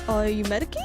Are you medicated?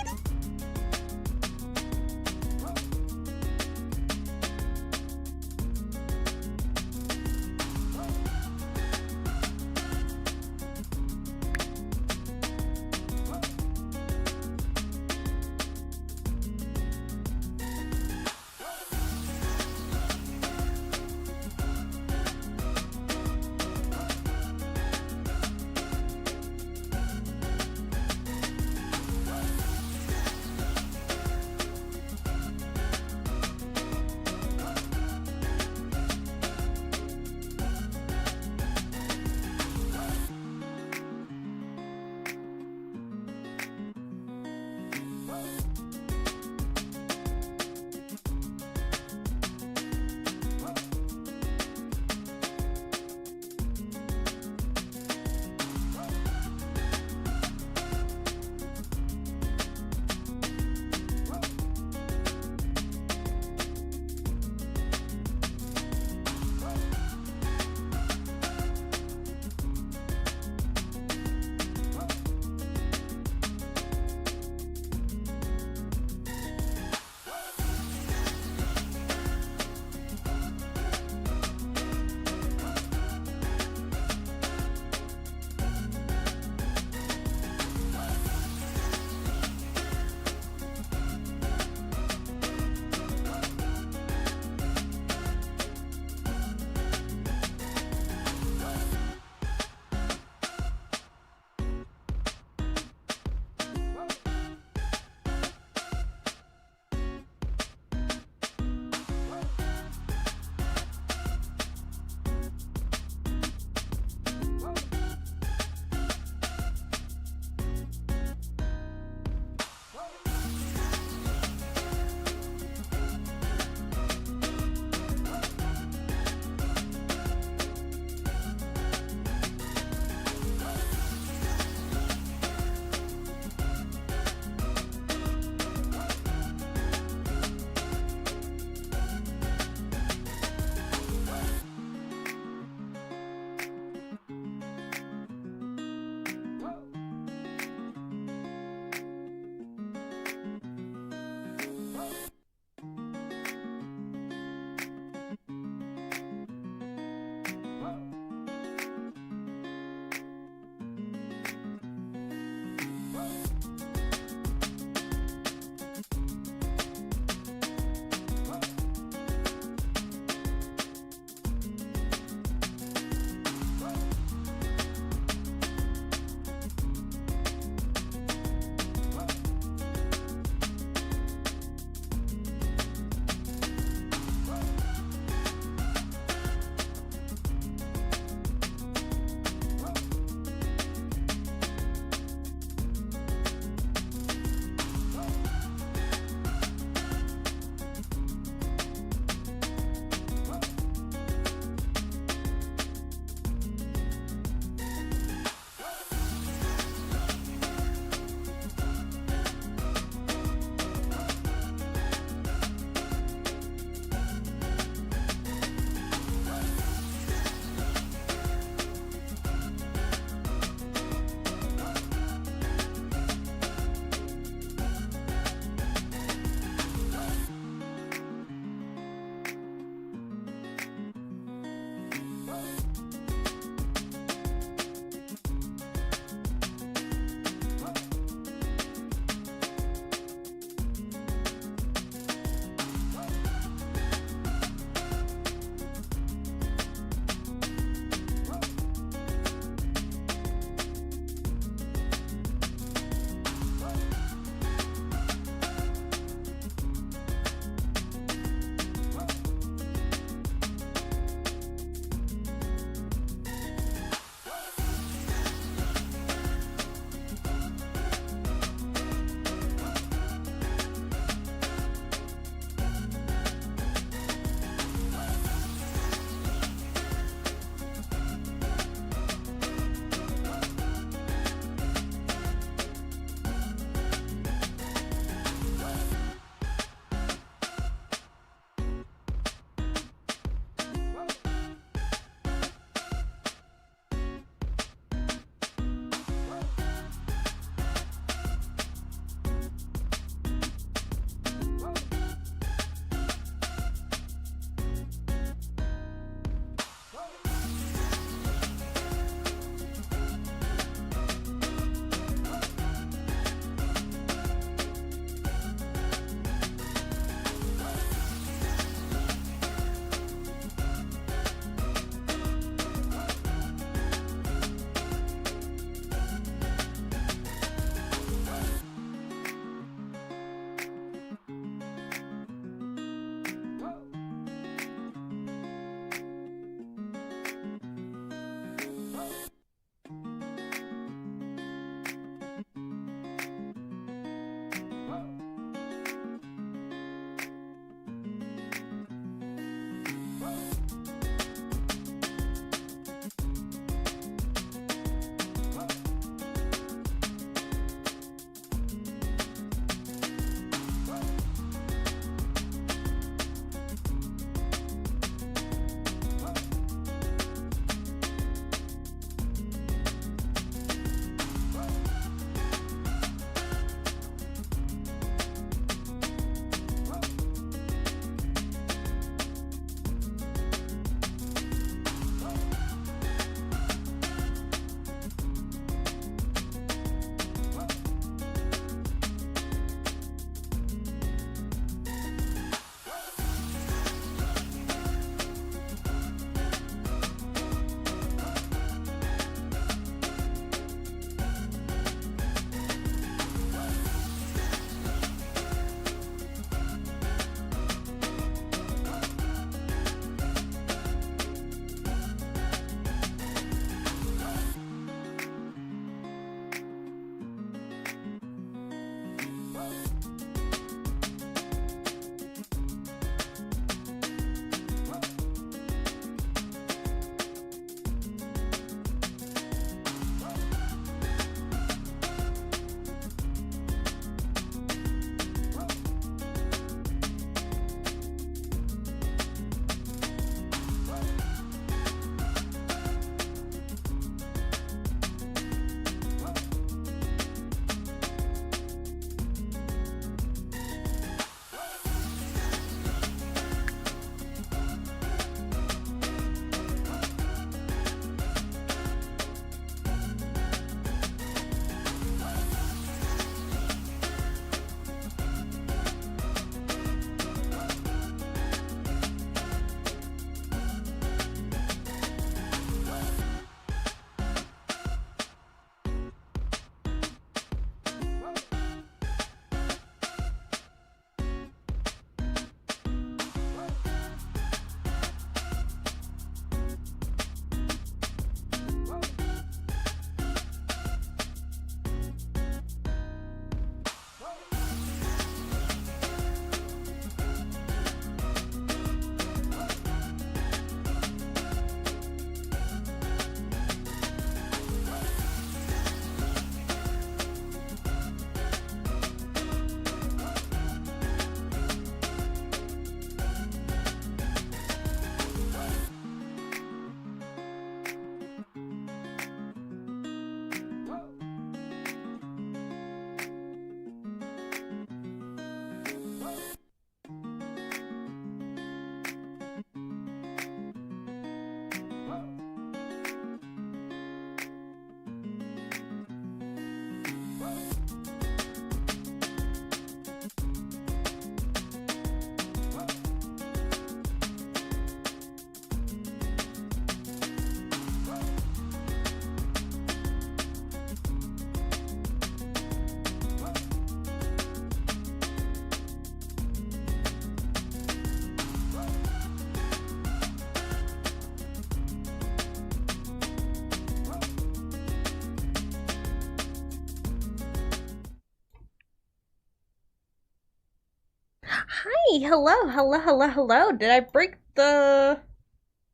Hey, hello. Did I break the...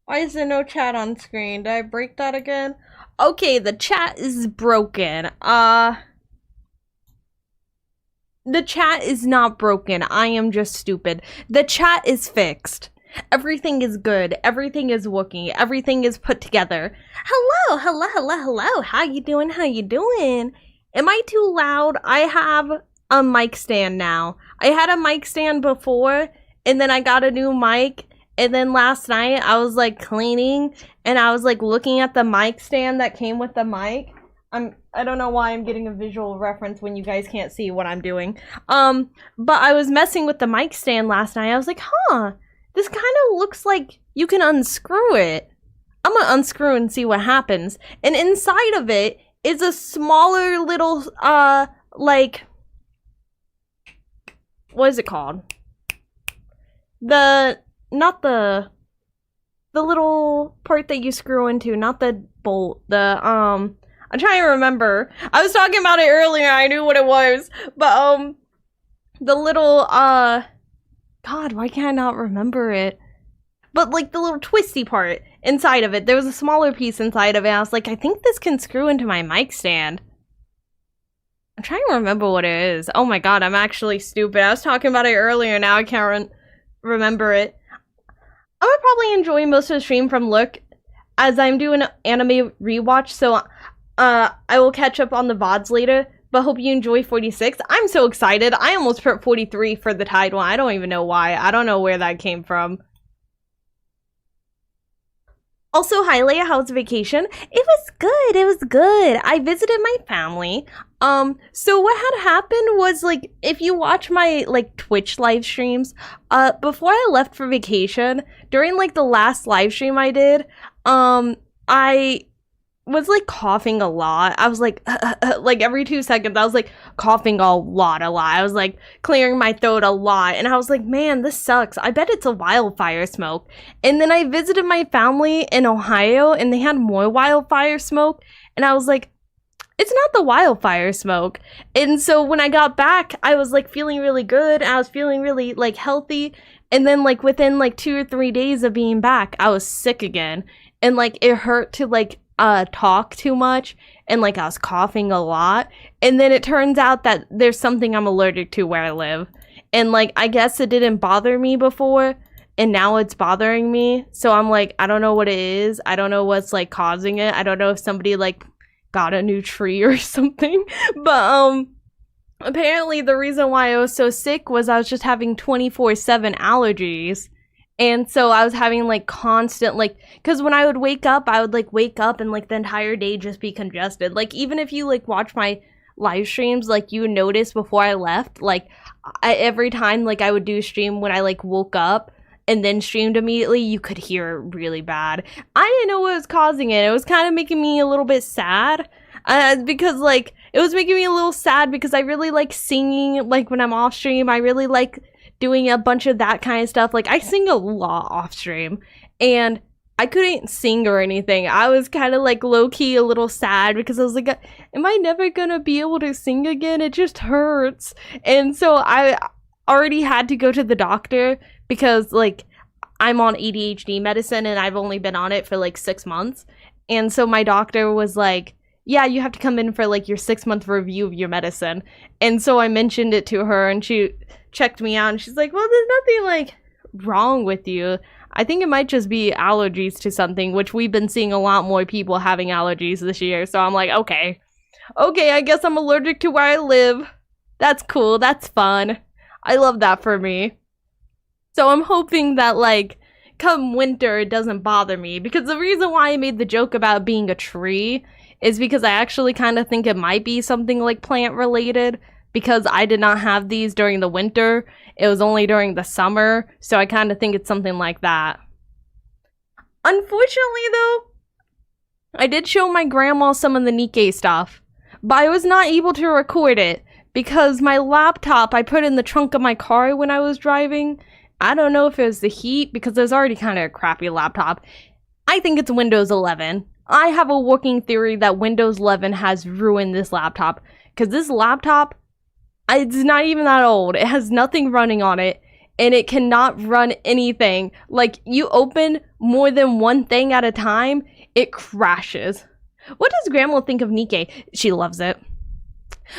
Why is there no chat on screen? Did I break that again? Okay, the chat is broken. The chat is not broken. I am just stupid. The chat is fixed. Everything is good. Everything is working. Everything is put together. Hello. How you doing? Am I too loud? I have a mic stand now. I had a mic stand before, and then I got a new mic, and then last night I was like cleaning, and I was like looking at the mic stand that came with the mic. I don't know why I'm getting a visual reference when you guys can't see what I'm doing. But I was messing with the mic stand last night. I was like, this kind of looks like you can unscrew it. I'm gonna unscrew and see what happens. And inside of it is a smaller little, like, what is it called? Not the little part that you screw into, not the bolt, I'm trying to remember. I was talking about it earlier, I knew what it was, but, the little, God, why can't I not remember it? But, like, the little twisty part inside of it, there was a smaller piece inside of it, I was like, I think this can screw into my mic stand. I'm trying to remember what it is. Oh my god, I'm actually stupid. I was talking about it earlier, now I can't remember it. I would probably enjoy most of the stream from Look, as I'm doing an anime rewatch, so I will catch up on the VODs later, but hope you enjoy 46. I'm so excited. I almost put 43 for the Tide one. I don't even know why. I don't know where that came from. Also, hi Leia, how was vacation? It was good. I visited my family. So what had happened was, like, if you watch my, like, Twitch live streams, before I left for vacation, during, like, the last live stream I did, I was, like, coughing a lot. I was, like every 2 seconds, I was, like, coughing a lot. I was, like, clearing my throat a lot, and I was, like, man, this sucks. I bet it's a wildfire smoke. And then I visited my family in Ohio, and they had more wildfire smoke, and I was, like, it's not the wildfire smoke. And so when I got back, I was, like, feeling really good, I was feeling really, like, healthy, and then, like, within, like, 2 or 3 days of being back, I was sick again, and, like, it hurt to, like, talk too much, and like I was coughing a lot, and then it turns out that there's something I'm allergic to where I live, and like I guess it didn't bother me before, and now it's bothering me, so I'm like, I don't know what it is, I don't know what's like causing it, I don't know if somebody like got a new tree or something, but apparently the reason why I was so sick was I was just having 24/7 allergies. And so I was having, like, constant, like, because when I would wake up, and, like, the entire day just be congested. Like, even if you, like, watch my live streams, like, you would notice before I left, like, every time, like, I would do a stream when I, like, woke up and then streamed immediately, you could hear it really bad. I didn't know what was causing it. It was kind of making me a little bit sad. Because, like, it was making me a little sad because I really like singing, like, when I'm off stream. I really like doing a bunch of that kind of stuff. Like, I sing a lot off stream, and I couldn't sing or anything. I was kind of like low-key a little sad because I was like, am I never gonna be able to sing again? It just hurts. And so I already had to go to the doctor because, like, I'm on ADHD medicine and I've only been on it for like 6 months. And so my doctor was like, yeah, you have to come in for like your 6-month review of your medicine. And so I mentioned it to her, and she checked me out, and she's like, well, there's nothing like wrong with you. I think it might just be allergies to something, which we've been seeing a lot more people having allergies this year. So I'm like, okay, I guess I'm allergic to where I live. That's cool, that's fun. I love that for me. So I'm hoping that, like, come winter it doesn't bother me, because the reason why I made the joke about being a tree is because I actually kind of think it might be something like plant related, because I did not have these during the winter. It was only during the summer, so I kind of think it's something like that. Unfortunately, though, I did show my grandma some of the Nikke stuff, but I was not able to record it because my laptop I put in the trunk of my car when I was driving. I don't know if it was the heat, because it was already kind of a crappy laptop. I think it's Windows 11. I have a working theory that Windows 11 has ruined this laptop, because this laptop, it's not even that old. It has nothing running on it, and it cannot run anything. Like, you open more than one thing at a time, it crashes. What does grandma think of Nikke? She loves it.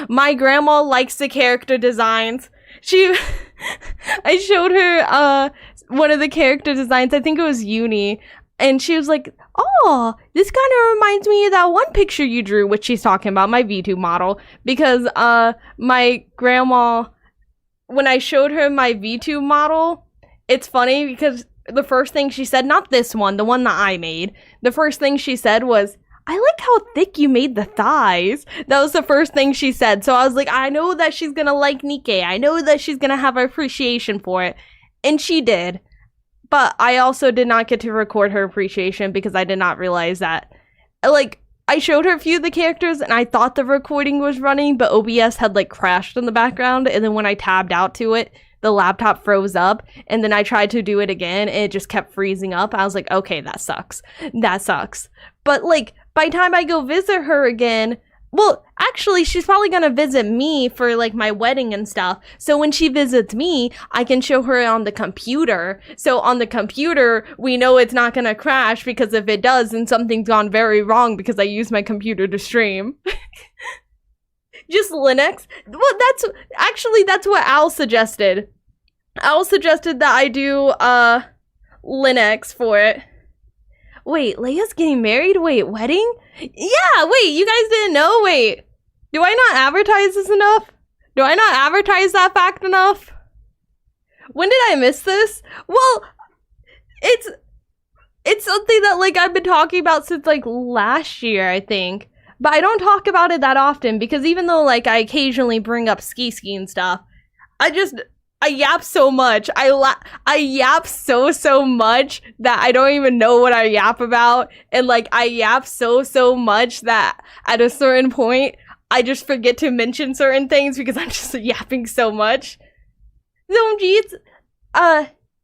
My grandma likes the character designs. I showed her one of the character designs. I think it was Uni. And she was like, oh, this kind of reminds me of that one picture you drew, which she's talking about, my VTube model. Because my grandma, when I showed her my VTube model, it's funny because the first thing she said, not this one, the one that I made, the first thing she said was, I like how thick you made the thighs. That was the first thing she said. So I was like, I know that she's gonna like Nikke. I know that she's gonna have appreciation for it. And she did. But I also did not get to record her appreciation because I did not realize that. Like, I showed her a few of the characters and I thought the recording was running, but OBS had like crashed in the background. And then when I tabbed out to it, the laptop froze up. And then I tried to do it again and it just kept freezing up. I was like, okay, that sucks. That sucks. But like, by the time I go visit her again, well, actually, she's probably gonna visit me for like my wedding and stuff. So when she visits me, I can show her on the computer. So on the computer, we know it's not gonna crash, because if it does, then something's gone very wrong because I use my computer to stream. Just Linux. Well, that's what Al suggested. Al suggested that I do Linux for it. Wait, Leia's getting married? Wait, wedding? Yeah, wait, you guys didn't know? Wait, do I not advertise this enough? Do I not advertise that fact enough? When did I miss this? Well, it's something that, like, I've been talking about since, like, last year, I think. But I don't talk about it that often, because even though, like, I occasionally bring up ski and stuff, I yap so much. I yap so much that I don't even know what I yap about. And like, I yap so much that at a certain point, I just forget to mention certain things because I'm just yapping so much. So, geez,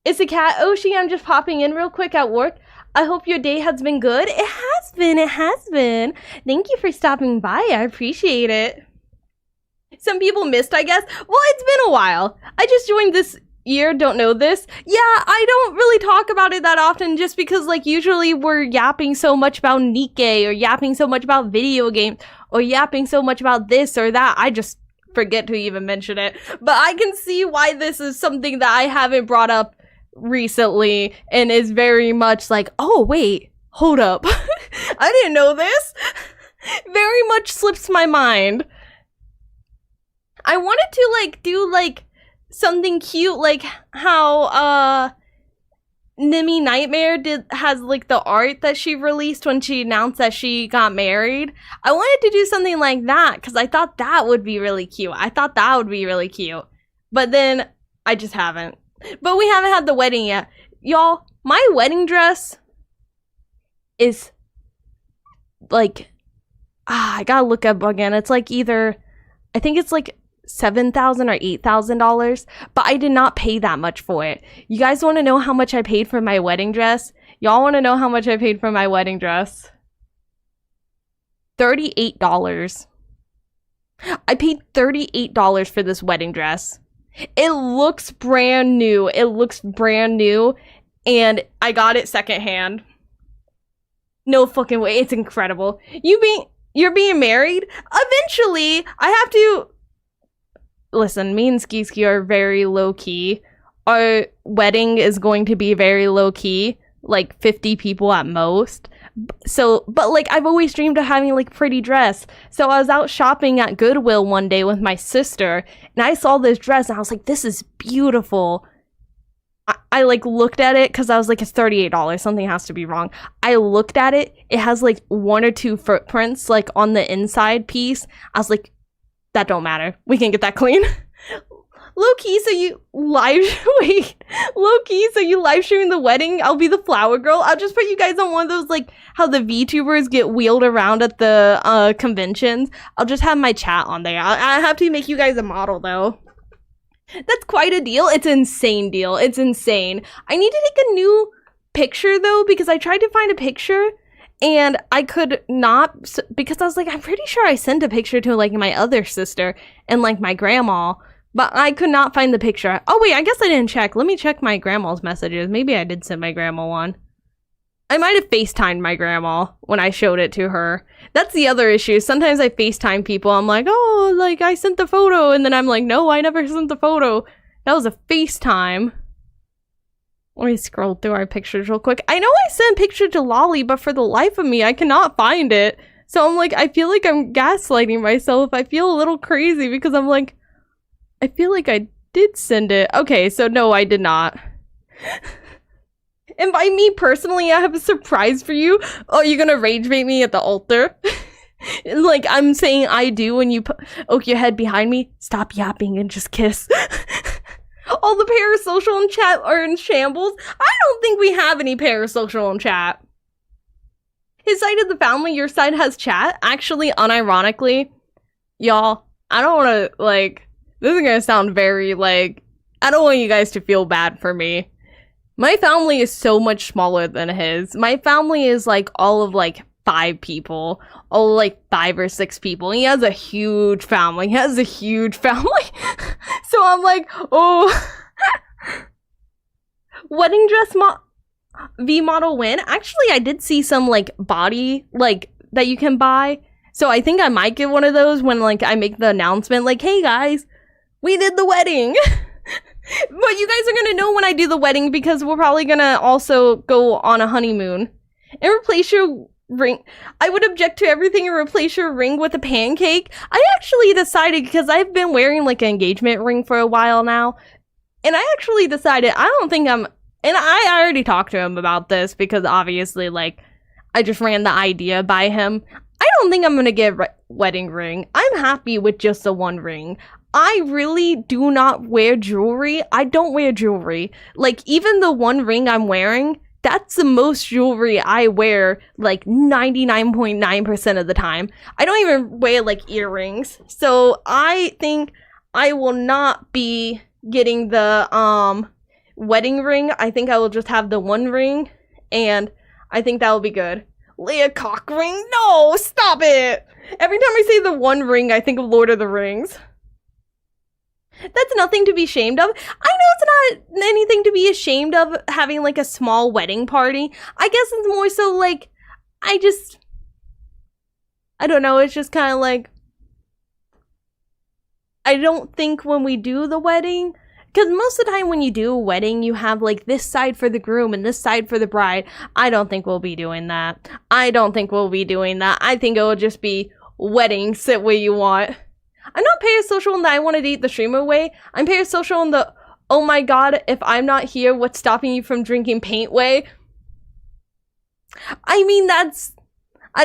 it's a cat. Oshi, I'm just popping in real quick at work. I hope your day has been good. It has been. Thank you for stopping by. I appreciate it. Some people missed, I guess. Well, it's been a while. I just joined this year, don't know this. Yeah, I don't really talk about it that often just because, like, usually we're yapping so much about Nikke or yapping so much about video games or yapping so much about this or that. I just forget to even mention it. But I can see why this is something that I haven't brought up recently and is very much like, oh, wait, hold up. I didn't know this. Very much slips my mind. I wanted to, like, do, like, something cute, like how, Nimi Nightmare has, like, the art that she released when she announced that she got married. I wanted to do something like that, because I thought that would be really cute. But then, I just haven't. But we haven't had the wedding yet. Y'all, my wedding dress is, like, I gotta look up again. It's, like, either, I think it's, like, $7,000 or $8,000, but I did not pay that much for it. You guys want to know how much I paid for my wedding dress? Y'all want to know how much I paid for my wedding dress? $38. I paid $38 for this wedding dress. It looks brand new. And I got it secondhand. No fucking way. It's incredible. You're being married? Eventually, I have to... Listen, me and Ski are very low-key. Our wedding is going to be very low-key, like 50 people at most. So, but like, I've always dreamed of having like pretty dress. So I was out shopping at Goodwill one day with my sister, and I saw this dress, and I was like, this is beautiful. I like looked at it because I was like, it's $38. Something has to be wrong. I looked at it. It has like 1 or 2 footprints like on the inside piece. I was like, that don't matter. We can get that clean. Low-key, so you live streaming the wedding? I'll be the flower girl. I'll just put you guys on one of those, like, how the VTubers get wheeled around at the conventions. I'll just have my chat on there. I have to make you guys a model, though. That's quite a deal. It's an insane deal. It's insane. I need to take a new picture, though, because I tried to find a picture, and I could not, because I was like, I'm pretty sure I sent a picture to, like, my other sister and, like, my grandma, But I could not find the picture. Oh wait, I guess I didn't check. Let me check my grandma's messages. Maybe I did send my grandma one. I might have FaceTimed my grandma when I showed it to her. That's the other issue. Sometimes I FaceTime people. I'm like, oh, like, I sent the photo. And then I'm like, no, I never sent the photo. That was a FaceTime. Let me scroll through our pictures real quick. I know I sent a picture to Lolly, but for the life of me, I cannot find it. So I'm like, I feel like I'm gaslighting myself. I feel a little crazy because I'm like, I feel like I did send it. Okay, so no, I did not. And by me personally, I have a surprise for you. Oh, you're gonna rage bait me at the altar? Like, I'm saying I do when you oak your head behind me. Stop yapping and just kiss. All the parasocial in chat are in shambles. I don't think we have any parasocial in chat. His side of the family, your side has chat. Actually, unironically, y'all, I don't want to, like, this is gonna sound very, like, I don't want you guys to feel bad for me. My family is so much smaller than his. My family is like all of like 5 people. All like 5 or 6 people. He has a huge family. So I'm like, oh. Wedding dress V model win. Actually, I did see some like body like that you can buy. So I think I might get one of those when like I make the announcement like, hey guys, we did the wedding. But you guys are gonna know when I do the wedding because we're probably gonna also go on a honeymoon. And replace your ring. I would object to everything and replace your ring with a pancake. I actually decided, because I've been wearing like an engagement ring for a while now, and I actually decided I don't think I'm, and I already talked to him about this because obviously like I just ran the idea by him. I don't think I'm gonna get a wedding ring. I'm happy with just the one ring. I really do not wear jewelry. I don't wear jewelry. Like, even the one ring I'm wearing, that's the most jewelry I wear, like, 99.9% of the time. I don't even wear, like, earrings. So, I think I will not be getting the, wedding ring. I think I will just have the one ring, and I think that will be good. LayaKat I ring? No! Stop it! Every time I say the one ring, I think of Lord of the Rings. That's nothing to be ashamed of. I know it's not anything to be ashamed of having like a small wedding party. I guess it's more so like, I don't know, it's just kind of like, I don't think when we do the wedding, because most of the time when you do a wedding, you have like this side for the groom and this side for the bride. I don't think we'll be doing that. I think it will just be wedding, sit where you want. I'm not parasocial in that I want to date the streamer way. I'm parasocial in the, oh my god, if I'm not here, what's stopping you from drinking paint way? I mean, I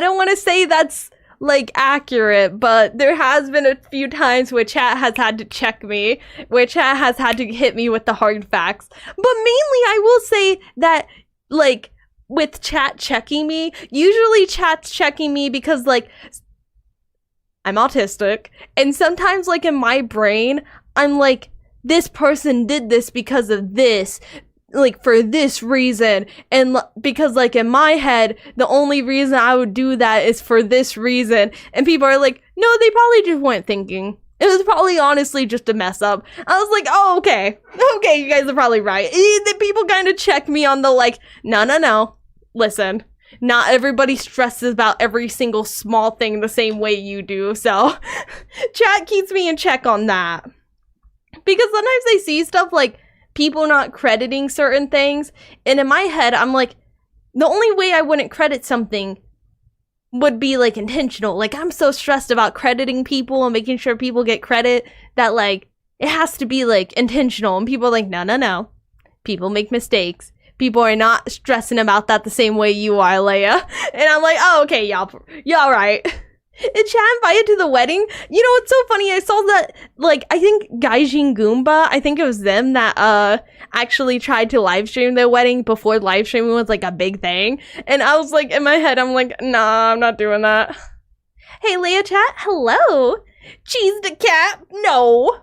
don't want to say that's, like, accurate, but there has been a few times where chat has had to check me, where chat has had to hit me with the hard facts. But mainly, I will say that, like, with chat checking me, usually chat's checking me because, like, I'm autistic, and sometimes, like, in my brain, I'm like, this person did this because of this, like, for this reason, and because, like, in my head, the only reason I would do that is for this reason, and people are like, no, they probably just weren't thinking. It was probably honestly just a mess up. I was like, oh, okay, you guys are probably right. The people kind of check me on the, like, no, listen. Not everybody stresses about every single small thing the same way you do, so chat keeps me in check on that. Because sometimes I see stuff like people not crediting certain things, and in my head, I'm like, the only way I wouldn't credit something would be, like, intentional. Like, I'm so stressed about crediting people and making sure people get credit that, like, it has to be, like, intentional. And people are like, no. People make mistakes. People are not stressing about that the same way you are, Leia. And I'm like, oh, okay, y'all right. Is chat invited to the wedding? You know, it's so funny. I saw that, like, I think Gaijin Goomba, I think it was them that actually tried to live stream their wedding before live streaming was, like, a big thing. And I was like, in my head, I'm like, nah, I'm not doing that. Hey, Leia chat, hello. Cheese the cat, no.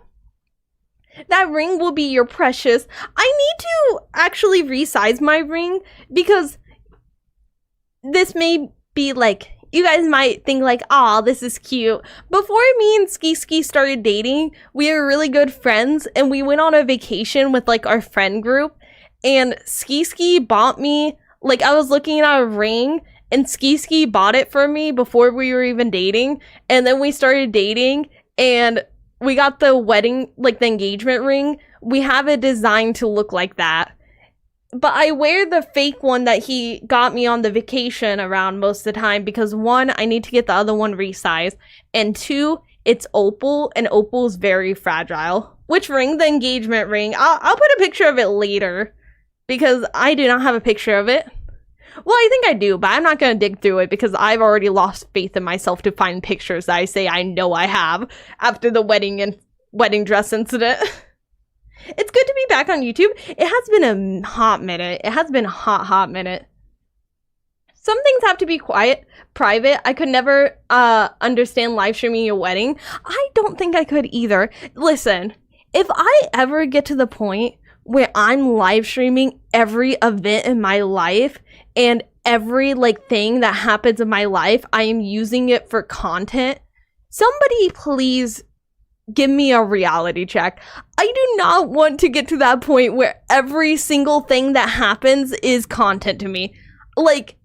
That ring will be your precious. I need to actually resize my ring because this may be, like, you guys might think like, "Aw, this is cute." Before me and Ski Ski started dating, we were really good friends, and we went on a vacation with like our friend group, and Ski Ski bought me, like, I was looking at a ring, and Ski Ski bought it for me before we were even dating, and then we started dating, and we got the wedding, like the engagement ring. We have it designed to look like that. But I wear the fake one that he got me on the vacation around most of the time because, one, I need to get the other one resized, and two, it's opal, and opal is very fragile. Which ring? The engagement ring. I'll put a picture of it later because I do not have a picture of it. Well, I think I do, but I'm not going to dig through it because I've already lost faith in myself to find pictures that I say I know I have after the wedding dress incident. It's good to be back on YouTube. It has been a hot minute. It has been a hot minute. Some things have to be quiet, private. I could never understand live streaming your wedding. I don't think I could either. Listen, if I ever get to the point where I'm live streaming every event in my life and every like thing that happens in my life, I am using it for content, somebody please give me a reality check. I do not want to get to that point where every single thing that happens is content to me. Like,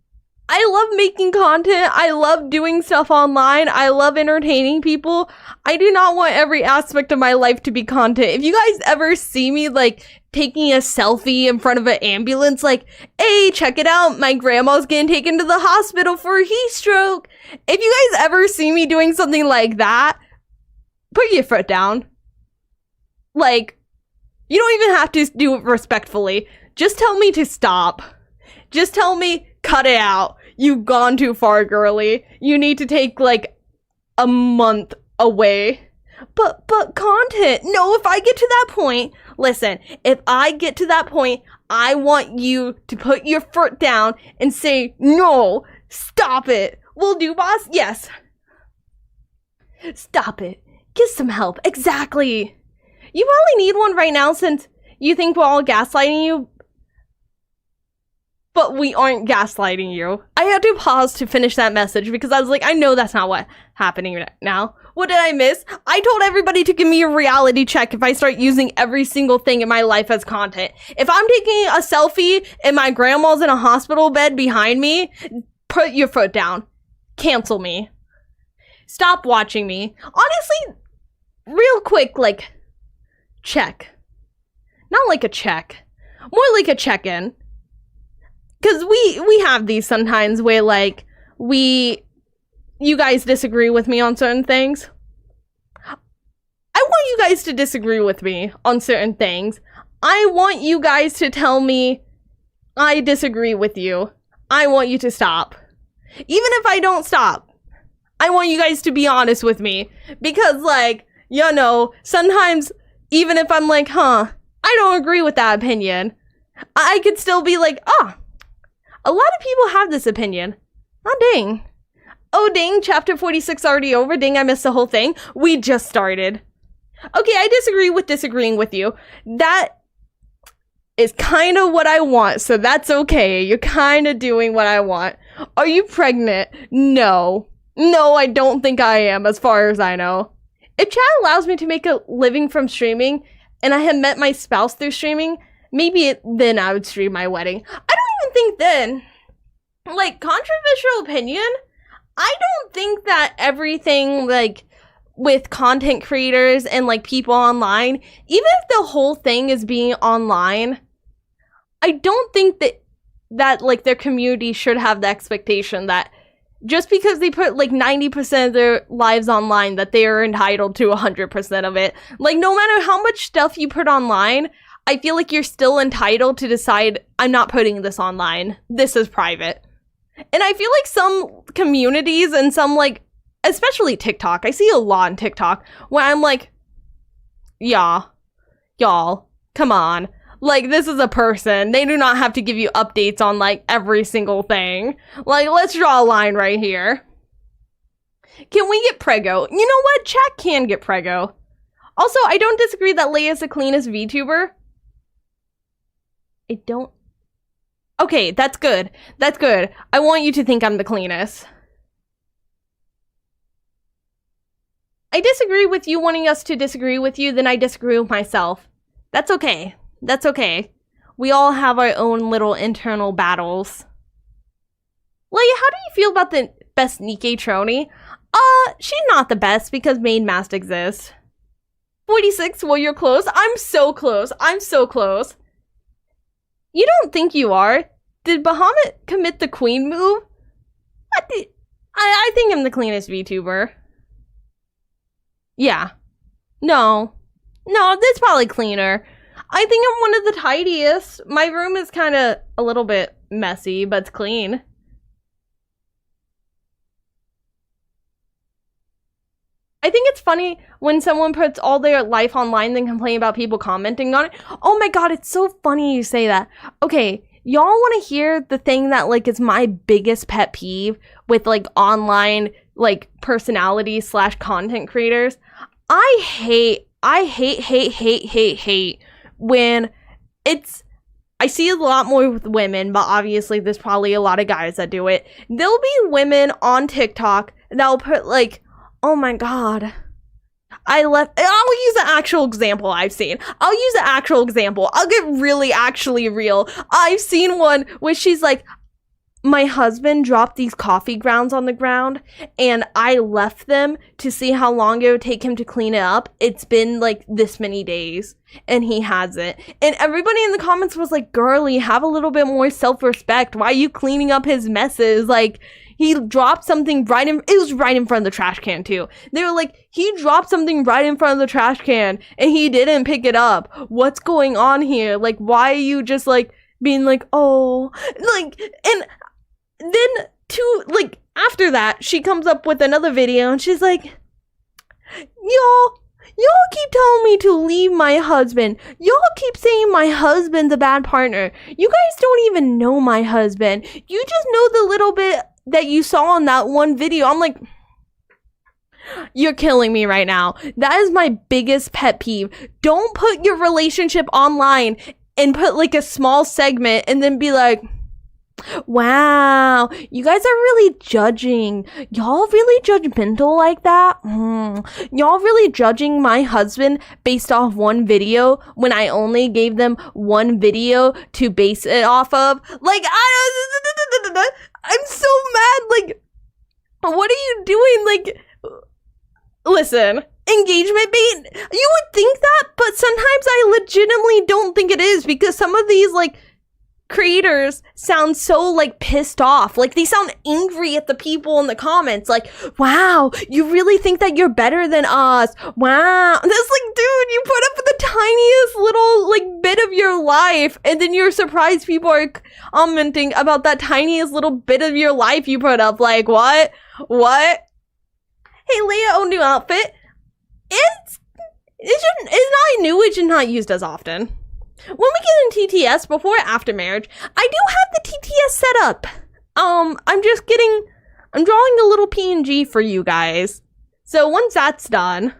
I love making content. I love doing stuff online. I love entertaining people. I do not want every aspect of my life to be content. If you guys ever see me, like, taking a selfie in front of an ambulance, like, hey, check it out, my grandma's getting taken to the hospital for a heat stroke. If you guys ever see me doing something like that, put your foot down. Like, you don't even have to do it respectfully. Just tell me to stop. Just tell me, cut it out. You've gone too far, girly. You need to take, like, a month away. But content. No, if I get to that point, listen, if I get to that point, I want you to put your foot down and say, no, stop it. Will do, boss? Yes. Stop it. Get some help. Exactly. You probably need one right now since you think we're all gaslighting you. But we aren't gaslighting you. I had to pause to finish that message because I was like, I know that's not what's happening right now. What did I miss? I told everybody to give me a reality check if I start using every single thing in my life as content. If I'm taking a selfie and my grandma's in a hospital bed behind me, put your foot down. Cancel me. Stop watching me. Honestly, real quick, like, check. Not like a check. More like a check-in. Because we have these sometimes where, like, you guys disagree with me on certain things. I want you guys to disagree with me on certain things. I want you guys to tell me I disagree with you. I want you to stop. Even if I don't stop, I want you guys to be honest with me. Because, like, you know, sometimes, even if I'm like, I don't agree with that opinion, I could still be like, a lot of people have this opinion. Oh, dang. Oh, dang, chapter 46 already over. Dang, I missed the whole thing. We just started. Okay, I disagree with disagreeing with you. That is kind of what I want, so that's okay. You're kind of doing what I want. Are you pregnant? No. No, I don't think I am, as far as I know. If chat allows me to make a living from streaming, and I had met my spouse through streaming, maybe then I would stream my wedding. I don't even think then. Like, controversial opinion? I don't think that everything, like, with content creators and, like, people online, even if the whole thing is being online, I don't think that like, their community should have the expectation that just because they put, like, 90% of their lives online, that they are entitled to 100% of it. Like, no matter how much stuff you put online, I feel like you're still entitled to decide, I'm not putting this online. This is private. And I feel like some communities and some, like, especially TikTok, I see a lot on TikTok where I'm like, yeah, y'all, come on. Like, this is a person. They do not have to give you updates on, like, every single thing. Like, let's draw a line right here. Can we get prego? You know what? Chat can get prego. Also, I don't disagree that Leia is the cleanest VTuber. I don't. Okay, that's good. That's good. I want you to think I'm the cleanest. I disagree with you wanting us to disagree with you, then I disagree with myself. That's okay. That's okay. We all have our own little internal battles. Leia, how do you feel about the best Nikke Trony? She's not the best because main mask exists. 46, well, you're close. I'm so close. I'm so close. You don't think you are? Did Bahamut commit the queen move? I think I'm the cleanest VTuber. Yeah. No, that's probably cleaner. I think I'm one of the tidiest. My room is kind of a little bit messy, but it's clean. I think it's funny when someone puts all their life online then complain about people commenting on it. Oh my god, it's so funny you say that. Okay, y'all want to hear the thing that like is my biggest pet peeve with like online like personality / content creators? I hate when it's, I see a lot more with women, but obviously there's probably a lot of guys that do it. There'll be women on TikTok that'll put like, oh my god, I'll use an actual example I've seen. I'll use an actual example. I'll get really actually real. I've seen one where she's like, my husband dropped these coffee grounds on the ground and I left them to see how long it would take him to clean it up. It's been like this many days and he hasn't. And everybody in the comments was like, girly, have a little bit more self-respect. Why are you cleaning up his messes? Like, he dropped something it was right in front of the trash can too. They were like, he dropped something right in front of the trash can and he didn't pick it up. What's going on here? Like, why are you just like being like, oh, like, and then after that, she comes up with another video and she's like, y'all keep telling me to leave my husband. Y'all keep saying my husband's a bad partner. You guys don't even know my husband. You just know the little bit that you saw in that one video. I'm like, you're killing me right now. That is my biggest pet peeve. Don't put your relationship online and put like a small segment and then be like, wow, you guys are really judging. Y'all really judgmental like that? Y'all really judging my husband based off one video when I only gave them one video to base it off of? Like, I'm so mad. Like, what are you doing? Like, listen, engagement bait? You would think that, but sometimes I legitimately don't think it is because some of these, like, creators sound so like pissed off. Like they sound angry at the people in the comments. Like, wow, you really think that you're better than us? Wow. That's like, dude, you put up the tiniest little like bit of your life and then you're surprised people are commenting about that tiniest little bit of your life you put up. Like, what? Hey, Leia, oh, new outfit. It's not new, it's just not used as often. When we get in TTS, before or after marriage, I do have the TTS set up. I'm drawing a little PNG for you guys. So once that's done,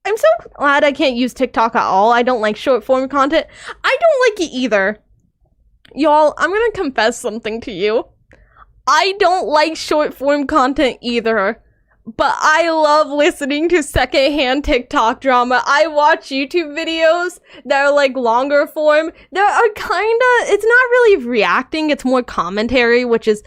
I'm so glad I can't use TikTok at all. I don't like short form content. I don't like it either. Y'all, I'm gonna confess something to you. I don't like short form content either. But I love listening to secondhand TikTok drama. I watch YouTube videos that are like longer form. That are it's not really reacting, it's more commentary, which is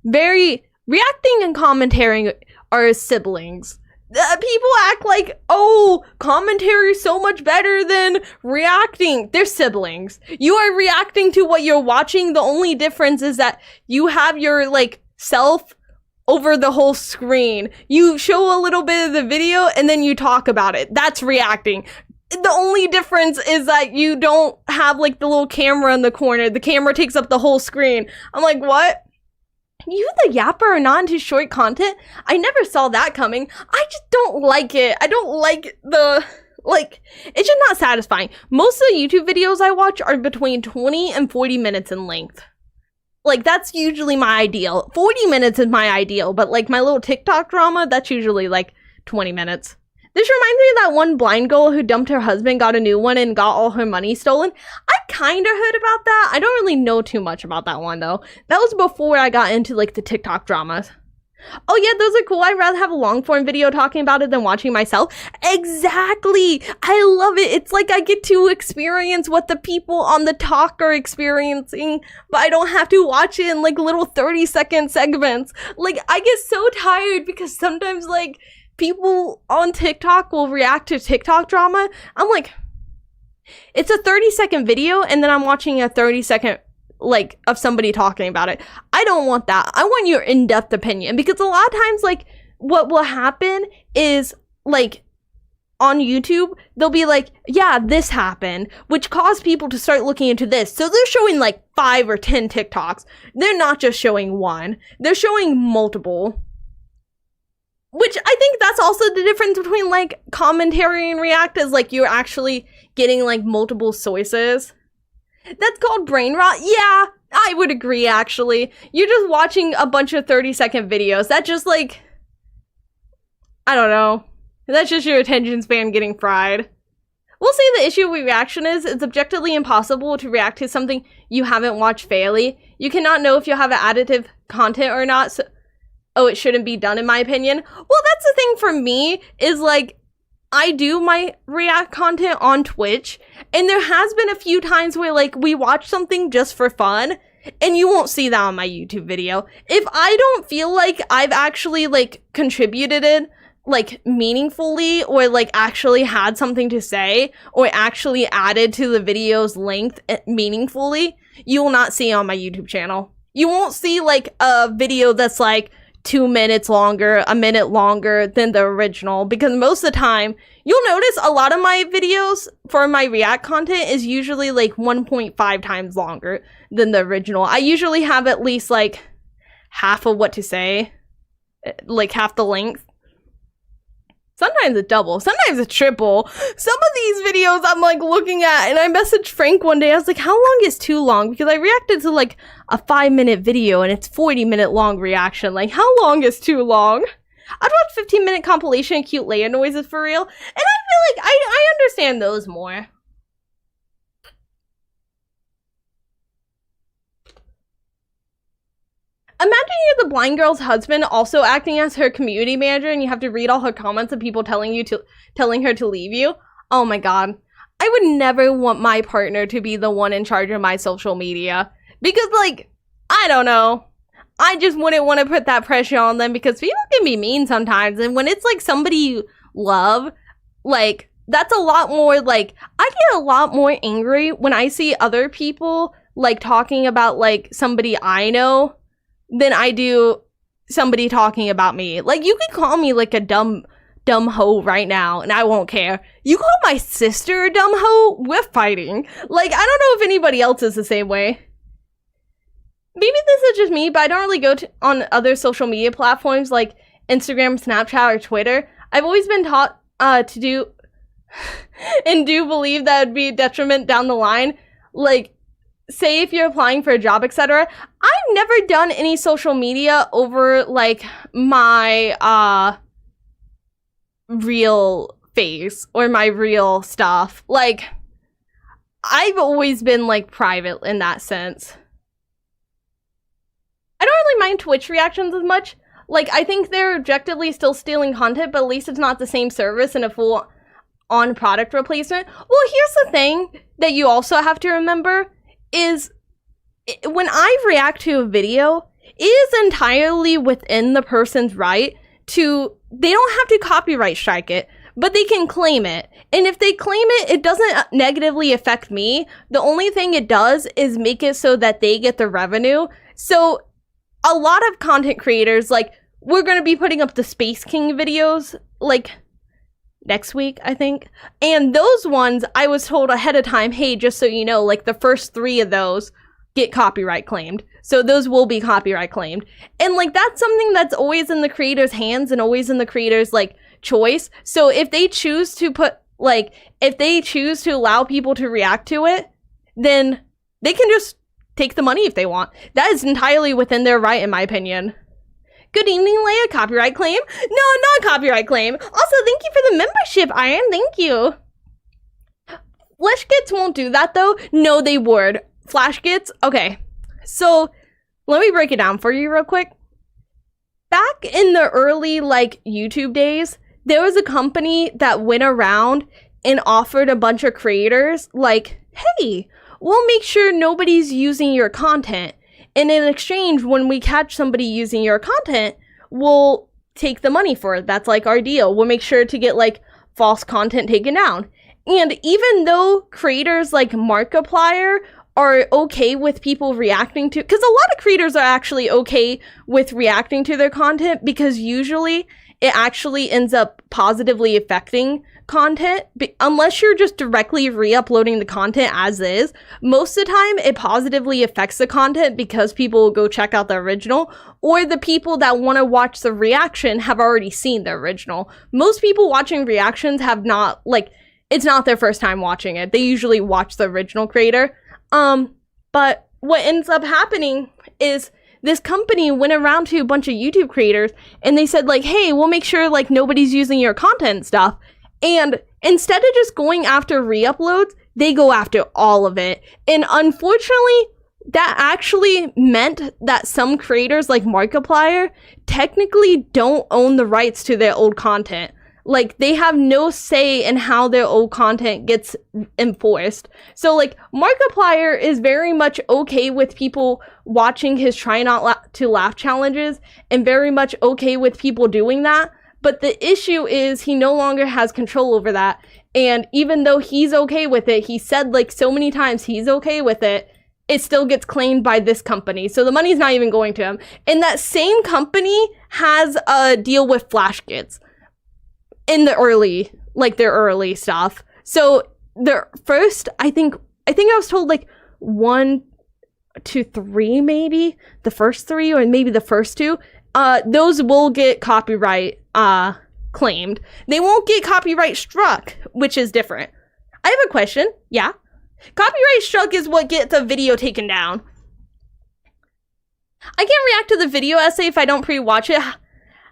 reacting and commentary are siblings. People act like, oh, commentary is so much better than reacting. They're siblings. You are reacting to what you're watching. The only difference is that you have your like self over the whole screen. You show a little bit of the video and then you talk about it. That's reacting. The only difference is that you don't have like the little camera in the corner. The camera takes up the whole screen. I'm like, what? You the yapper are not into short content? I never saw that coming. I just don't like it. I don't like it's just not satisfying. Most of the YouTube videos I watch are between 20 and 40 minutes in length. Like, that's usually my ideal. 40 minutes is my ideal, but, like, my little TikTok drama, that's usually, like, 20 minutes. This reminds me of that one blind girl who dumped her husband, got a new one, and got all her money stolen. I kind of heard about that. I don't really know too much about that one, though. That was before I got into, like, the TikTok dramas. Oh yeah, those are cool. I'd rather have a long form video talking about it than watching myself. Exactly. I love it. It's like I get to experience what the people on the talk are experiencing, but I don't have to watch it in like little 30-second segments. Like I get so tired because sometimes like people on TikTok will react to TikTok drama. I'm like, it's a 30-second video and then I'm watching a 30-second like of somebody talking about it. I don't want that. I want your in-depth opinion, because a lot of times like what will happen is like on YouTube they'll be like, yeah, this happened, which caused people to start looking into this. So they're showing like 5 or 10 TikToks. They're not just showing one, they're showing multiple. Which I think that's also the difference between like commentary and react, is like you're actually getting like multiple sources. That's called brain rot. Yeah, I would agree, actually. You're just watching a bunch of 30-second videos. That just, like, I don't know. That's just your attention span getting fried. We'll say the issue with reaction is it's objectively impossible to react to something you haven't watched fairly. You cannot know if you'll have additive content or not, so it shouldn't be done, in my opinion. Well, that's the thing for me, is, like, I do my react content on Twitch, and there has been a few times where like we watch something just for fun, and you won't see that on my YouTube video. If I don't feel like I've actually like contributed it like meaningfully, or like actually had something to say, or actually added to the video's length meaningfully, you will not see on my YouTube channel. You won't see like a video that's like 2 minutes longer, a minute longer than the original, because most of the time, you'll notice a lot of my videos for my react content is usually like 1.5 times longer than the original. I usually have at least like half of what to say, like half the length. Sometimes it's double, sometimes it's triple. Some of these videos I'm like looking at, and I messaged Frank one day, I was like, how long is too long? Because I reacted to like a 5-minute video and it's 40-minute long reaction. Like, how long is too long? I'd watch 15-minute compilation of cute Leia noises for real, and I feel like I understand those more. Imagine you're the blind girl's husband also acting as her community manager, and you have to read all her comments of people telling her to leave you. Oh my god. I would never want my partner to be the one in charge of my social media. Because like, I don't know. I just wouldn't want to put that pressure on them, because people can be mean sometimes, and when it's like somebody you love, like that's a lot more like, I get a lot more angry when I see other people like talking about like somebody I know than I do somebody talking about me. Like, you can call me like a dumb hoe right now and I won't care. You call my sister a dumb hoe, we're fighting. Like, I don't know if anybody else is the same way. Maybe this is just me, but I don't really go on other social media platforms like Instagram, Snapchat, or Twitter. I've always been taught to do and do believe that would be a detriment down the line. Like, say if you're applying for a job, etc. I've never done any social media over like my real face or my real stuff. Like, I've always been like private in that sense. I don't really mind Twitch reactions as much. Like, I think they're objectively still stealing content, but at least it's not the same service and a full-on product replacement. Well, here's the thing that you also have to remember is when I react to a video, it is entirely within the person's right to, they don't have to copyright strike it, but they can claim it. And if they claim it, it doesn't negatively affect me. The only thing it does is make it so that they get the revenue. So a lot of content creators, like, we're going to be putting up the Space King videos, like, next week, I think. And those ones, I was told ahead of time, hey, just so you know, like the first 3 of those get copyright claimed. So those will be copyright claimed. And like, that's something that's always in the creator's hands and always in the creator's like choice. So if they choose to put, like, if they choose to allow people to react to it, then they can just take the money if they want. That is entirely within their right, in my opinion. Good evening, Leia. Copyright claim? No, not copyright claim. Also, thank you for the membership, Iron. Thank you. Flash Gits won't do that, though. No, they would. Flash Gits? Okay. So, let me break it down for you real quick. back in the early like YouTube days, there was a company that went around and offered a bunch of creators like, hey, we'll make sure nobody's using your content. And in exchange, when we catch somebody using your content, we'll take the money for it. That's like our deal. We'll make sure to get like false content taken down. And even though creators like Markiplier are okay with people reacting to, because a lot of creators are actually okay with reacting to their content, because usually it actually ends up positively affecting content. Unless you're just directly re-uploading the content as is, most of the time it positively affects the content because people will go check out the original, or the people that want to watch the reaction have already seen the original. Most people watching reactions have not, like, it's not their first time watching it. They usually watch the original creator. But what ends up happening is this company went around to a bunch of YouTube creators and they said like, hey, we'll make sure like nobody's using your content and stuff. And instead of just going after re-uploads, they go after all of it. And unfortunately, that actually meant that some creators like Markiplier technically don't own the rights to their old content. Like, they have no say in how their old content gets enforced. So, like, Markiplier is very much okay with people watching his try not to laugh challenges and very much okay with people doing that. But the issue is he no longer has control over that. And even though he's okay with it, he said, like, so many times he's okay with it, it still gets claimed by this company. So the money's not even going to him. And that same company has a deal with Flash Kids in the early, like their early stuff. So the first, I think I was told like 1 to 3, maybe the first 3 or maybe the first 2, those will get copyright claimed. They won't get copyright struck, which is different. I have a question. Yeah. Copyright struck is what gets a video taken down. I can't react to the video essay if I don't pre-watch it.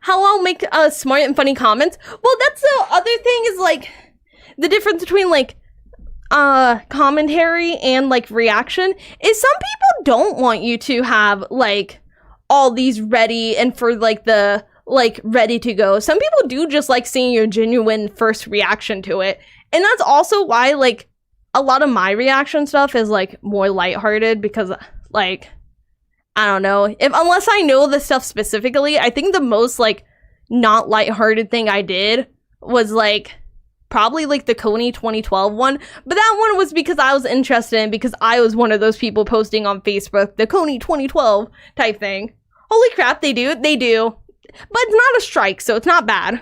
How I'll make smart and funny comments. Well, that's the other thing, is like the difference between like commentary and like reaction is some people don't want you to have like all these ready and for like the like ready to go. Some people do just like seeing your genuine first reaction to it. And that's also why like a lot of my reaction stuff is like more lighthearted, because like I don't know, unless I know the stuff specifically. I think the most like not lighthearted thing I did was like probably like the Coney 2012 one, but that one was because I was interested in, because I was one of those people posting on Facebook the Coney 2012 type thing. Holy crap, they do, but it's not a strike, so it's not bad.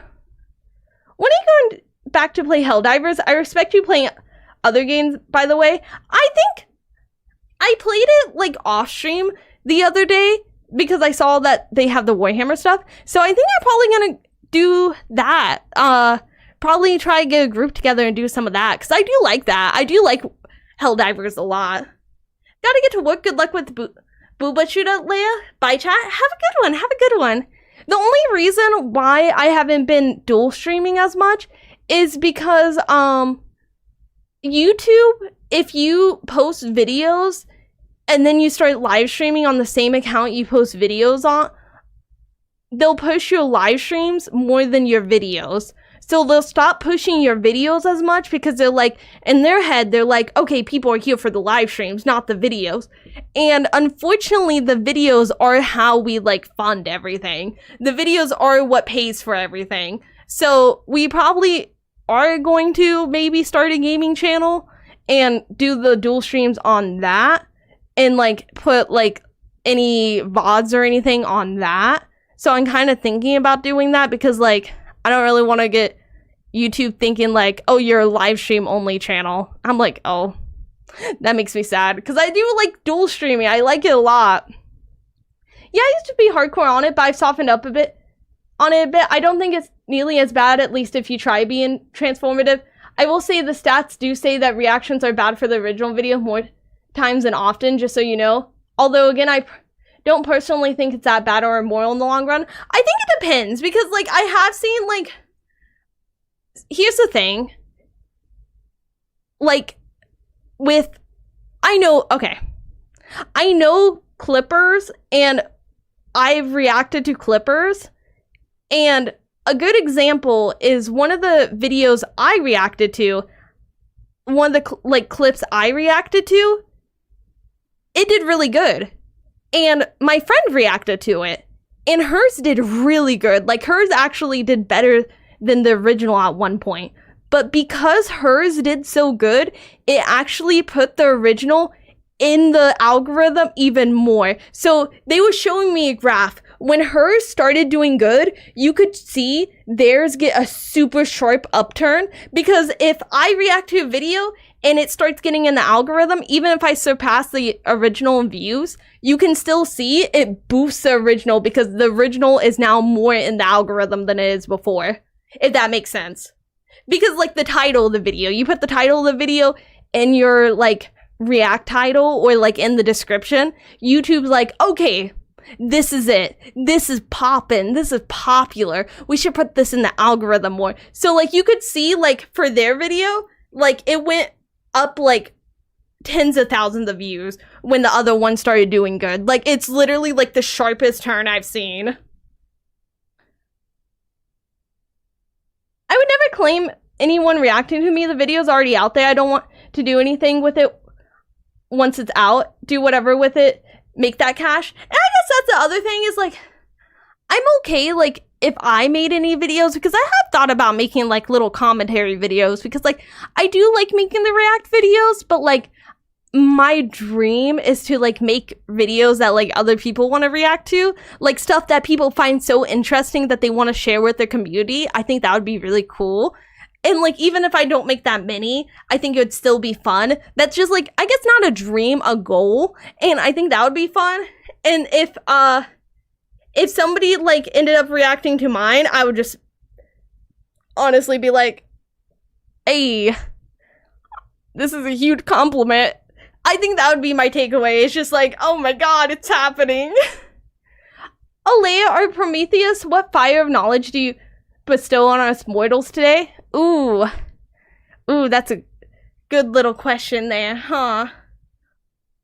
When are you going back to play Helldivers? I respect you playing other games, by the way. I think I played it like off stream the other day because I saw that they have the Warhammer stuff. So I think I'm probably gonna do that. Probably try to get a group together and do some of that, because I do like that. I do like Helldivers a lot. Gotta get to work. Good luck with Booba Shootout, Leia. Bye, chat. Have a good one. Have a good one. The only reason why I haven't been dual streaming as much is because YouTube, if you post videos and then you start live streaming on the same account you post videos on, they'll push your live streams more than your videos. So they'll stop pushing your videos as much, because they're like, in their head, they're like, okay, people are here for the live streams, not the videos. And unfortunately, the videos are how we like fund everything. The videos are what pays for everything. So we probably are going to maybe start a gaming channel and do the dual streams on that, and like put like any VODs or anything on that. So I'm kind of thinking about doing that, because like I don't really want to get YouTube thinking like, oh, you're a live stream only channel. I'm like, oh, that makes me sad, because I do like dual streaming. I like it a lot. Yeah, I used to be hardcore on it, but I've softened up a bit on it a bit. I don't think it's nearly as bad, at least if you try being transformative. I will say the stats do say that reactions are bad for the original video more times than often, just so you know. Although, again, I don't personally think it's that bad or immoral in the long run. I think it depends, because, like, I have seen, like, here's the thing. Like, I know clippers and I've reacted to clippers, and a good example is one of the videos I reacted to, one of the clips I reacted to, it did really good. And my friend reacted to it, and hers did really good. Like, hers actually did better than the original at one point. But because hers did so good, it actually put the original in the algorithm even more. So they were showing me a graph. When hers started doing good, you could see theirs get a super sharp upturn, because if I react to a video and it starts getting in the algorithm, even if I surpass the original in views, you can still see it boosts the original, because the original is now more in the algorithm than it is before, if that makes sense. Because like the title of the video, you put the title of the video in your like react title or like in the description, YouTube's like, okay, this is it. This is poppin'. This is popular. We should put this in the algorithm more. So like you could see like for their video, like it went up like tens of thousands of views when the other one started doing good. Like it's literally like the sharpest turn I've seen. I would never claim anyone reacting to me. The video's already out there. I don't want to do anything with it once it's out. Do whatever with it. Make that cash. And I guess that's the other thing is like, I'm okay like if I made any videos, because I have thought about making like little commentary videos, because like I do like making the react videos, but like my dream is to like make videos that like other people want to react to, like stuff that people find so interesting that they want to share with their community. I think that would be really cool. And like even if I don't make that many, I think it would still be fun. That's just like, I guess not a dream, a goal. And I think that would be fun. And if somebody like ended up reacting to mine, I would just honestly be like, hey, this is a huge compliment. I think that would be my takeaway. It's just like, oh my god, it's happening. Oh, Leia or Prometheus, what fire of knowledge do you bestow on us mortals today? Ooh, that's a good little question there, huh?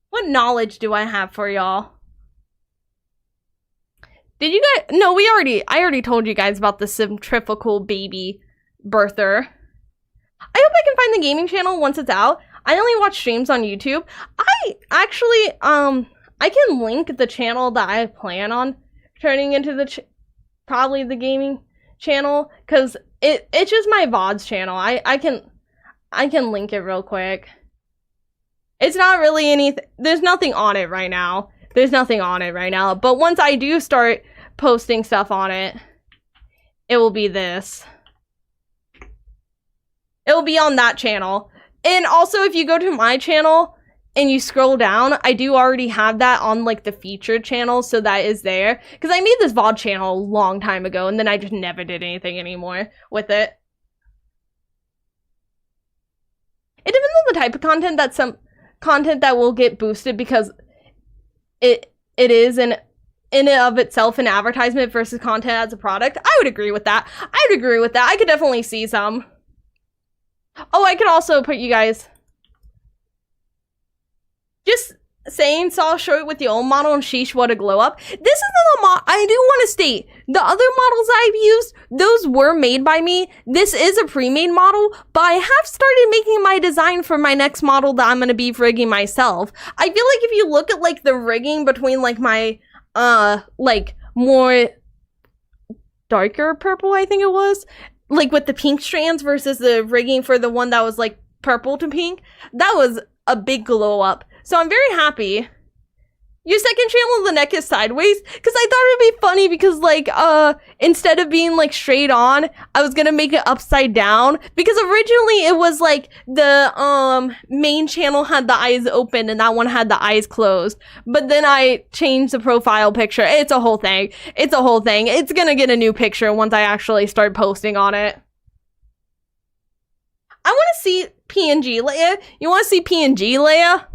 What knowledge do I have for y'all? Did you guys? No, I already told you guys about the centrifugal baby birther. I hope I can find the gaming channel once it's out. I only watch streams on YouTube. I actually, I can link the channel that I plan on turning into the, probably the gaming channel, because it's just my VODs channel. I can link it real quick. It's not really anything, there's nothing on it right now. But once I do start posting stuff on it, it will be this. It will be on that channel. And also, if you go to my channel and you scroll down, I do already have that on like the featured channel, so that is there. Because I made this VOD channel a long time ago, and then I just never did anything anymore with it. It depends on the type of content. That some content that will get boosted because it is in and of itself an advertisement versus content as a product. I would agree with that. I could definitely see some. Oh, I could also put you guys just saying, saw short with the old model and sheesh, what a glow up. This isn't the model. I do want to state, the other models I've used, those were made by me. This is a pre-made model, but I have started making my design for my next model that I'm going to be rigging myself. I feel like if you look at like the rigging between like my, like more darker purple, I think it was, like with the pink strands versus the rigging for the one that was like purple to pink, that was a big glow up. So I'm very happy. Your second channel, the neck is sideways, because I thought it'd be funny because like instead of being like straight on, I was gonna make it upside down, because originally it was like the main channel had the eyes open and that one had the eyes closed, but then I changed the profile picture. It's a whole thing. It's gonna get a new picture once I actually start posting on it. I want to see PNG, Leia. You want to see PNG, Leia?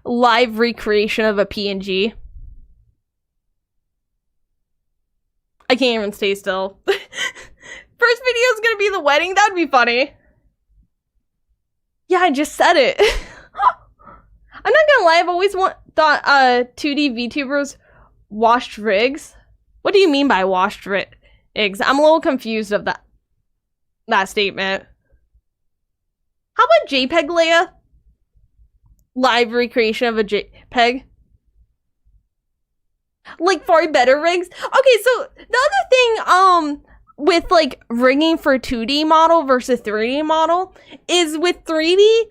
Live recreation of a PNG. I can't even stay still. First video is gonna be the wedding. That'd be funny. Yeah, I just said it. I'm not gonna lie, I've always thought 2D VTubers washed rigs. What do you mean by washed rigs? I'm a little confused of that statement. How about JPEG, Leia? Live recreation of a JPEG? Like, far better rigs? Okay, so the other thing, with, like, rigging for 2D model versus 3D model is with 3D,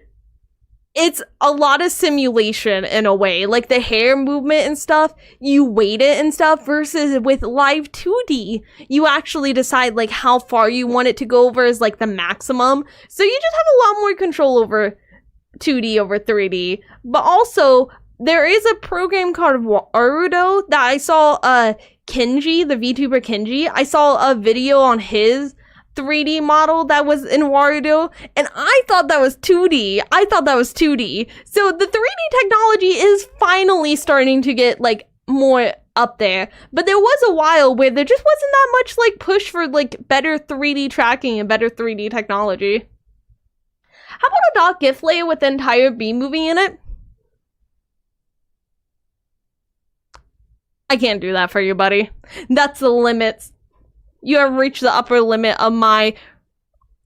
it's a lot of simulation in a way. Like, the hair movement and stuff, you weight it and stuff, versus with live 2D, you actually decide, like, how far you want it to go over as, like, the maximum. So you just have a lot more control over 2D over 3D. But also, there is a program called Warudo that I saw, Kenji, the VTuber Kenji, I saw a video on his 3D model that was in Warudo, and I thought that was 2D. So the 3D technology is finally starting to get, like, more up there. But there was a while where there just wasn't that much, like, push for, like, better 3D tracking and better 3D technology. How about a dot GIF layer with the entire B movie in it? I can't do that for you, buddy. That's the limits. You have reached the upper limit of my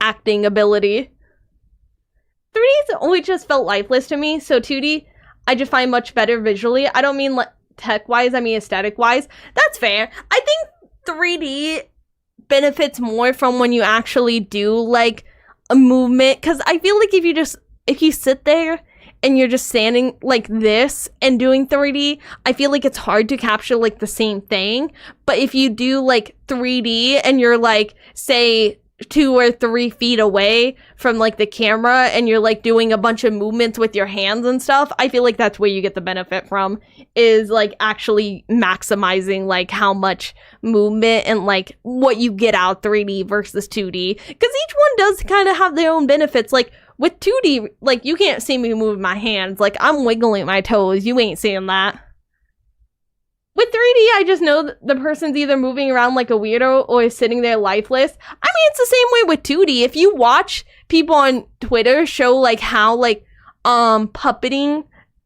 acting ability. 3D's always just felt lifeless to me, so 2D, I just find much better visually. I don't mean tech-wise, I mean aesthetic-wise. That's fair. I think 3D benefits more from when you actually do, like, a movement, because I feel like if you sit there and you're just standing like this and doing 3D, I feel like it's hard to capture, like, the same thing. But if you do, like, 3D and you're, like, say 2 or 3 feet away from, like, the camera and you're, like, doing a bunch of movements with your hands and stuff, I feel like that's where you get the benefit from, is, like, actually maximizing, like, how much movement and, like, what you get out 3D versus 2D. Because each one does kind of have their own benefits. Like, with 2D, like, you can't see me move my hands. Like, I'm wiggling my toes. You ain't seeing that. With 3D, I just know that the person's either moving around like a weirdo or is sitting there lifeless. I mean, it's the same way with 2D. If you watch people on Twitter show, like, how, like, puppeting,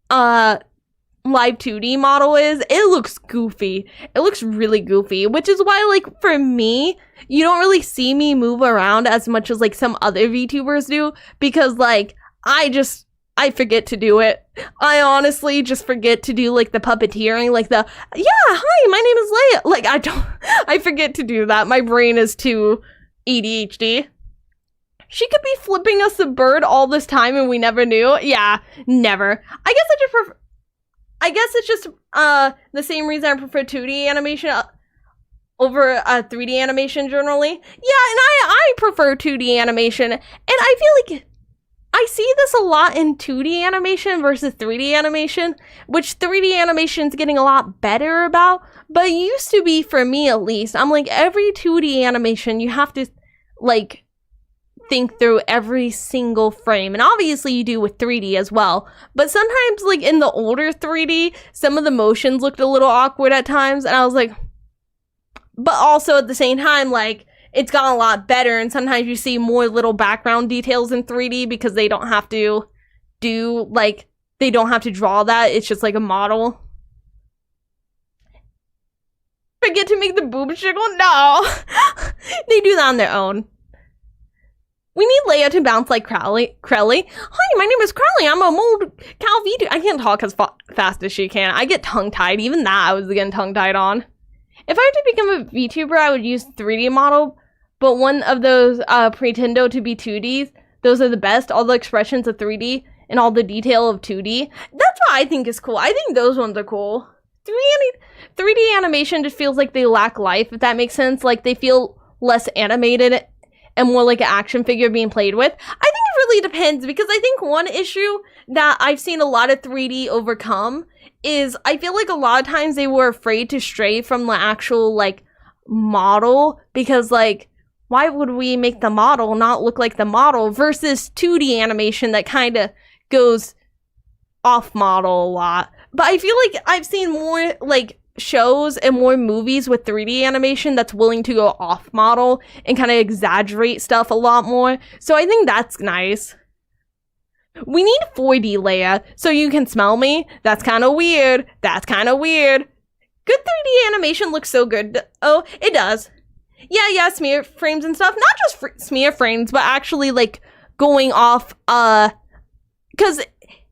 live 2D model is, it looks goofy. It looks really goofy, which is why, like, for me, you don't really see me move around as much as, like, some other VTubers do, because, like, I forget to do it. I honestly just forget to do, like, the puppeteering, like the, yeah, hi, my name is Leia. Like, I forget to do that. My brain is too ADHD. She could be flipping us a bird all this time and we never knew. Yeah, never. I guess it's just the same reason I prefer 2D animation over 3D animation generally. Yeah, and I prefer 2D animation, and I feel like I see this a lot in 2D animation versus 3D animation, which 3D animation is getting a lot better about, but it used to be, for me at least, I'm like, every 2D animation, you have to, like, think through every single frame, and obviously you do with 3D as well, but sometimes, like, in the older 3D, some of the motions looked a little awkward at times, and I was like, but also at the same time, like, it's gotten a lot better, and sometimes you see more little background details in 3D because they don't have to do, like, they don't have to draw that, it's just like a model. Forget to make the boobs jiggle? No! They do that on their own. We need Leia to bounce like Crowley. Hi, my name is Crowley. I'm a mold cow VTuber. I can't talk as fast as she can. I get tongue-tied. Even that I was getting tongue-tied on. If I were to become a VTuber, I would use 3D model, but one of those pretendo to be 2Ds. Those are the best. All the expressions of 3D and all the detail of 2D. That's what I think is cool. I think those ones are cool. 3D animation just feels like they lack life, if that makes sense. Like, they feel less animated and more like an action figure being played with. I think it really depends, because I think one issue that I've seen a lot of 3D overcome is I feel like a lot of times they were afraid to stray from the actual, like, model, because, like, why would we make the model not look like the model, versus 2D animation that kind of goes off model a lot. But I feel like I've seen more, like, shows and more movies with 3D animation that's willing to go off model and kind of exaggerate stuff a lot more. So I think that's nice. We need 4D, Leia, so you can smell me. That's kind of weird. That's kind of weird. Good 3D animation looks so good. Oh, it does. Yeah, smear frames and stuff. Not just smear frames, but actually, like, going off, because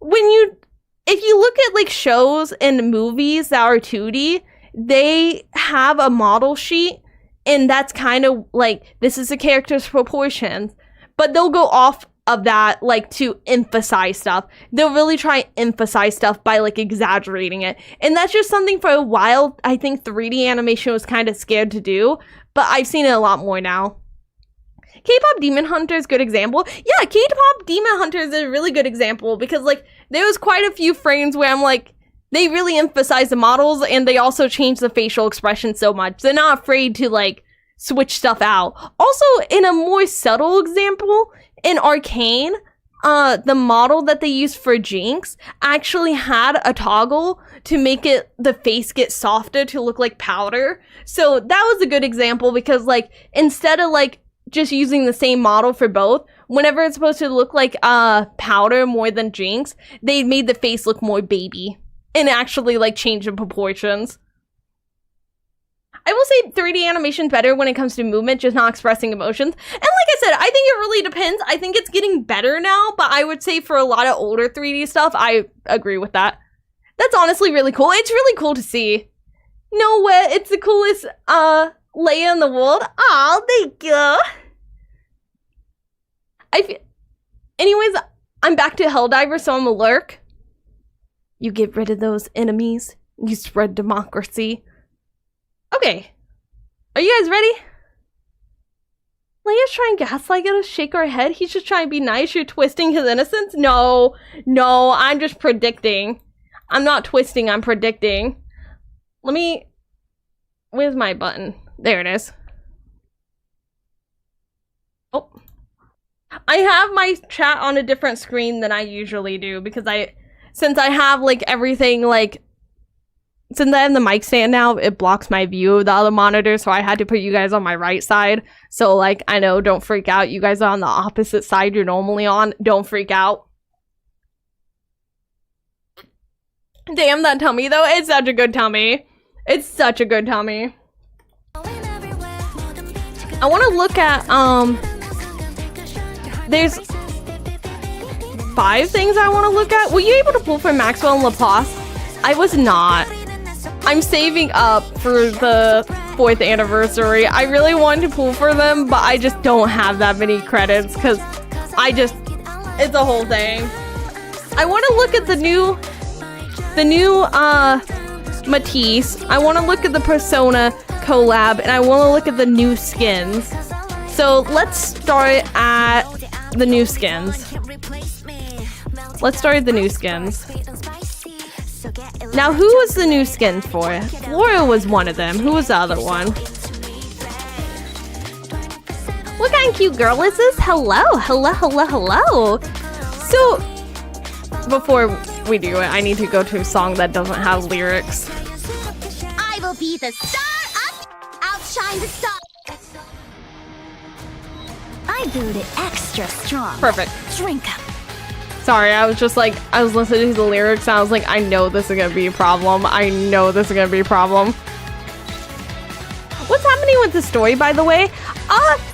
if you look at, like, shows and movies that are 2D, they have a model sheet, and that's kind of, like, this is a character's proportions, but they'll go off of that, like, to emphasize stuff. They'll really try and emphasize stuff by, like, exaggerating it. And that's just something for a while I think 3D animation was kind of scared to do, but I've seen it a lot more now. K-pop Demon Hunter is a good example. Yeah, K-pop Demon Hunter is a really good example because, like, there was quite a few frames where I'm like, they really emphasize the models and they also change the facial expression so much. They're not afraid to, like, switch stuff out. Also, in a more subtle example, in Arcane, the model that they used for Jinx actually had a toggle to make the face get softer to look like powder. So that was a good example because, like, instead of, like, just using the same model for both, whenever it's supposed to look like powder more than Jinx, they made the face look more baby and actually, like, change the proportions. I will say 3D animation is better when it comes to movement, just not expressing emotions. And like I said, I think it really depends. I think it's getting better now, but I would say for a lot of older 3D stuff, I agree with that. That's honestly really cool. It's really cool to see. No way, it's the coolest Leia in the world. Aw, thank you. Anyways, I'm back to Helldiver, so I'm a lurk. You get rid of those enemies. You spread democracy. Okay. Are you guys ready? Leia's trying to gaslight us, shake her head. He's just trying to be nice. You're twisting his innocence? No, I'm just predicting. I'm not twisting, I'm predicting. Where's my button? There it is. Oh. I have my chat on a different screen than I usually do because since I have, like, everything, like, since I have the mic stand now, it blocks my view of the other monitor, so I had to put you guys on my right side. So, like, I know, don't freak out. You guys are on the opposite side you're normally on. Don't freak out. Damn, that tummy, though. It's such a good tummy. It's such a good tummy. I want to look at, there's 5 things I want to look at. Were you able to pull for Maxwell and Laplace? I was not. I'm saving up for the 4th anniversary. I really wanted to pull for them, but I just don't have that many credits because it's a whole thing. I want to look at the new Matisse. I want to look at the Persona collab, and I want to look at the new skins. So let's start at the new skins. Let's start at the new skins. Now, who was the new skin for? Flora was one of them. Who was the other one? What kind of cute girl is this? Hello. So, before we do it, I need to go to a song that doesn't have lyrics. I will be the star outshine the star. I brewed it extra strong. Perfect. Drink up. Sorry, I was listening to the lyrics and I was like, I know this is gonna be a problem. I know this is gonna be a problem. What's happening with the story, by the way?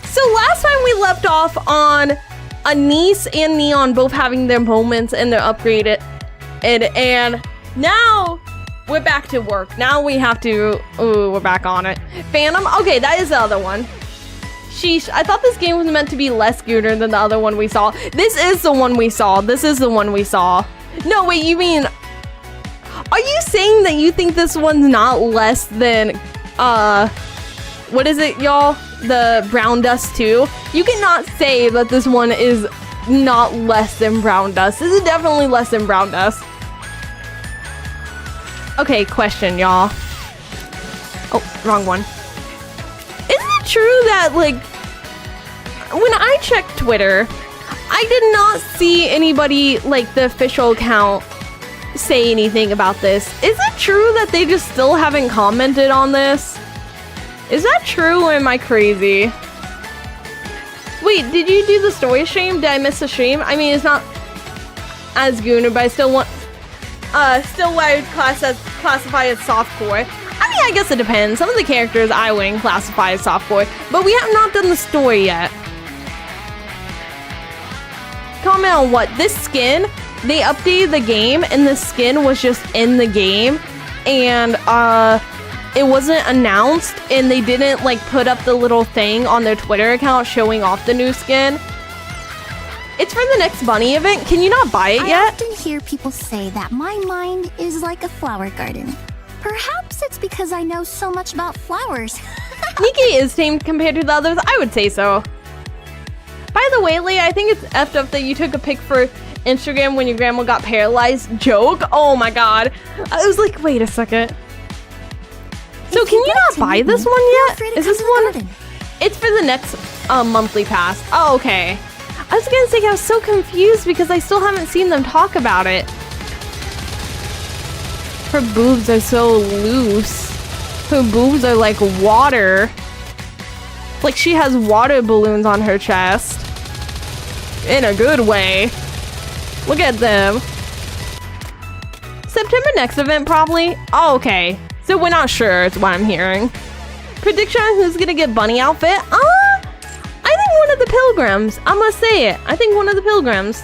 So last time we left off on Anise and Neon both having their moments and they're upgraded. And now we're back to work. Now we have to, we're back on it. Phantom, okay, that is the other one. Sheesh, I thought this game was meant to be less gooder than the other one we saw. This is the one we saw. No, wait, you mean... Are you saying that you think this one's not less than, what is it, y'all? The Brown Dust 2? You cannot say that this one is not less than Brown Dust. This is definitely less than Brown Dust. Okay, question, y'all. Oh, wrong one. Isn't it true that, like, when I checked Twitter, I did not see anybody, like, the official account say anything about this? Is it true that they just still haven't commented on this? Is that true or am I crazy? Wait, did you do the story stream? Did I miss the stream? I mean, it's not... as Gooner, but I still want, still what I would classify as softcore. I mean, I guess it depends. Some of the characters I wouldn't classify as softcore, but we have not done the story yet. Comment on what? This skin, they updated the game, and the skin was just in the game, and it wasn't announced, and they didn't like put up the little thing on their Twitter account showing off the new skin. It's for the next bunny event. Can you not buy it yet? I often hear people say that my mind is like a flower garden. Perhaps it's because I know so much about flowers. Nikke is tamed compared to the others. I would say so. By the way, Leia, I think it's effed up that you took a pic for Instagram when your grandma got paralyzed. Joke? Oh my god. I was like, wait a second. So can you not buy this one yet? Is this one? It's for the next monthly pass. Oh, okay. I was gonna say I was so confused because I still haven't seen them talk about it. Her boobs are so loose. Her boobs are like water. Like she has water balloons on her chest. In a good way. Look at them. September next event probably? Oh, okay. So we're not sure is what I'm hearing. Prediction on who's gonna get bunny outfit? I think one of the pilgrims. I must say it. I think one of the pilgrims.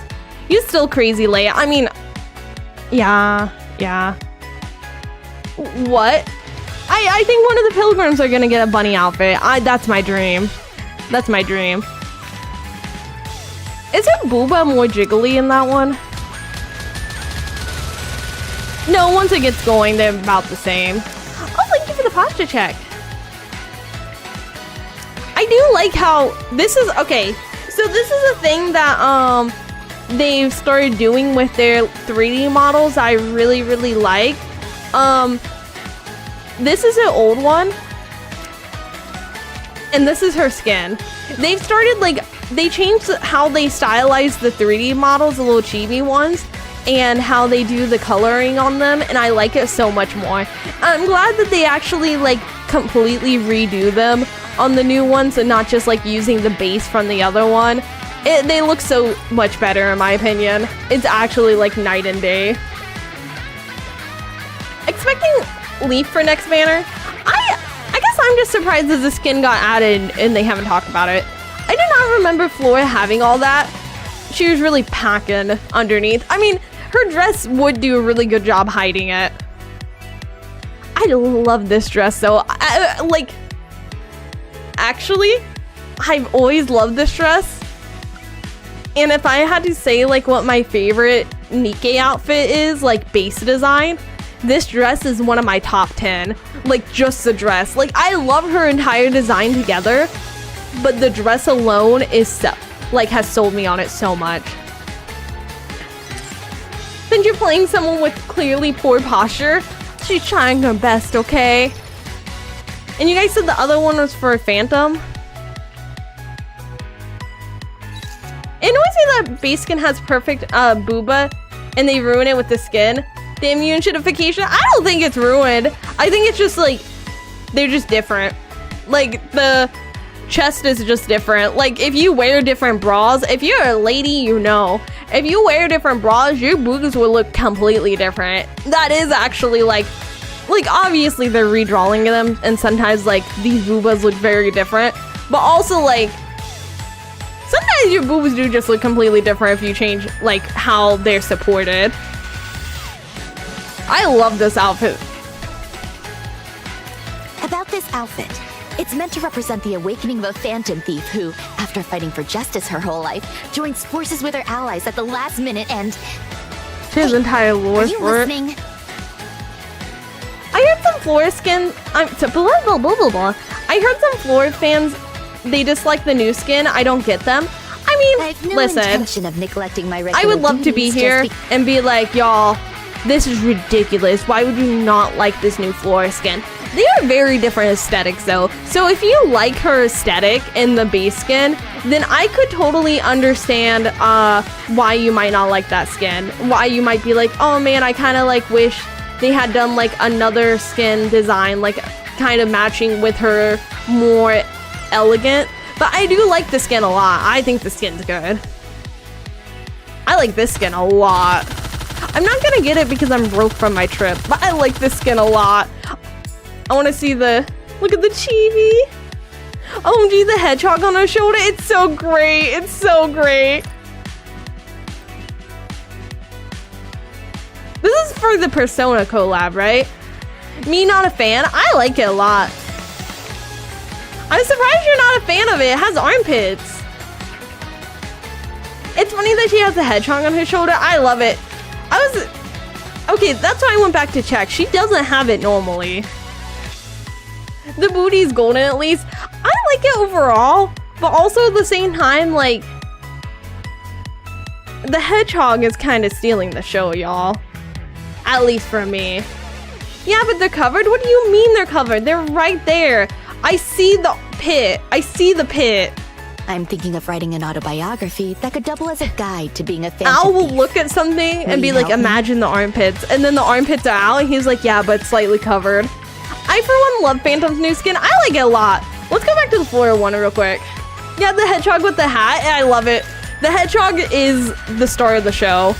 You're still crazy, Leia. I mean, yeah. What? I think one of the pilgrims are gonna get a bunny outfit. That's my dream. That's my dream. Isn't Booba more jiggly in that one? No, once it gets going, they're about the same. Oh, thank you for the posture check. I do like how this is okay. So this is a thing that they've started doing with their 3D models. I really like. This is an old one, and this is her skin. They've started like they changed how they stylize the 3D models, the little chibi ones, and how they do the coloring on them, and I like it so much more. I'm glad that they actually like completely redo them on the new ones and not just like using the base from the other one. They look so much better in my opinion. It's actually like night and day. Expecting Leaf for next banner? I guess I'm just surprised that the skin got added and they haven't talked about it. I do not remember Flora having all that. She was really packing underneath. I mean, her dress would do a really good job hiding it. I love this dress though. Like, actually, I've always loved this dress. And if I had to say like what my favorite Nikke outfit is, like base design, this dress is one of my top 10. Like just the dress. Like I love her entire design together, but the dress alone is has sold me on it so much. Since you're playing someone with clearly poor posture, she's trying her best, okay? And you guys said the other one was for a Phantom? It annoys me that base skin has perfect booba and they ruin it with the skin. The immune shitification, I don't think it's ruined. I think it's just like, they're just different. Like the chest is just different. Like if you wear different bras, if you're a lady, you know. If you wear different bras, your boobs will look completely different. That is actually like obviously they're redrawing them and sometimes like these boobas look very different. But also like, sometimes your boobs do just look completely different if you change like how they're supported. I love this outfit. About this outfit, it's meant to represent the awakening of a phantom thief who, after fighting for justice her whole life, joins forces with her allies at the last minute and... She has entire lore are you for it. listening? I heard some Flora skin. I heard some Flora fans, they dislike the new skin. I don't get them. I mean, I've no listen. intention of neglecting my regular I would love to be duties here just and be like, y'all, this is ridiculous. Why would you not like this new Flora skin? They are very different aesthetics though. So if you like her aesthetic in the base skin, then I could totally understand why you might not like that skin. Why you might be like, oh man, I kind of like wish they had done like another skin design, like kind of matching with her more elegant. But I do like the skin a lot. I think the skin's good. I like this skin a lot. I'm not gonna get it because I'm broke from my trip, but I like this skin a lot. I want to see the, look at the chibi. OMG, the hedgehog on her shoulder. It's so great. It's so great. This is for the Persona collab, right? Me not a fan. I like it a lot. I'm surprised you're not a fan of it. It has armpits. It's funny that she has the hedgehog on her shoulder. I love it. Okay, that's why I went back to check. She doesn't have it normally. The booty's golden at least. I like it overall, but also at the same time, like, the hedgehog is kind of stealing the show, y'all. At least for me. Yeah, but they're covered? What do you mean they're covered? They're right there. I see the pit. I see the pit. I'm thinking of writing an autobiography that could double as a guide to being a phantom Al will thief. look at something and Will be you like, help me? imagine the armpits. And then the armpits are out and he's like, yeah, but slightly covered. I, for one, love Phantom's new skin. I like it a lot. Let's go back to the Flora one real quick. Yeah, the hedgehog with the hat. I love it. The hedgehog is the star of the show.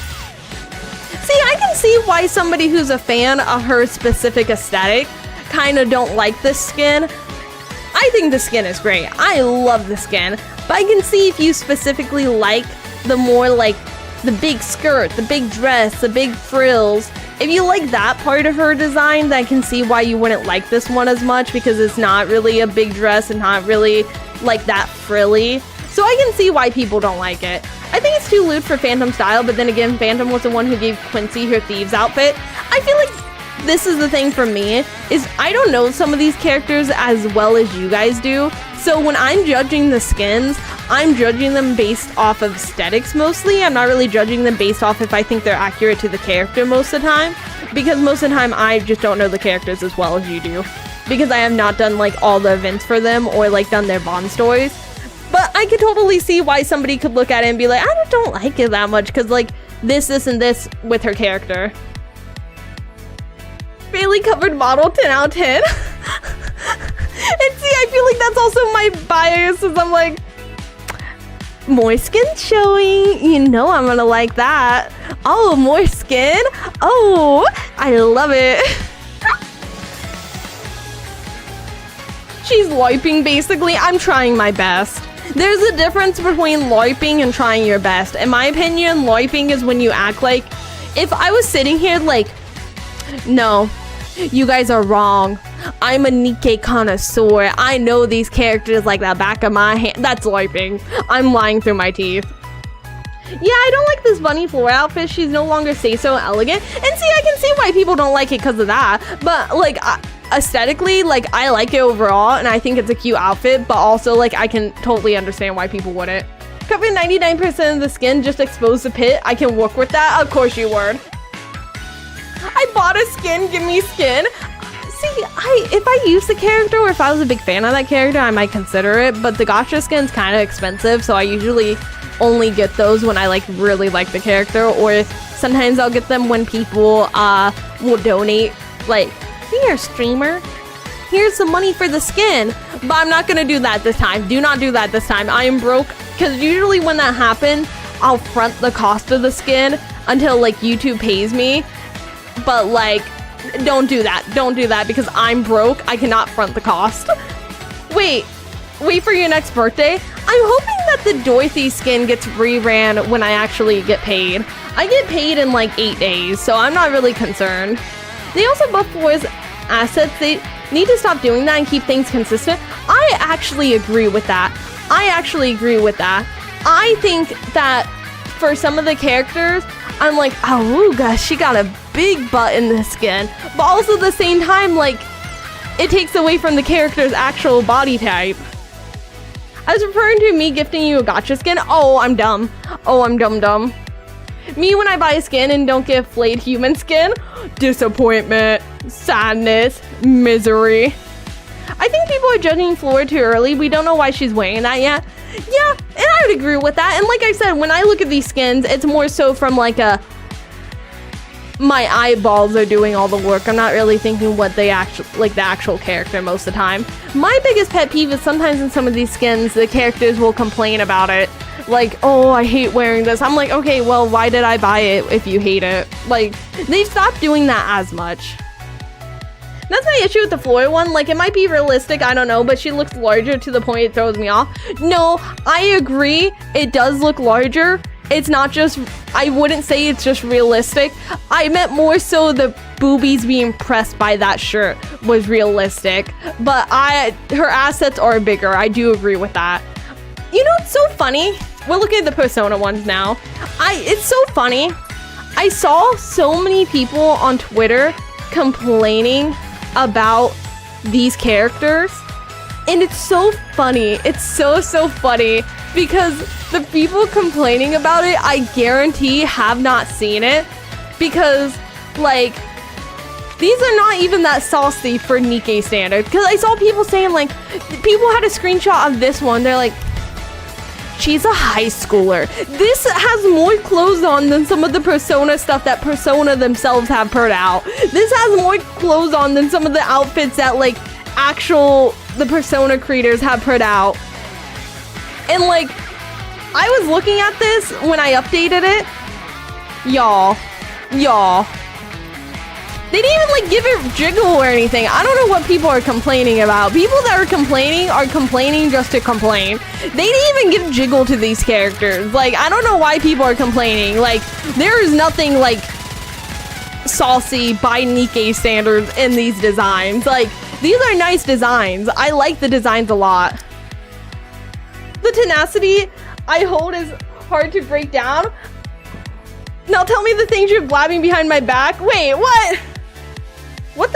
See, I can see why somebody who's a fan of her specific aesthetic kind of don't like this skin. I think the skin is great. I love the skin. But I can see if you specifically like the more like the big skirt, the big dress, the big frills. If you like that part of her design, then I can see why you wouldn't like this one as much because it's not really a big dress and not really like that frilly. So I can see why people don't like it. I think it's too lewd for Phantom style, but then again, Phantom was the one who gave Quincy her thieves outfit. I feel like this is the thing for me, is I don't know some of these characters as well as you guys do. So when I'm judging the skins, I'm judging them based off of aesthetics mostly. I'm not really judging them based off if I think they're accurate to the character most of the time. Because most of the time, I just don't know the characters as well as you do. Because I have not done like all the events for them or like done their bond stories. But I could totally see why somebody could look at it and be like, I just don't like it that much because like this, and this with her character. Bailey covered model 10 out of 10. And see, I feel like that's also my bias is I'm like, more skin showing. You know I'm gonna like that. Oh, more skin? Oh, I love it. She's LARPing basically. I'm trying my best. There's a difference between LARPing and trying your best. In my opinion, LARPing is when you act like, if I was sitting here like, no, you guys are wrong. I'm a Nikke connoisseur. I know these characters like the back of my hand. That's LARPing. I'm lying through my teeth. Yeah, I don't like this bunny floor outfit. She's no longer say so elegant. And see, I can see why people don't like it because of that. But like aesthetically, like I like it overall and I think it's a cute outfit, but also like I can totally understand why people wouldn't. Covering 99% of the skin, just expose the pit. I can work with that. Of course you would. I bought a skin, give me skin. See, if I use the character or if I was a big fan of that character, I might consider it, but the gacha skin's kind of expensive, so I usually only get those when I like really like the character, or sometimes I'll get them when people will donate, like, here streamer, here's some money for the skin, but I'm not gonna do that this time. Do not do that this time. I am broke, because usually when that happens, I'll front the cost of the skin until like YouTube pays me, but like, don't do that. Don't do that because I'm broke. I cannot front the cost. Wait for your next birthday. I'm hoping that the Dorothy skin gets reran when I actually get paid. I get paid in like 8 days, so I'm not really concerned. They also buff Flora's assets. They need to stop doing that and keep things consistent. I actually agree with that. I think that for some of the characters, I'm like, oh gosh, she got a big butt in the skin. But also at the same time, like, it takes away from the character's actual body type. I was referring to me gifting you a gacha skin. Oh, I'm dumb. Oh, I'm dumb. Me when I buy a skin and don't get flayed human skin. Disappointment, sadness, misery. I think people are judging Flora too early. We don't know why she's wearing that yet. Yeah, and I would agree with that. And like I said, when I look at these skins, it's more so from like a my eyeballs are doing all the work. I'm not really thinking what the actual character most of the time. My biggest pet peeve is sometimes in some of these skins, the characters will complain about it. Like, oh, I hate wearing this. I'm like, okay, well, why did I buy it if you hate it? Like, they've stopped doing that as much. That's my issue with the Floyd one. Like, it might be realistic, I don't know, but she looks larger to the point it throws me off. No, I agree, it does look larger. It's not just, I wouldn't say it's just realistic. I meant more so the boobies being pressed by that shirt was realistic. But her assets are bigger, I do agree with that. You know, it's so funny. We're looking at the Persona ones now. It's so funny. I saw so many people on Twitter complaining about these characters, and it's so funny. It's so funny because the people complaining about it, I guarantee, have not seen it, because like these are not even that saucy for Nikke standard. Because I saw people saying, like, people had a screenshot of this one, they're like, she's a high schooler. This has more clothes on than some of the Persona stuff that Persona themselves have put out. This has more clothes on than some of the outfits that, like, the Persona creators have put out. And, like, I was looking at this when I updated it. Y'all. They didn't even, like, give it jiggle or anything. I don't know what people are complaining about. People that are complaining just to complain. They didn't even give jiggle to these characters. Like, I don't know why people are complaining. Like, there is nothing, like, saucy by Nikke standards in these designs. Like, these are nice designs. I like the designs a lot. The tenacity I hold is hard to break down. Now tell me the things you're blabbing behind my back. Wait, what? What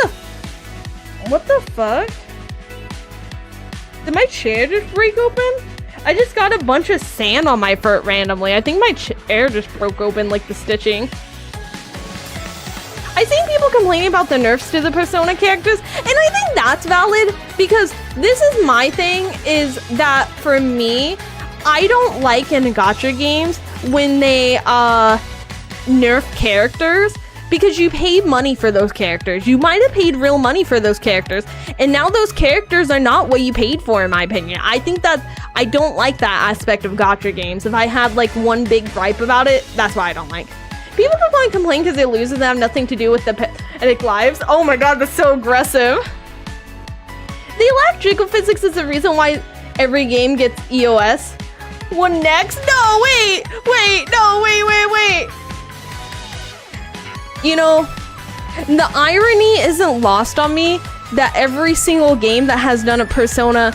the fuck? Did my chair just break open? I just got a bunch of sand on my foot randomly. I think my chair just broke open, like the stitching. I've seen people complaining about the nerfs to the Persona characters, and I think that's valid, because this is my thing, is that for me, I don't like in gacha games when they nerf characters, because you paid money for those characters. You might have paid real money for those characters, and now those characters are not what you paid for, in my opinion. I think that I don't like that aspect of gacha games. If I have like one big gripe about it, that's why I don't like. People complain because they lose and they have nothing to do with the pathetic lives. Oh my god, that's so aggressive. They lack jiggle physics is the reason why every game gets EOS. What next? No, wait. You know, the irony isn't lost on me that every single game that has done a Persona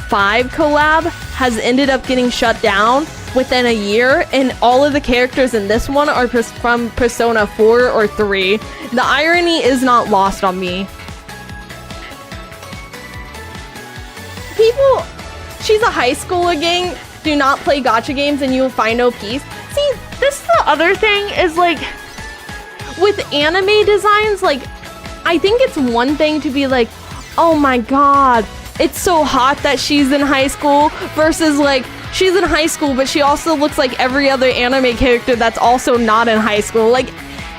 5 collab has ended up getting shut down within a year, and all of the characters in this one are from Persona 4 or 3. The irony is not lost on me. People, she's a high schooler gang, do not play gacha games and you will find no peace. See, this is the other thing, is like, with anime designs, like, I think it's one thing to be like, oh my god, it's so hot that she's in high school, versus like, she's in high school but she also looks like every other anime character that's also not in high school. Like,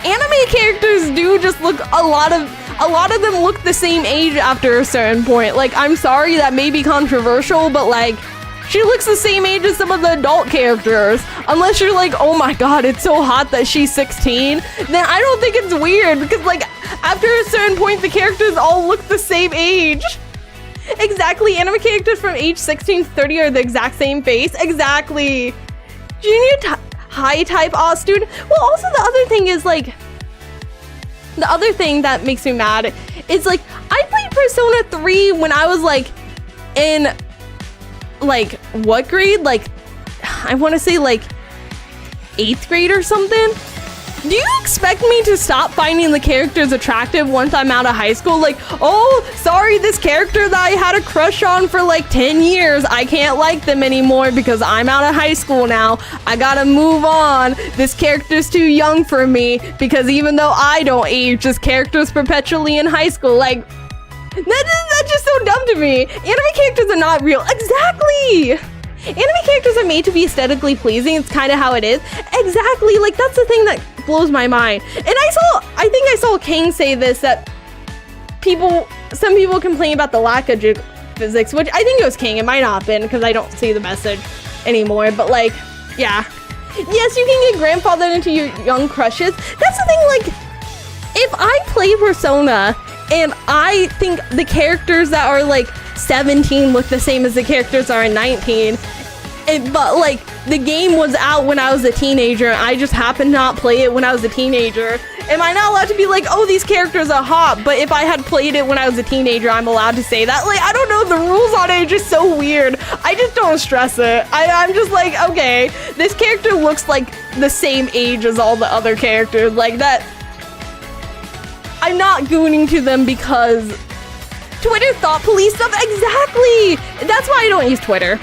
anime characters do just look, a lot of them look the same age after a certain point. Like, I'm sorry, that may be controversial, but like, she looks the same age as some of the adult characters. Unless you're like, oh my god, it's so hot that she's 16, then I don't think it's weird, because like, after a certain point, the characters all look the same age. Exactly, anime characters from age 16 to 30 are the exact same face. Exactly. Junior high type student. Well, also the other thing is like, the other thing that makes me mad is like, I played Persona 3 when I was like in like, what grade? Like, I want to say like 8th grade or something. Do you expect me to stop finding the characters attractive once I'm out of high school? Like, oh, sorry, this character that I had a crush on for like 10 years, I can't like them anymore because I'm out of high school now. I gotta move on. This character's too young for me, because even though I don't age, this character's perpetually in high school. Like, that's just so dumb to me. Anime characters are not real. Exactly. Anime characters are made to be aesthetically pleasing. It's kind of how it is. Exactly. Like, that's the thing that blows my mind. And I think I saw King say this, that some people complain about the lack of jiggle physics, which I think it was King. It might not have been because I don't see the message anymore, but like, yeah. Yes, you can get grandfathered into your young crushes. That's the thing, like, if I play Persona and I think the characters that are like 17 look the same as the characters that are 19, but like the game was out when I was a teenager and I just happened to not play it when I was a teenager, am I not allowed to be like, oh, these characters are hot, but if I had played it when I was a teenager, I'm allowed to say that? Like, I don't know, the rules on it are just so weird. I just don't stress it. I'm just like, okay, this character looks like the same age as all the other characters, like that. I'm not gooning to them because Twitter thought police stuff. Exactly. That's why I don't use Twitter.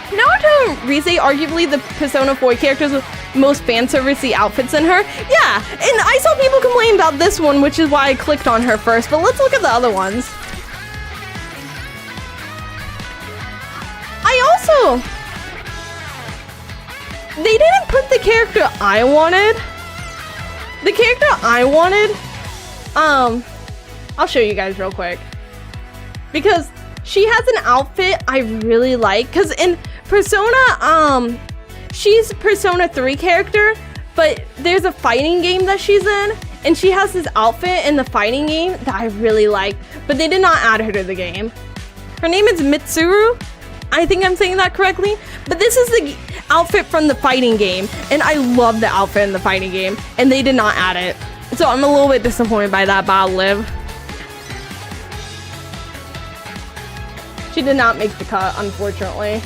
Naruto and Rise, arguably the Persona 4 characters with most fan servicey outfits in her. Yeah, and I saw people complain about this one, which is why I clicked on her first, but let's look at the other ones. They didn't put the character I wanted. The character I wanted, I'll show you guys real quick. Because she has an outfit I really like, because in Persona, she's Persona 3 character, but there's a fighting game that she's in, and she has this outfit in the fighting game that I really like, but they did not add her to the game. Her name is Mitsuru. I think I'm saying that correctly, but this is the outfit from the fighting game, and I love the outfit in the fighting game, and they did not add it. So I'm a little bit disappointed by that, but I'll live. She did not make the cut, unfortunately.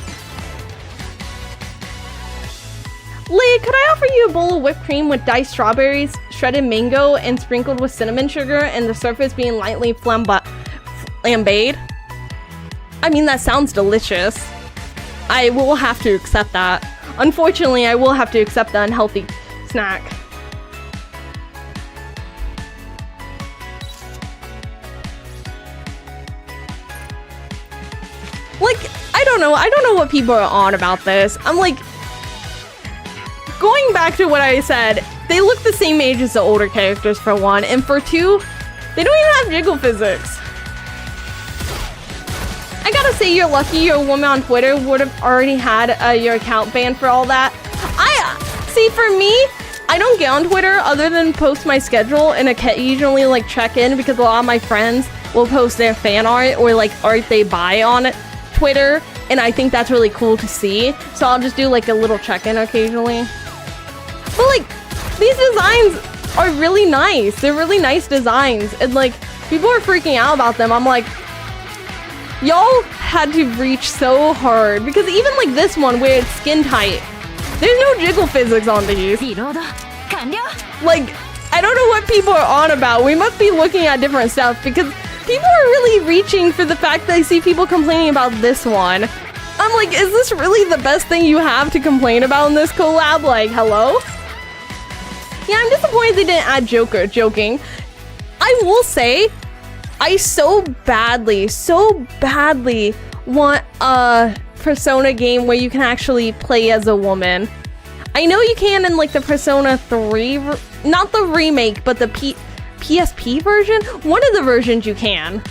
Leigh, could I offer you a bowl of whipped cream with diced strawberries, shredded mango, and sprinkled with cinnamon sugar, and the surface being lightly flambéed? I mean, that sounds delicious. I will have to accept that. Unfortunately, I will have to accept the unhealthy snack. Like, I don't know what people are on about this. I'm like, going back to what I said, they look the same age as the older characters for one, and for two, they don't even have jiggle physics. I gotta say, you're lucky your woman on Twitter would have already had your account banned for all that. See, for me, I don't get on Twitter other than post my schedule, and occasionally like check in because a lot of my friends will post their fan art or like art they buy on Twitter, and I think that's really cool to see. So I'll just do like a little check-in occasionally. But like, these designs are really nice. They're really nice designs, and like, people are freaking out about them. I'm like, y'all had to reach so hard, because even like this one where it's skin tight, there's no jiggle physics on these. Like, I don't know what people are on about. We must be looking at different stuff, because people are really reaching for the fact that I see people complaining about this one. I'm like, is this really the best thing you have to complain about in this collab? Like, hello? Yeah, I'm disappointed they didn't add Joker. Joking. I will say, I so badly want a Persona game where you can actually play as a woman. I know you can in like the Persona 3, not the remake, but the PSP version. One of the versions you can.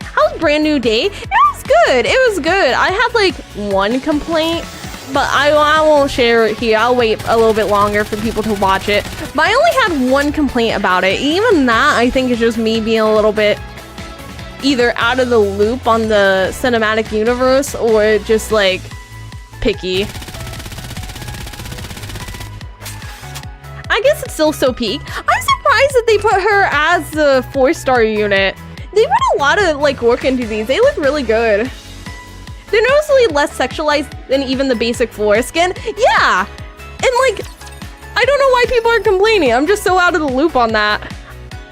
How's Brand New Day? It was good. It was good. I had like one complaint, but I won't share it here. I'll wait a little bit longer for people to watch it. But I only had one complaint about it. Even that, I think, is just me being a little bit either out of the loop on the cinematic universe or just like picky. I guess it's still so peak. I'm surprised that they put her as the 4-star unit. They put a lot of like work into these. They look really good. They're noticeably less sexualized than even the basic floor skin. Yeah! And like, I don't know why people are complaining. I'm just so out of the loop on that.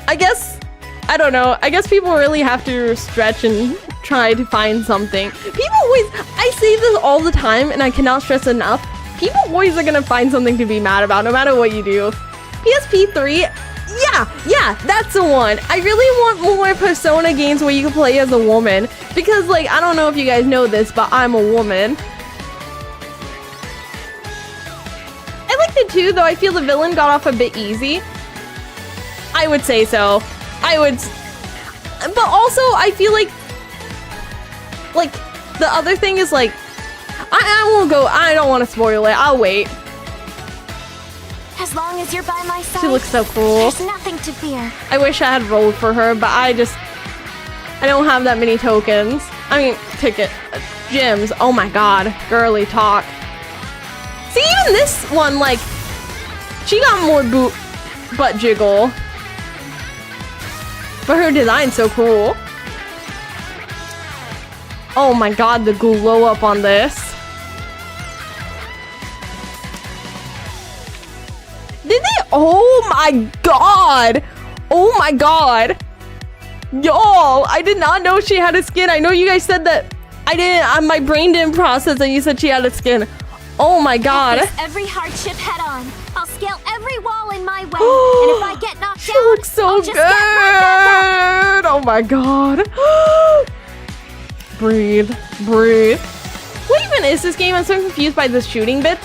I don't know. I guess people really have to stretch and try to find something. People always, I say this all the time and I cannot stress enough. People always are gonna find something to be mad about no matter what you do. PSP 3, yeah, that's the one. I really want more Persona games where you can play as a woman. Because like, I don't know if you guys know this, but I'm a woman. I like the 2, though I feel the villain got off a bit easy. I would say so. But also I feel like the other thing is like, I won't go, I don't want to spoil it, I'll wait. As long as you're by my side, She looks so cool. there's nothing to fear. I wish I had rolled for her, but I don't have that many tokens. I mean, gems. Oh my god, girly talk. See, even this one, like, she got more butt jiggle. But her design's so cool. Oh my god, the glow up on this. Did they? Oh my god! Oh my god! Y'all, I did not know she had a skin. I know you guys said that. I didn't. My brain didn't process that you said she had a skin. Oh my god! I'll face every hardship head on. I'll scale every wall in my way. And if I get knocked She down, looks so I'll good. just get right back up. Oh my god! Breathe, breathe. What even is this game? I'm so confused by this shooting bit.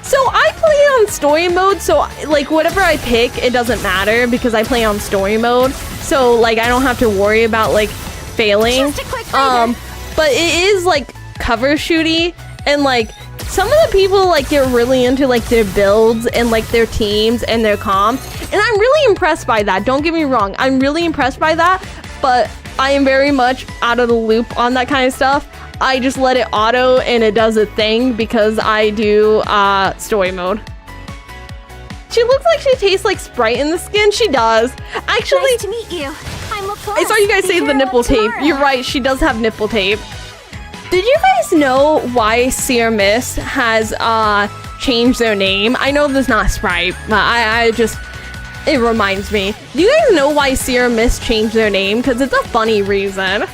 So I play on story mode, so like whatever I pick, it doesn't matter because I play on story mode. So like I don't have to worry about like failing. Just a quick breather. But it is like cover shooty, and like some of the people like get really into like their builds and like their teams and their comps, and I'm really impressed by that. Don't get me wrong, I'm really impressed by that, but I am very much out of the loop on that kind of stuff. I just let it auto and it does a thing because I do story mode. She looks like she tastes like Sprite in the skin. She does. Actually, Nice to meet you. I'm LaForest, I saw you guys say the hero nipple of tape. tomorrow. You're right, she does have nipple tape. Did you guys know why Seer Mist has changed their name? I know there's not Sprite, but it reminds me. Do you guys know why Seer Mist changed their name? Because it's a funny reason.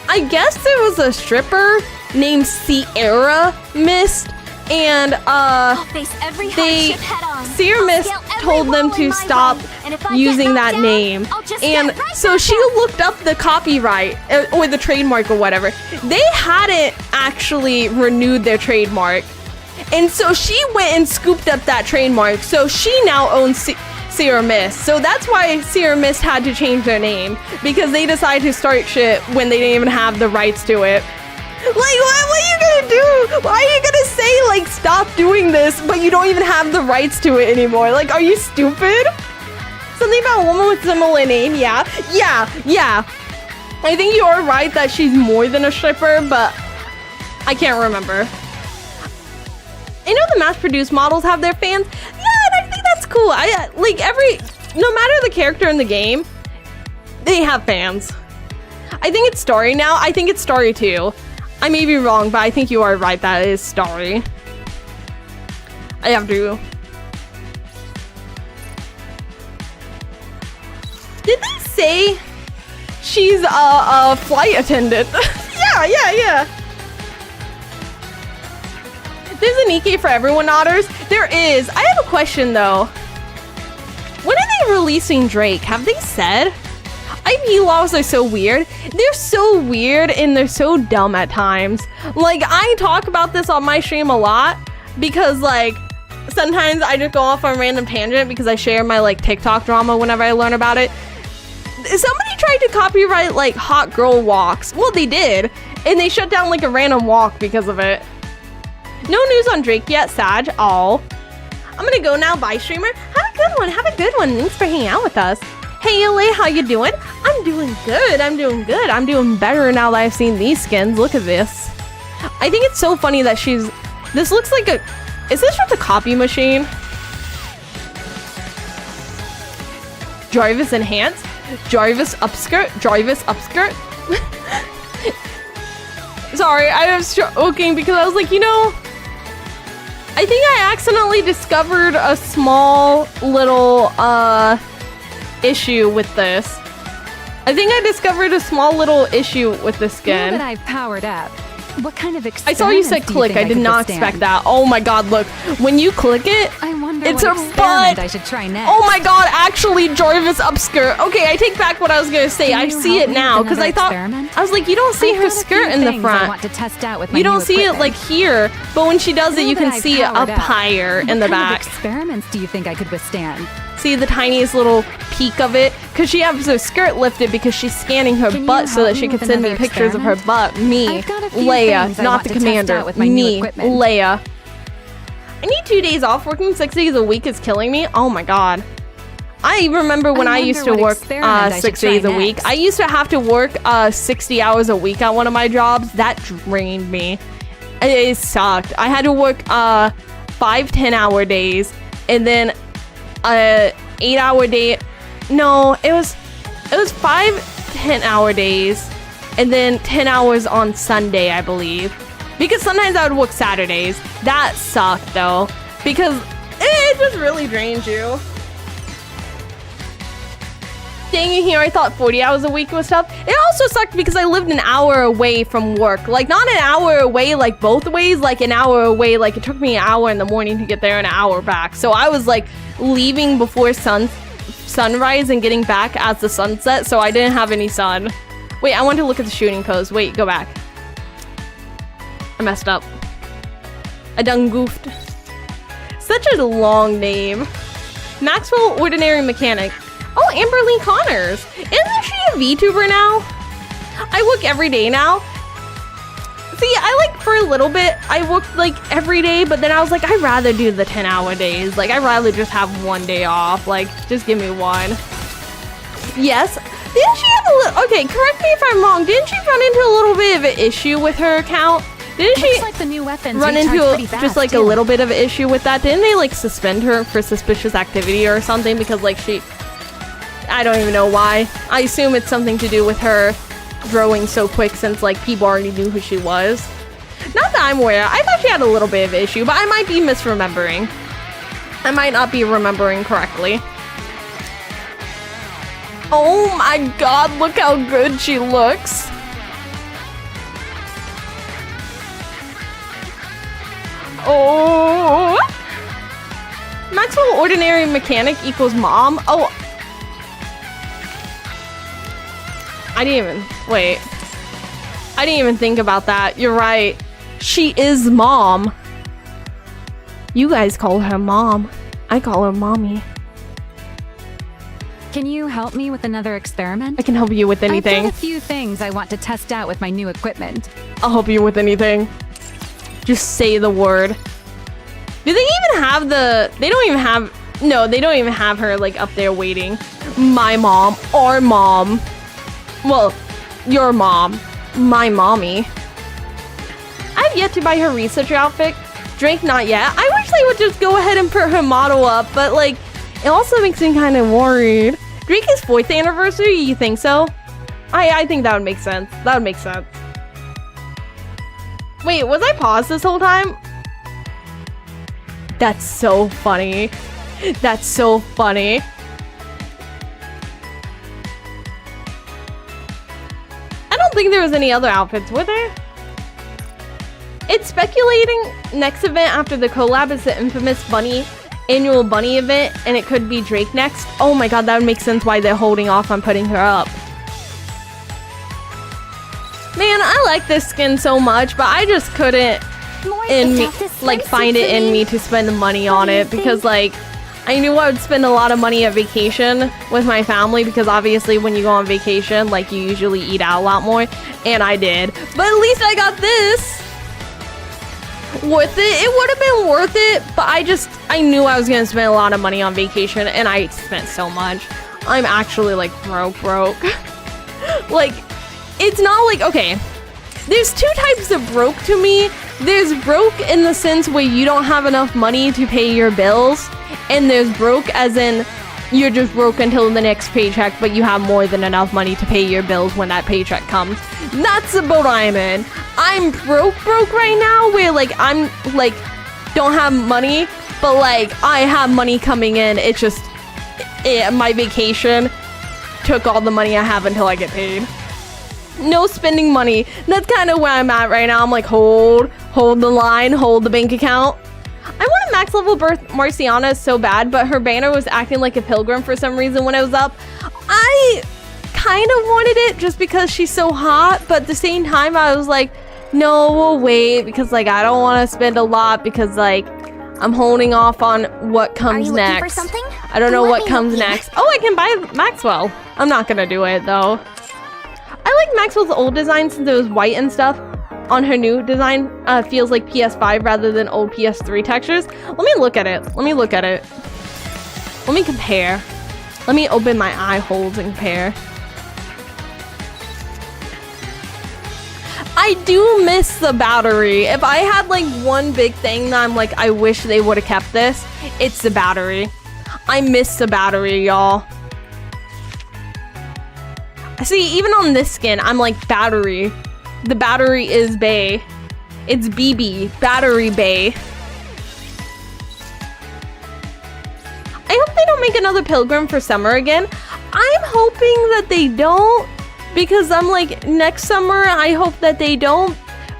I guess there was a stripper named Sierra Mist, and I'll face every hardship head on. Seer I'll Mist scale every told them wall to in my stop way. And if I get using knocked that down, name, I'll just and get right so back she up. looked up the copyright or the trademark or whatever. They hadn't actually renewed their trademark, and so she went and scooped up that trademark. So she now owns Seer Mist. So that's why Seer Mist had to change their name, because they decided to start shit when they didn't even have the rights to it. Like, what are you gonna do? Why are you gonna say, like, stop doing this, but you don't even have the rights to it anymore? Like, are you stupid? Something about a woman with similar name, yeah. I think you are right that she's more than a stripper, but I can't remember. I know the mass-produced models have their fans. Yeah, and I think that's cool. No matter the character in the game, they have fans. I think it's story now. I think it's story too. I may be wrong, but I think you are right. That is story. I have to. Did they say she's a flight attendant? Yeah. There's a Nikke for everyone, Otters. There is. I have a question though. When are they releasing Drake? Have they said? IP laws are so weird. They're so weird and they're so dumb at times. Like, I talk about this on my stream a lot because, like, sometimes I just go off on a random tangent because I share my, like, TikTok drama whenever I learn about it. Somebody tried to copyright, like, hot girl walks. Well, they did. And they shut down, like, a random walk because of it. No news on Drake yet, Sag. Aw. I'm gonna go now. Bye, streamer. Have a good one. Have a good one. Thanks for hanging out with us. Hey, LA, how you doing? I'm doing good. I'm doing better now that I've seen these skins. Look at this. I think it's so funny that this looks like is this just a copy machine? Jarvis enhance? Jarvis upskirt? Sorry, I was joking because I was like, I think I accidentally discovered a small little, issue with this. I think I discovered a small little issue with the skin. Now that I've powered up, what kind of I saw you said click. I did not expect that. Oh my god, look. When you click it, I wonder It's what her experiment butt. I should try next. Oh my god, actually, Jarvis upskirt. Okay, I take back what I was gonna say. Can I you see help it me now with because I another thought experiment? I was like, you don't see I've her got a skirt few in the things I front. want to test out with my You don't new see it equipment. like here, but when she does it, Now you that can I've see it powered up up, higher in the What kind back. of experiments do you think I could withstand? See the tiniest little peek of it? Because she has her skirt lifted because she's scanning her Can you butt so help that me she can with send me another pictures of her experiment? butt. Me, I've got a few Leia, things I not want the to test commander. out with my new Me, equipment. Leia. I need 2 days off. Working 6 days a week is killing me. Oh my god. I remember when I wonder used to what work experiment I should 6 try days a week. next. I used to have to work 60 hours a week at one of my jobs. That drained me. It sucked. I had to work 5 10-hour days and then 8-hour day. No, it was 5 10-hour days and then 10 hours on Sunday, I believe. Because sometimes I would work Saturdays. That sucked though. Because it just really drains you. Staying here, I thought 40 hours a week was tough. It also sucked because I lived an hour away from work. Like, not an hour away, like, both ways. Like, an hour away, like, it took me an hour in the morning to get there and an hour back. So I was, like, leaving before sunrise and getting back as the sun set. So I didn't have any sun. Wait, I want to look at the shooting pose. Wait, go back. I messed up. I done goofed. Such a long name. Maxwell Ordinary Mechanic. Oh, Amberly Connors. Isn't she a VTuber now? I work every day now. See, I like for a little bit, I worked like every day, but then I was like, I'd rather do the 10-hour days. Like, I'd rather just have one day off. Like, just give me one. Yes. Didn't she have a little, okay, correct me if I'm wrong. Didn't she run into a little bit of an issue with her account? Didn't she Looks like the new weapons run recharge into pretty just fast, like a too. little bit of an issue with that? Didn't they like suspend her for suspicious activity or something because like I don't even know why. I assume it's something to do with her growing so quick since like people already knew who she was. Not that I'm aware. I thought she had a little bit of an issue, but I might be misremembering. I might not be remembering correctly. Oh my god, look how good she looks. Oh. Maxwell Ordinary Mechanic equals mom. Oh. I didn't even, wait. I didn't even think about that. You're right. She is mom. You guys call her mom. I call her mommy. Can you help me with another experiment? I can help you with I've anything. got a few things I want to test out with my new equipment. I'll help you with anything. Just say the word. Do they even have they don't even have, no, they don't even have her like up there waiting. My mom, our mom. Well, your mom. My mommy. I've yet to buy her researcher outfit. Drake, not yet. I wish they would just go ahead and put her model up, but like, it also makes me kind of worried. Drake is 4th anniversary, you think so? I think that would make sense. That would make sense. Wait, was I paused this whole time? That's so funny. That's so funny. I don't think there was any other outfits, were there? It's speculating next event after the collab is the infamous annual bunny event, and it could be Drake next. Oh my god, that would make sense why they're holding off on putting her up. Man, I like this skin so much, but I just couldn't find it in me to spend the money on it because like I knew I would spend a lot of money at vacation with my family because obviously when you go on vacation, like you usually eat out a lot more, and I did. But at least I got this. Worth it? It would have been worth it, but I knew I was gonna spend a lot of money on vacation, and I spent so much. I'm actually like broke. Like, it's not like, okay, there's two types of broke to me. There's broke in the sense where you don't have enough money to pay your bills, and there's broke as in you're just broke until the next paycheck, but you have more than enough money to pay your bills when that paycheck comes. That's the boat I'm in. I'm broke right now, where like I'm like don't have money, but like I have money coming in. It's just my vacation took all the money I have until I get paid. No spending money. That's kind of where I'm at right now. I'm like hold the line, hold the bank account. I want to max level birth Marciana is so bad, but her banner was acting like a pilgrim for some reason when it was up. I kind of wanted it just because she's so hot, but at the same time I was like, no, we'll wait because like I don't want to spend a lot because like I'm holding off on what comes next. For something? I don't know what comes next. Oh, I can buy Maxwell. I'm not gonna do it though. I like Maxwell's old design since it was white and stuff. On her new design, feels like PS5 rather than old PS3 textures. Let me look at it. Let me look at it. Let me compare. Let me open my eye holes and compare. I do miss the battery. If I had like one big thing that I'm like, I wish they would have kept this, it's the battery. I miss the battery, y'all. See, even on this skin, I'm like, battery. The battery is Bay. It's BB. Battery Bay. I hope they don't make another Pilgrim for summer again. I'm hoping that they don't. Because I'm like, next summer, I hope that they don't.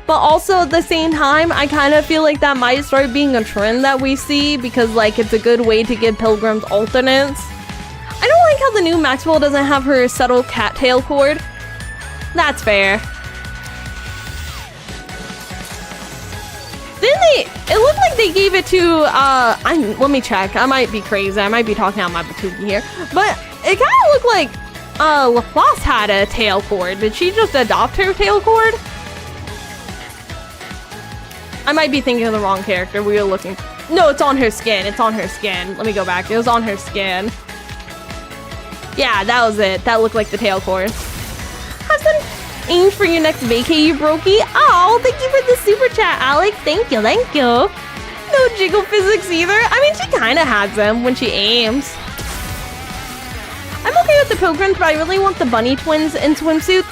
But also at the same time, I kind of feel like that might start being a trend that we see. Because like, it's a good way to give Pilgrims alternates. I don't like how the new Maxwell doesn't have her subtle cattail cord. That's fair. It looked like they gave it to, let me check. I might be crazy. I might be talking out my batuki here. But it kind of looked like LaPlace had a tail cord. Did she just adopt her tail cord? I might be thinking of the wrong character. We were looking. No, it's on her skin. It's on her skin. Let me go back. It was on her skin. Yeah, that was it. That looked like the tail cord. Husband, aim for your next vacay, you brokey. Oh, thank you for the super chat, Alex. Thank you, thank you. No jiggle physics either. I mean, she kind of has them when she aims. I'm okay with the Pilgrims, but I really want the bunny twins in swimsuits.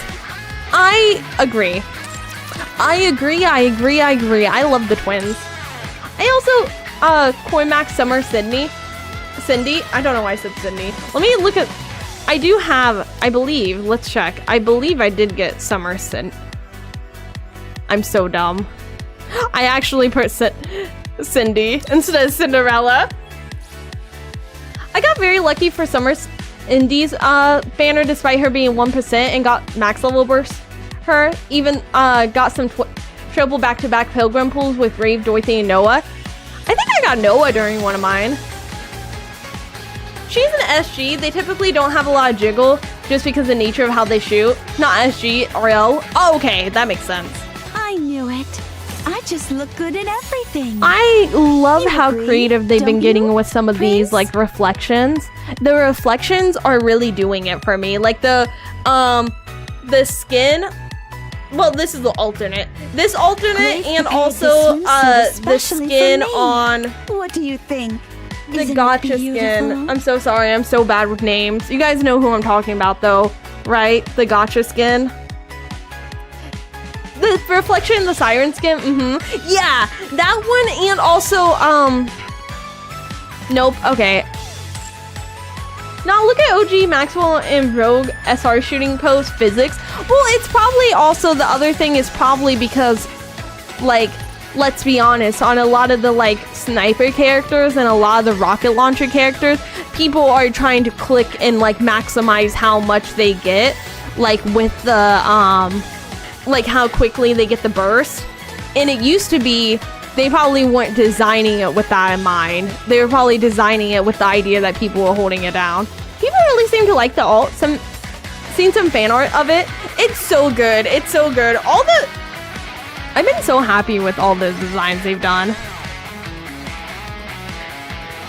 I agree. I agree. I love the twins. I also, Coinmax Summer Cindy. I don't know why I said Cindy. Let me look at, I do have, I believe, let's check. I believe I did get Summer Cindy. I'm so dumb. I actually put Cindy instead of Cinderella. I got very lucky for Summer Indy's banner despite her being 1% and got max level burst. Her even got some triple back-to-back Pilgrim pulls with Rave, Dorothy, and Noah. I think I got Noah during one of mine. She's an SG. They typically don't have a lot of jiggle just because of the nature of how they shoot. Not SG, RL. Oh, okay, that makes sense. I knew it. I just look good in everything. I love how agree, creative they've been don't getting you, with some of these Prince? like reflections. The reflections are really doing it for me. Like the skin. Well, this is the alternate. This alternate Grace and prepared also this swimsuit the especially skin for me. on What do you think? the Isn't it gotcha skin. beautiful? I'm so sorry. I'm so bad with names. You guys know who I'm talking about though, right? The gotcha skin. The reflection, the siren skin. Yeah, that one and also nope. Okay. Now look at OG Maxwell and Rogue SR shooting pose physics. Well, it's probably also the other thing is probably because, like, let's be honest, on a lot of the like sniper characters and a lot of the rocket launcher characters, people are trying to click and like maximize how much they get, like with the like how quickly they get the burst. And it used to be they probably weren't designing it with that in mind. They were probably designing it with the idea that people were holding it down. People really seem to like the alt. Seen some fan art of it. It's so good. It's so good. I've been so happy with all the designs they've done.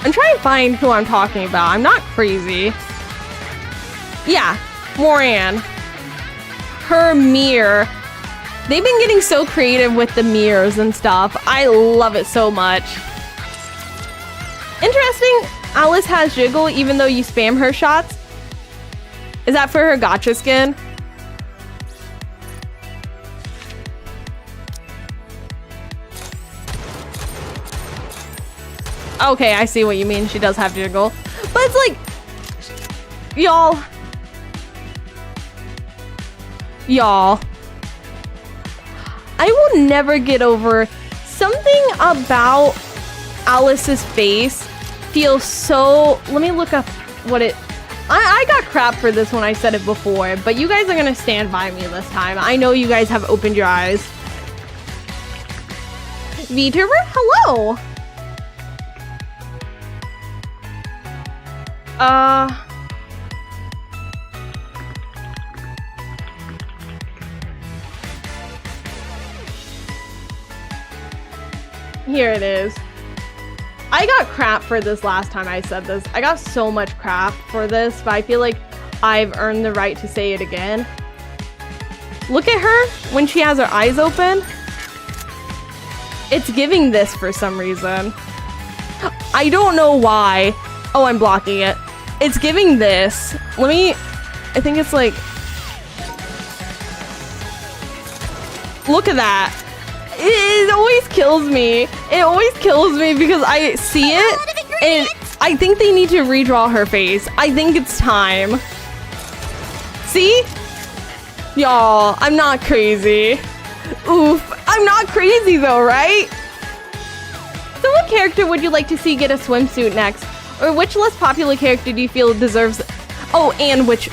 I'm trying to find who I'm talking about. I'm not crazy. Yeah, Moran. Her mirror. They've been getting so creative with the mirrors and stuff. I love it so much. Interesting, Alice has jiggle even though you spam her shots. Is that for her gotcha skin? Okay, I see what you mean. She does have jiggle. But it's like, y'all. I will never get over something about Alice's face feels so... Let me look up what it... I got crap for this when I said it before, but you guys are gonna stand by me this time. I know you guys have opened your eyes. VTuber, hello! Here it is. I got crap for this last time I said this. I got so much crap for this, but I feel like I've earned the right to say it again. Look at her when she has her eyes open. It's giving this for some reason. I don't know why. Oh, I'm blocking it. It's giving this. Let me... I think it's like... Look at that. It always kills me. It always kills me because I see it and I think they need to redraw her face. I think it's time. See? Y'all, I'm not crazy. Oof. I'm not crazy though, right? So what character would you like to see get a swimsuit next? Or which less popular character do you feel deserves... Oh, and which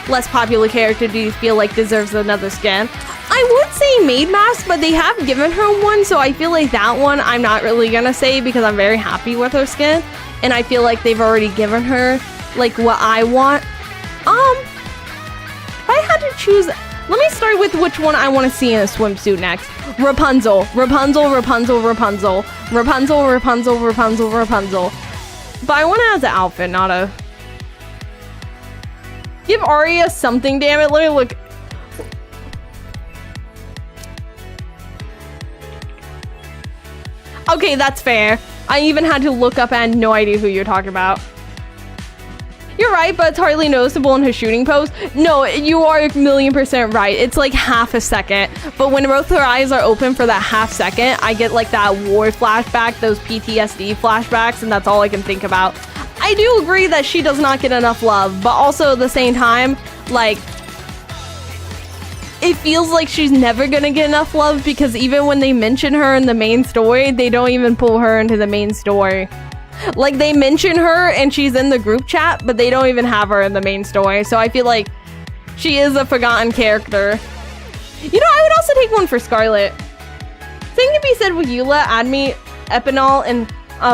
less popular character do you feel like deserves another skin? I would say Maid Mask, but they have given her one, so I feel like that one I'm not really gonna say because I'm very happy with her skin. And I feel like they've already given her, like, what I want. If I had to choose... Let me start with which one I want to see in a swimsuit next. Rapunzel. Rapunzel, Rapunzel, Rapunzel. Rapunzel, Rapunzel, Rapunzel, Rapunzel. But I want it as an outfit, not a... Give Arya something, damn it. Let me look... Okay, that's fair. I even had to look up and had no idea who you're talking about. You're right, but it's hardly noticeable in her shooting pose. No, you are 1,000,000% right. It's like half a second. But when both her eyes are open for that half second, I get like that war flashback, those PTSD flashbacks, and that's all I can think about. I do agree that she does not get enough love, but also at the same time, like... It feels like she's never gonna get enough love because even when they mention her in the main story, they don't even pull her into the main story. Like, they mention her and she's in the group chat, but they don't even have her in the main story. So I feel like she is a forgotten character. You know, I would also take one for Scarlet. Same can be said with Eula, Admi, Epinal, and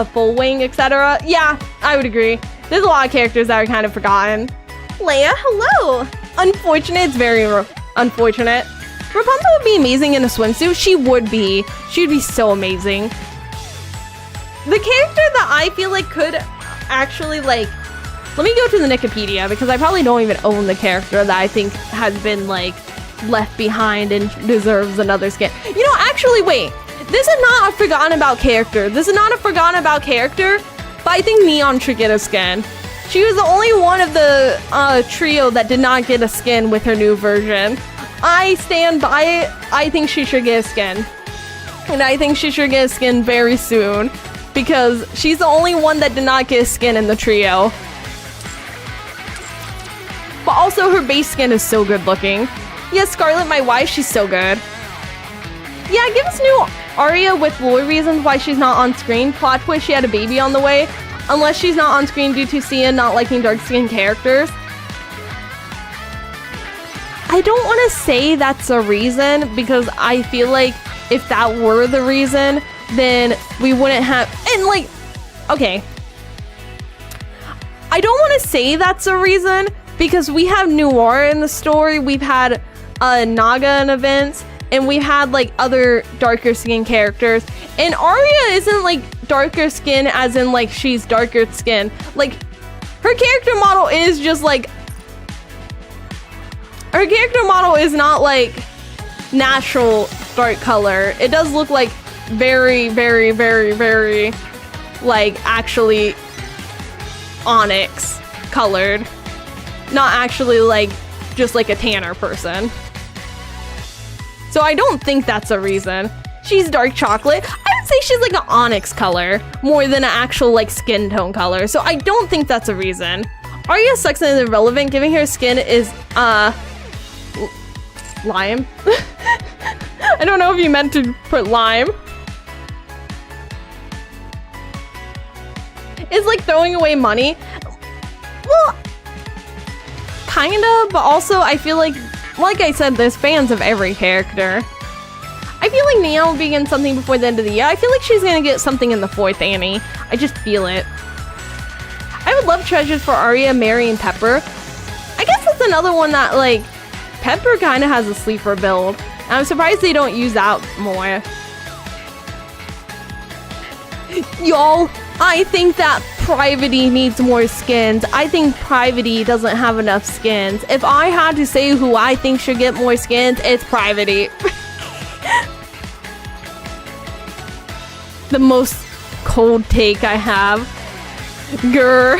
Full Wing, etc. Yeah, I would agree. There's a lot of characters that are kind of forgotten. Leia, hello! Unfortunate, it's very unfortunate. Rapunzel would be amazing in a swimsuit. She would be. She'd be so amazing. The character that I feel like could actually, like... Let me go to the Wikipedia because I probably don't even own the character that I think has been, like, left behind and deserves another skin. You know, actually, wait. This is not a forgotten about character. This is not a forgotten about character, but I think Neon should get a skin. She was the only one of the trio that did not get a skin with her new version. I stand by it. I think she should get a skin. And I think she should get a skin very soon. Because she's the only one that did not get a skin in the trio. But also her base skin is so good looking. Yeah, Scarlet, my wife, she's so good. Yeah, give us new Arya with lore reasons why she's not on screen. Plot twist, she had a baby on the way. Unless she's not on screen due to Sia not liking dark-skinned characters. I don't want to say that's a reason because I feel like if that were the reason, then we wouldn't have... And like, okay. I don't want to say that's a reason because we have Noir in the story. We've had Naga in events. And we've had like other darker skin characters. And Arya isn't like darker skin as in like she's darker skin. Like her character model is just like... Her character model is not like natural dark color. It does look like very, very, very, very like actually onyx colored. Not actually like just like a tanner person. So I don't think that's a reason. She's dark chocolate. I would say she's like an onyx color more than an actual like skin tone color. So I don't think that's a reason. Arya sucks and is irrelevant. Giving her skin is lime. I don't know if you meant to put lime. It's like throwing away money. Well, kinda, but also I feel like I said, there's fans of every character. I feel like Nia will be getting something before the end of the year. I feel like she's gonna get something in the 4th Annie. I just feel it. I would love treasures for Arya, Mary, and Pepper. I guess that's another one that, like, Pepper kind of has a sleeper build. And I'm surprised they don't use that more. Y'all, I think that Privity needs more skins. I think Privity doesn't have enough skins. If I had to say who I think should get more skins, it's Privity. The most cold take I have. Grr.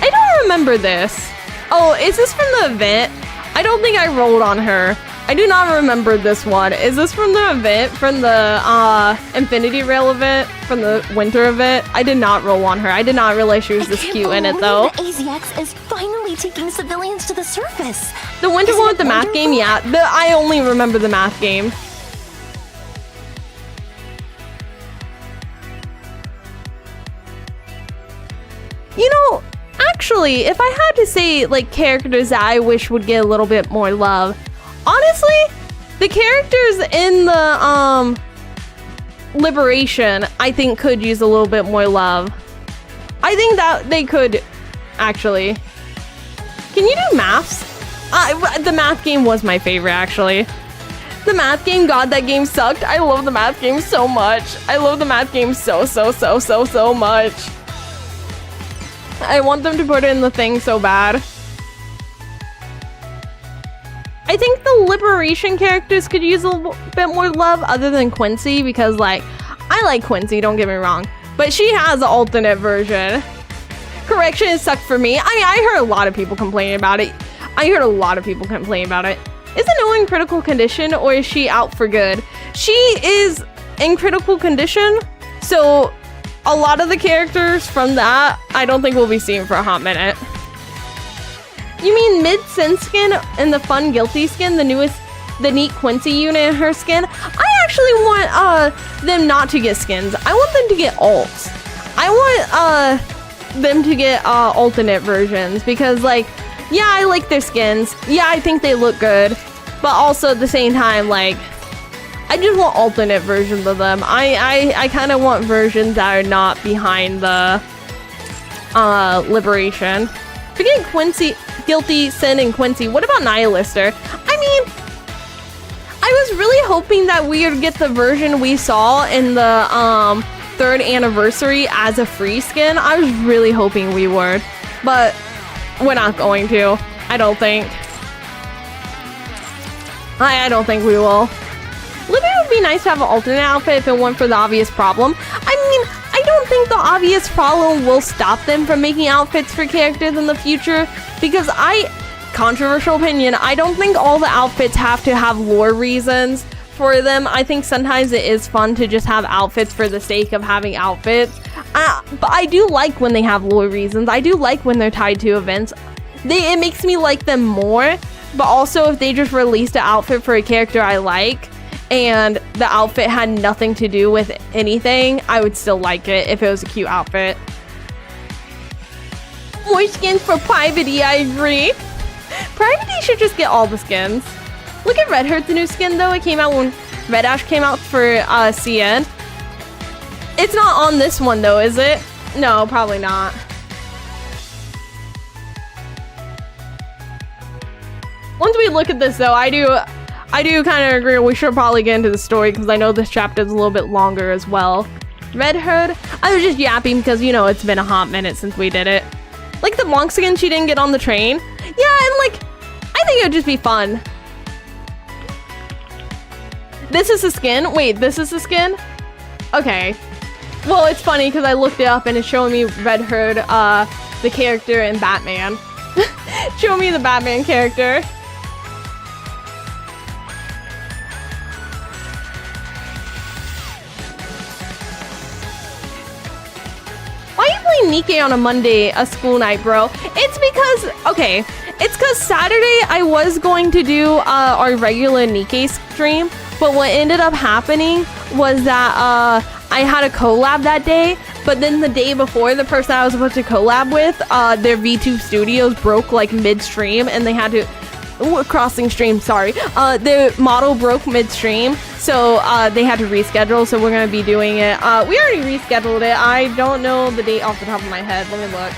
I don't remember this. Oh, is this from the event? I don't think I rolled on her. I do not remember this one. Is this from the event? From the Infinity Rail event? From the winter event? I did not roll on her. I did not realize she was this cute in it though. The AZX is finally taking civilians to the surface. The winter one with the math game? Yeah. I only remember the math game. You know, actually, if I had to say, like, characters that I wish would get a little bit more love, honestly, the characters in the, Liberation, I think could use a little bit more love. I think that they could, actually. Can you do maths? The math game was my favorite, actually. The math game, God, that game sucked. I love the math game so much. I love the math game so much. I want them to put it in the thing so bad. I think the Liberation characters could use a little bit more love other than Quincy because, like, I like Quincy, don't get me wrong. But she has an alternate version. Correction, it sucked for me. I mean, I heard a lot of people complaining about it. Is Anoa in critical condition or is she out for good? She is in critical condition, so a lot of the characters from that, I don't think we'll be seeing for a hot minute. You mean mid-sin skin and the fun guilty skin, the neat Quincy unit in her skin? I actually want them not to get skins. I want them to get alts. I want them to get alternate versions because, like, yeah, I like their skins. Yeah, I think they look good. But also at the same time, like, I just want alternate versions of them. I kind of want versions that are not behind the Liberation. Forget Quincy, Guilty, Sin, and Quincy. What about Nihilister? I mean, I was really hoping that we would get the version we saw in the 3rd anniversary as a free skin. I was really hoping we would, but we're not going to. I don't think. I don't think we will. Libby would be nice to have an alternate outfit if it weren't for the obvious problem. I mean, I don't think the obvious problem will stop them from making outfits for characters in the future because controversial opinion, I don't think all the outfits have to have lore reasons for them. I think sometimes it is fun to just have outfits for the sake of having outfits. But I do like when they have lore reasons. I do like when they're tied to events. It makes me like them more. But also, if they just released an outfit for a character I like, and the outfit had nothing to do with anything, I would still like it if it was a cute outfit. More skins for Privity, I agree. Privity should just get all the skins. Look at Red Hurt's new skin, though. It came out when Red Ash came out for CN. It's not on this one, though, is it? No, probably not. Once we look at this, though, I do kind of agree we should probably get into the story because I know this chapter is a little bit longer as well. Red Hood, I was just yapping because, you know, it's been a hot minute since we did it. Like the Blanc skin she didn't get on the train. Yeah, and like, I think it would just be fun. This is the skin? Wait, this is the skin? Okay. Well, it's funny because I looked it up and it's showing me Red Hood, the character in Batman. Show me the Batman character. Why are you playing Nikke on a Monday, a school night, bro? It's because, okay, it's because Saturday I was going to do our regular Nikke stream, but what ended up happening was that I I had a collab that day, but then the day before, the person I was supposed to collab with, their VTube studios broke like midstream, and they had to crossing stream. Sorry, the model broke midstream, so they had to reschedule. So we're gonna be doing it. We already rescheduled it. I don't know the date off the top of my head. Let me look.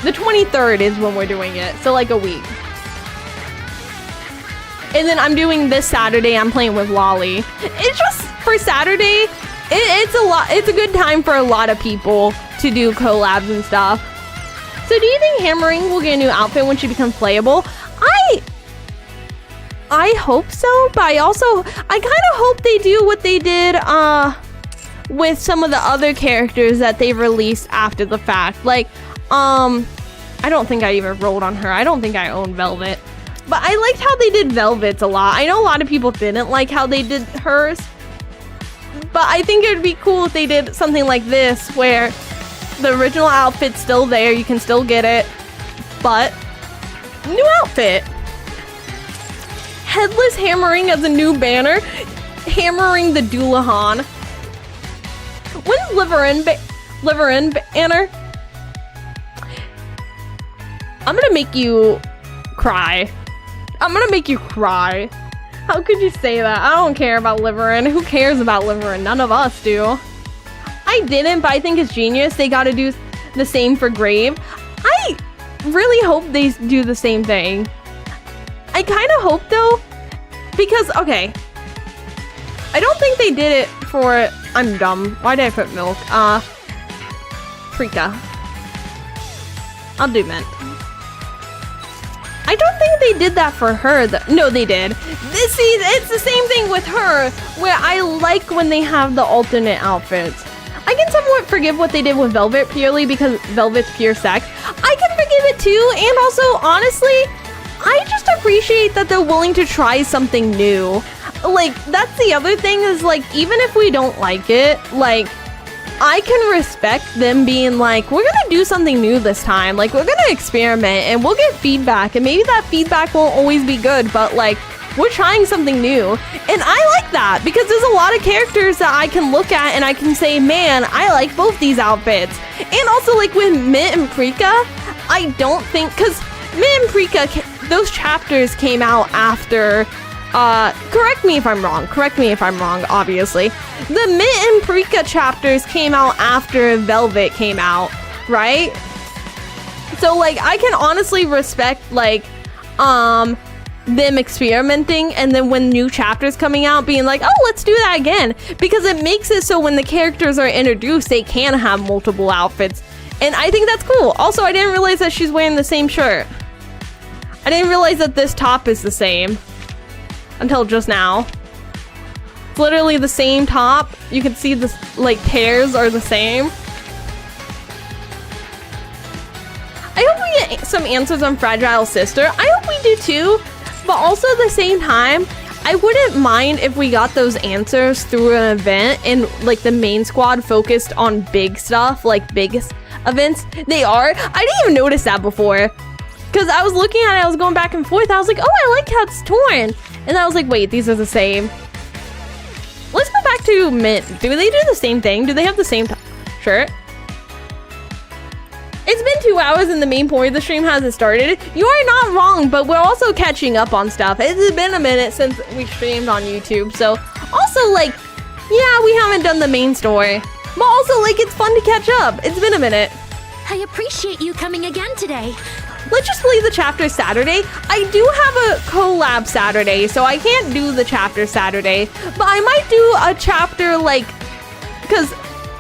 The 23rd is when we're doing it, so like a week. And then I'm doing this Saturday, I'm playing with Lolly. It's just, for Saturday, it's a good time for a lot of people to do collabs and stuff. So do you think Hammering will get a new outfit when she becomes playable? I hope so, but I kind of hope they do what they did with some of the other characters that they released after the fact. Like, I don't think I even rolled on her. I don't think I own Velvet. But I liked how they did Velvet's a lot. I know a lot of people didn't like how they did hers. But I think it would be cool if they did something like this, where the original outfit's still there. You can still get it. But, new outfit. Headless Hammering as a new banner. Hammering the Doulahan. When's Liveryn banner? I'm gonna make you cry. I'm gonna make you cry. How could you say that? I don't care about Liveryn. Who cares about Liveryn? None of us do. I didn't, but I think it's genius. They gotta do the same for Grave. I really hope they do the same thing. I kind of hope though, because, okay. I don't think they did it for, I'm dumb. Why did I put milk? Frika. I'll do mint. I don't think they did that for her. No, they did. See, it's the same thing with her, where I like when they have the alternate outfits. I can somewhat forgive what they did with Velvet purely because Velvet's pure sex. I can forgive it too, and also, honestly, I just appreciate that they're willing to try something new. Like, that's the other thing is, like, even if we don't like it, like, I can respect them being like, we're gonna do something new this time. Like, we're gonna experiment and we'll get feedback, and maybe that feedback won't always be good, but like, we're trying something new. And I like that because there's a lot of characters that I can look at and I can say, man, I like both these outfits. And also, like with Mint and Prika, I don't think, because Mint and Prika, those chapters came out after, correct me if I'm wrong, obviously. The Mint and Prika chapters came out after Velvet came out, right? So, like, I can honestly respect, like, them experimenting, and then when new chapters coming out, being like, oh, let's do that again. Because it makes it so when the characters are introduced, they can have multiple outfits. And I think that's cool. Also, I didn't realize that she's wearing the same shirt. I didn't realize that this top is the same. Until just now. It's literally the same top. You can see the like tears are the same. I hope we get some answers on Fragile Sister. I hope we do too. But also at the same time, I wouldn't mind if we got those answers through an event and like the main squad focused on big stuff, like big events. They are. I didn't even notice that before. Because I was looking at it, I was going back and forth. I was like, oh, I like how it's torn. And I was like, wait, these are the same. Let's go back to Mint. Do they do the same thing? Do they have the same shirt? It's been 2 hours and the main point of the stream hasn't started. You are not wrong, but we're also catching up on stuff. It's been a minute since we streamed on YouTube. So also, like, yeah, we haven't done the main story. But also, like, it's fun to catch up. It's been a minute. I appreciate you coming again today. Let's just play the chapter Saturday. I do have a collab Saturday, so I can't do the chapter Saturday. But I might do a chapter, like, because,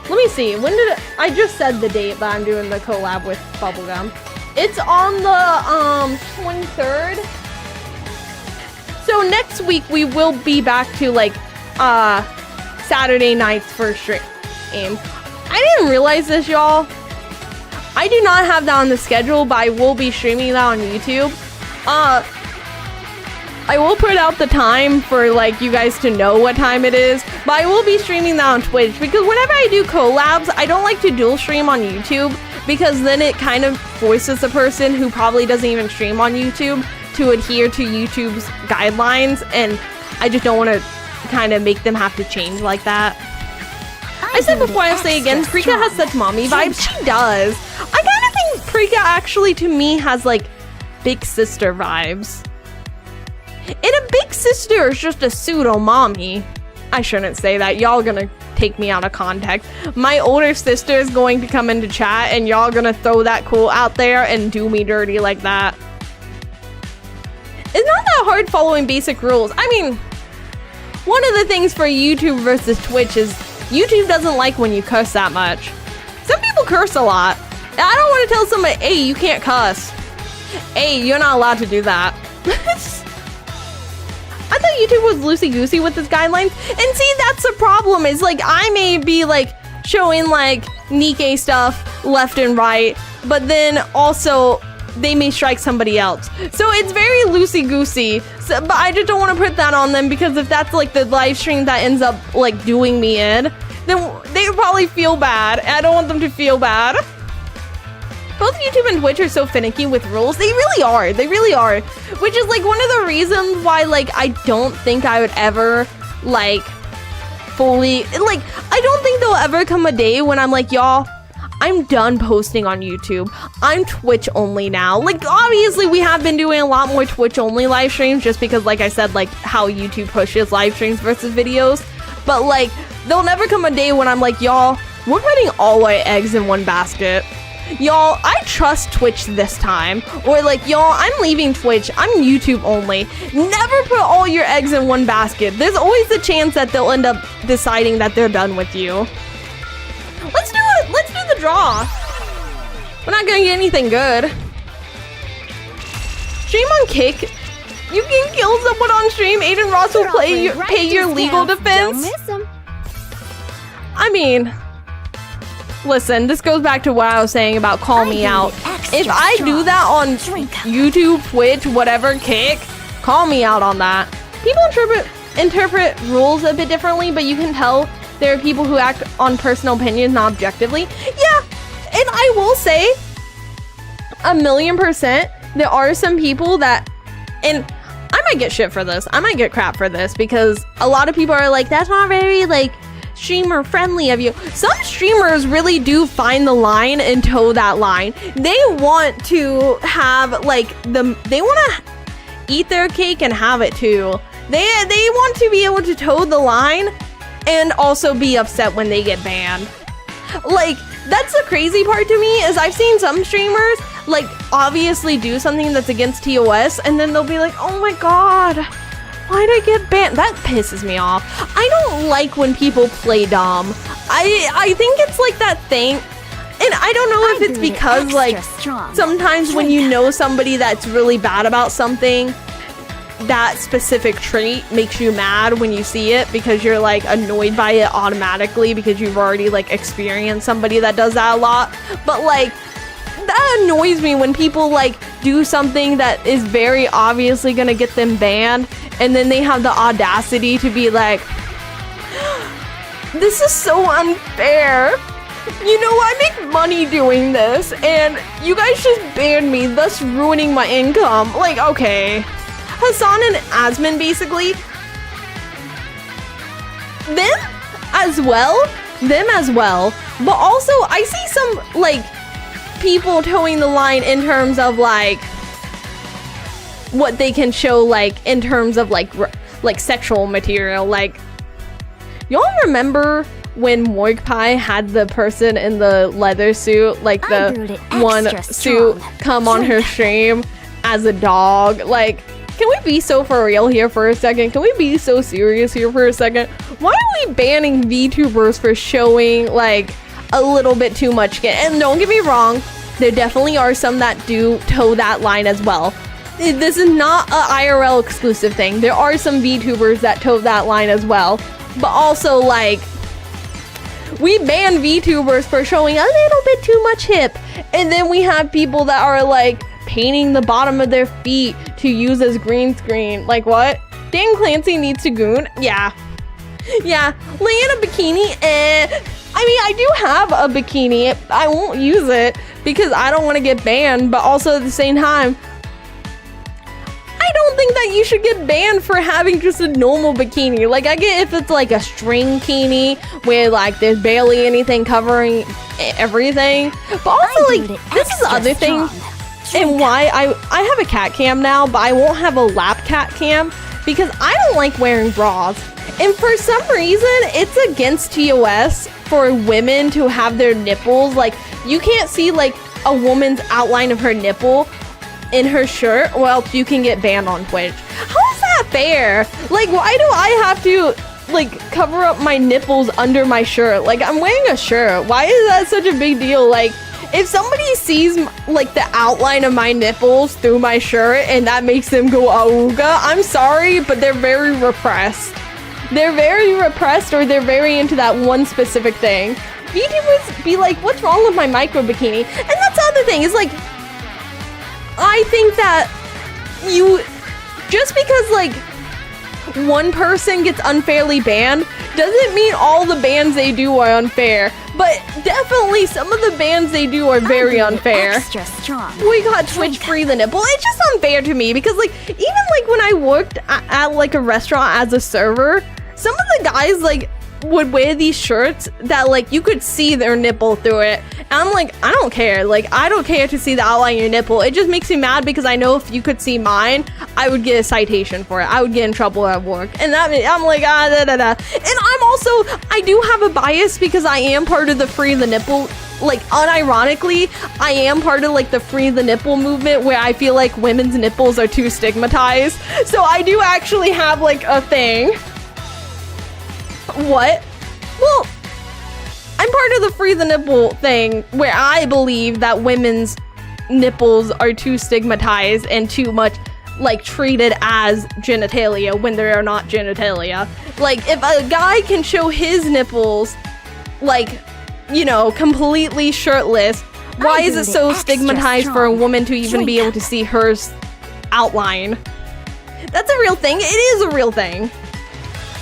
let me see. When did I just said the date, but I'm doing the collab with Bubblegum. It's on the 23rd. So next week we will be back to like Saturday nights for stream. I didn't realize this, y'all. I do not have that on the schedule, but I will be streaming that on YouTube. I will put out the time for like you guys to know what time it is, but I will be streaming that on Twitch because whenever I do collabs, I don't like to dual stream on YouTube because then it kind of forces a person who probably doesn't even stream on YouTube to adhere to YouTube's guidelines, and I just don't want to kind of make them have to change like that. I said before, I'll say again, Prika has such mommy vibes. She does. I kind of think Prika actually, to me, has like big sister vibes. And a big sister is just a pseudo mommy. I shouldn't say that. Y'all gonna take me out of context. My older sister is going to come into chat and y'all gonna throw that cool out there and do me dirty like that. It's not that hard following basic rules. I mean, one of the things for YouTube versus Twitch is YouTube doesn't like when you curse that much. Some people curse a lot. I don't want to tell somebody, hey, you can't cuss. Hey, you're not allowed to do that. I thought YouTube was loosey-goosey with its guidelines. And see, that's the problem, is like I may be like showing like Nikke stuff left and right, but then also they may strike somebody else. So it's very loosey-goosey. So, but I just don't want to put that on them, because if that's like the live stream that ends up like doing me in, then they would probably feel bad. I don't want them to feel bad. Both YouTube and Twitch are so finicky with rules. They really are. They really are. Which is like one of the reasons why like I don't think I would ever like fully like I don't think there'll ever come a day when I'm like, y'all, I'm done posting on YouTube. I'm Twitch only now. Like obviously we have been doing a lot more Twitch only live streams just because like I said, like how YouTube pushes live streams versus videos. But like there'll never come a day when I'm like, y'all, we're putting all our eggs in one basket. Y'all, I trust Twitch this time. Or like, y'all, I'm leaving Twitch. I'm YouTube only. Never put all your eggs in one basket. There's always a chance that they'll end up deciding that they're done with you. Let's do it. Let's do the draw. We're not gonna get anything good. Stream on Kick. You can kill someone on stream. Aiden Ross will pay your legal defense. Don't miss 'em. I mean, listen, this goes back to what I was saying about call me out. If I do that on YouTube, Twitch, whatever, Kick, call me out on that. People interpret rules a bit differently, but you can tell there are people who act on personal opinions, not objectively. Yeah, and I will say, 1,000,000%, there are some people that, and I might get shit for this, I might get crap for this, because a lot of people are like, that's not very, like, streamer friendly of you. Some streamers really do find the line and toe that line. They want to have like they want to eat their cake and have it too. They want to be able to toe the line and also be upset when they get banned. Like that's the crazy part to me, is I've seen some streamers like obviously do something that's against TOS and then they'll be like, oh my god, why'd I get banned? That pisses me off. I don't like when people play dumb. I think it's like that thing, and I don't know if it's because like sometimes when you know somebody that's really bad about something, that specific trait makes you mad when you see it because you're like annoyed by it automatically because you've already like experienced somebody that does that a lot. But like that annoys me when people like do something that is very obviously gonna get them banned, and then they have the audacity to be like, this is so unfair. You know, I make money doing this, and you guys just banned me, thus ruining my income. Like, okay. Hassan and Asmin, basically. Them as well. But also, I see some, like, people towing the line in terms of, like, what they can show, like, in terms of, like sexual material. Like, y'all remember when Morgue Pie had the person in the leather suit, like the one suit, come on her stream as a dog? Like, can we be so for real here for a second? Can we be so serious here for a second? Why are we banning VTubers for showing, like, a little bit too much skin? And don't get me wrong, there definitely are some that do toe that line as well. This is not a IRL exclusive thing. There are some VTubers that toe that line as well. But also, like, we ban VTubers for showing a little bit too much hip. And then we have people that are, like, painting the bottom of their feet to use as green screen. Like, what? Dan Clancy needs a goon? Yeah. Yeah. Lay in a bikini, I mean, I do have a bikini. I won't use it because I don't want to get banned. But also at the same time, I don't don't think that you should get banned for having just a normal bikini. Like, I get if it's like a string bikini where like there's barely anything covering everything. But also, like, this is the other thing. And why I have a cat cam now, but I won't have a lap cat cam because I don't like wearing bras. And for some reason, it's against TOS for women to have their nipples. Like, you can't see like a woman's outline of her nipple in her shirt, or else you can get banned on Twitch. How is that fair? Like, why do I have to like cover up my nipples under my shirt? Like, I'm wearing a shirt. Why is that such a big deal? Like, if somebody sees like the outline of my nipples through my shirt and that makes them go auga, I'm sorry, but they're very repressed. They're very repressed, or they're very into that one specific thing. VTubers be like, what's wrong with my micro bikini? And that's the other thing, is like, I think that you, just because like one person gets unfairly banned doesn't mean all the bans they do are unfair. But definitely some of the bans they do are very unfair. Extra strong. We got Twitch free the nipple. It's just unfair to me because like, even like when I worked at like a restaurant as a server, some of the guys like would wear these shirts that like you could see their nipple through it, and I'm like, I don't care. Like, I don't care to see the outline of your nipple. It just makes me mad because I know if you could see mine, I would get a citation for it. I would get in trouble at work, and that I'm like, And I'm also, I do have a bias because I am part of the free the nipple. Like, unironically, I am part of like the free the nipple movement, where I feel like women's nipples are too stigmatized. So I do actually have like a thing. What? Well, I'm part of the free the nipple thing, where I believe that women's nipples are too stigmatized and too much like treated as genitalia when they are not genitalia. Like, if a guy can show his nipples like, you know, completely shirtless, why is it so stigmatized for a woman to even be able to see her outline? That's a real thing. It is a real thing.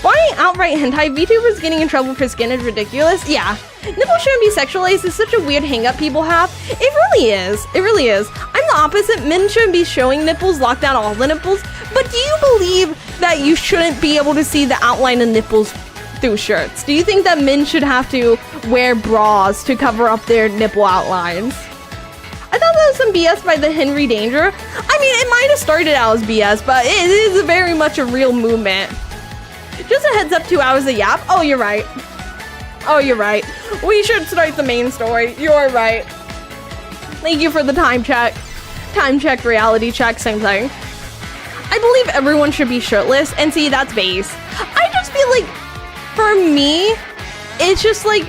Why outright hentai? VTubers getting in trouble for skin is ridiculous. Yeah, nipples shouldn't be sexualized. It's such a weird hang up people have. It really is. It really is. I'm the opposite. Men shouldn't be showing nipples, lock down all the nipples. But do you believe that you shouldn't be able to see the outline of nipples through shirts? Do you think that men should have to wear bras to cover up their nipple outlines? I thought that was some BS by the Henry Danger. I mean, it might have started out as BS, but it is very much a real movement. Just a heads up, 2 hours of yap. Oh, you're right. Oh, you're right. We should start the main story. You're right. Thank you for the time check. Time check, reality check, same thing. I believe everyone should be shirtless, and see, that's base. I just feel like, for me, it's just like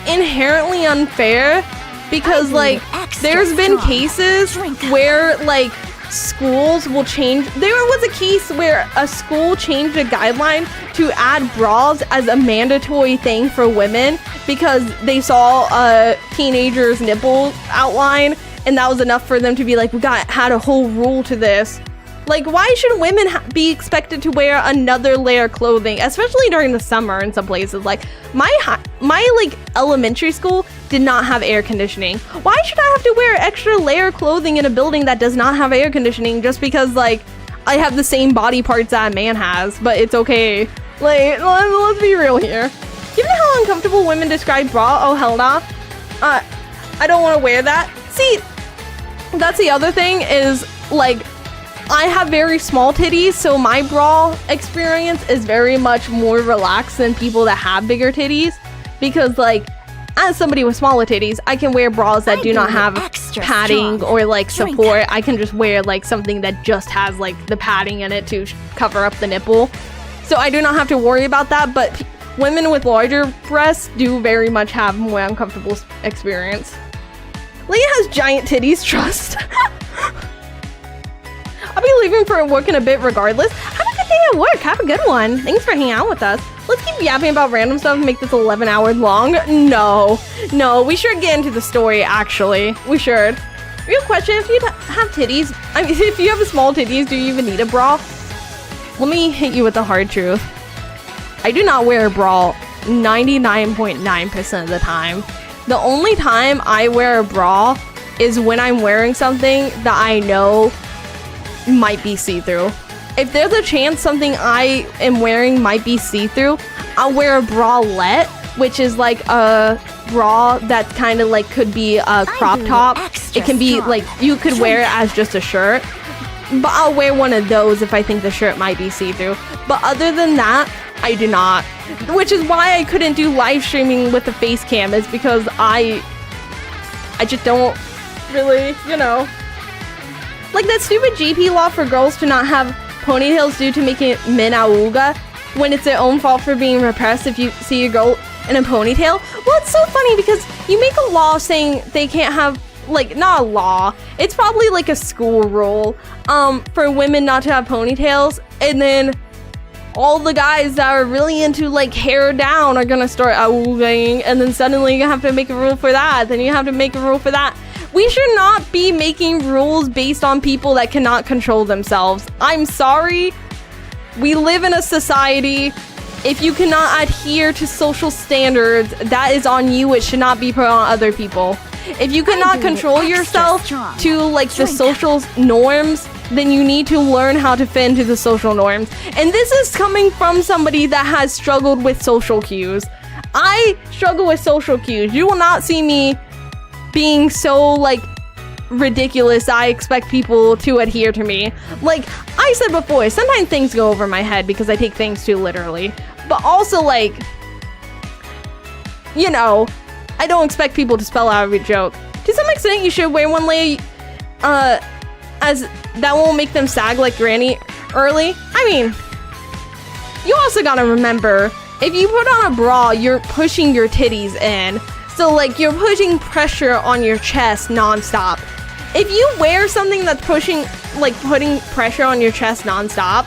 inherently unfair because like there's been cases where like schools will change. There was a case where a school changed a guideline to add bras as a mandatory thing for women because they saw a teenager's nipple outline, and that was enough for them to be like, we had a whole rule to this. Like, why should women be expected to wear another layer of clothing, especially during the summer in some places? Like, my like elementary school did not have air conditioning. Why should I have to wear extra layer of clothing in a building that does not have air conditioning just because like I have the same body parts that a man has, but it's okay? Like, let's be real here. Given how uncomfortable women describe bra, oh hell nah. I don't want to wear that. See, that's the other thing is like, I have very small titties, so my bra experience is very much more relaxed than people that have bigger titties, because like, as somebody with smaller titties, I can wear bras that do not have padding or like support. I can just wear like something that just has like the padding in it to cover up the nipple. So I do not have to worry about that, but women with larger breasts do very much have more uncomfortable experience. Leah has giant titties, trust. I'll be leaving for work in a bit regardless. Have a good day at work. Have a good one. Thanks for hanging out with us. Let's keep yapping about random stuff and make this 11 hours long. No, we should get into the story, actually. We should. Real question, if you have titties, I mean, if you have small titties, do you even need a bra? Let me hit you with the hard truth. I do not wear a bra 99.9% of the time. The only time I wear a bra is when I'm wearing something that I know might be see-through. If there's a chance something I am wearing might be see-through, I'll wear a bralette, which is like a bra that kind of like could be a crop top. It can be like, you could wear it as just a shirt, but I'll wear one of those if I think the shirt might be see-through. But other than that, I do not. Which is why I couldn't do live streaming with the face cam, is because I just don't really, you know. Like that stupid GP law for girls to not have ponytails due to making it menauga, when it's their own fault for being repressed if you see a girl in a ponytail. Well, it's so funny because you make a law saying they can't have, like, not a law, it's probably like a school rule for women not to have ponytails, and then all the guys that are really into like hair down are gonna start augaing, and then suddenly you have to make a rule for that, then you have to make a rule for that. We should not be making rules based on people that cannot control themselves. I'm sorry. We live in a society. If you cannot adhere to social standards, that is on you. It should not be put on other people. If you cannot control yourself to like the social norms, then you need to learn how to fit into the social norms. And this is coming from somebody that has struggled with social cues. I struggle with social cues. You will not see me being so like ridiculous I expect people to adhere to me. Like I said before, sometimes things go over my head because I take things too literally, but also like, you know, I don't expect people to spell out every joke. To some extent you should wear one layer as that won't make them sag like granny early. I mean, you also gotta remember, if you put on a bra, you're pushing your titties in. So like you're putting pressure on your chest nonstop. If you wear something that's putting pressure on your chest nonstop,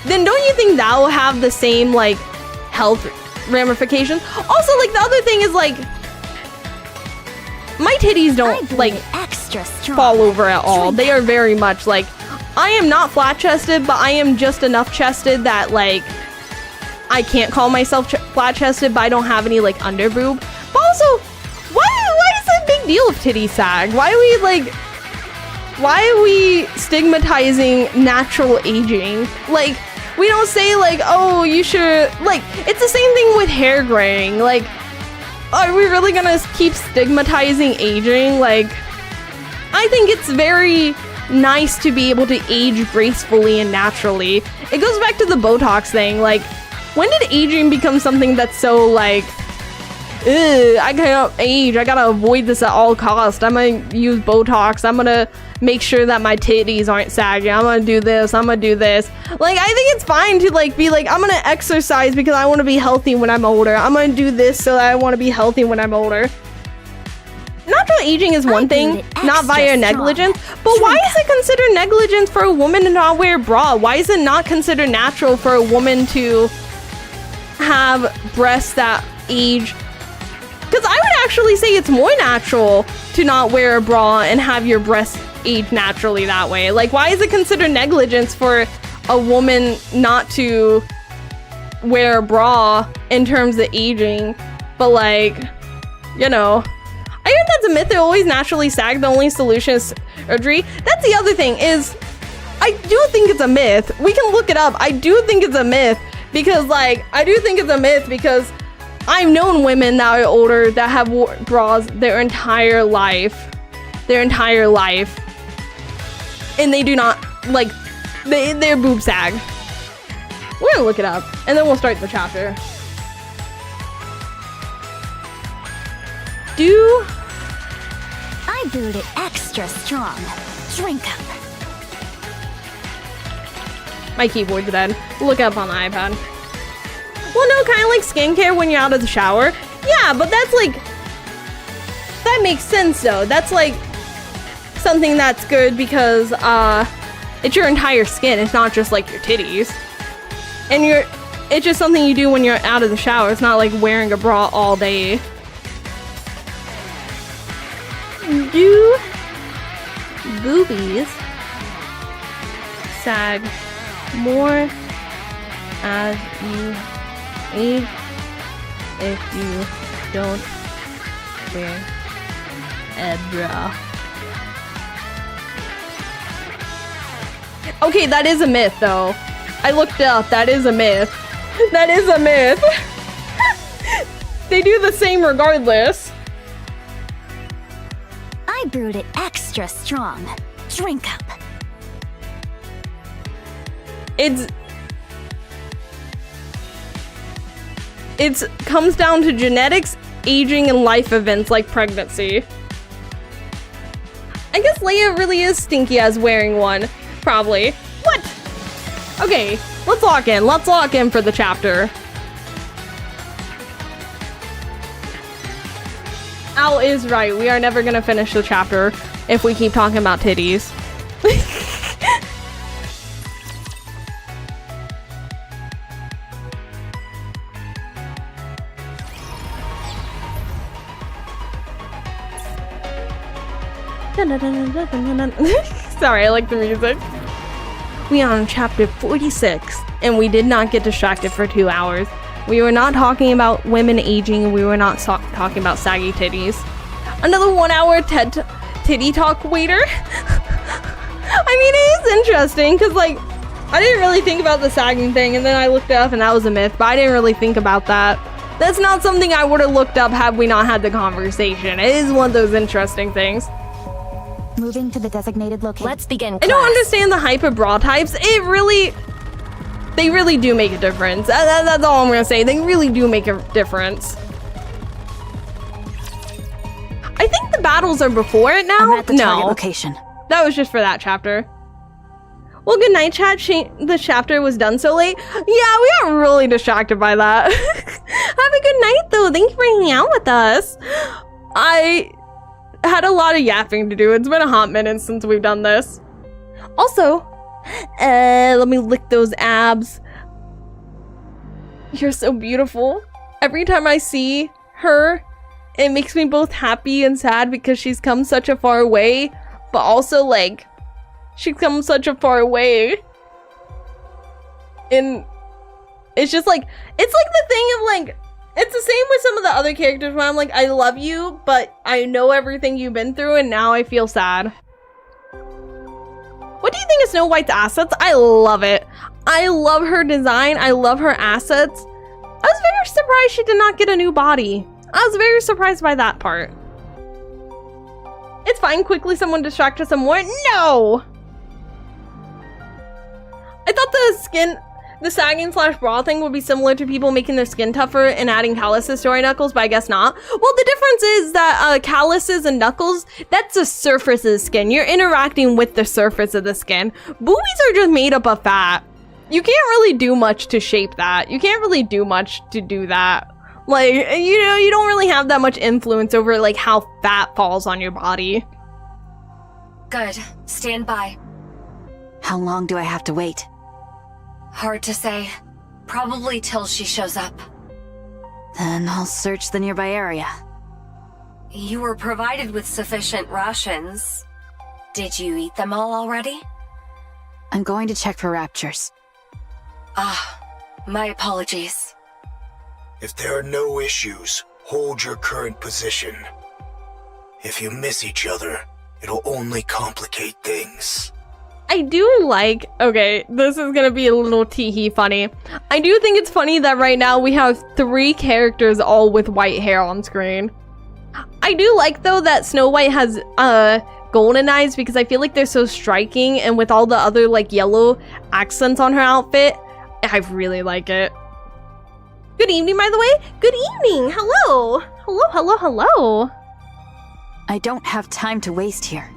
then don't you think that will have the same like health ramifications? Also, like the other thing is like my titties don't like fall over at all. They are very much like, I am not flat chested, but I am just enough chested that like I can't call myself flat chested, but I don't have any like under boob. But also, why is it a big deal if titties sag? Why are we stigmatizing natural aging? Like, we don't say like, oh, you should, like, it's the same thing with hair graying. Like, are we really gonna keep stigmatizing aging? Like, I think it's very nice to be able to age gracefully and naturally. It goes back to the Botox thing. Like, when did aging become something that's so like, I can't age, I gotta avoid this at all costs, I'm gonna use Botox, I'm gonna make sure that my titties aren't sagging, I'm gonna do this, I'm gonna do this. Like, I think it's fine to like be like, I'm gonna exercise because I want to be healthy when I'm older, I'm gonna do this so that I want to be healthy when I'm older. Natural aging is one thing, not via negligence, but why is it considered negligence for a woman to not wear a bra? Why is it not considered natural for a woman to have breasts that age? Because I would actually say it's more natural to not wear a bra and have your breasts age naturally that way. Like, why is it considered negligence for a woman not to wear a bra in terms of aging? But like, you know, I heard that's a myth. They always naturally sag. The only solution is surgery. That's the other thing is, I do think it's a myth. We can look it up. I do think it's a myth because like, I've known women that are older that have worn bras their entire life. And they do not, like, their boobs sag. We're gonna look it up, and then we'll start the chapter. I brewed it extra strong. Drink up. My keyboard's dead. Look it up on the iPad. Well, no, kind of like skincare when you're out of the shower. Yeah, but that's like, that makes sense though. That's like something that's good because it's your entire skin. It's not just like your titties. And it's just something you do when you're out of the shower. It's not like wearing a bra all day. Do boobies sag more as you age if you don't wear a bra? Okay, that is a myth, though. I looked it up. That is a myth. That is a myth. They do the same regardless. I brewed it extra strong. Drink up. It comes down to genetics, aging, and life events like pregnancy. I guess Leia really is stinky as wearing one. Probably. What? Okay, let's lock in. Let's lock in for the chapter. Al is right. We are never gonna finish the chapter if we keep talking about titties. Sorry, I like the music. We are on chapter 46, and we did not get distracted for 2 hours. We were not talking about women aging, we were not talking about saggy titties. Another 1 hour titty talk waiter? I mean, it is interesting, because, like, I didn't really think about the sagging thing, and then I looked it up, and that was a myth, but I didn't really think about that. That's not something I would have looked up had we not had the conversation. It is one of those interesting things. Moving to the designated location. Let's begin I class. don't understand the hype of bra types. They really do make a difference. That's all I'm gonna say. They really do make a difference. I think the battles are before it now. I'm at the target No, location. that was just for that chapter. Well, good night, chat. The chapter was done so late. Yeah, we got really distracted by that. Have a good night, though. Thank you for hanging out with us. I had a lot of yapping to do. It's been a hot minute since we've done this. Also, let me lick those abs. You're so beautiful. Every time I see her, it makes me both happy and sad because she's come such a far way, but also, like, she's come such a far way. And it's just like, it's like the thing of, like, it's the same with some of the other characters where I'm like, I love you, but I know everything you've been through, and now I feel sad. What do you think of Snow White's assets? I love it. I love her design. I love her assets. I was very surprised she did not get a new body. I was very surprised by that part. It's fine. Quickly, someone distract us some more. No! I thought the sagging / bra thing would be similar to people making their skin tougher and adding calluses to our knuckles, but I guess not. Well, the difference is that calluses and knuckles, that's the surface of the skin. You're interacting with the surface of the skin. Boobies are just made up of fat. You can't really do much to shape that. You can't really do much to do that. Like, you know, you don't really have that much influence over, like, how fat falls on your body. Good. Stand by. How long do I have to wait? Hard to say. Probably till she shows up. Then I'll search the nearby area. You were provided with sufficient rations. Did you eat them all already? I'm going to check for raptures. Ah, my apologies. If there are no issues, hold your current position. If you miss each other, it'll only complicate things. I do like, okay, this is gonna be a little tee-hee funny. I do think it's funny that right now we have 3 characters all with white hair on screen. I do like, though, that Snow White has golden eyes because I feel like they're so striking, and with all the other, like, yellow accents on her outfit, I really like it. Good evening, by the way. Good evening. Hello. Hello, hello, hello. I don't have time to waste here.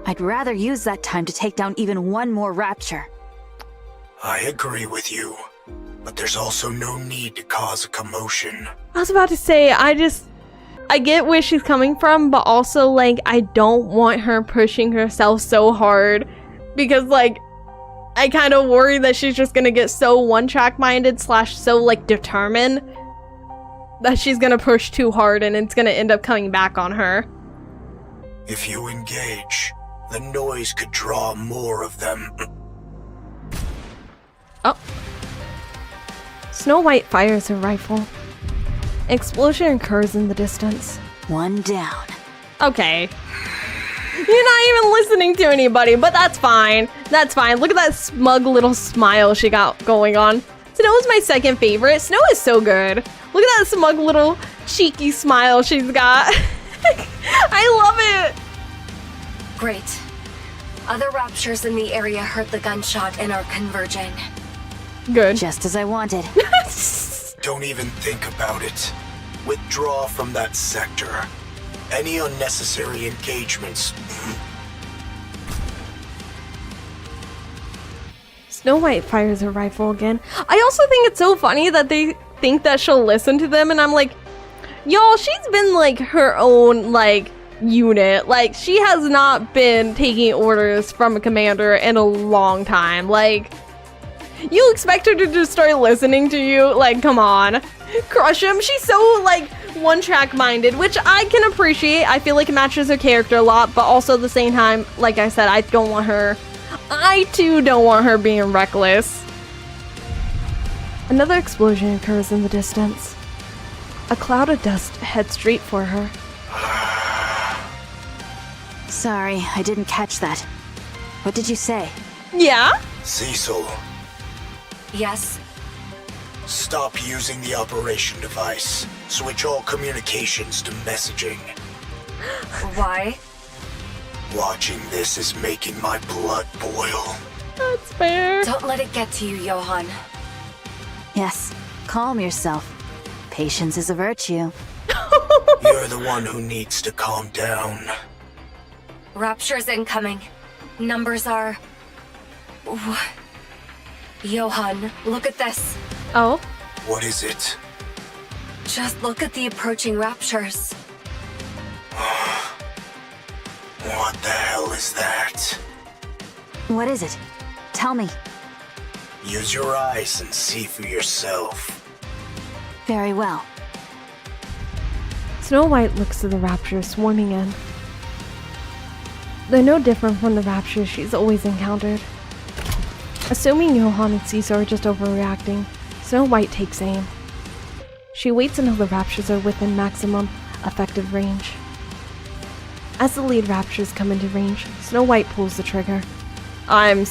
I'd rather use that time to take down even one more rapture. I agree with you, but there's also no need to cause a commotion. I was about to say, I get where she's coming from, but also, like, I don't want her pushing herself so hard because, like, I kind of worry that she's just gonna get so one-track minded / so, like, determined that she's gonna push too hard and it's gonna end up coming back on her. If you engage, the noise could draw more of them. Oh. Snow White fires her rifle. Explosion occurs in the distance. One down. Okay. You're not even listening to anybody, but that's fine. That's fine. Look at that smug little smile she got going on. Snow is my second favorite. Snow is so good. Look at that smug little cheeky smile she's got. I love it. Great. Other raptures in the area heard the gunshot and are converging. Good. Just as I wanted. Don't even think about it. Withdraw from that sector. Any unnecessary engagements. Snow White fires her rifle again. I also think it's so funny that they think that she'll listen to them, and I'm like, y'all, she's been like her own like unit. Like, she has not been taking orders from a commander in a long time. Like, you expect her to just start listening to you? Like, come on. Crush him. She's so like one-track minded, which I can appreciate. I feel like it matches her character a lot, but also at the same time, like I said, I too don't want her being reckless. Another explosion occurs in the distance. A cloud of dust heads straight for her. Sorry, I didn't catch that. What did you say? Yeah? Cecil, Yes? stop using the operation device. Switch all communications to messaging. Why? Watching this is making my blood boil. That's fair. Don't let it get to you, Johan. Yes, calm yourself. Patience is a virtue. You're the one who needs to calm down. Raptures incoming. Numbers are... Johan, look at this. Oh? What is it? Just look at the approaching raptures. What the hell is that? What is it? Tell me. Use your eyes and see for yourself. Very well. Snow White looks at the raptors swarming in. They're no different from the raptors she's always encountered. Assuming Johan and Cecil are just overreacting, Snow White takes aim. She waits until the raptors are within maximum effective range. As the lead raptors come into range, Snow White pulls the trigger. I'm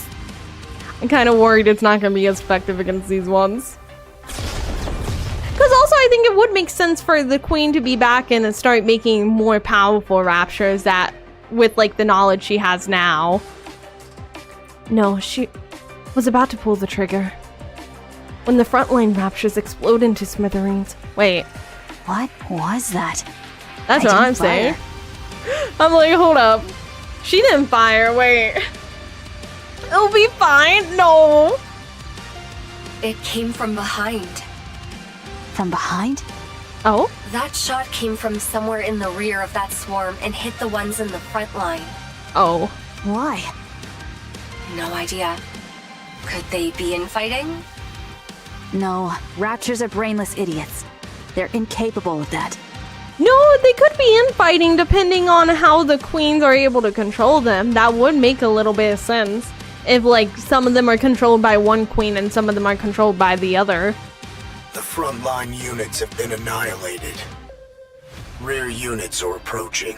kind of worried it's not going to be as effective against these ones. Because also I think it would make sense for the queen to be back and start making more powerful raptures that with like the knowledge she has now. No, she was about to pull the trigger when the frontline raptures explode into smithereens. Wait, What was that? that's I what didn't I'm saying. fire. I'm like, hold up. She didn't fire, wait. It'll be fine. No. It came from behind. From behind? Oh? That shot came from somewhere in the rear of that swarm and hit the ones in the front line. Oh. Why? No idea. Could they be infighting? No, raptors are brainless idiots. They're incapable of that. No, they could be infighting depending on how the queens are able to control them. That would make a little bit of sense. If, like, some of them are controlled by one queen and some of them are controlled by the other. The frontline units have been annihilated. Rear units are approaching.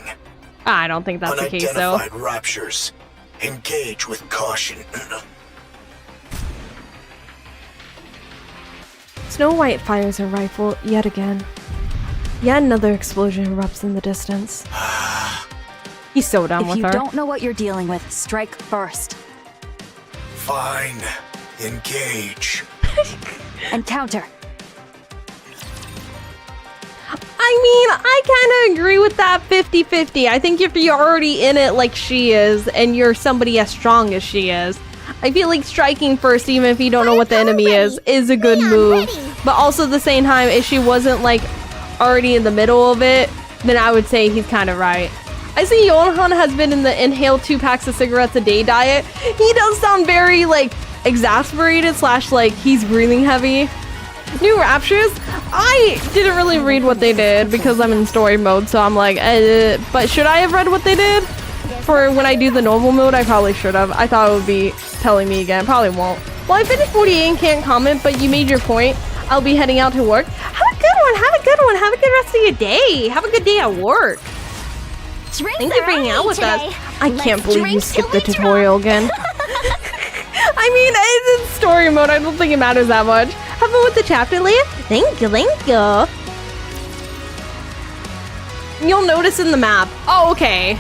I don't think that's the case, though. Unidentified raptures. Engage with caution. Snow White fires her rifle yet again. Yet another explosion erupts in the distance. He's so done If with you her. don't know what you're dealing with, strike first. Fine. Engage. And counter. I mean, I kind of agree with that 50-50. I think if you're already in it like she is, and you're somebody as strong as she is, I feel like striking first, even if you don't know what the enemy is a good move. But also at the same time, if she wasn't like already in the middle of it, then I would say he's kind of right. I see Johan has been in the inhale 2 packs of cigarettes a day diet. He does sound very like exasperated / like he's breathing heavy. New raptures? I didn't really read what they did because I'm in story mode, so I'm like, but should I have read what they did? For when I do the normal mode, I probably should have. I thought it would be telling me again. Probably won't. Well, I finished 48 and can't comment, but you made your point. I'll be heading out to work. Have a good one. Have a good one. Have a good rest of your day. Have a good day at work. Drinks Thank you for are hanging out on me with us. today. I Let's can't believe you drink skipped till the we tutorial again. I mean, it's in story mode. I don't think it matters that much. Have fun with the chapter, Leia. Thank you, thank you. You'll notice in the map. Oh, okay.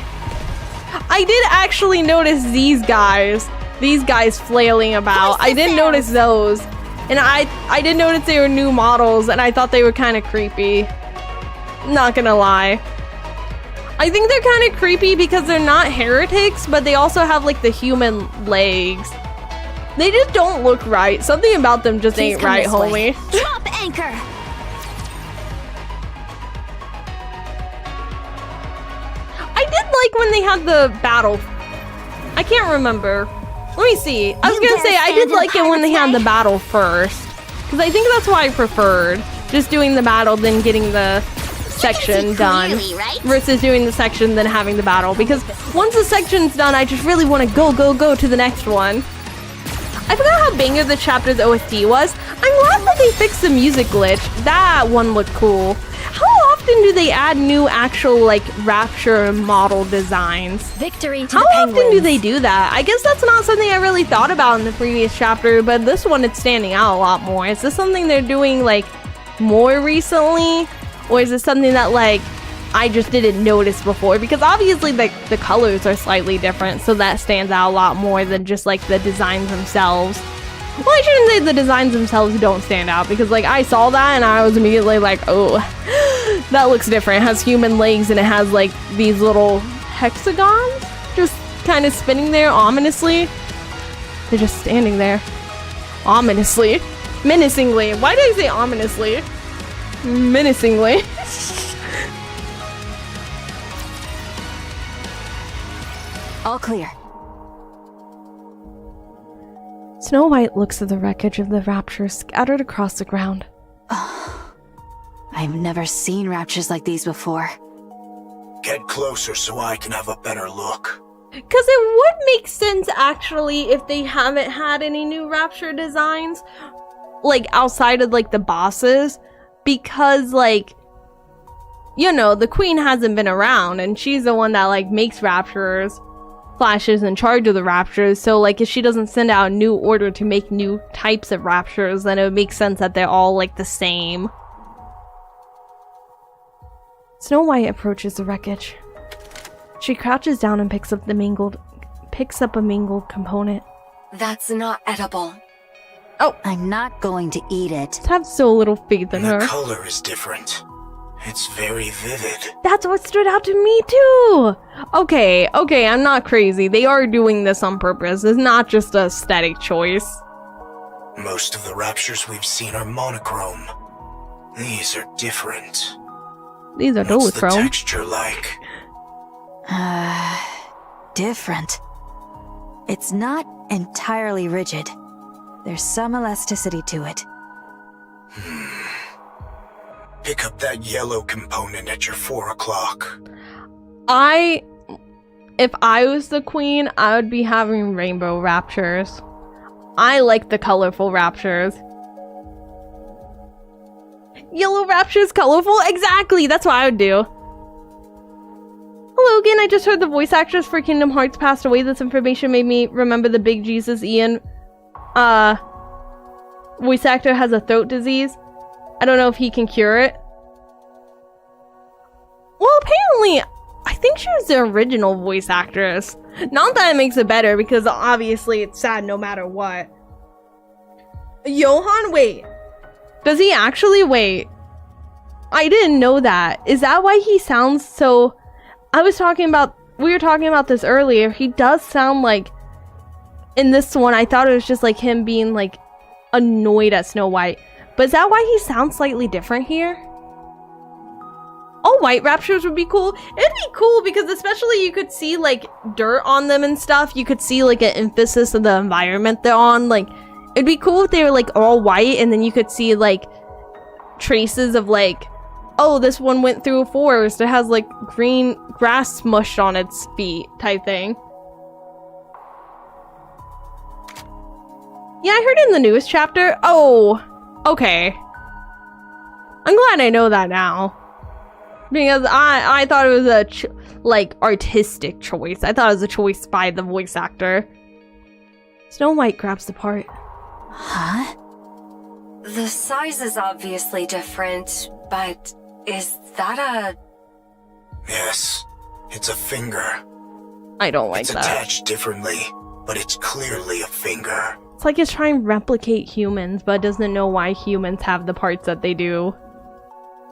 I did actually notice these guys. These guys flailing about. I didn't notice those. And I did notice they were new models, and I thought they were kind of creepy. Not gonna lie. I think they're kind of creepy because they're not heretics, but they also have like the human legs. They just don't look right. Something about them just ain't right, homie. Drop anchor. I did like when they had the battle. I can't remember. Let me see. I was gonna say I did like it when they had the battle first, because I think that's why I preferred just doing the battle than getting the section done versus doing the section then having the battle, because once the section's done I just really want to go to the next one. I forgot how banger the chapter's OST was. I'm glad that they fixed the music glitch. That one looked cool. How often do they add new actual like Rapture model designs? Victory to How the often penguins. do they do that? I guess that's not something I really thought about in the previous chapter, but this one it's standing out a lot more. Is this something they're doing like more recently? Or is it something that like I just didn't notice before? Because obviously like the colors are slightly different, so that stands out a lot more than just like the designs themselves. Well, I shouldn't say the designs themselves don't stand out, because like I saw that and I was immediately like, oh, that looks different. It has human legs and it has like these little hexagons just kind of spinning there ominously. They're just standing there ominously, menacingly. Why did I say ominously? Menacingly. All clear. Snow White looks at the wreckage of the Rapture scattered across the ground. I've never seen raptures like these before. Get closer so I can have a better look. Because it would make sense, actually, if they haven't had any new Rapture designs, like, outside of, like, the bosses. Because, like, you know, the queen hasn't been around, and she's the one that, like, makes Raptures. Flash is in charge of the Raptures, so, like, if she doesn't send out a new order to make new types of Raptures, then it would make sense that they're all, like, the same. Snow White approaches the wreckage. She crouches down and picks up a mangled component. That's not edible. Oh, I'm not going to eat it. I have so little faith in The her. color is different. It's very vivid. That's what stood out to me too. Okay, I'm not crazy. They are doing this on purpose. It's not just a aesthetic choice. Most of the raptures we've seen are monochrome. These are different. These are What's the duochrome. texture like? Different. It's not entirely rigid. There's some elasticity to it. Pick up that yellow component at your 4 o'clock. If I was the queen, I would be having rainbow raptures. I like the colorful raptures. Yellow raptures, colorful? Exactly, that's what I would do. Hello again, I just heard the voice actress for Kingdom Hearts passed away. This information made me remember the Big Jesus Ian voice actor has a throat disease. I don't know if he can cure it. Well, apparently, I think she was the original voice actress. Not that it makes it better, because obviously it's sad no matter what. Johan, wait. Does he actually? Wait. I didn't know that. Is that why he sounds so... we were talking about this earlier. He does sound like... In this one, I thought it was just like him being like annoyed at Snow White. But is that why he sounds slightly different here? All white raptures would be cool. It'd be cool because especially you could see like dirt on them and stuff. You could see like an emphasis of the environment they're on. Like, it'd be cool if they were like all white and then you could see like traces of like, oh, this one went through a forest. It has like green grass smushed on its feet type thing. Yeah, I heard in the newest chapter. Oh, okay. I'm glad I know that now. Because I thought it was like, artistic choice. I thought it was a choice by the voice actor. Snow White grabs the part. Huh? The size is obviously different, but is that a... Yes, it's a finger. I don't like It's that. attached differently, but it's clearly a finger. It's like it's trying to replicate humans, but doesn't know why humans have the parts that they do.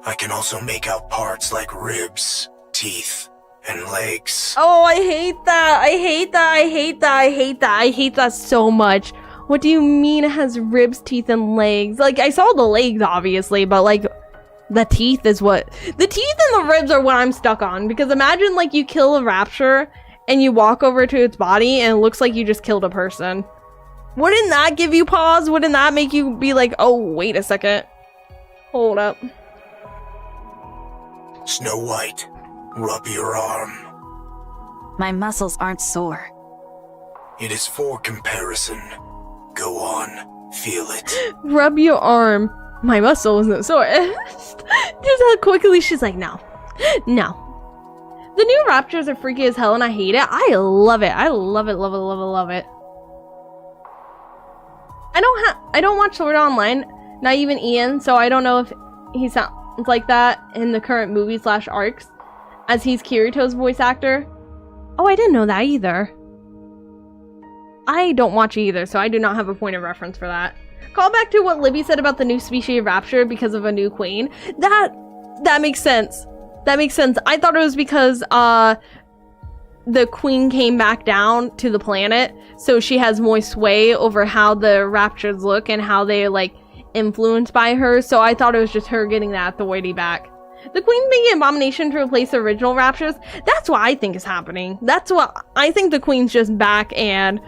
I can also make out parts like ribs, teeth, and legs. Oh, I hate that. I hate that. I hate that. I hate that. I hate that so much. What do you mean it has ribs, teeth, and legs? Like, I saw the legs, obviously, but, like, the teeth is what... The teeth and the ribs are what I'm stuck on. Because imagine, like, you kill a rapture, and you walk over to its body, and it looks like you just killed a person. Wouldn't that give you pause? Wouldn't that make you be like, oh, wait a second. Hold up. Snow White, rub your arm. My muscles aren't sore. It is for comparison. Go on, feel it. Rub your arm. My muscle isn't sore. Just how quickly she's like, no. No. The new raptors are freaky as hell and I hate it. I love it. I love it, love it, love it, love it. I don't watch Sword Art Online, not even Ian, so I don't know if he sounds like that in the current movie/arcs, as he's Kirito's voice actor. Oh, I didn't know that either. I don't watch either, so I do not have a point of reference for that. Call back to what Libby said about the new species of rapture because of a new queen. That makes sense. That makes sense. I thought it was because the queen came back down to the planet, so she has more sway over how the raptures look and how they like influenced by her. So I thought it was just her getting that authority back. The queen being an abomination to replace the original raptures. That's what I think is happening. That's what I think. The queen's just back and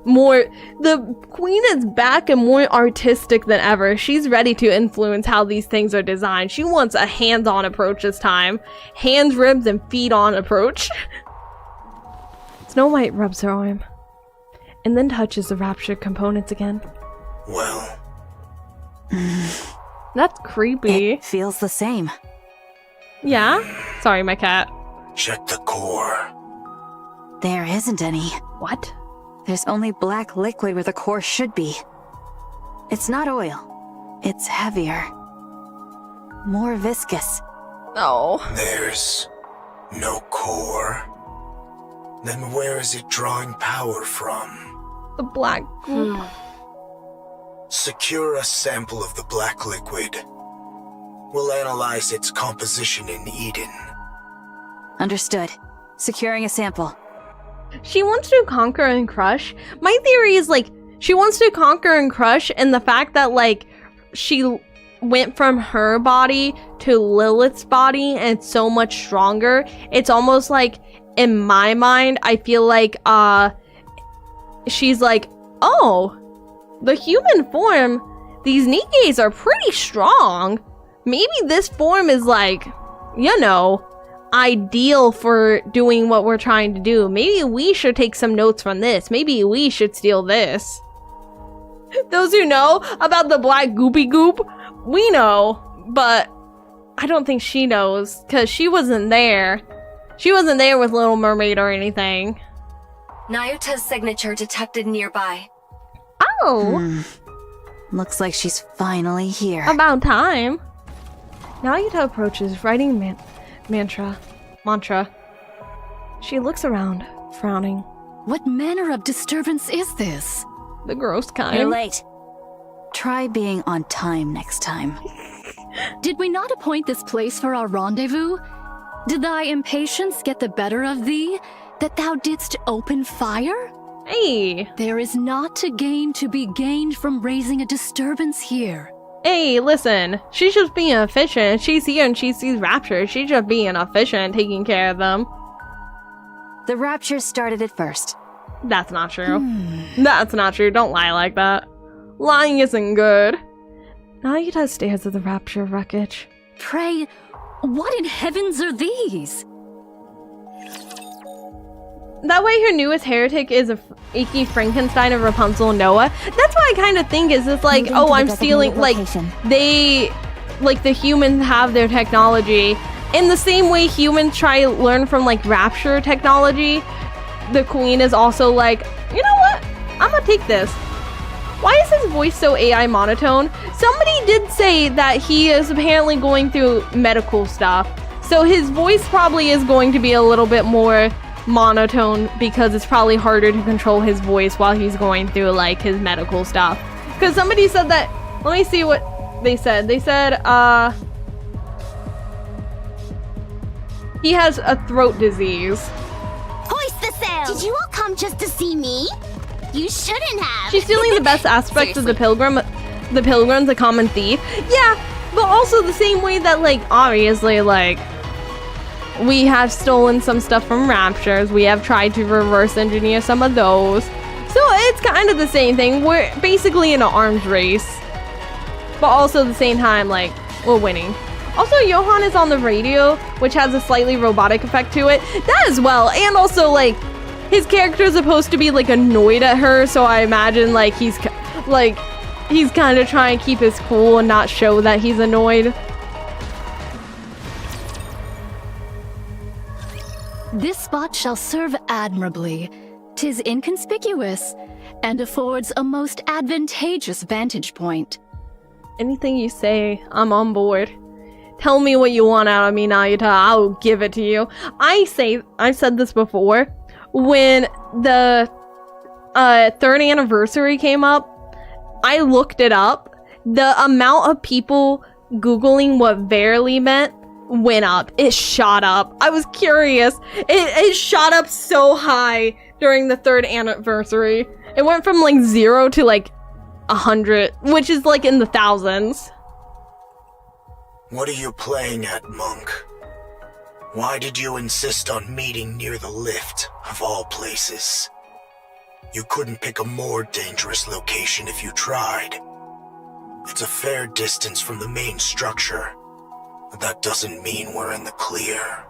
more. The queen is back and more artistic than ever. She's ready to influence how these things are designed. She wants a hands-on approach this time. Hands, ribs, and feet-on approach. Snow White rubs her arm, and then touches the rapture components again. Well, That's creepy. It feels the same. Yeah? Sorry, my cat. check the core. There isn't any. What? There's only black liquid where the core should be. It's not oil. It's heavier. More viscous. Oh. There's no core. Then where is it drawing power from? The black goop. Secure a sample of the black liquid. We'll analyze its composition in Eden. Understood. Securing a sample. She wants to conquer and crush. My theory is, like, she wants to conquer and crush, and the fact that, like, she went from her body to Lilith's body, and it's so much stronger. It's almost like, in my mind, I feel like, she's like, oh, the human form, these Nikkes are pretty strong. Maybe this form is, like, you know, ideal for doing what we're trying to do. Maybe we should take some notes from this. Maybe we should steal this. Those who know about the black goopy goop, we know, but I don't think she knows, because she wasn't there. She wasn't there with Little Mermaid or anything. Nayuta's signature detected nearby. Oh, Looks like she's finally here. about time. Nayuta approaches, writing mantra. She looks around, frowning. What manner of disturbance is this? The gross You're kind. late. Try being on time next time. Did we not appoint this place for our rendezvous? Did thy impatience get the better of thee, that thou didst open fire? Hey, There is not a gain to be gained from raising a disturbance here. hey, listen. She's just being efficient. She's here and she sees Rapture. She's just being efficient, taking care of them. The rapture started it first. That's not true. That's not true. Don't lie like that. Lying isn't good. Nayuta stares at the Rapture wreckage. Pray, what in heavens are these? That way her newest heretic is a Iki Frankenstein of Rapunzel and Noah. That's what I kind of think is it's like, Moving oh, to the I'm designated stealing, like, location. they, like, the humans have their technology in the same way humans try to learn from like rapture technology, the queen is also like, you know what? I'm gonna take this. Why is his voice so AI monotone? Somebody did say that he is apparently going through medical stuff. So his voice probably is going to be a little bit more monotone because it's probably harder to control his voice while he's going through like his medical stuff. Because somebody said that, let me see what they said. They said, he has a throat disease. Hoist the sail! Did you all come just to see me? You shouldn't have. She's stealing the best aspects of the pilgrims, a common thief. Yeah, but also the same way that like obviously like we have stolen some stuff from raptures. We have tried to reverse engineer some of those. So it's kind of the same thing. We're basically in an arms race. But also at the same time, like, we're winning. Also, Johan is on the radio, which has a slightly robotic effect to it. That as well. And also, like, his character is supposed to be, like, annoyed at her. So I imagine, like, he's kind of trying to keep his cool and not show that he's annoyed. This spot shall serve admirably. 'Tis inconspicuous, and affords a most advantageous vantage point. Anything you say, I'm on board. Tell me what you want out of me, Nayata. I'll give it to you. I've said this before. When the 3rd anniversary came up, I looked it up. The amount of people Googling what Verily meant went up. It shot up. I was curious. It shot up so high during the 3rd anniversary. It went from like 0 to like 100, which is like in the thousands. What are you playing at, Monk? Why did you insist on meeting near the lift, of all places? You couldn't pick a more dangerous location if you tried. It's a fair distance from the main structure, but that doesn't mean we're in the clear.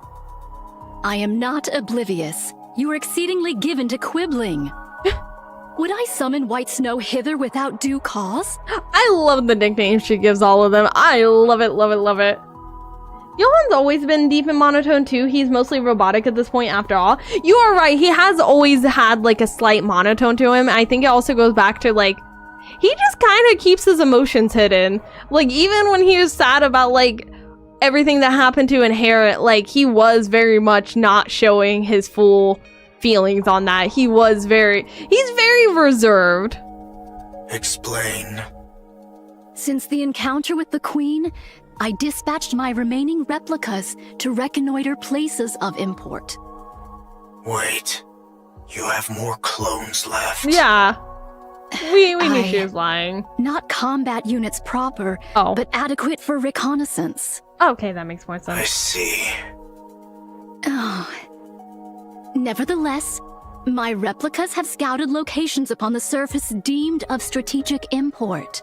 I am not oblivious. You are exceedingly given to quibbling. Would I summon White Snow hither without due cause? I love the nicknames she gives all of them. I love it, love it, love it. Johan's always been deep and monotone too. He's mostly robotic at this point after all. You are right, he has always had like a slight monotone to him. I think it also goes back to like, he just kind of keeps his emotions hidden. Like even when he was sad about like everything that happened to Inherit, like he was very much not showing his full feelings on that. He's very reserved. Explain. Since the encounter with the Queen, I dispatched my remaining replicas to reconnoiter places of import. Wait, you have more clones left? Yeah. We knew she was lying. Not combat units proper, but adequate for reconnaissance. Okay, that makes more sense. I see. Oh. Nevertheless, my replicas have scouted locations upon the surface deemed of strategic import.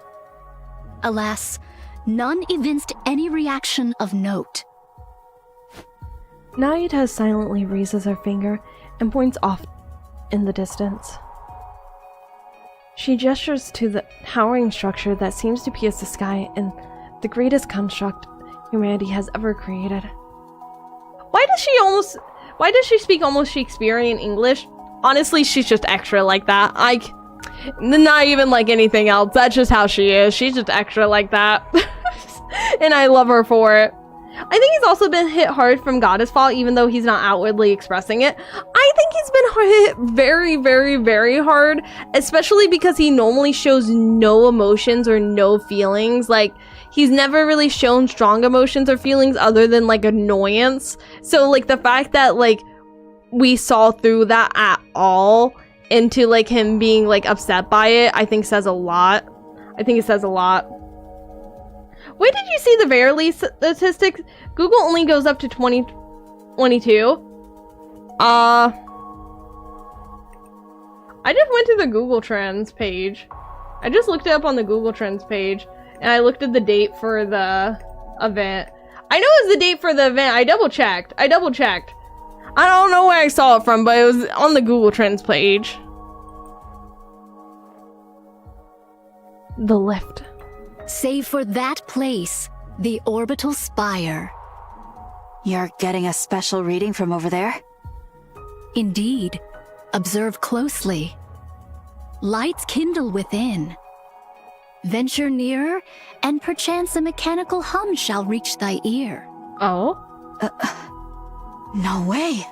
Alas, none evinced any reaction of note. Nayata silently raises her finger and points off in the distance. She gestures to the towering structure that seems to pierce the sky and the greatest construct humanity has ever created. Why does she speak almost Shakespearean English? Honestly, she's just extra like that. Not even like anything else. That's just how she is. She's just extra like that. And I love her for it. I think he's also been hit hard from Goddess Fall, even though he's not outwardly expressing it. I think he's been hit very, very, very hard, especially because he normally shows no emotions or no feelings. Like, he's never really shown strong emotions or feelings other than, like, annoyance. So, like, the fact that, like, we saw through that at all into, like, him being, like, upset by it, I think says a lot. I think it says a lot. Where did you see the Verily statistics? Google only goes up to 2022. I just went to the Google Trends page. I just looked it up on the Google Trends page, and I looked at the date for the event. I know it was the date for the event. I double checked. I don't know where I saw it from, but it was on the Google Trends page. The lift. Save for that place, the orbital spire. You're getting a special reading from over there? Indeed. Observe closely. Lights kindle within. Venture nearer, and perchance a mechanical hum shall reach thy ear. Oh? No way.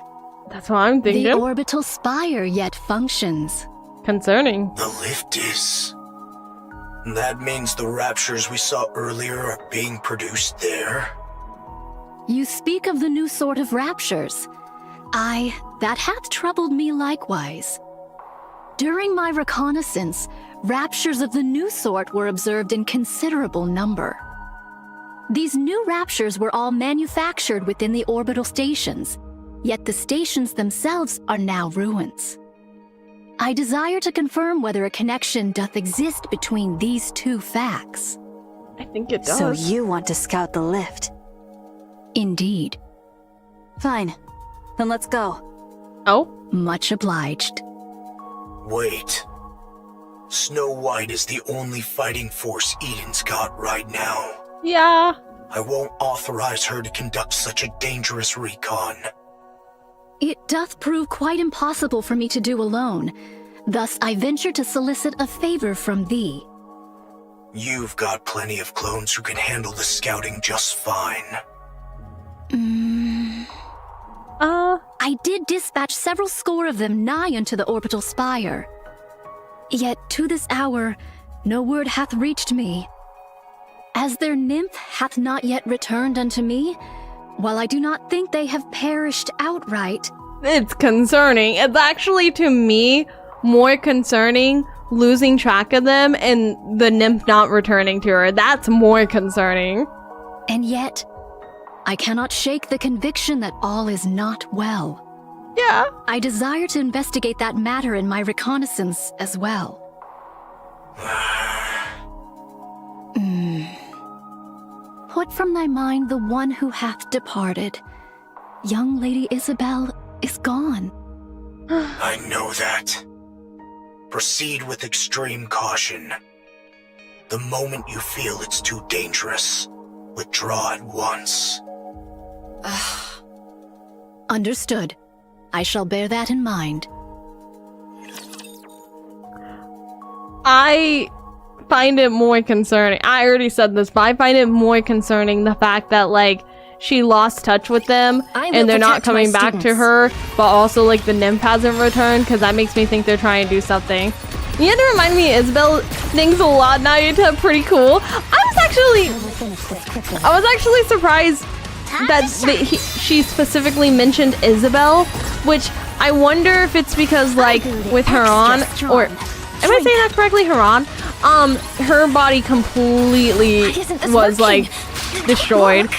That's what I'm thinking. The orbital spire yet functions. Concerning. The lift is. That means the raptures we saw earlier are being produced there? You speak of the new sort of raptures. Aye, that hath troubled me likewise. During my reconnaissance, raptures of the new sort were observed in considerable number. These new raptures were all manufactured within the orbital stations, yet the stations themselves are now ruins. I desire to confirm whether a connection doth exist between these two facts. I think it does. So you want to scout the lift? Indeed. Fine. Then let's go. Oh? Much obliged. Wait. Snow White is the only fighting force Eden's got right now. Yeah. I won't authorize her to conduct such a dangerous recon. It doth prove quite impossible for me to do alone. Thus I venture to solicit a favor from thee. You've got plenty of clones who can handle the scouting just fine. I did dispatch several score of them nigh unto the orbital spire. Yet to this hour, no word hath reached me. As their nymph hath not yet returned unto me, while I do not think they have perished outright. It's concerning. It's actually, to me, more concerning losing track of them and the nymph not returning to her. That's more concerning. And yet, I cannot shake the conviction that all is not well. Yeah. I desire to investigate that matter in my reconnaissance as well. Put from thy mind the one who hath departed. Young Lady Isabel is gone. I know that. Proceed with extreme caution. The moment you feel it's too dangerous, withdraw at once. Understood. I shall bear that in mind. I find it more concerning. I already said this, but I find it more concerning the fact that, like, she lost touch with them and they're not coming back to her, but also, like, the nymph hasn't returned, because that makes me think they're trying to do something. You had to remind me Isabel things a lot now. You're pretty cool. I was actually surprised that she specifically mentioned Isabel, which I wonder if it's because, like, with Haran, or am I saying that correctly, Haran? Her body completely was, like, destroyed.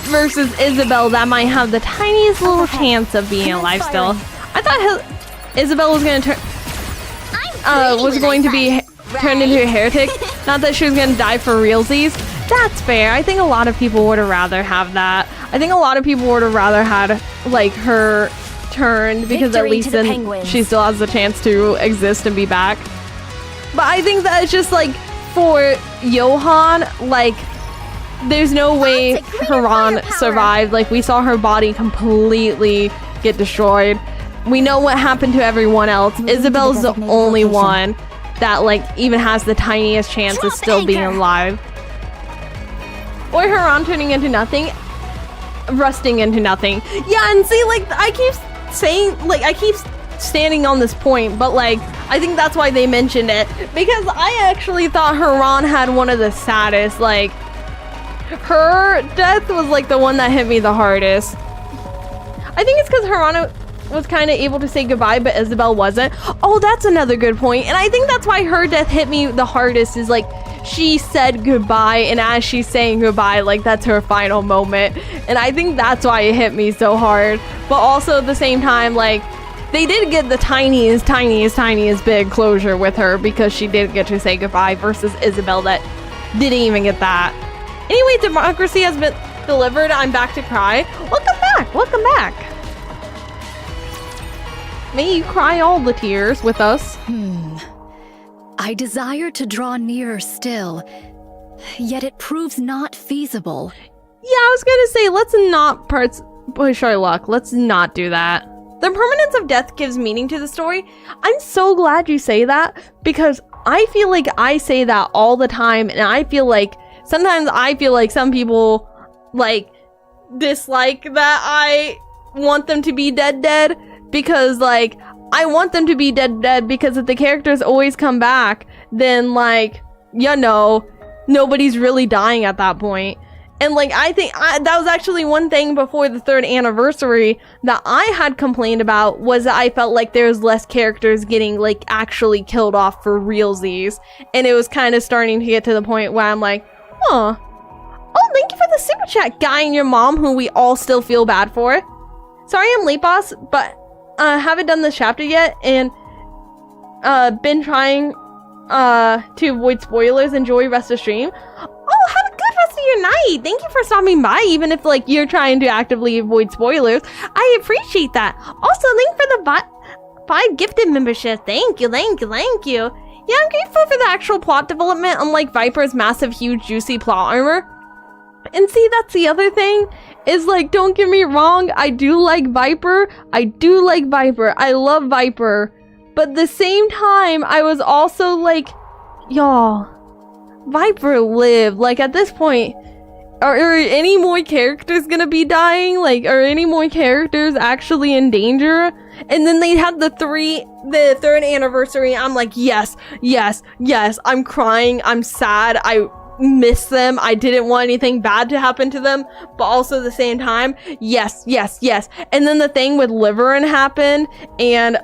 Versus Isabel, that might have the tiniest little chance of being alive still. I thought Isabel was gonna be turned into a heretic. Not that she was gonna die for realsies. That's fair. I think a lot of people would have rather have that. I think a lot of people would have rather had, like, her turned, because at least then she still has the chance to exist and be back. But I think that it's just, like, for Johan, like, there's no way Haran survived. Like, we saw her body completely get destroyed. We know what happened to everyone else. Isabel's the only one that, like, even has the tiniest chance of still being alive. Or Haran turning into nothing, rusting into nothing. Yeah, and see, like, I keep standing on this point, but, like, I think that's why they mentioned it, because I actually thought Haran had one of the saddest, like, her death was, like, the one that hit me the hardest. I think it's because Haran was kind of able to say goodbye, but Isabel wasn't. Oh, that's another good point. And I think that's why her death hit me the hardest, is, like, she said goodbye, and as she's saying goodbye, like, that's her final moment. And I think that's why it hit me so hard. But also at the same time, like, they did get the tiniest big closure with her, because she did get to say goodbye, versus Isabel that didn't even get that. Anyway, democracy has been delivered. I'm back to cry. Welcome back. Welcome back. May you cry all the tears with us. I desire to draw nearer still, yet it proves not feasible. I was gonna say, let's not push our luck. Let's not do that. The permanence of death gives meaning to the story. I'm so glad you say that, because I feel like I say that all the time, and I feel like sometimes some people like dislike that I want them to be dead, because like I want them to be dead because if the characters always come back, then like, you know, nobody's really dying at that point. And like, I think that was actually one thing before the 3rd anniversary that I had complained about, was that I felt like there was less characters getting like actually killed off for realsies. And it was kind of starting to get to the point where I'm like, huh. Oh, thank you for the super chat, Guy and your mom, who we all still feel bad for. Sorry I'm late, boss, but haven't done this chapter yet, and been trying to avoid spoilers. Enjoy rest of stream. Oh, have a good rest of your night. Thank you for stopping by, even if like you're trying to actively avoid spoilers. I appreciate that. Also, thank for the 5 gifted membership. Thank you. Yeah, I'm grateful for the actual plot development, unlike Viper's massive, huge, juicy plot armor. And see, that's the other thing, is like, don't get me wrong, I do like Viper. I love Viper. But at the same time, I was also like, y'all, Viper lived. Like, at this point, are any more characters gonna be dying? Like, are any more characters actually in danger? And then they had the 3rd anniversary. I'm like, yes. I'm crying. I'm sad. I miss them. I didn't want anything bad to happen to them, but also at the same time, yes. And then the thing with Liveryn happened, and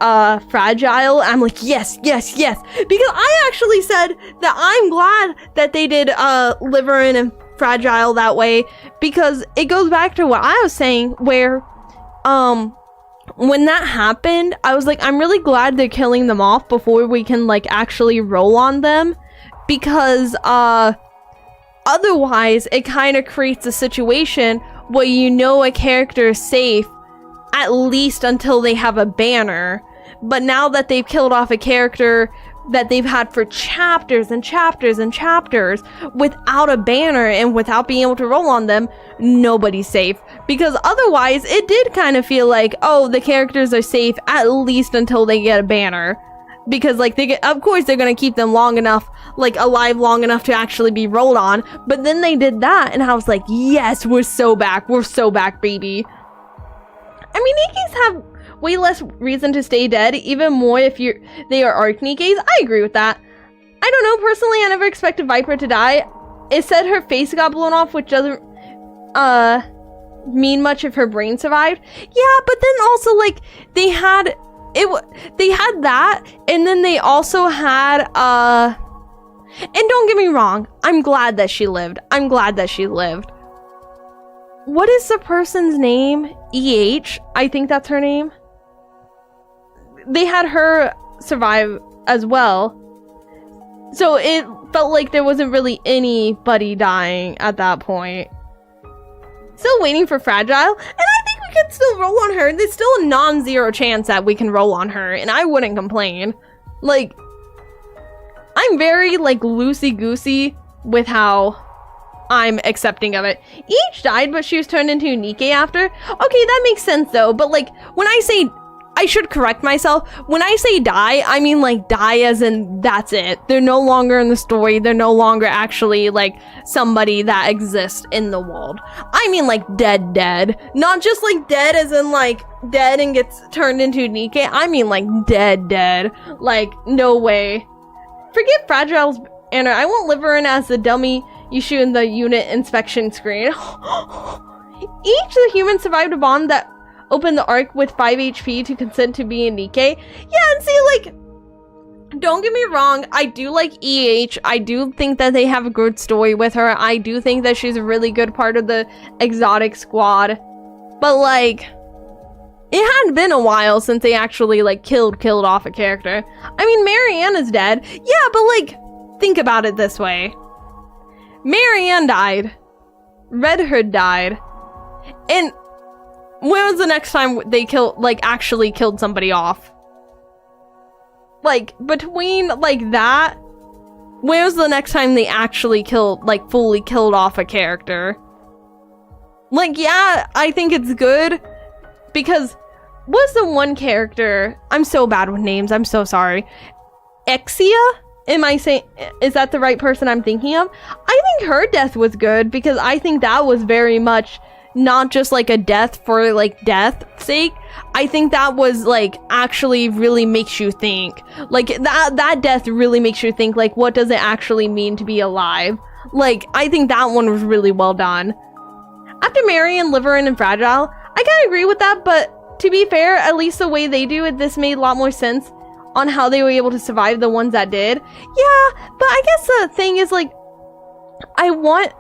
Fragile, I'm like, yes, because I actually said that I'm glad that they did Liveryn and Fragile that way, because it goes back to what I was saying, where when that happened, I was like, I'm really glad they're killing them off before we can like actually roll on them, because otherwise, it kind of creates a situation where you know a character is safe, at least until they have a banner. But now that they've killed off a character that they've had for chapters and chapters without a banner and without being able to roll on them, nobody's safe. Because otherwise, it did kind of feel like, oh, the characters are safe at least until they get a banner. Because like of course they're gonna keep them long enough, like alive long enough to actually be rolled on. But then they did that, and I was like, yes, we're so back, baby. I mean, Nikkes have way less reason to stay dead, even more if they are arc Nikkes. I agree with that. I don't know, personally, I never expected Viper to die. It said her face got blown off, which doesn't mean much if her brain survived. Yeah, but then also like they had that, and then they also had and don't get me wrong, I'm glad that she lived. What is the person's name? EH, I think that's her name. They had her survive as well, so it felt like there wasn't really anybody dying at that point. Still waiting for Fragile, and I think we could still roll on her. There's still a non-zero chance that we can roll on her, and I wouldn't complain. Like, I'm very, like, loosey-goosey with how I'm accepting of it. Each died, but she was turned into Nikke after. Okay, that makes sense, though, but, like, when I say... I should correct myself. When I say die, I mean, like, die as in that's it. They're no longer in the story. They're no longer actually, like, somebody that exists in the world. I mean, like, dead. Not just, like, dead as in, like, dead and gets turned into Nikke. I mean, like, dead. Like, no way. Forget Fragile's banner. I want Liveryn as the dummy you shoot in the unit inspection screen. Each of the humans survived a bomb that open the arc with 5 HP to consent to be a Nikke. Yeah, and see, like, don't get me wrong, I do like EH. I do think that they have a good story with her. I do think that she's a really good part of the exotic squad. But, like, it hadn't been a while since they actually, like, killed off a character. I mean, Marianne is dead. Yeah, but, like, think about it this way. Marianne died. Red Hood died. And when was the next time they actually killed somebody off? Like, between, like, that, when was the next time they actually fully killed off a character? Like, yeah, I think it's good because what's the one character? I'm so bad with names. I'm so sorry. Exia? Am I saying, is that the right person I'm thinking of? I think her death was good because I think that was very much not just like a death for like death's sake. I think that was like actually really makes you think. Like that death really makes you think like what does it actually mean to be alive? Like I think that one was really well done. After Marion, Liveryn, and Fragile, I kind of agree with that, but to be fair, at least the way they do it, this made a lot more sense on how they were able to survive the ones that did. Yeah, but I guess the thing is like I want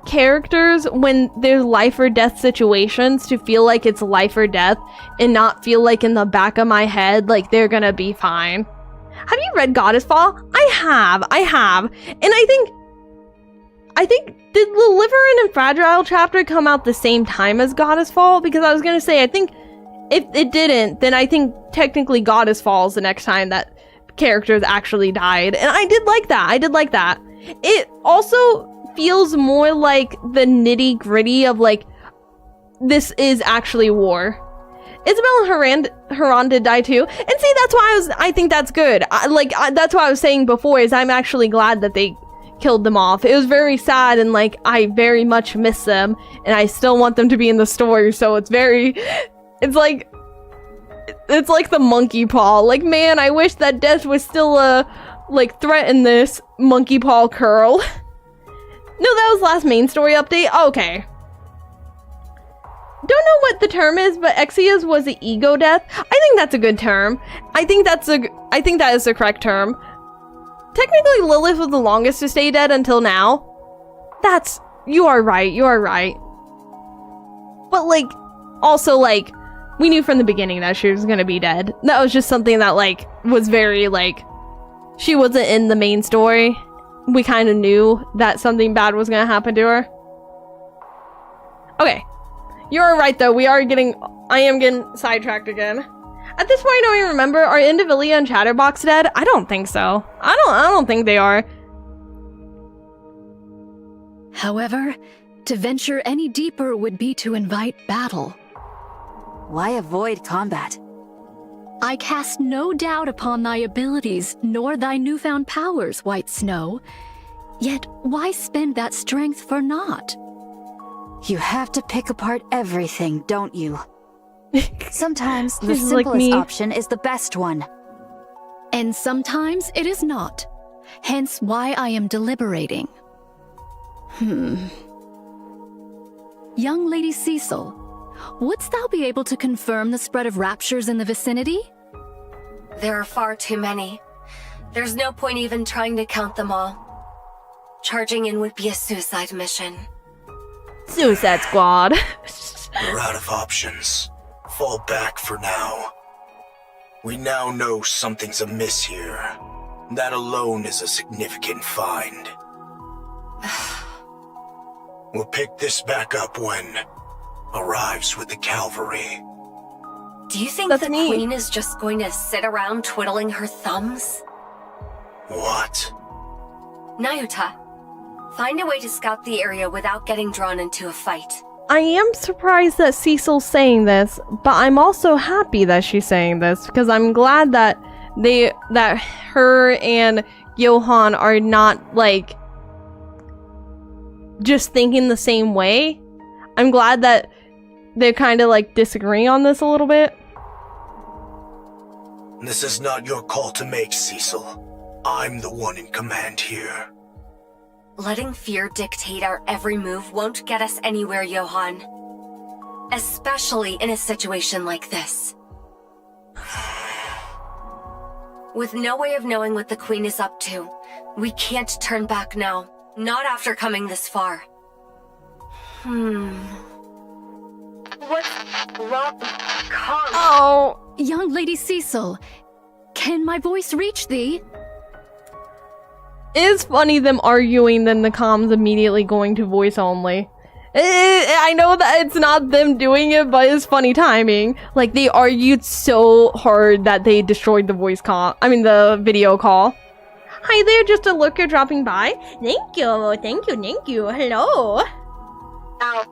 characters when there's life or death situations to feel like it's life or death and not feel like in the back of my head like they're gonna be fine. Have you read Goddess Fall? I have. And I think did the Liveryn and Fragile chapter come out the same time as Goddess Fall? Because I was gonna say I think if it didn't, then I think technically Goddess Falls the next time that characters actually died. And I did like that. It also feels more like the nitty gritty of like, this is actually war. Isabel and Haran did die too. And see, that's why I think that's good. That's what I was saying before is I'm actually glad that they killed them off. It was very sad and like, I very much miss them and I still want them to be in the story. So it's like the monkey paw. Like, man, I wish that death was still like threaten this monkey paw curl. No, that was last main story update. Okay. Don't know what the term is, but Exia's was the ego death. I think that's a good term. I think that is the correct term. Technically, Lilith was the longest to stay dead until now. You are right. But like, also like, we knew from the beginning that she was gonna be dead. That was just something that like, was very like, she wasn't in the main story. We kind of knew that something bad was gonna happen to her. Okay. You're right though, I am getting sidetracked again. At this point I don't even remember, are Indivilia and Chatterbox dead? I don't think so. I don't think they are. However, to venture any deeper would be to invite battle. Why avoid combat? I cast no doubt upon thy abilities, nor thy newfound powers, White Snow. Yet why spend that strength for naught? You have to pick apart everything, don't you? Sometimes the This is like simplest me. option is the best one. And sometimes it is not. Hence why I am deliberating. Young Lady Cecil, wouldst thou be able to confirm the spread of raptures in the vicinity? There are far too many. There's no point even trying to count them all. Charging in would be a suicide mission. Suicide Squad. We're out of options. Fall back for now. We now know something's amiss here. That alone is a significant find. We'll pick this back up when arrives with the cavalry. Do you think That's the neat. Queen is just going to sit around twiddling her thumbs? What? Nayuta, find a way to scout the area without getting drawn into a fight. I am surprised that Cecil's saying this, but I'm also happy that she's saying this because I'm glad that her and Johan are not like just thinking the same way. I'm glad that they're kind of like disagreeing on this a little bit. This is not your call to make, Cecil. I'm the one in command here. Letting fear dictate our every move won't get us anywhere, Johan. Especially in a situation like this. With no way of knowing what the Queen is up to, we can't turn back now. Not after coming this far. What's wrong? Come. Oh, Young Lady Cecil, can my voice reach thee? it's funny them arguing, then the comms immediately going to voice only. I know that it's not them doing it, but it's funny timing. Like, they argued so hard that they destroyed the the video call. Hi there, just a lurker dropping by. Thank you. Hello. Now,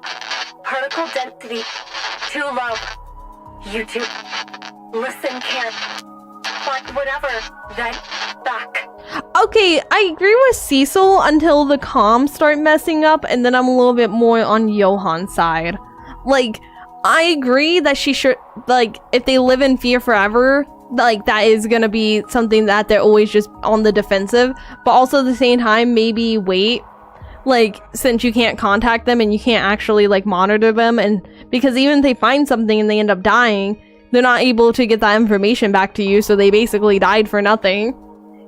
Particle density too low. YouTube. Listen, can't. But whatever. Then back. Okay, I agree with Cecil until the comms start messing up, and then I'm a little bit more on Johan's side. Like, I agree that she should, like, if they live in fear forever, like, that is gonna be something that they're always just on the defensive, but also at the same time, maybe wait, like, since you can't contact them and you can't actually, like, monitor them, and because even if they find something and they end up dying, they're not able to get that information back to you, so they basically died for nothing.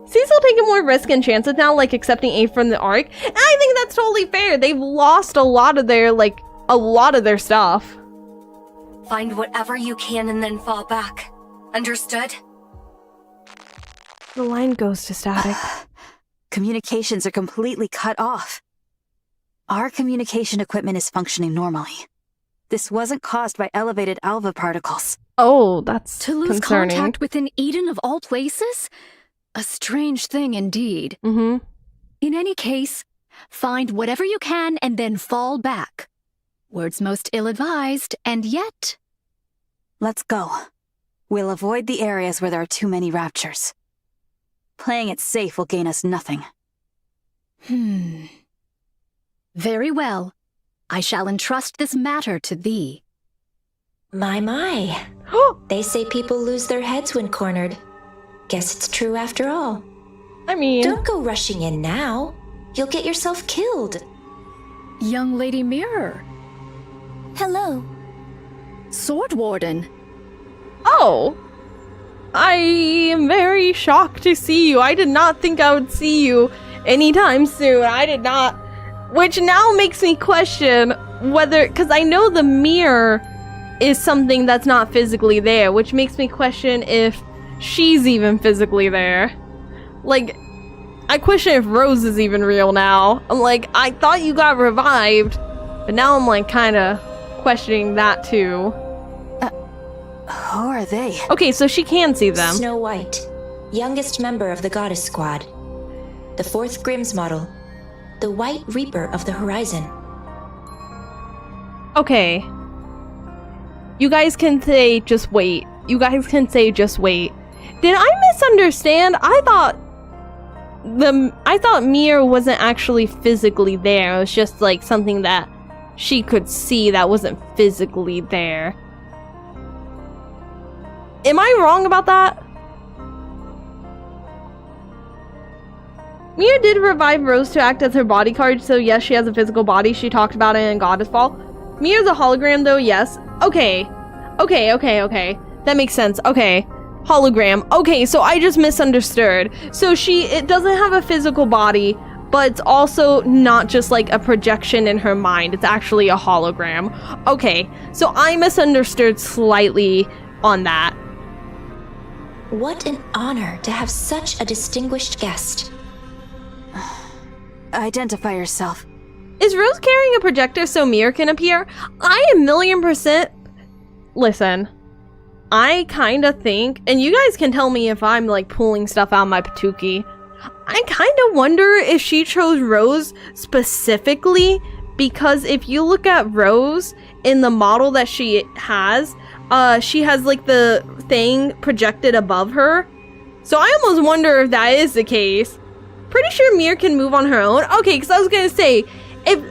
Cecil taking more risk and chances now, like accepting aid from the Ark, and I think that's totally fair. They've lost a lot of their, like, a lot of their stuff. Find whatever you can and then fall back. Understood? The line goes to static. Communications are completely cut off. Our communication equipment is functioning normally. This wasn't caused by elevated alpha particles. Oh, that's To lose concerning. contact within Eden of all places? A strange thing indeed. Mm-hmm. In any case, find whatever you can and then fall back. Words most ill-advised, and yet... Let's go. We'll avoid the areas where there are too many raptures. Playing it safe will gain us nothing. Very well. I shall entrust this matter to thee. My. They say people lose their heads when cornered. Guess it's true after all. I mean... Don't go rushing in now. You'll get yourself killed. Young Lady Mirror. Hello. Sword Warden. Oh! I am very shocked to see you. I did not think I would see you anytime soon. I did not... Which now makes me question whether... Because I know the mirror is something that's not physically there, which makes me question if she's even physically there. Like, I question if Rose is even real now. I'm like, I thought you got revived, but now I'm like kind of questioning that too. Who are they? Okay, so she can see them. Snow White, youngest member of the Goddess Squad. The 4th Grimm's model. The White Reaper of the Horizon. Okay. You guys can say just wait. You guys can say just wait. Did I misunderstand? I thought Mir wasn't actually physically there. It was just like something that she could see that wasn't physically there. Am I wrong about that? Mir did revive Rose to act as her bodyguard, so yes, she has a physical body. She talked about it in Goddess Fall. Mir's a hologram though, yes. Okay. That makes sense. Okay. Hologram. Okay, so I just misunderstood. So it doesn't have a physical body, but it's also not just like a projection in her mind. It's actually a hologram. Okay, so I misunderstood slightly on that. What an honor to have such a distinguished guest. Identify yourself. Is Rose carrying a projector so Mir can appear? I am 1,000,000%. Listen, I kind of think, and you guys can tell me if I'm like pulling stuff out of my patookie. I kind of wonder if she chose Rose specifically because if you look at Rose in the model that she has like the thing projected above her. So I almost wonder if that is the case. Pretty sure Mir can move on her own. Okay, because I was gonna say, if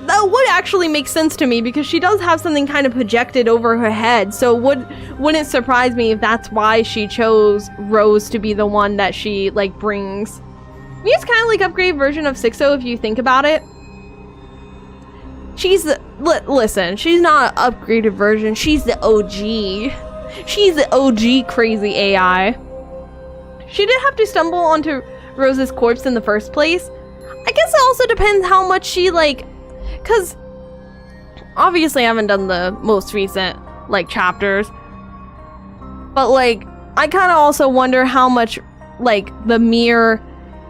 that would actually make sense to me because she does have something kind of projected over her head. So wouldn't surprise me if that's why she chose Rose to be the one that she like brings. Mir's kind of like upgraded version of 6.0 if you think about it. She's the listen, she's not an upgraded version. She's the OG. She's the OG crazy AI. She did have to stumble onto Rose's corpse in the first place. I guess it also depends how much she like, because obviously I haven't done the most recent like chapters, but like I kind of also wonder how much like the mirror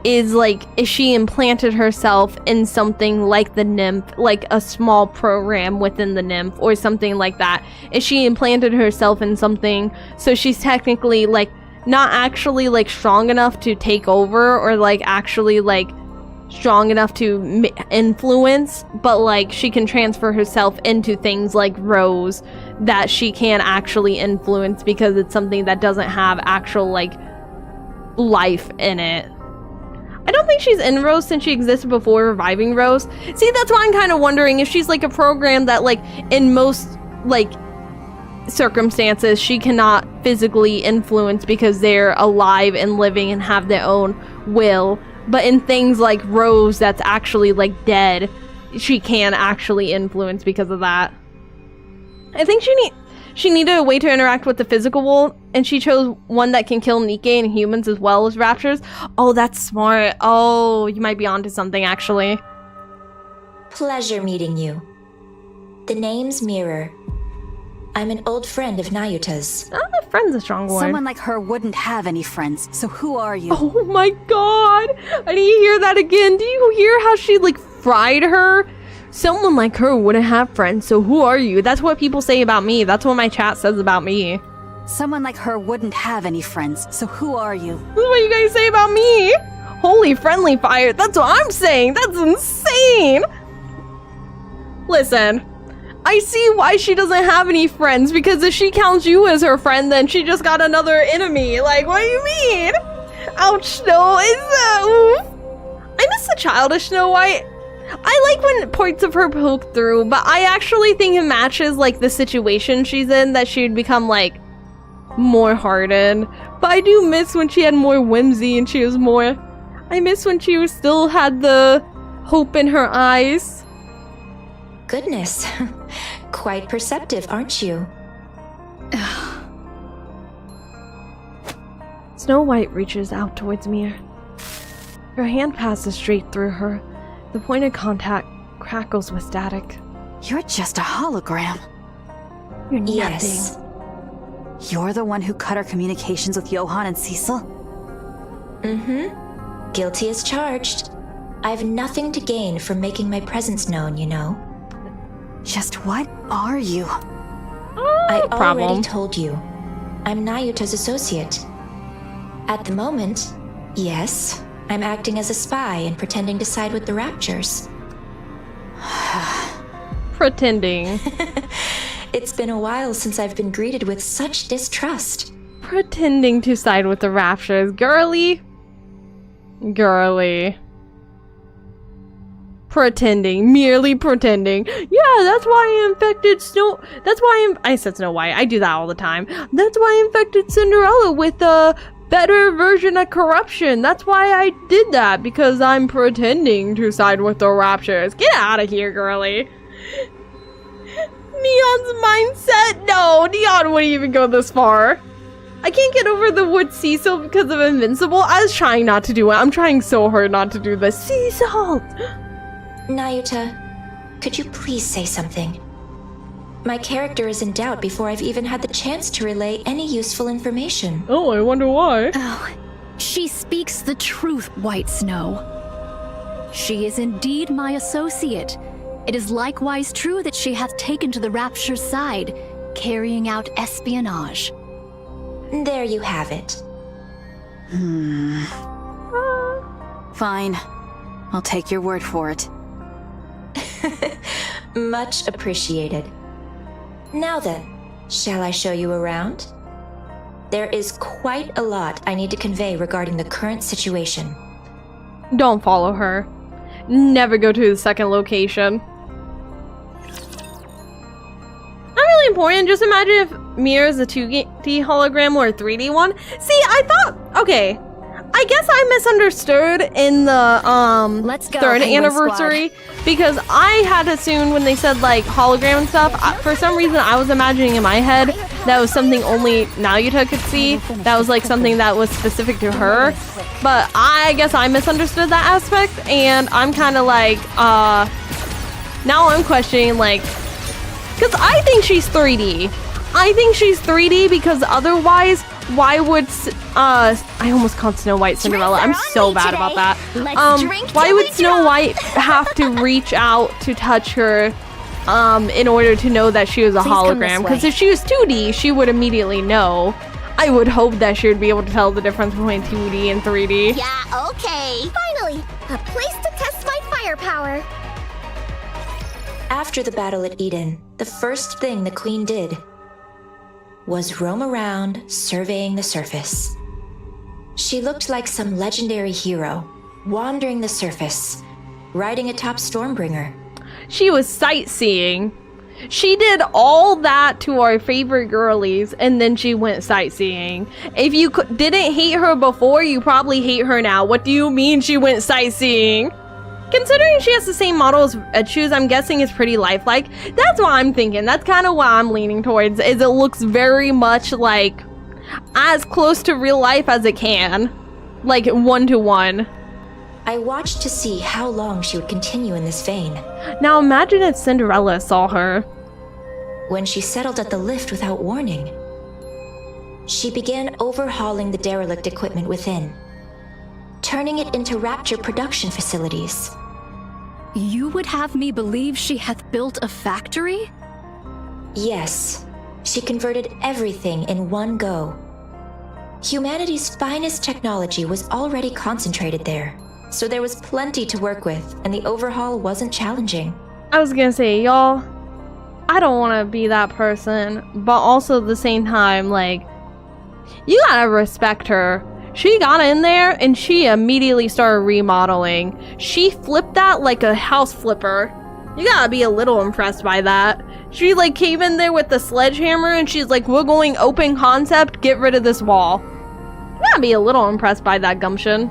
is like, if she implanted herself in something like the nymph, like a small program within the nymph or something like that. If she implanted herself in something so she's technically like not actually like strong enough to take over or like actually like strong enough to influence, but like she can transfer herself into things like Rose that she can actually influence because it's something that doesn't have actual like life in it. I don't think she's in Rose since she existed before reviving Rose. See, that's why I'm kind of wondering if she's like a program that like in most like circumstances she cannot physically influence because they're alive and living and have their own will, but in things like Rose that's actually like dead, she can actually influence because of that. I think she needed a way to interact with the physical world, and she chose one that can kill Nikke and humans as well as raptors. Oh, that's smart. Oh, you might be onto something, actually. Pleasure meeting you. The name's Mirror. I'm an old friend of Nayuta's. Oh, friend's a strong word. Someone like her wouldn't have any friends, so who are you? Oh my god! I need to hear that again. Do you hear how she, like, fried her? Someone like her wouldn't have friends, so who are you? That's what people say about me. That's what my chat says about me. Someone like her wouldn't have any friends, so who are you? This is what you guys say about me. Holy friendly fire. That's what I'm saying. That's insane. Listen, I see why she doesn't have any friends, because if she counts you as her friend, then she just got another enemy. Like, what do you mean? Ouch, no. I miss the childish Snow White. I like when parts of her poke through, but I actually think it matches like the situation she's in, that she'd become like more hardened. But I do miss when she had more whimsy and she was more... I miss when she was still had the hope in her eyes. Goodness. Quite perceptive, aren't you? Snow White reaches out towards Mir. Her hand passes straight through her. The point of contact crackles with static. You're just a hologram. You're nothing. Yes. You're the one who cut our communications with Johan and Cecil? Mm-hmm. Guilty as charged. I've nothing to gain from making my presence known, you know. Just what are you? I already told you. I'm Nayuta's associate. At the moment, yes, I'm acting as a spy and pretending to side with the Raptures. Pretending. It's been a while since I've been greeted with such distrust. Pretending to side with the Raptures. Girly. Girly. Pretending. Merely pretending. Yeah, that's why I infected I said Snow White. I do that all the time. That's why I infected Cinderella with a better version of corruption. That's why I did that, because I'm pretending to side with the Raptures. Get out of here, girly. Neon's mindset? No, Neon wouldn't even go this far. I can't get over the word sea salt because of Invincible. I was trying not to do it. I'm trying so hard not to do the sea salt. Nayuta, could you please say something? My character is in doubt before I've even had the chance to relay any useful information. Oh, I wonder why. Oh, she speaks the truth, White Snow. She is indeed my associate. It is likewise true that she hath taken to the Rapture's side, carrying out espionage. There you have it. Fine. I'll take your word for it. Much appreciated. Now then, shall I show you around? There is quite a lot I need to convey regarding the current situation. Don't follow her. Never go to the second location. Not really important. Just imagine if Mir is a 2D hologram or a 3D one. See, I thought... Okay. I guess I misunderstood in the Let's go, third Penguin anniversary Squad. Because I had assumed when they said like hologram and stuff, for some reason I was imagining in my head that was something only Nayuta could see. That was like something that was specific to her. But I guess I misunderstood that aspect, and I'm kind of like, now I'm questioning like, because I think she's 3D. I think she's 3D because otherwise, why would I almost called Snow White Cinderella. I'm so bad about that. Why would Snow White have to reach out to touch her in order to know that she was a hologram? Because if she was 2D, she would immediately know. I would hope that she would be able to tell the difference between 2D and 3D. Yeah, okay. Finally, a place to test my firepower. After the battle at Eden, the first thing the Queen did was roam around, surveying the surface. She looked like some legendary hero, wandering the surface, riding atop Stormbringer. She was sightseeing. She did all that to our favorite girlies, and then she went sightseeing. If you didn't hate her before, you probably hate her now. What do you mean she went sightseeing? Considering she has the same model as shoes, I'm guessing it's pretty lifelike. That's what I'm thinking. That's kind of what I'm leaning towards, is it looks very much like as close to real life as it can. Like 1-to-1. I watched to see how long she would continue in this vein. Now imagine if Cinderella saw her. When she settled at the lift without warning, she began overhauling the derelict equipment within, turning it into Rapture production facilities. You would have me believe she hath built a factory? Yes, she converted everything in one go. Humanity's finest technology was already concentrated there, so there was plenty to work with, and the overhaul wasn't challenging. I was gonna say, y'all, I don't want to be that person, but also at the same time, like, you gotta respect her. She got in there and she immediately started remodeling. She flipped that like a house flipper. You gotta be a little impressed by that. She like came in there with the sledgehammer and she's like, we're going open concept, get rid of this wall. You gotta be a little impressed by that gumption.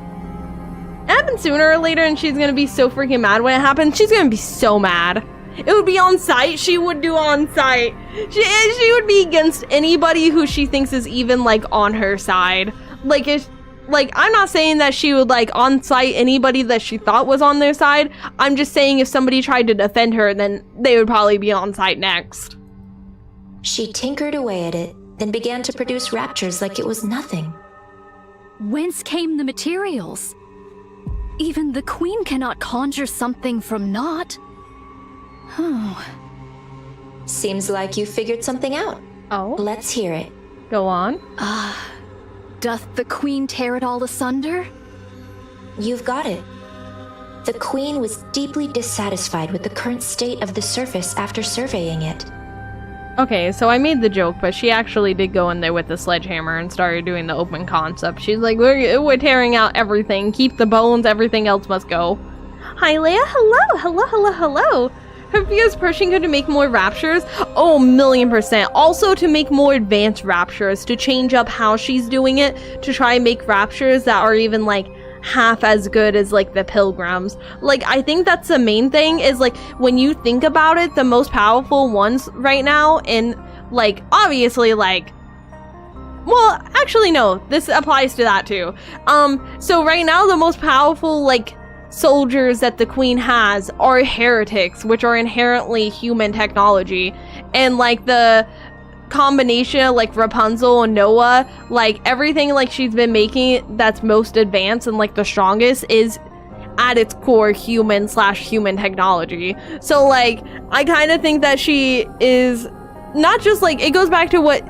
It happens sooner or later and she's gonna be so freaking mad when it happens. She's gonna be so mad. It would be on site. She would do on site. She would be against anybody who she thinks is even like on her side. Like, I'm not saying that she would like on site anybody that she thought was on their side. I'm just saying if somebody tried to defend her, then they would probably be on site next. She tinkered away at it, then began to produce raptures like it was nothing. Whence came the materials? Even the Queen cannot conjure something from naught. Seems like you figured something out. Oh? Let's hear it. Go on. Doth the Queen tear it all asunder? You've got it. The Queen was deeply dissatisfied with the current state of the surface after surveying it. Okay, so I made the joke, but she actually did go in there with the sledgehammer and started doing the open concept. She's like, we're tearing out everything. Keep the bones, everything else must go. Hi, Leia. Hello. Her fear is pushing her to make more raptures? Oh, 1,000,000%. Also to make more advanced raptures, to change up how she's doing it, to try and make raptures that are even, like, half as good as, like, the pilgrims. Like, I think that's the main thing, is, like, when you think about it, the most powerful ones right now, and, like, obviously, like, well, actually, no, this applies to that, too. So right now, the most powerful, like, soldiers that the Queen has are heretics, which are inherently human technology, and like the combination of like Rapunzel and Noah, like everything like she's been making that's most advanced and like the strongest is at its core human technology. So like I kind of think that she is not just like, it goes back to what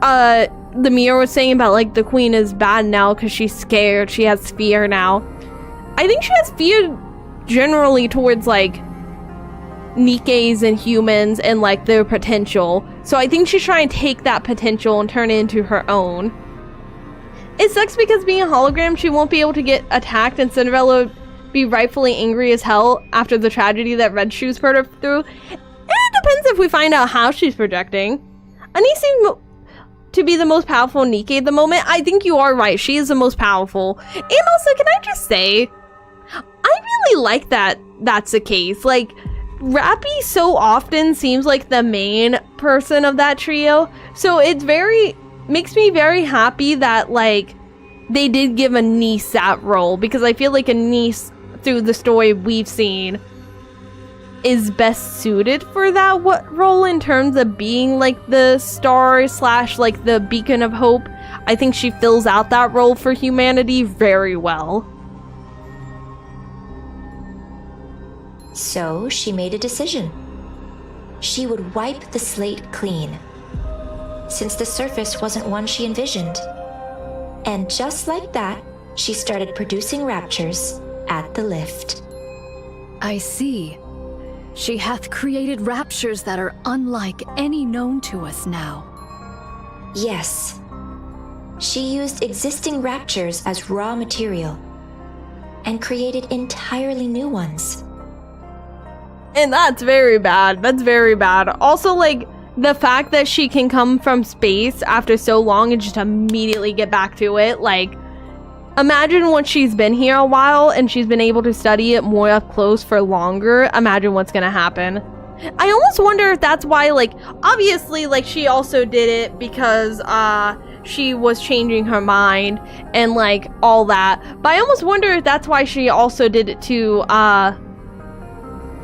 the mirror was saying about like the Queen is bad now because she's scared, she has fear now. I think she has fear generally towards, like, Nikkes and humans and, like, their potential. So I think she's trying to take that potential and turn it into her own. It sucks because being a hologram, she won't be able to get attacked and Cinderella would be rightfully angry as hell after the tragedy that Red Shoes put her through. And it depends if we find out how she's projecting. Annie seems to be the most powerful Nikke at the moment. I think you are right. She is the most powerful. And also, can I just say, I really like that that's the case. Like, Rappy so often seems like the main person of that trio. So it's makes me very happy that, like, they did give a niece that role. Because I feel like a niece, through the story we've seen, is best suited for that role in terms of being, like, the star / like, the beacon of hope. I think she fills out that role for humanity very well. So she made a decision. She would wipe the slate clean. since the surface wasn't one she envisioned. And just like that, she started producing raptures at the lift. I see. She hath created raptures that are unlike any known to us now. Yes. She used existing raptures as raw material and created entirely new ones. And that's very bad. That's very bad. Also, like, the fact that she can come from space after so long and just immediately get back to it, like, imagine once she's been here a while and she's been able to study it more up close for longer, imagine what's gonna happen. I almost wonder if that's why, like, obviously, like, she also did it because, she was changing her mind and, like, all that. But I almost wonder if that's why she also did it to,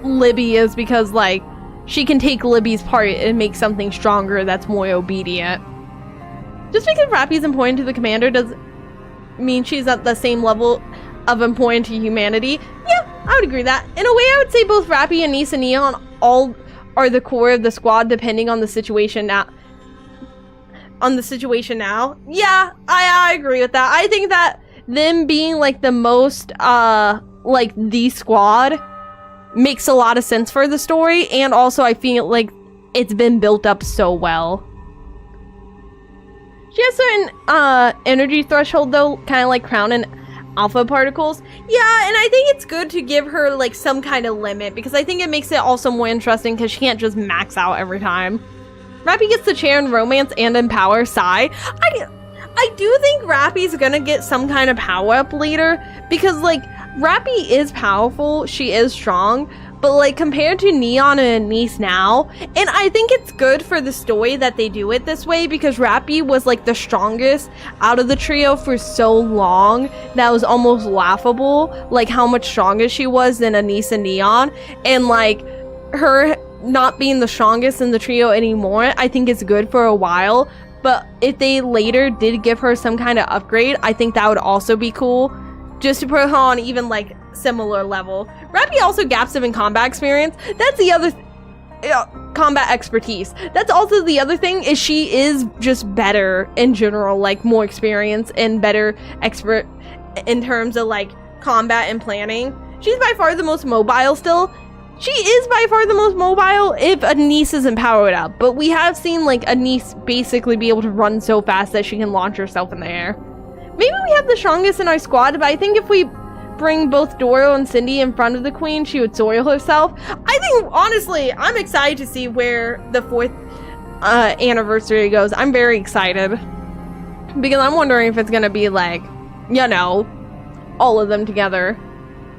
Libby, is because, like, she can take Libby's part and make something stronger that's more obedient. Just because Rappy's important to the commander does mean she's at the same level of important to humanity. Yeah, I would agree with that. In a way, I would say both Rappy and Nice and Neon all are the core of the squad, depending on the situation now. Yeah, I agree with that. I think that them being, like, the most, like, the squad makes a lot of sense for the story, and also I feel like it's been built up so well. She has certain energy threshold though, kind of like Crown and Alpha particles. Yeah, and I think it's good to give her like some kind of limit, because I think it makes it also more interesting because she can't just max out every time. Rappy gets the chair in romance and empower Sai. I do think Rappy's gonna get some kind of power up later, because like Rappy is powerful, she is strong, but like compared to Neon and Nice now, and I think it's good for the story that they do it this way, because Rappy was like the strongest out of the trio for so long that was almost laughable, like how much stronger she was than Nice and Neon, and like her not being the strongest in the trio anymore, I think it's good for a while. But if they later did give her some kind of upgrade, I think that would also be cool, just to put her on even like similar level. Rappy also gaps him in combat experience. That's the other combat expertise. That's also the other thing, is she is just better in general, like more experience and better expert in terms of like combat and planning. She's by far the most mobile still. She is by far the most mobile if Anise isn't powered up, but we have seen like Anise basically be able to run so fast that she can launch herself in the air. Maybe we have the strongest in our squad, but I think if we bring both Doro and Cindy in front of the queen, she would soil herself. I think, honestly, I'm excited to see where the 4th anniversary goes. I'm very excited, because I'm wondering if it's gonna be like, you know, all of them together,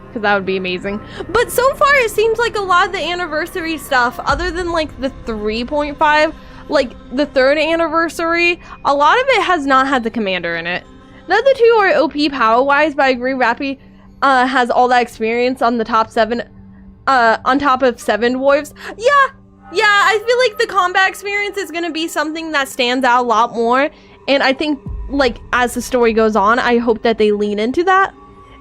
because that would be amazing. But so far it seems like a lot of the anniversary stuff, other than like the 3.5, like the 3rd anniversary, a lot of it has not had the commander in it. The other two are OP power wise, but I agree Rappy has all that experience on the top 7, on top of 7 dwarves. Yeah, I feel like the combat experience is gonna be something that stands out a lot more, and I think like as the story goes on, I hope that they lean into that.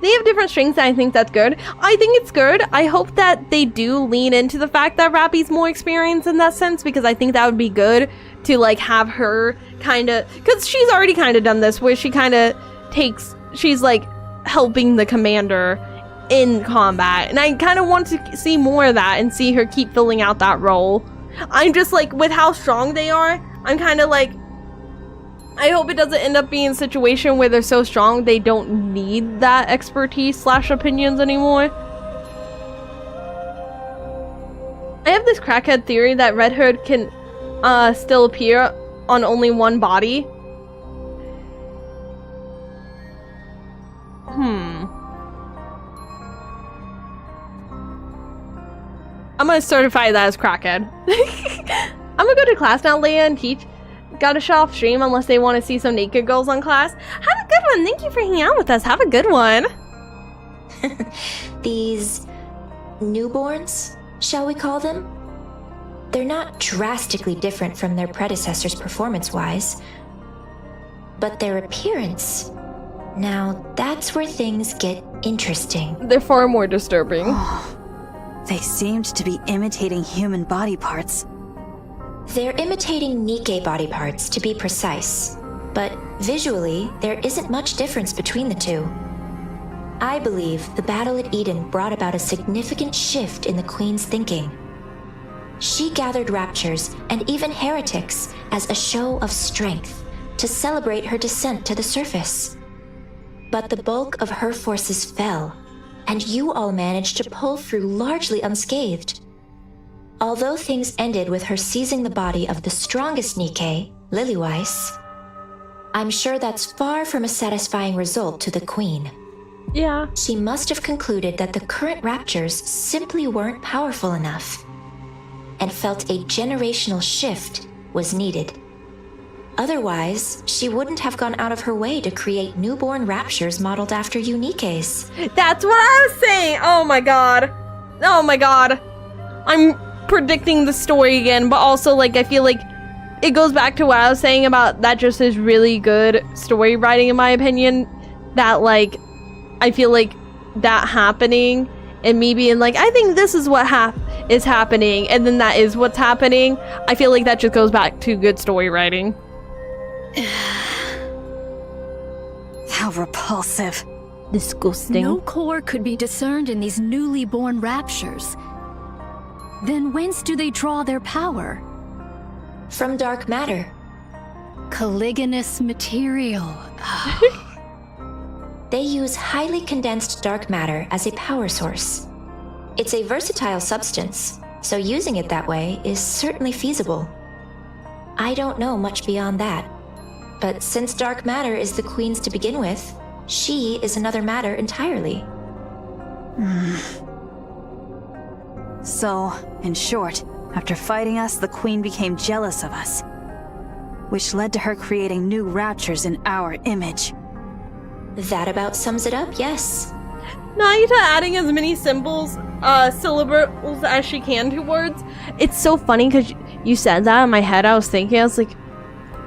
They have different strengths, and I think that's good. I think it's good. I hope that they do lean into the fact that Rappy's more experienced in that sense, because I think that would be good to like have her kind of, because she's already kind of done this, where she kind of she's like helping the commander in combat, and I kind of want to see more of that and see her keep filling out that role. I'm just like, with how strong they are, I'm kind of like, I hope it doesn't end up being a situation where they're so strong they don't need that expertise / opinions anymore. I have this crackhead theory that Red Hood can still appear on only one body. I'm gonna certify that as crackhead. I'm gonna go to class now, Leia, and teach. Gotta shut off stream unless they want to see some naked girls on class. Have a good one. Thank you for hanging out with us. Have a good one. These newborns, shall we call them? They're not drastically different from their predecessors performance-wise, but their appearance, now that's where things get interesting. They're far more disturbing. They seemed to be imitating human body parts. They're imitating Nikke body parts, to be precise. But visually, there isn't much difference between the two. I believe the battle at Eden brought about a significant shift in the Queen's thinking. She gathered raptures and even heretics as a show of strength to celebrate her descent to the surface. But the bulk of her forces fell, and you all managed to pull through largely unscathed. Although things ended with her seizing the body of the strongest Nikke, Lilyweiss, I'm sure that's far from a satisfying result to the Queen. Yeah. She must have concluded that the current raptures simply weren't powerful enough, and felt a generational shift was needed. Otherwise, she wouldn't have gone out of her way to create newborn raptures modeled after you Nikke's. That's what I was saying! Oh my god. Oh my god. I'm predicting the story again, but also, like, I feel like it goes back to what I was saying about that just is really good story writing, in my opinion. That, like, I feel like that happening and me being like, I think this is what is happening, and then that is what's happening. I feel like that just goes back to good story writing. How repulsive. Disgusting. No core could be discerned in these newly born raptures. Then whence do they draw their power? From dark matter. Caliginous material. They use highly condensed dark matter as a power source. It's a versatile substance, so using it that way is certainly feasible. I don't know much beyond that, but since dark matter is the Queen's to begin with, she is another matter entirely. So, in short, after fighting us, the Queen became jealous of us, which led to her creating new raptures in our image. That about sums it up, yes. Nayuta adding as many syllables as she can to words. It's so funny because you said that in my head. I was thinking, I was like,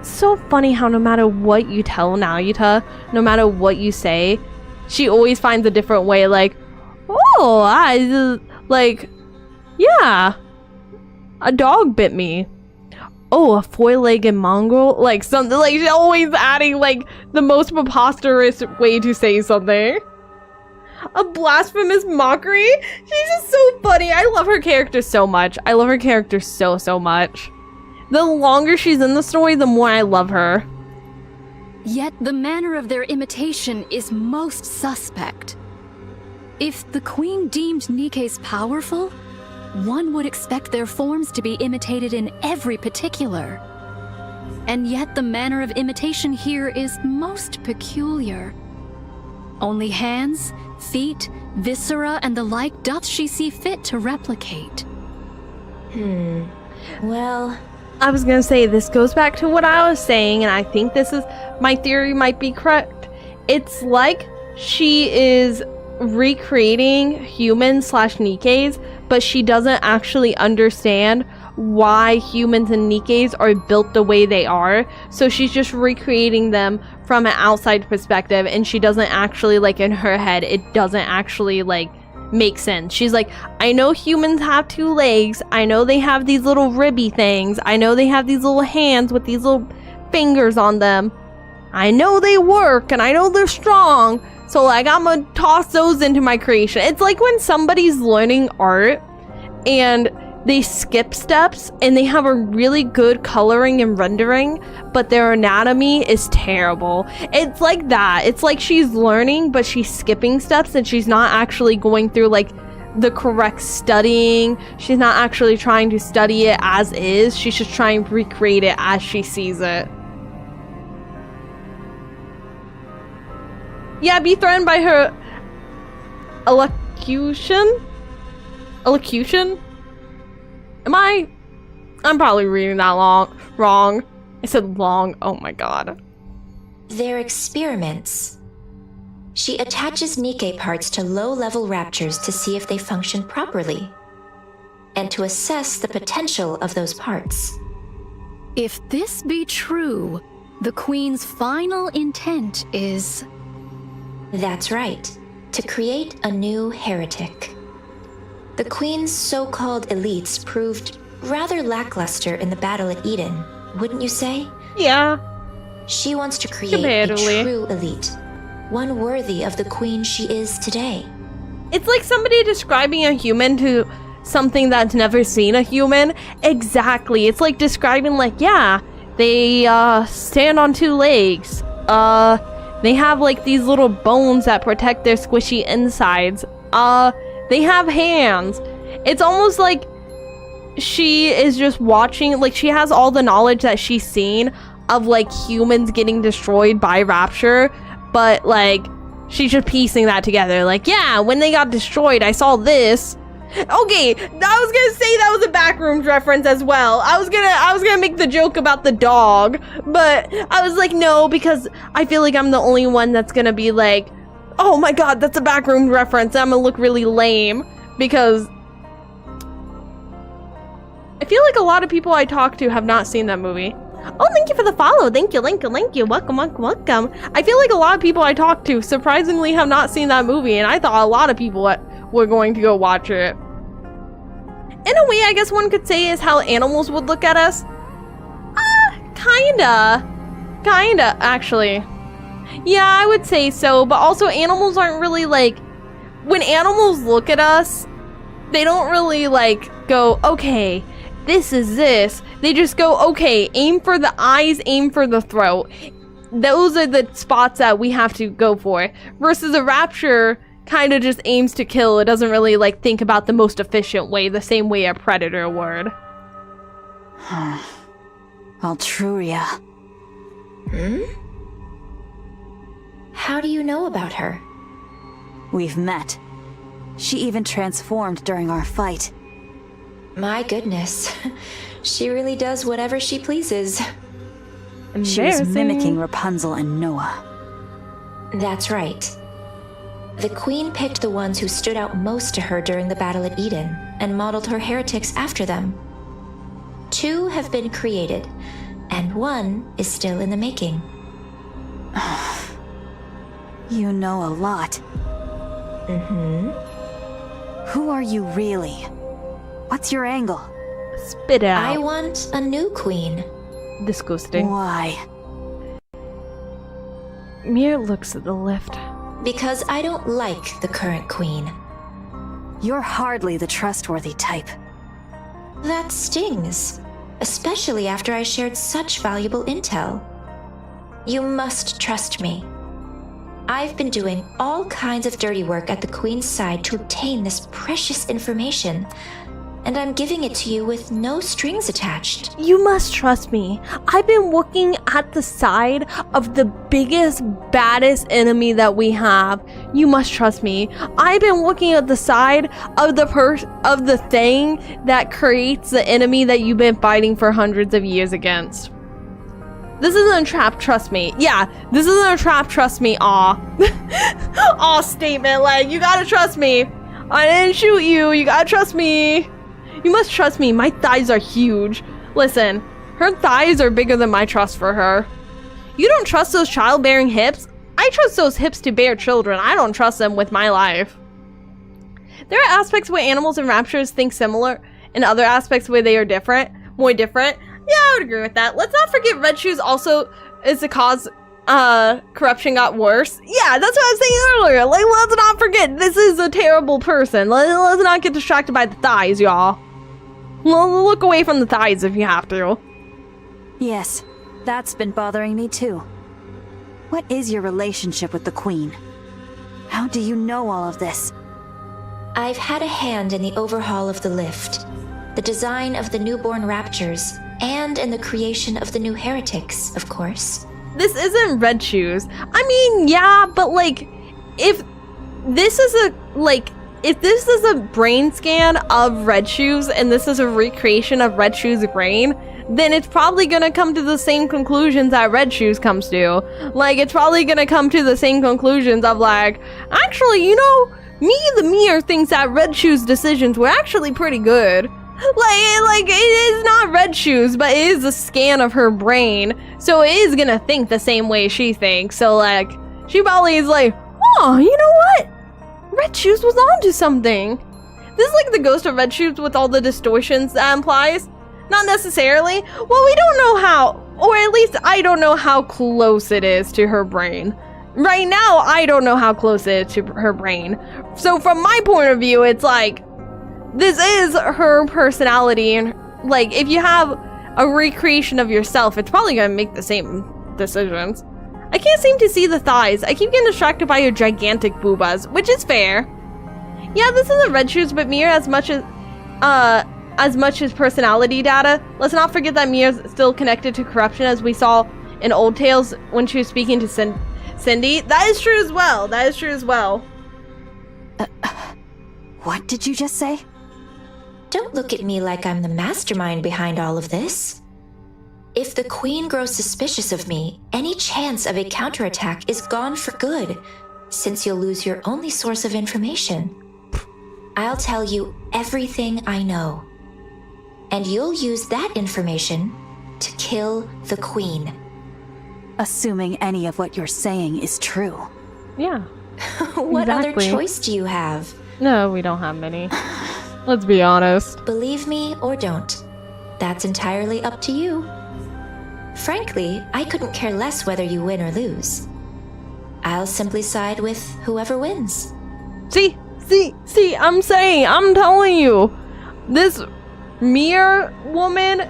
it's so funny how no matter what you tell Nayuta, no matter what you say, she always finds a different way. Like, oh, yeah, a dog bit me. Oh, a four-legged mongrel? Like, something, like, she's always adding, like, the most preposterous way to say something. A blasphemous mockery? She's just so funny. I love her character so much. I love her character so, so much. The longer she's in the story, the more I love her. Yet the manner of their imitation is most suspect. If the Queen deemed Nikke's powerful, one would expect their forms to be imitated in every particular. And yet the manner of imitation here is most peculiar. Only hands, feet, viscera, and the like doth she see fit to replicate. Well, I was gonna say, this goes back to what I was saying, and I think this is, my theory might be correct. It's like she is recreating humans / Nikkes, but she doesn't actually understand why humans and Nikkes are built the way they are. So she's just recreating them from an outside perspective, and she doesn't actually, like, in her head, it doesn't actually, like, make sense. She's like, I know humans have 2 legs, I know they have these little ribby things, I know they have these little hands with these little fingers on them, I know they work, and I know they're strong, so, like, I'm gonna toss those into my creation. It's like when somebody's learning art and they skip steps and they have a really good coloring and rendering, but their anatomy is terrible. It's like that. It's like she's learning, but she's skipping steps and she's not actually going through, like, the correct studying. She's not actually trying to study it as is. She's just trying to recreate it as she sees it. Yeah, be threatened by her elocution? Elocution? I'm probably reading that wrong. I said long. Oh my god. They're experiments. She attaches Nikke parts to low-level raptures to see if they function properly, and to assess the potential of those parts. If this be true, the Queen's final intent is... That's right, to create a new heretic. The Queen's so-called elites proved rather lackluster in the battle at Eden, wouldn't you say? Yeah. She wants to create a Comparatively. true elite, one worthy of the queen she is today. It's like somebody describing a human to something that's never seen a human. Exactly. It's like describing, like, yeah, they stand on two legs. They have like these little bones that protect their squishy insides. They have hands. It's almost like she is just watching, like she has all the knowledge that she's seen of like humans getting destroyed by Rapture, but like she's just piecing that together. Like, yeah, when they got destroyed, I saw this. Okay, I was gonna say that was a Backrooms reference as well. I was gonna make the joke about the dog, but I was like, no, because I feel like I'm the only one that's gonna be like, oh my god, that's a Backrooms reference. I'm gonna look really lame, because I feel like a lot of people I talk to have not seen that movie. Oh, thank you for the follow. Thank you. Welcome. I feel like a lot of people I talk to surprisingly have not seen that movie, and I thought a lot of people were going to go watch it. In a way, I guess one could say is how animals would look at us. Kinda, actually. Yeah, I would say so, but also animals aren't really like, when animals look at us, they don't really like go, okay, this is this. They just go, okay, aim for the eyes, aim for the throat. Those are the spots that we have to go for. Versus a Rapture kind of just aims to kill. It doesn't really like think about the most efficient way, the same way a predator would. Altruria. How do you know about her? We've met. She even transformed during our fight. My goodness. She really does whatever she pleases. She was mimicking Rapunzel and Noah. That's right. The queen picked the ones who stood out most to her during the battle at Eden and modeled her heretics after them. 2 have been created, and 1 is still in the making. You know a lot. Who are you really? What's your angle? Spit it out. I want a new queen. Disgusting. Why? Mir looks at the lift. Because I don't like the current queen. You're hardly the trustworthy type. That stings. Especially after I shared such valuable intel. You must trust me. I've been doing all kinds of dirty work at the Queen's side to obtain this precious information, and I'm giving it to you with no strings attached. You must trust me. I've been working at the side of the biggest, baddest enemy that we have. You must trust me. I've been working at the side of the thing that creates the enemy that you've been fighting for hundreds of years against. This isn't a trap, trust me. Yeah, this isn't a trap, trust me, aw. Aw statement, like, you gotta trust me. I didn't shoot you, you gotta trust me. You must trust me, my thighs are huge. Listen, her thighs are bigger than my trust for her. You don't trust those childbearing hips? I trust those hips to bear children. I don't trust them with my life. There are aspects where animals and raptures think similar, and other aspects where they are different, more different. Yeah, I would agree with that. Let's not forget Red Shoes also is the cause corruption got worse. Yeah, that's what I was saying earlier. Like, let's not forget, this is a terrible person. Let's not get distracted by the thighs, y'all. Look away from the thighs if you have to. Yes, that's been bothering me too. What is your relationship with the Queen? How do you know all of this? I've had a hand in the overhaul of the lift, the design of the newborn raptures, and in the creation of the new heretics, of course. This isn't Red Shoes. I mean, yeah, but like, if this is a brain scan of Red Shoes and this is a recreation of Red Shoes' brain, then it's probably gonna come to the same conclusions that Red Shoes comes to. Like, it's probably gonna come to the same conclusions of like, actually, you know, the Mir thinks that Red Shoes' decisions were actually pretty good. Like, it is not Red Shoes, but it is a scan of her brain, so it is gonna think the same way she thinks. So, like, she probably is like, oh, you know what? Red Shoes was onto something. This is like the ghost of Red Shoes with all the distortions that implies. Not necessarily. Well, we don't know how, or at least I don't know how close it is to her brain. Right now, I don't know how close it is to her brain. So from my point of view, it's like, this is her personality, and like, if you have a recreation of yourself, it's probably gonna make the same decisions. I can't seem to see the thighs. I keep getting distracted by your gigantic boobas, which is fair. Yeah, this isn't Red Shoes, but Mir as much as personality data. Let's not forget that Mir's still connected to corruption, as we saw in Old Tales when she was speaking to Cindy. That is true as well. That is true as well. What did you just say? Don't look at me like I'm the mastermind behind all of this. If the Queen grows suspicious of me, any chance of a counterattack is gone for good, since you'll lose your only source of information. I'll tell you everything I know, and you'll use that information to kill the Queen. Assuming any of what you're saying is true. Yeah. What exactly. other choice do you have? No, we don't have many. Let's be honest. Believe me or don't. That's entirely up to you. Frankly, I couldn't care less whether you win or lose. I'll simply side with whoever wins. See, I'm telling you. This Mir woman, I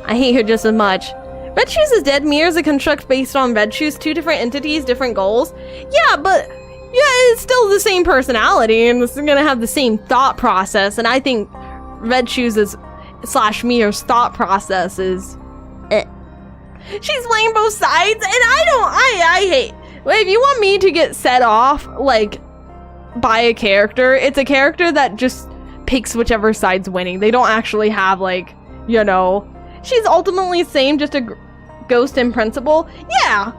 hate her just as much. Red Shoes is dead. Mir is a construct based on Red Shoes, two different entities, different goals. Yeah, but it's still the same personality, and it's gonna have the same thought process, and I think Red Shoes is /Mir's thought process is She's playing both sides, and I hate. Well, if you want me to get set off, like, by a character, it's a character that just picks whichever side's winning. They don't actually have, like, you know, she's ultimately the same, just a ghost in principle. Yeah.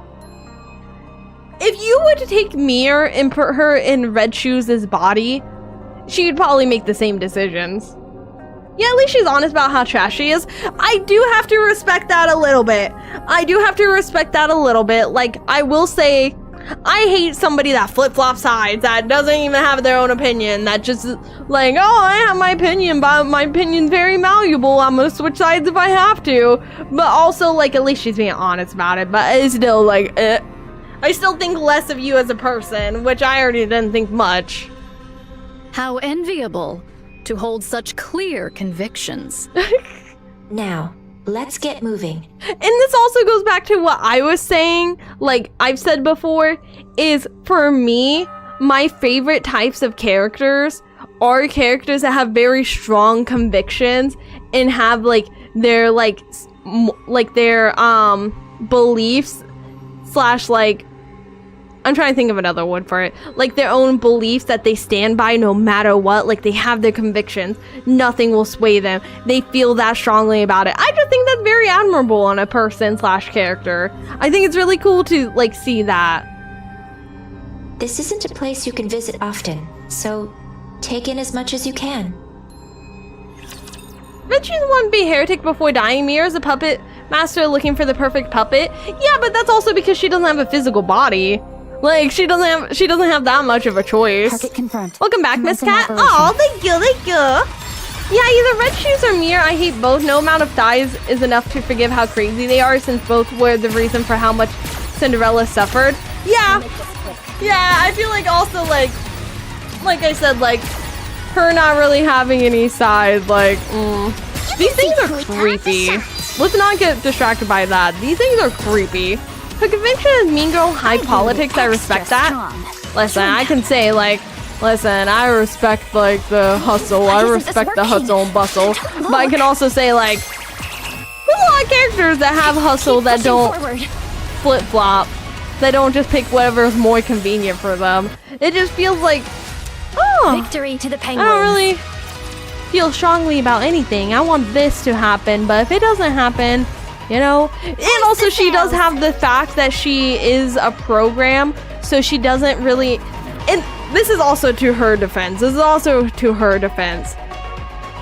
If you were to take Mir and put her in Red Shoes' body, she would probably make the same decisions. Yeah, at least she's honest about how trash she is. I do have to respect that a little bit. Like, I will say, I hate somebody that flip-flops sides, that doesn't even have their own opinion, that just, like, oh, I have my opinion, but my opinion's very malleable. I'm gonna switch sides if I have to. But also, like, at least she's being honest about it. But it's still, like, I still think less of you as a person, which I already didn't think much. How enviable to hold such clear convictions. Now, let's get moving. And this also goes back to what I was saying, like I've said before, is for me, my favorite types of characters are characters that have very strong convictions and have like their beliefs / like, I'm trying to think of another word for it. Like, their own beliefs that they stand by no matter what. Like, they have their convictions. Nothing will sway them. They feel that strongly about it. I just think that's very admirable on a person / character. I think it's really cool to, like, see that. This isn't a place you can visit often, so take in as much as you can. Red Shoes wouldn't be heretic before dying. Mir is a puppet master looking for the perfect puppet. Yeah, but that's also because she doesn't have a physical body. Like, she doesn't have that much of a choice. Target confirmed. Welcome back, Miss Cat. Oh, thank you. Yeah, either Red Shoes or Mir. I hate both. No amount of thighs is enough to forgive how crazy they are, since both were the reason for how much Cinderella suffered. Yeah, I feel like also, like I said, like, her not really having any sides, like, These things are creepy. Let's not get distracted by that. These things are creepy. Her conviction is mean girl high politics. I respect that. Listen, I can say, like, listen, I respect, like, the hustle. I respect the hustle and bustle. But I can also say, like, there's a lot of characters that have hustle that don't flip-flop. That don't just pick whatever is more convenient for them. It just feels like, oh, Victory to the I Penguins. don't really feel strongly about anything. I want this to happen, but if it doesn't happen, you know. And also, she does have the fact that she is a program, so she doesn't really. And this is also to her defense.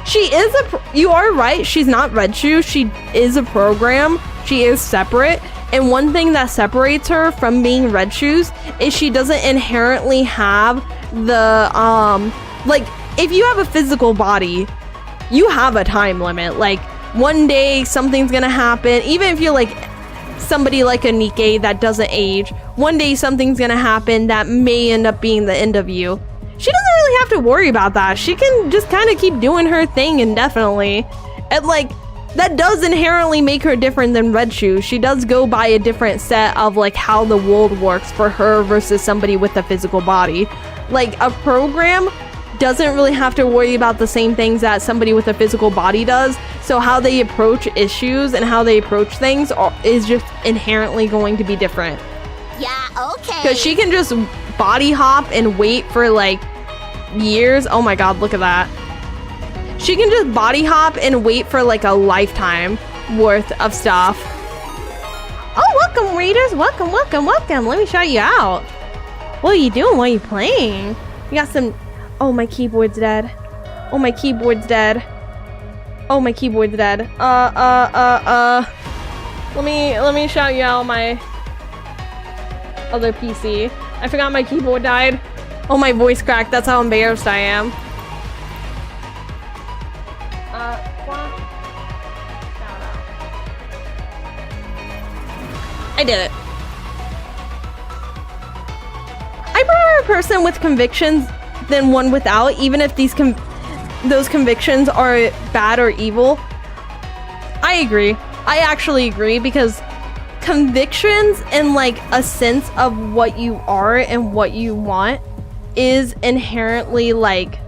She is you are right. She's not Red Shoe. She is a program. She is separate. And one thing that separates her from being Red Shoes is she doesn't inherently have the like, if you have a physical body, you have a time limit. Like, one day something's gonna happen. Even if you're like somebody like a Nikke that doesn't age, one day something's gonna happen that may end up being the end of you. She doesn't really have to worry about that. She can just kind of keep doing her thing indefinitely. And like, that does inherently make her different than Red Shoes. She does go by a different set of like how the world works for her versus somebody with a physical body. Like, a program doesn't really have to worry about the same things that somebody with a physical body does. So how they approach issues and how they approach things is just inherently going to be different. Yeah, okay. Because she can just body hop and wait for like years. Oh my god, look at that. She can just body hop and wait for like a lifetime worth of stuff. Oh, welcome readers. Welcome, welcome, welcome. Let me shout you out. What are you doing? What are you playing? You got some... Oh, my keyboard's dead. Oh, my keyboard's dead. Oh, my keyboard's dead. Let me shout you out on my other PC. I forgot my keyboard died. Oh, my voice cracked. That's how embarrassed I am. I did it. I prefer a person with convictions than one without, even if those convictions are bad or evil. I agree. I actually agree, because convictions and like a sense of what you are and what you want is inherently like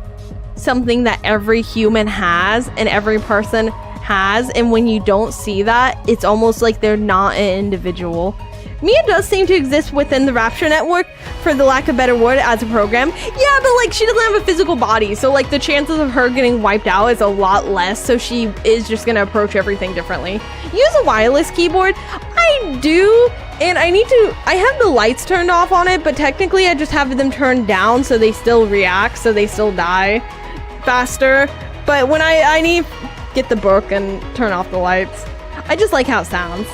something that every human has and every person has, and when you don't see that, it's almost like they're not an individual. Mia does seem to exist within the Rapture Network, for the lack of a better word, as a program. Yeah, but like, she doesn't have a physical body, so like the chances of her getting wiped out is a lot less, so she is just gonna approach everything differently. Use a wireless keyboard? I do, and I have the lights turned off on it, but technically I just have them turned down so they still react, so they still die faster. But when I need get the book and turn off the lights, I just like how it sounds.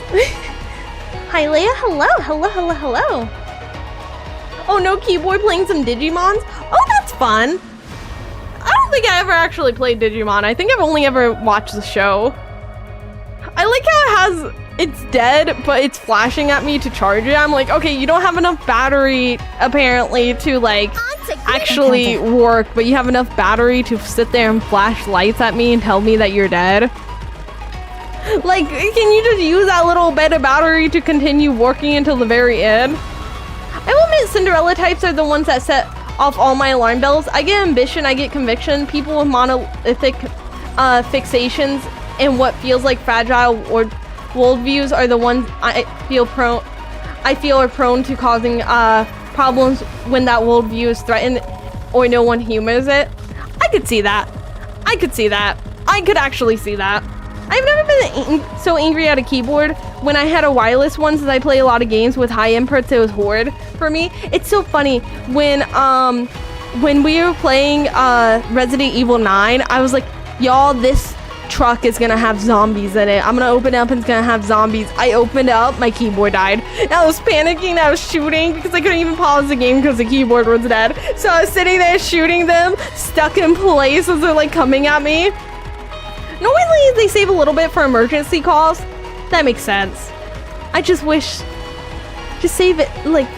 Hi Leia, hello, hello, hello, hello. Oh, no keyboard, playing some Digimons? Oh, that's fun. I don't think I ever actually played Digimon. I think I've only ever watched the show. I like how it's dead, but it's flashing at me to charge it. I'm like, okay, you don't have enough battery apparently to like actually work, but you have enough battery to sit there and flash lights at me and tell me that you're dead. Like, can you just use that little bit of battery to continue working until the very end? I will admit Cinderella types are the ones that set off all my alarm bells. I get ambition, I get conviction. People with monolithic fixations and what feels like fragile or worldviews are the ones I feel are prone to causing problems when that worldview is threatened or no one humors it. I could see that. I could see that. I could actually see that. I've never been so angry at a keyboard. When I had a wireless one, since I play a lot of games with high inputs, it was horrid for me. It's so funny when we were playing Resident Evil 9, I was like, y'all, this truck is gonna have zombies in it. I'm gonna open it up and it's gonna have zombies. I opened it up, my keyboard died. And I was panicking, I was shooting because I couldn't even pause the game because the keyboard was dead. So I was sitting there shooting them, stuck in place as they're like coming at me. Normally they save a little bit for emergency calls. That makes sense. I just wish, just save it, like,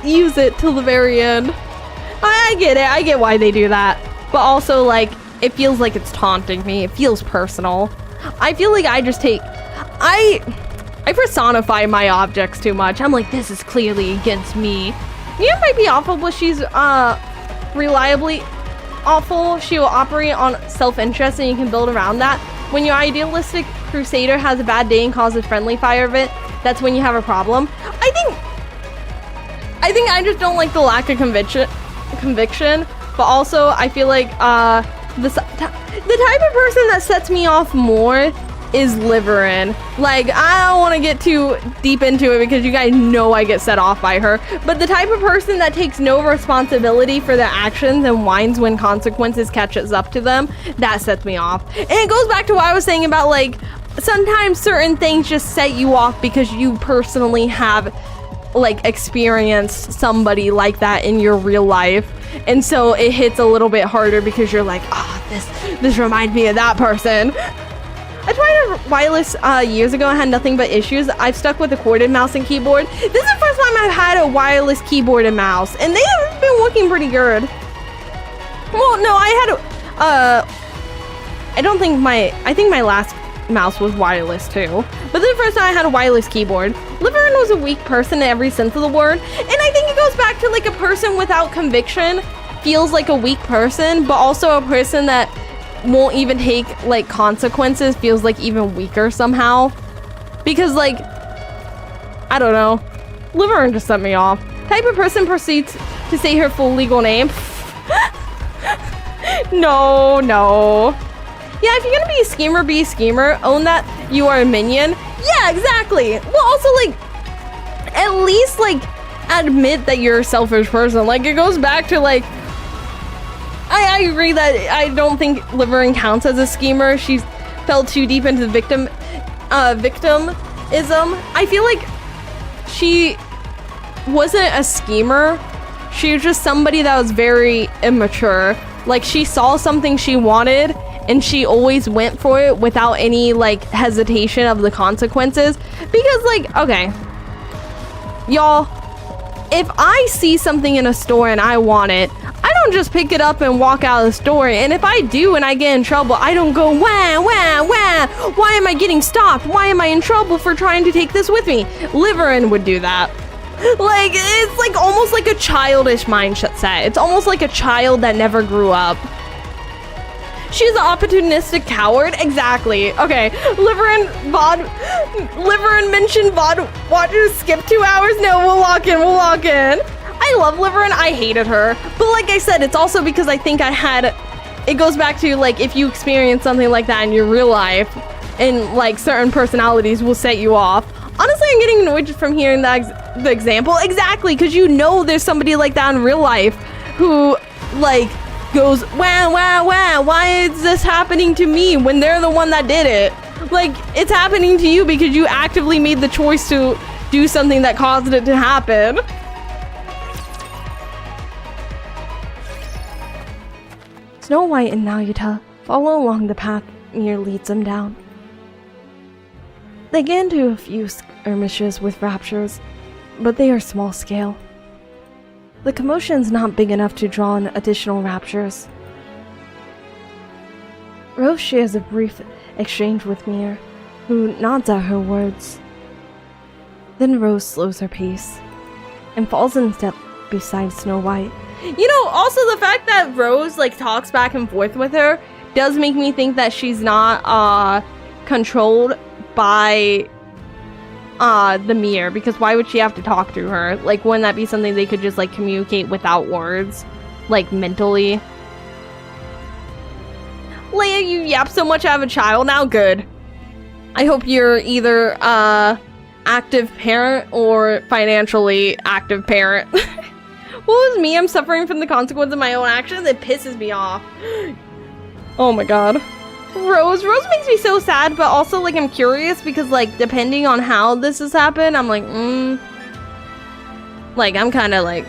use it till the very end. I get it, I get why they do that. But also, like, it feels like it's taunting me. It feels personal. I feel like I just take, I personify my objects too much. I'm like, this is clearly against me. Mia might be awful, but she's reliably awful. She will operate on self-interest and you can build around that. When your idealistic crusader has a bad day and causes friendly fire of it, that's when you have a problem. I think I just don't like the lack of conviction, but also I feel like the type of person that sets me off more is Liveryn. Like, I don't want to get too deep into it because you guys know I get set off by her, but the type of person that takes no responsibility for their actions and whines when consequences catches up to them, that sets me off. And it goes back to what I was saying about, like, sometimes certain things just set you off because you personally have, like, experienced somebody like that in your real life, and so it hits a little bit harder because you're like, ah, This reminds me of that person. I tried a wireless years ago and had nothing but issues. I've stuck with a corded mouse and keyboard. This is the first time I've had a wireless keyboard and mouse, and they have been working pretty good. Well, no, I had I think my last mouse was wireless too. But the first time I had a wireless keyboard. Liveryn was a weak person in every sense of the word, and I think it goes back to like a person without conviction feels like a weak person, but also a person that won't even take like consequences feels like even weaker somehow. Because like, I don't know, Liveryn just set me off. Type of person proceeds to say her full legal name. No. Yeah, if you're gonna be a schemer, own that you are a minion. Yeah, exactly. Well, also like, at least like admit that you're a selfish person. Like, it goes back to like, I agree that I don't think Liveryn counts as a schemer. She's fell too deep into the victimism. I feel like she wasn't a schemer. She was just somebody that was very immature. Like, she saw something she wanted and she always went for it without any like hesitation of the consequences. Because like, okay, y'all, if I see something in a store and I want it, I don't just pick it up and walk out of the store. And if I do and I get in trouble, I don't go, wah, wah, wah. Why am I getting stopped? Why am I in trouble for trying to take this with me? Liveryn would do that. Like, it's like almost like a childish mindset. It's almost like a child that never grew up. She's an opportunistic coward. Exactly. Okay. Liveryn mentioned VOD watchers skip 2 hours. No, we'll lock in. I love Liveryn. I hated her. But like I said, it's also because I think it goes back to like, if you experience something like that in your real life and like certain personalities will set you off. Honestly, I'm getting annoyed just from hearing the example. Exactly, because you know there's somebody like that in real life who like goes, wah, wah, wah, why is this happening to me when they're the one that did it? Like, it's happening to you because you actively made the choice to do something that caused it to happen. Snow White and Nalyata follow along the path Mir leads them down. They get into a few skirmishes with raptures, but they are small scale. The commotion's not big enough to draw in additional raptures. Rose shares a brief exchange with Mir, who nods at her words. Then Rose slows her pace and falls in step beside Snow White. You know, also the fact that Rose like talks back and forth with her does make me think that she's not controlled by the Mir, because why would she have to talk to her? Like, wouldn't that be something they could just like communicate without words, like mentally? Leia, you yap so much I have a child now. Good. I hope you're either active parent or financially active parent. What was me? I'm suffering from the consequence of my own actions. It pisses me off. Oh my god. Rose makes me so sad, but also like I'm curious because like depending on how this has happened, I'm like, like I'm kind of like,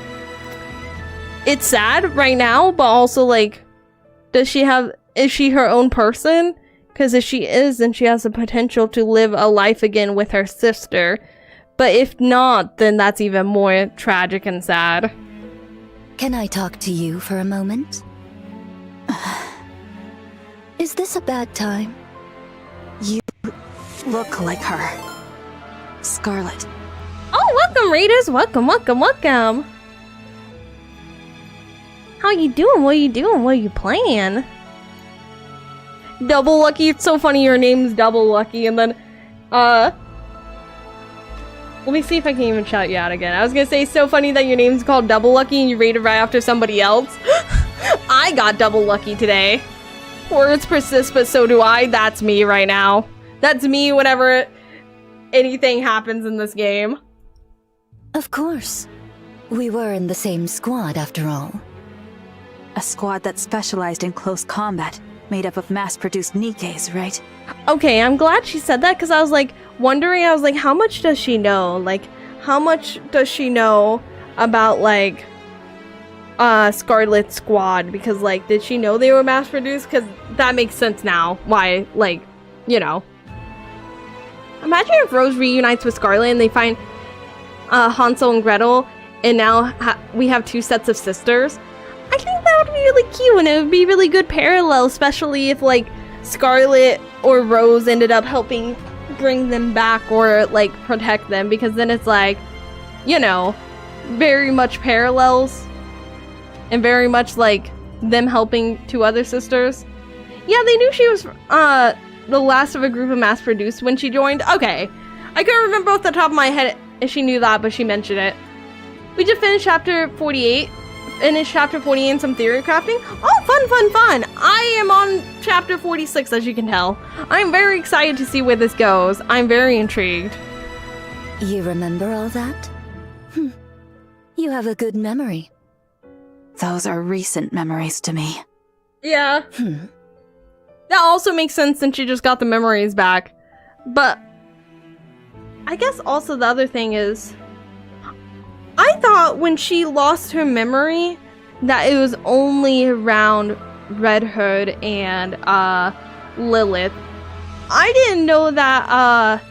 it's sad right now, but also like, is she her own person? Because if she is, then she has the potential to live a life again with her sister. But if not, then that's even more tragic and sad. Can I talk to you for a moment? Is this a bad time? You look like her. Scarlet. Oh, welcome, Raiders. Welcome. How you doing? What are you playing? Double Lucky. It's so funny your name's Double Lucky, and then, let me see if I can even shout you out again. I was gonna say, so funny that your name's called Double Lucky and you rated right after somebody else. I got Double Lucky today. Words persist, but so do I. That's me right now. That's me whenever anything happens in this game. Of course. We were in the same squad after all. A squad that specialized in close combat, made up of mass-produced Nikkes, right? Okay, I'm glad she said that because I was like wondering, how much does she know? Like, how much does she know about like Scarlet's squad, because like, did she know they were mass produced? Because that makes sense now. Why, like, you know. Imagine if Rose reunites with Scarlet and they find Hansel and Gretel, and now we have 2 sets of sisters. I think that would be really cute, and it would be really good parallel, especially if like Scarlet or Rose ended up helping bring them back or like protect them, because then it's like, you know, very much parallels and very much like them helping 2 other sisters. Yeah, they knew she was the last of a group of mass produced when she joined. Okay, I couldn't remember off the top of my head if she knew that, but she mentioned it. We just finished chapter 48. Finished chapter 40 and some theory crafting. Oh, fun! I am on chapter 46, as you can tell. I'm very excited to see where this goes. I'm very intrigued. You remember all that? You have a good memory. Those are recent memories to me. Yeah. That also makes sense since she just got the memories back. But I guess also the other thing is, I thought when she lost her memory that it was only around Red Hood and Lilith. I didn't know that,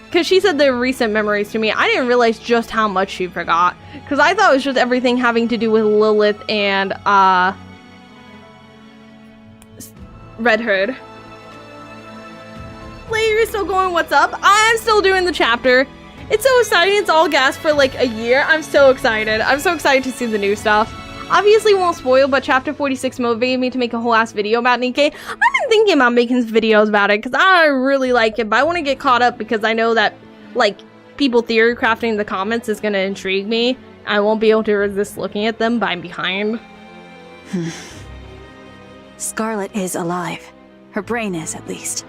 because she said they're recent memories to me. I didn't realize just how much she forgot, because I thought it was just everything having to do with Lilith and Red Hood. You're still going, what's up? I'm still doing the chapter. It's so exciting. It's all gas for like a year. I'm so excited. I'm so excited to see the new stuff. Obviously won't spoil, but chapter 46 motivated me to make a whole ass video about Nikke. I've been thinking about making videos about it because I really like it, but I want to get caught up because I know that like people theory crafting in the comments is going to intrigue me. I won't be able to resist looking at them, but I'm behind. Scarlet is alive. Her brain is, at least.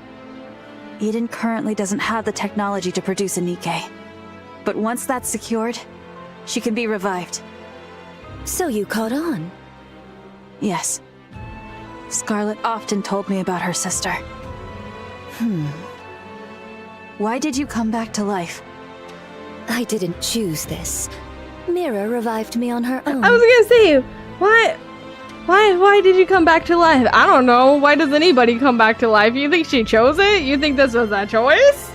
Eden currently doesn't have the technology to produce a Nikke. But once that's secured, she can be revived. So you caught on? Yes. Scarlet often told me about her sister. Why did you come back to life? I didn't choose this. Mira revived me on her own. I was gonna say, why did you come back to life? I don't know. Why does anybody come back to life? You think she chose it? You think this was a choice?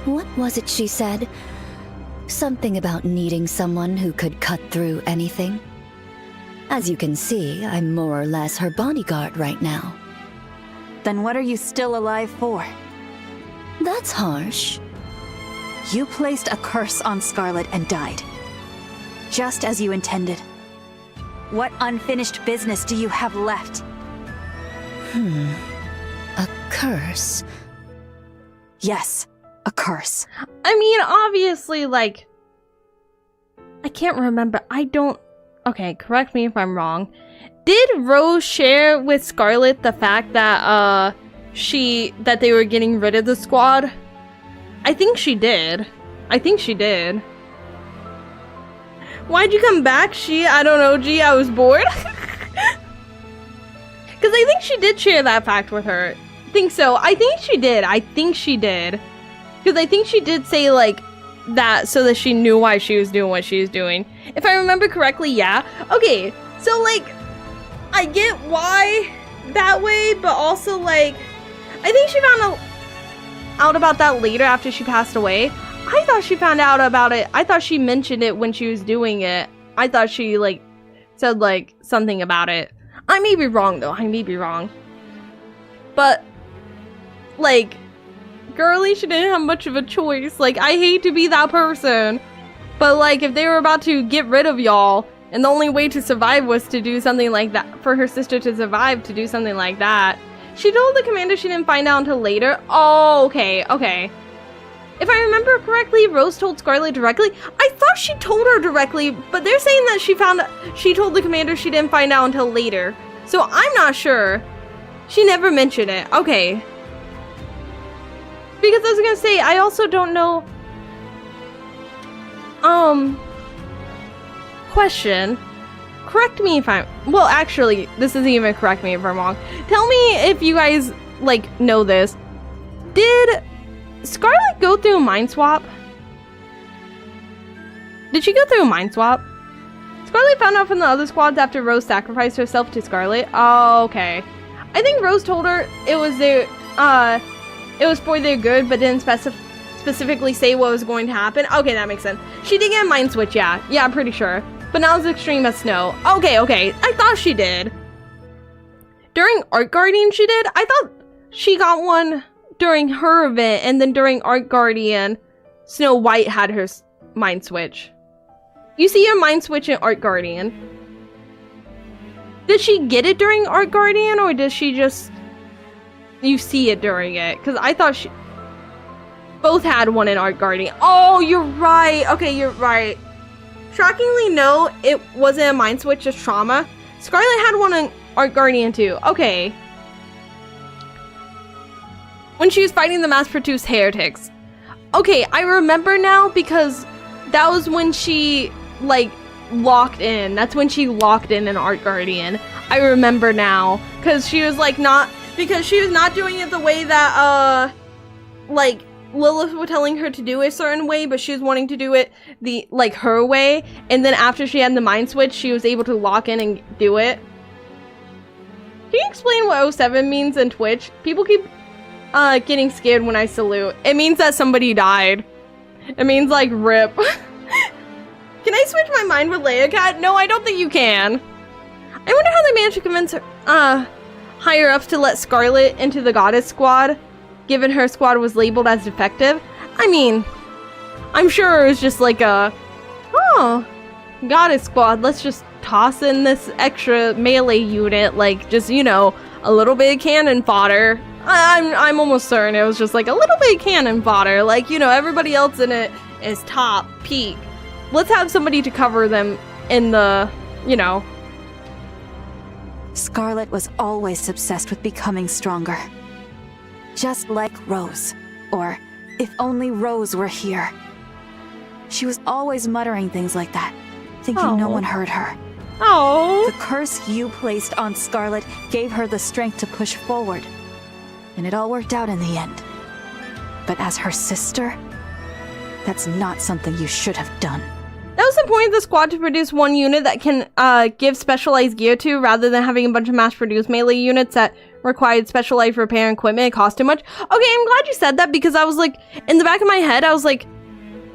What was it she said? Something about needing someone who could cut through anything? As you can see, I'm more or less her bodyguard right now. Then what are you still alive for? That's harsh. You placed a curse on Scarlet and died. Just as you intended. What unfinished business do you have left? A curse? Yes, a curse. I mean, obviously, like, I can't remember. Okay, correct me if I'm wrong. Did Rose share with Scarlet the fact that, that they were getting rid of the squad? I think she did. Why'd you come back, I don't know, I was bored. Because I think she did share that fact with her. I think so. I think she did. Because I think she did say, like, that so that she knew why she was doing what she was doing. If I remember correctly, yeah. Okay, so, like, I get why that way, but also, like, I think she found out about that later after she passed away. I thought she found out about it. I thought she mentioned it when she was doing it. I thought she, like, said, like, something about it. I may be wrong, though. But, like, girly, she didn't have much of a choice. Like, I hate to be that person. But, like, if they were about to get rid of y'all, and the only way to survive was to do something like that, for her sister to survive, to do something like that. She told the commander she didn't find out until later. Oh, okay. If I remember correctly, Rose told Scarlet directly. I thought she told her directly, but they're saying that she told the commander she didn't find out until later. So I'm not sure. She never mentioned it. Okay. Because I was gonna say, I also don't know. Question. Correct me if I'm... Well, actually, this isn't even correct me if I'm wrong. Tell me if you guys, like, know this. Did Scarlet go through a mind swap? Did she go through a mind swap? Scarlet Scarlet found out from the other squads after Rose sacrificed herself to Scarlet. Oh, okay. I think Rose told her it was for their good, but didn't specifically say what was going to happen. Okay, that makes sense. She did get a mind switch, yeah. Yeah, I'm pretty sure. But not as extreme as Snow. Okay. I thought she did. During Art Guardian, she did? I thought she got one during her event, and then during Art Guardian, Snow White had her mind switch. You see your mind switch in Art Guardian. Did she get it during Art Guardian, or does she just... You see it during it? Because I thought she... Both had one in Art Guardian. Oh, you're right. Okay, you're right. Shockingly, no, it wasn't a mind switch, just trauma. Scarlet had one in Art Guardian too. Okay. When she was fighting the mass-produced heretics. Okay, I remember now because that was when she, like, locked in. That's when she locked in Art Guardian. I remember now. Because she was, like, because she was not doing it the way that, like, Lilith was telling her to do it a certain way, but she was wanting to do it her way. And then after she had the mind switch, she was able to lock in and do it. Can you explain what 07 means in Twitch? People keep getting scared when I salute. It means that somebody died. It means like rip. Can I switch my mind with LayaKat? No, I don't think you can. I wonder how they managed to convince her higher ups to let Scarlet into the Goddess Squad, given her squad was labeled as defective. I mean, I'm sure it was just like Goddess Squad, let's just toss in this extra melee unit, like just, you know, a little bit of cannon fodder. I'm almost certain it was just like a little bit of cannon fodder, like, you know, everybody else in it is top, peak. Let's have somebody to cover them in the, you know. Scarlet was always obsessed with becoming stronger. Just like Rose. Or, if only Rose were here. She was always muttering things like that, thinking no one heard her. Oh. The curse you placed on Scarlet gave her the strength to push forward. And it all worked out in the end. But as her sister, that's not something you should have done. That was the point of the squad, to produce one unit that can give specialized gear to, rather than having a bunch of mass-produced melee units that required specialized repair and equipment. It cost too much. Okay, I'm glad you said that, because I was like, in the back of my head, I was like,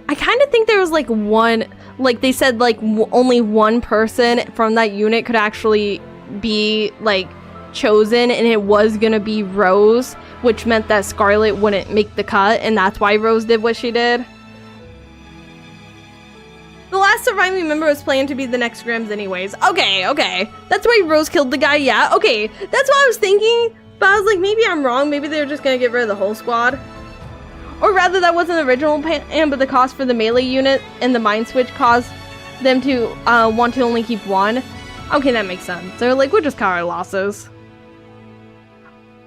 I kind of think there was like one, like they said like only one person from that unit could actually be like chosen, and it was gonna be Rose, which meant that Scarlet wouldn't make the cut, and that's why Rose did what she did. The last surviving member was planned to be the next Grims anyways. Okay. That's why Rose killed the guy, yeah. Okay, that's what I was thinking, but I was like, maybe I'm wrong. Maybe they were just gonna get rid of the whole squad. Or rather, that wasn't the original plan, but the cost for the melee unit and the mind switch caused them to want to only keep one. Okay, that makes sense. They're like, we'll just cut our losses.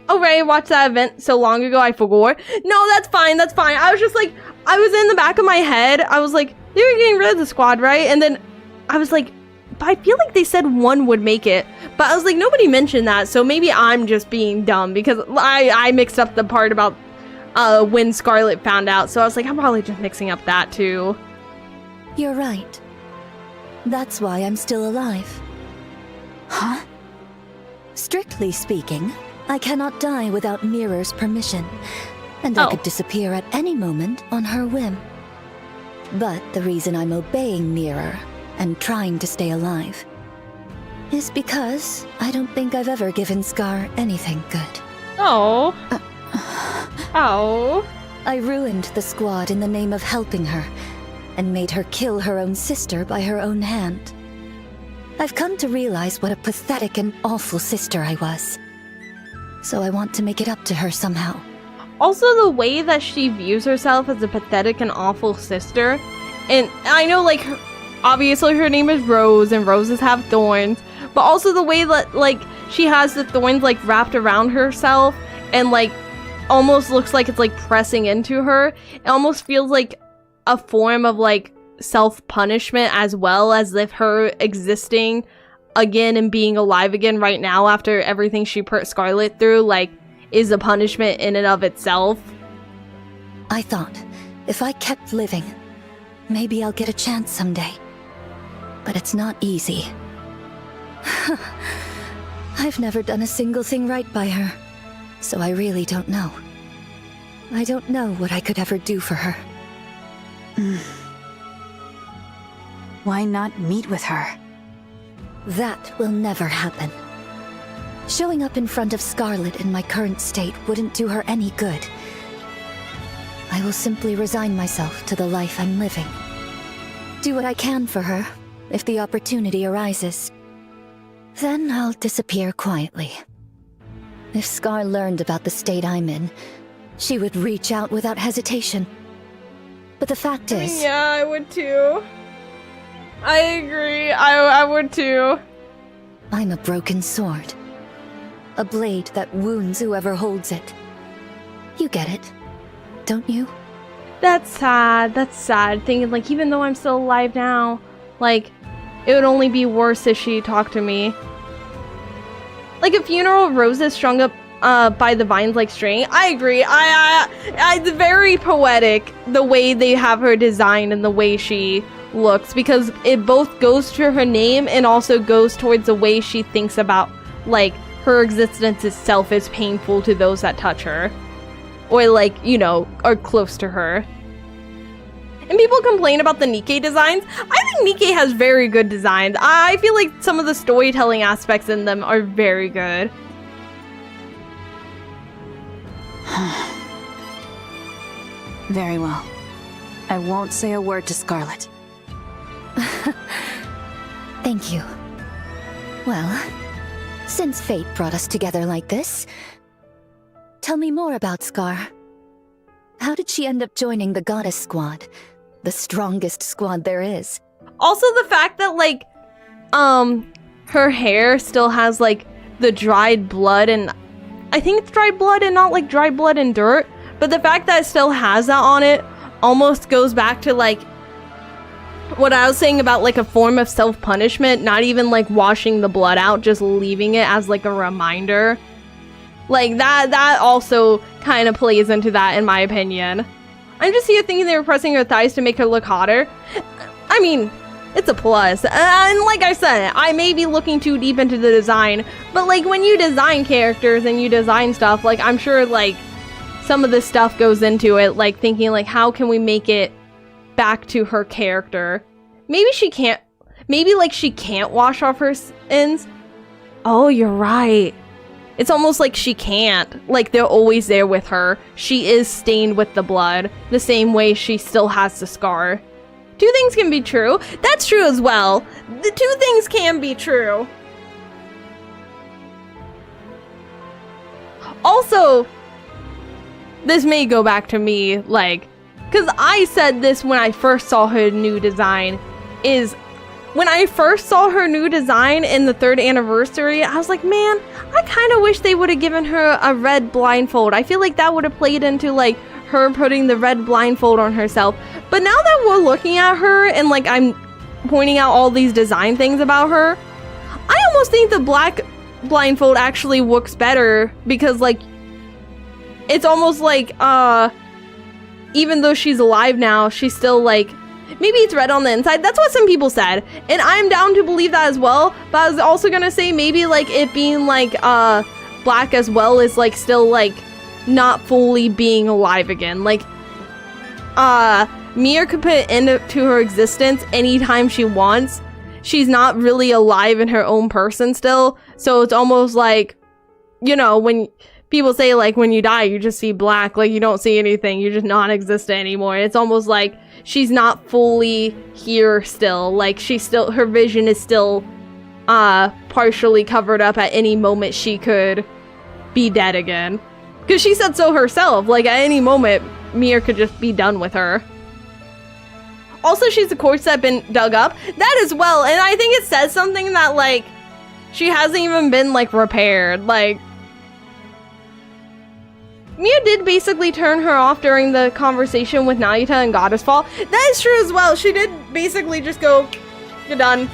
Oh, right, I watched that event so long ago, I forgot. No, that's fine. I was just like, I was in the back of my head. I was like, they were getting rid of the squad, right? And then I was like, but I feel like they said one would make it. But I was like, nobody mentioned that, so maybe I'm just being dumb, because I mixed up the part about when Scarlet found out. So I was like, I'm probably just mixing up that too. You're right. That's why I'm still alive. Huh? Strictly speaking, I cannot die without Mirror's permission, and I could disappear at any moment on her whim. But the reason I'm obeying Mirror and trying to stay alive is because I don't think I've ever given Scar anything good. Oh. I ruined the squad in the name of helping her, and made her kill her own sister by her own hand. I've come to realize what a pathetic and awful sister I was. So I want to make it up to her somehow. Also, the way that she views herself as a pathetic and awful sister, and I know, like, obviously her name is Rose, and roses have thorns, but also the way that, like, she has the thorns, like, wrapped around herself, and, like, almost looks like it's, like, pressing into her. It almost feels like a form of, like, self-punishment, as well as if her existing again and being alive again right now after everything she put Scarlet through, like, is a punishment in and of itself. I thought, if I kept living, maybe I'll get a chance someday. but it's not easy. I've never done a single thing right by her, so I really don't know. I don't know what I could ever do for her. Why not meet with her? That will never happen. Showing up in front of Scarlet in my current state wouldn't do her any good. I will simply resign myself to the life I'm living. Do what I can for her, if the opportunity arises. Then I'll disappear quietly. If Scar learned about the state I'm in, she would reach out without hesitation. But the fact is... Yeah, I would too. I agree. I would too. I'm a broken sword. A blade that wounds whoever holds it. You get it, don't you? That's sad. That's sad. Thinking, like, even though I'm still alive now, like, it would only be worse if she talked to me. Like, a funeral of roses strung up by the vines like string. I agree. It's very poetic, the way they have her designed and the way she looks, because it both goes to her name and also goes towards the way she thinks about, like, her existence itself is painful to those that touch her. Or, like, you know, are close to her. And people complain about the Nikke designs. I think Nikke has very good designs. I feel like some of the storytelling aspects in them are very good. Very well. I won't say a word to Scarlet. Thank you. Well, since fate brought us together like this, tell me more about Scar. How did she end up joining the Goddess Squad? The strongest squad there is. Also the fact that, like, her hair still has, like, the dried blood, and I think it's dried blood and not, like, dried blood and dirt, but the fact that it still has that on it almost goes back to, like, what I was saying about, like, a form of self-punishment, not even, like, washing the blood out, just leaving it as, like, a reminder. Like, that also kind of plays into that, in my opinion. I'm just here thinking they were pressing her thighs to make her look hotter. I mean, it's a plus. And like I said, I may be looking too deep into the design, but, like, when you design characters and you design stuff, like, I'm sure, like, some of this stuff goes into it, like, thinking, like, how can we make it back to her character? Maybe she can't, maybe, like, she can't wash off her sins. Oh, you're right. It's almost like she can't. Like, they're always there with her. She is stained with the blood, the same way she still has the scar. Two things can be true. That's true as well. The two things can be true. Also, this may go back to me, like, because I said this when I first saw her new design, is when I first saw her new design in the 3rd anniversary, I was like, man, I kind of wish they would have given her a red blindfold. I feel like that would have played into, like, her putting the red blindfold on herself. But now that we're looking at her and, like, I'm pointing out all these design things about her, I almost think the black blindfold actually works better, because, like, it's almost like, even though she's alive now, she's still, like, maybe it's red on the inside. That's what some people said, and I'm down to believe that as well. But I was also gonna say maybe, like, it being, like, black as well is, like, still, like, not fully being alive again. Like, Mia could put an end to her existence anytime she wants. She's not really alive in her own person still, so it's almost like, you know, when people say, like, when you die, you just see black, like, you don't see anything, you're just non-existent anymore. It's almost like she's not fully here still. Like, she's still, her vision is still, partially covered up. At any moment, she could be dead again. Because she said so herself, like, at any moment, Mia could just be done with her. Also, she's a corpse that's been dug up. That as well, and I think it says something that, like, she hasn't even been, like, repaired. Like, Mia did basically turn her off during the conversation with Nayuta and Goddess Fall. That is true as well. She did basically just go, you're done.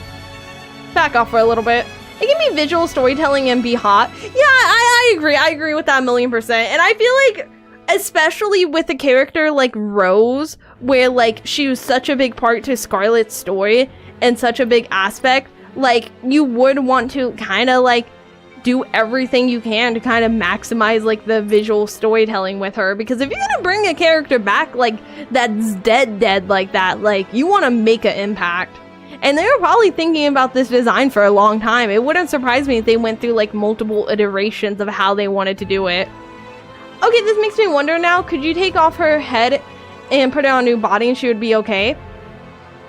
Back off for a little bit. It can be visual storytelling and be hot. Yeah, I agree. I agree with that 1,000,000%. And I feel like, especially with a character like Rose, where like she was such a big part to Scarlet's story and such a big aspect, like you would want to kind of like do everything you can to kind of maximize like the visual storytelling with her, because if you're gonna bring a character back like that's dead like that, like you want to make an impact. And they were probably thinking about this design for a long time. It wouldn't surprise me if they went through like multiple iterations of how they wanted to do it. Okay, this makes me wonder now, could you take off her head and put it on a new body and she would be okay?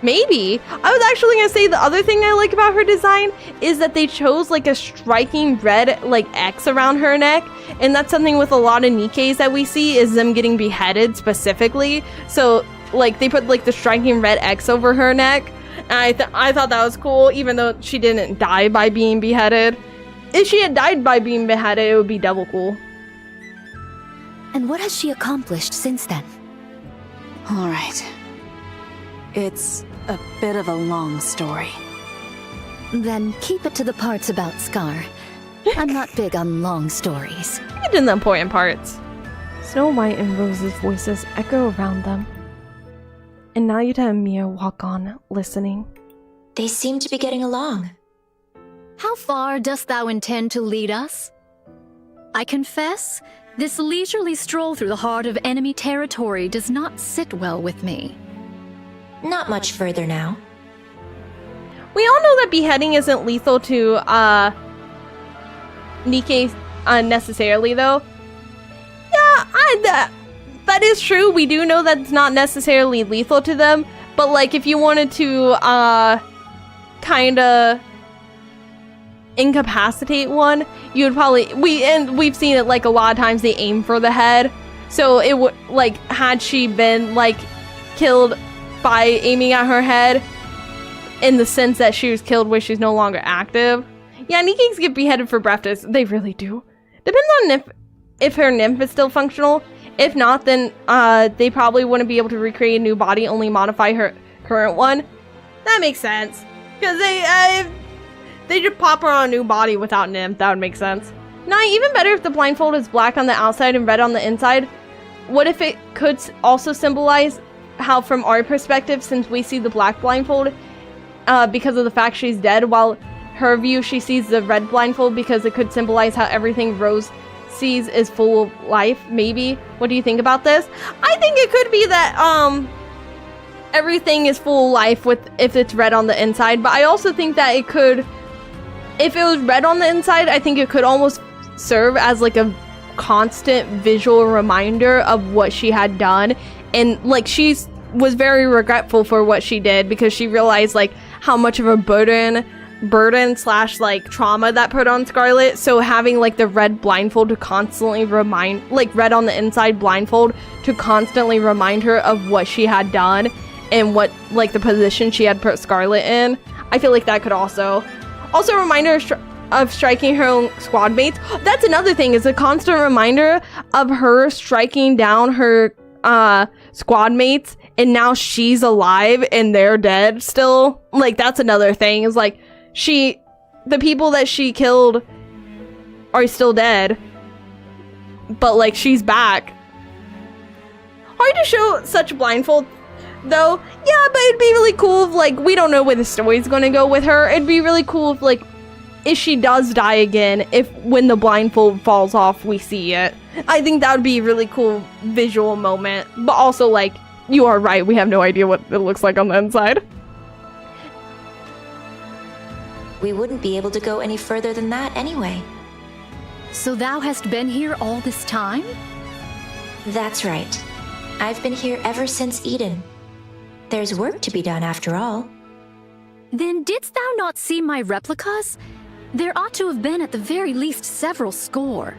Maybe. I was actually gonna say the other thing I like about her design is that they chose like a striking red like X around her neck, and that's something with a lot of Nikkes that we see is them getting beheaded specifically. So like they put like the striking red X over her neck, and I thought that was cool, even though she didn't die by being beheaded. If she had died by being beheaded, it would be double cool. And what has she accomplished since then? All right. It's a bit of a long story. Then keep it to the parts about Scar. I'm not big on long stories. Get in the important parts. Snow White and Rose's voices echo around them. And Nayuta and Mia walk on, listening. They seem to be getting along. How far dost thou intend to lead us? I confess, this leisurely stroll through the heart of enemy territory does not sit well with me. Not much further now. We all know that beheading isn't lethal to Nikke necessarily, though. Yeah, that is true. We do know that it's not necessarily lethal to them, but like if you wanted to kind of incapacitate one, you would probably we've seen it like a lot of times they aim for the head. So it would like had she been like killed by aiming at her head, in the sense that she was killed where she's no longer active. Yeah, Nikkes get beheaded for breath. They really do. Depends on if her nymph is still functional. If not, then they probably wouldn't be able to recreate a new body, only modify her current one. That makes sense. Because they just pop her on a new body without nymph. That would make sense. Now, even better if the blindfold is black on the outside and red on the inside. What if it could also symbolize how from our perspective, since we see the black blindfold because of the fact she's dead, while her view she sees the red blindfold because it could symbolize how everything Rose sees is full of life. Maybe. What do you think about this? I think it could be that everything is full of life if it's red on the inside, but I also think that it could, if it was red on the inside, I think it could almost serve as like a constant visual reminder of what she had done. And like she was very regretful for what she did, because she realized like how much of a burden / like trauma that put on Scarlet. So having like the red blindfold to constantly remind, like red on the inside blindfold to constantly remind her of what she had done and what like the position she had put Scarlet in. I feel like that could also remind her of striking her own squad mates. That's another thing, is a constant reminder of her striking down her squad mates, and now she's alive and they're dead still. Like that's another thing, is like the people that she killed are still dead, but like she's back. Hard to show such blindfold though. Yeah, but it'd be really cool if like, we don't know where the story's gonna go with her. It'd be really cool if like, if she does die again, if when the blindfold falls off we see it. I think that would be a really cool visual moment. But also, like, you are right, we have no idea what it looks like on the inside. We wouldn't be able to go any further than that anyway. So thou hast been here all this time? That's right. I've been here ever since Eden. There's work to be done after all. Then didst thou not see my replicas? There ought to have been at the very least several score.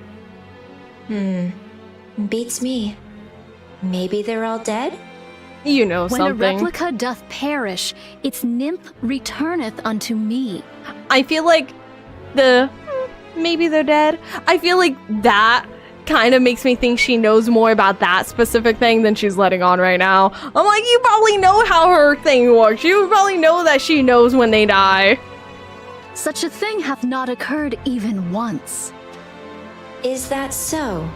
Beats me. Maybe they're all dead? You know when something. When a replica doth perish, its nymph returneth unto me. I feel like maybe they're dead. I feel like that kind of makes me think she knows more about that specific thing than she's letting on right now. I'm like, you probably know how her thing works. You probably know that she knows when they die. Such a thing hath not occurred even once. Is that so?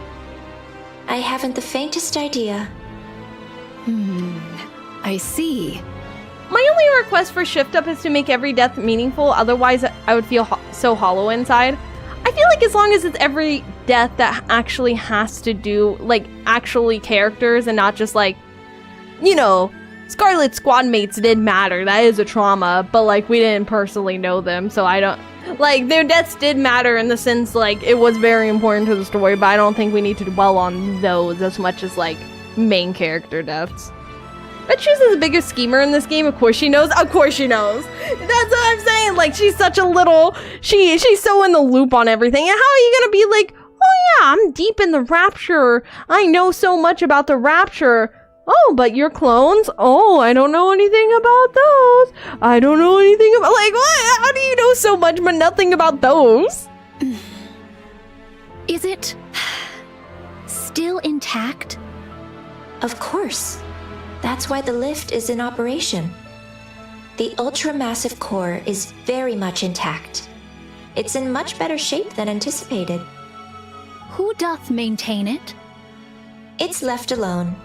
I haven't the faintest idea. I see. My only request for Shift Up is to make every death meaningful, otherwise I would feel so hollow inside. I feel like as long as it's every death that actually has to do, like, actually characters and not just like, you know, Scarlet Squad mates did matter, that is a trauma, but like, we didn't personally know them, so I don't, like, their deaths did matter in the sense, like, it was very important to the story, but I don't think we need to dwell on those as much as, like, main character deaths. But she's the biggest schemer in this game. Of course she knows. Of course she knows. That's what I'm saying. Like, she's such a little... She's so in the loop on everything. And how are you gonna be like, oh yeah, I'm deep in the Rapture. I know so much about the Rapture. Oh, but your clones? Oh, I don't know anything about those. I don't know anything about... Like, what? How do you know so much but nothing about those? Is it... still intact? Of course. That's why the lift is in operation. The ultra-massive core is very much intact. It's in much better shape than anticipated. Who doth maintain it? It's left alone.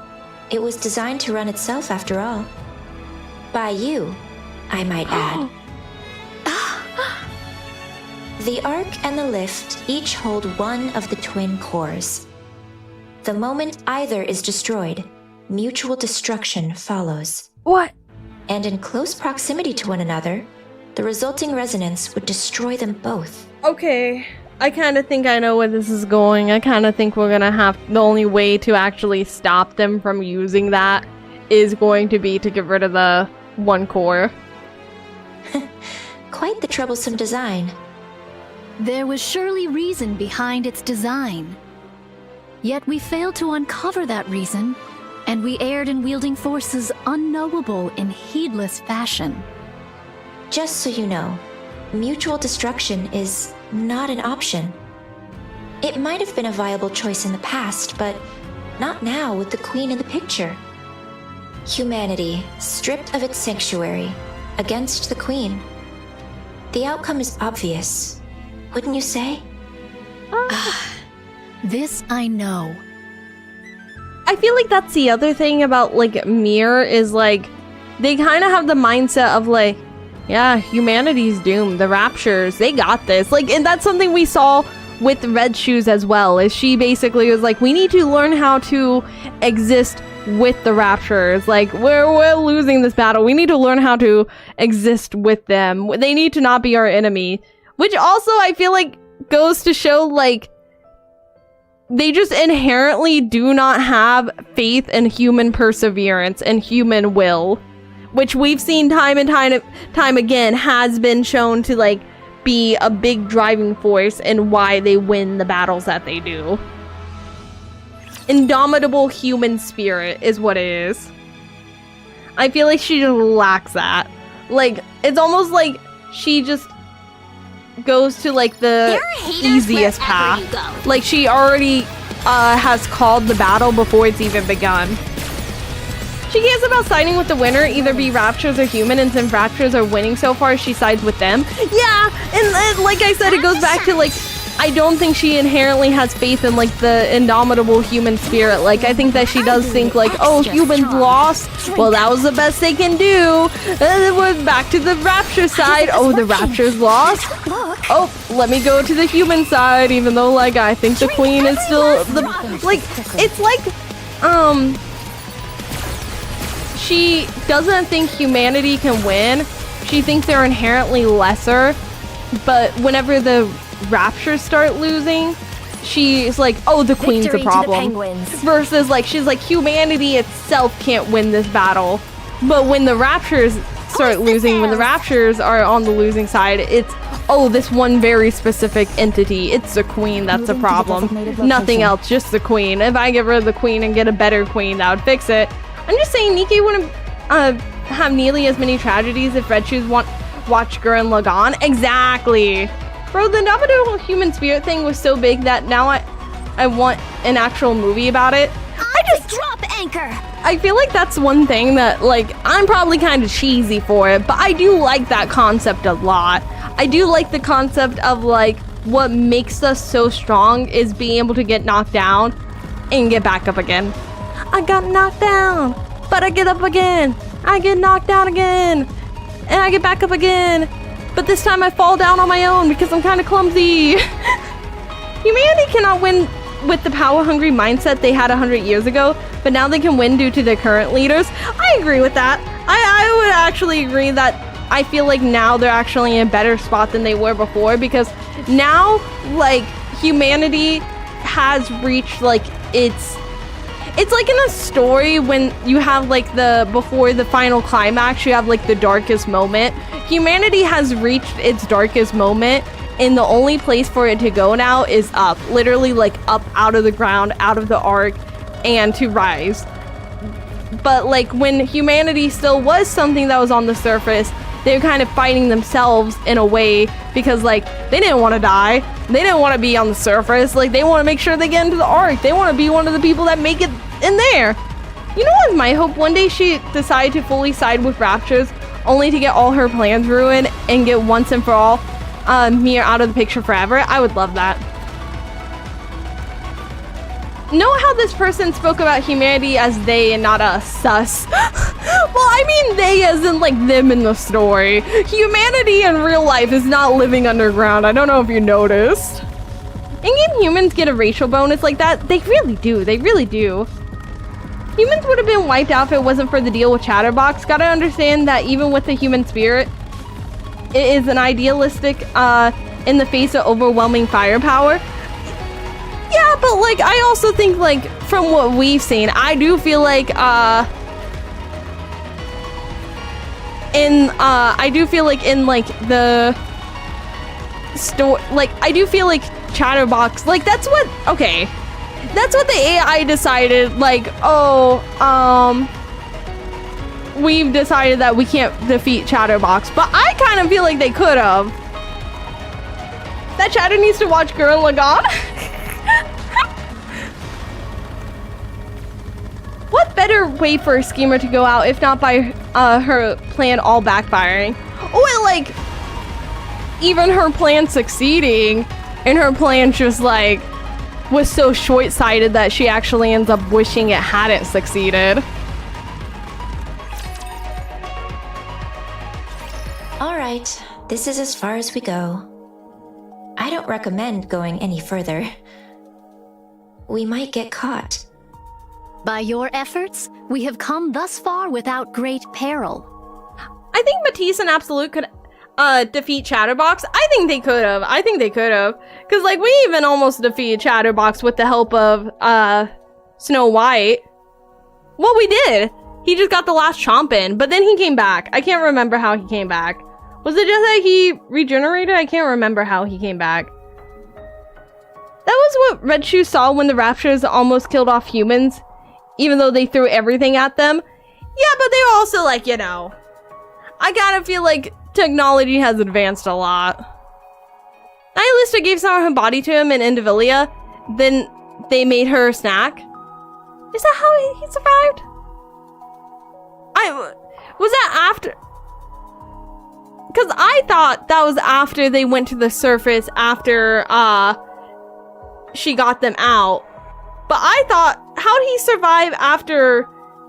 It was designed to run itself after all. By you, I might add. The Ark and the lift each hold one of the twin cores. The moment either is destroyed, mutual destruction follows. What? And in close proximity to one another, the resulting resonance would destroy them both. Okay, I kind of think I know where this is going. I kind of think we're gonna have... The only way to actually stop them from using that is going to be to get rid of the one core. Quite the troublesome design. There was surely reason behind its design. Yet we failed to uncover that reason, and we erred in wielding forces unknowable in heedless fashion. Just so you know, mutual destruction is not an option. It might have been a viable choice in the past, but not now with the Queen in the picture. Humanity, stripped of its sanctuary, against the Queen. The outcome is obvious, wouldn't you say? This I know. I feel like that's the other thing about, like, Mir is, like, they kind of have the mindset of, like, yeah, humanity's doomed. The Raptures, they got this. Like, and that's something we saw with Red Shoes as well, is she basically was like, we need to learn how to exist with the Raptures. Like, we're losing this battle. We need to learn how to exist with them. They need to not be our enemy. Which also, I feel like, goes to show, like, they just inherently do not have faith in human perseverance and human will, which we've seen time and time again has been shown to, like, be a big driving force in why they win the battles that they do. Indomitable human spirit is what it is. I feel like she just lacks that. Like, it's almost like she just goes to, like, the easiest path. Like, she already has called the battle before it's even begun. She cares about siding with the winner, either be Raptures or human, and since Raptures are winning so far, she sides with them. Yeah, and like I said, it goes back to, like, I don't think she inherently has faith in, like, the indomitable human spirit. Like, I think that she does think, like, oh, humans lost. Well, that was the best they can do. And then we're back to the Rapture side. Oh, the Raptures lost. Oh, let me go to the human side, even though, like, I think the Queen is still the... Like, it's like, she doesn't think humanity can win. She thinks they're inherently lesser. But whenever the Raptures start losing, she's like, oh, the Queen's the problem. Versus, like, she's like, humanity itself can't win this battle. But when the Raptures start losing, when the Raptures are on the losing side, it's, oh, this one very specific entity. It's the Queen that's the problem. Nothing else, just the Queen. If I get rid of the Queen and get a better Queen, that would fix it. I'm just saying Nikke wouldn't have nearly as many tragedies if Red Shoes watch Gurren Lagann. Exactly. Bro, the indomitable human spirit thing was so big that now I want an actual movie about it. I just drop anchor. I feel like that's one thing that, like, I'm probably kind of cheesy for it, but I do like that concept a lot. I do like the concept of, like, what makes us so strong is being able to get knocked down and get back up again. I got knocked down, but I get up again. I get knocked down again, and I get back up again. But this time I fall down on my own because I'm kind of clumsy. Humanity cannot win with the power-hungry mindset they had 100 years ago, but now they can win due to their current leaders. I agree with that. I would actually agree that I feel like now they're actually in a better spot than they were before, because now, like, humanity has reached, like, it's like in a story when you have, like, before the final climax, you have, like, the darkest moment. Humanity has reached its darkest moment, and the only place for it to go now is up. Literally, like, up out of the ground, out of the arc, and to rise. But, like, when humanity still was something that was on the surface, they were kind of fighting themselves in a way, because, like, they didn't want to die. They didn't want to be on the surface. Like, they want to make sure they get into the arc. They want to be one of the people that make it in there. You know what? My hope one day she decided to fully side with Raptures, only to get all her plans ruined and get once and for all Mir out of the picture forever. I would love that. Know how this person spoke about humanity as they and not us, sus. Well, I mean they as in, like, them in the story. Humanity in real life is not living underground. I don't know if you noticed. In-game humans get a racial bonus like that. They really do. They really do. Humans would have been wiped out if it wasn't for the deal with Chatterbox. Gotta understand that even with the human spirit, it is an idealistic in the face of overwhelming firepower. Yeah, but, like, I also think, like, from what we've seen, I do feel like in the store, like, I do feel like Chatterbox, like, that's what the AI decided, like, oh, we've decided that we can't defeat Chatterbox, but I kind of feel like they could have. That chatter needs to watch Gurren Lagann. What better way for a schemer to go out if not by her plan all backfiring? Or, like, even her plan succeeding, and her plan just, like, was so short-sighted that she actually ends up wishing it hadn't succeeded. Alright, this is as far as we go. I don't recommend going any further. We might get caught. By your efforts, we have come thus far without great peril. I think Matisse and Absolute could defeat Chatterbox. I think they could have. Because, like, we even almost defeated Chatterbox with the help of Snow White. Well, we did. He just got the last chomp in, but then he came back. I can't remember how he came back. Was it just that he regenerated? I can't remember how he came back. That was what Red Shoe saw when the Raptures almost killed off humans, even though they threw everything at them. Yeah, but they were also, like, you know, I gotta feel like technology has advanced a lot. Nihilista gave some of her body to him in Envtuber, then they made her a snack. Is that how he survived? Was that after? Because I thought that was after they went to the surface, after she got them out. But I thought, how did he survive after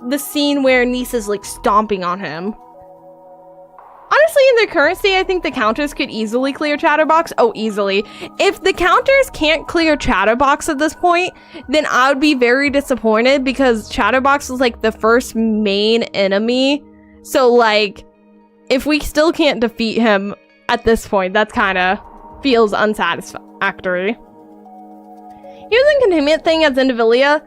the scene where Nisa's, like, stomping on him? Honestly, in their current state, I think the counters could easily clear Chatterbox. Oh, easily. If the counters can't clear Chatterbox at this point, then I would be very disappointed, because Chatterbox was, like, the first main enemy. So, like, if we still can't defeat him at this point, that's kind of feels unsatisfactory. He was in containment thing as Envtuber,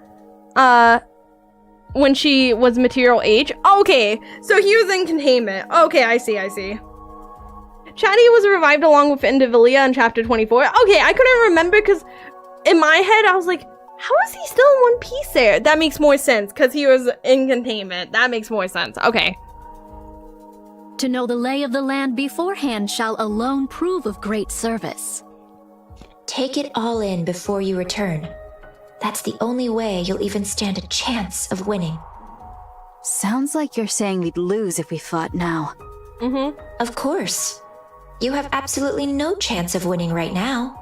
when she was Material H. Okay, so he was in containment. Okay, I see. Chatty was revived along with Envtuber in chapter 24. Okay, I couldn't remember because in my head I was like, how is he still in one piece there? That makes more sense because he was in containment. That makes more sense. Okay. To know the lay of the land beforehand shall alone prove of great service. Take it all in before you return. That's the only way you'll even stand a chance of winning. Sounds like you're saying we'd lose if we fought now. Mm-hmm. Of course. You have absolutely no chance of winning right now.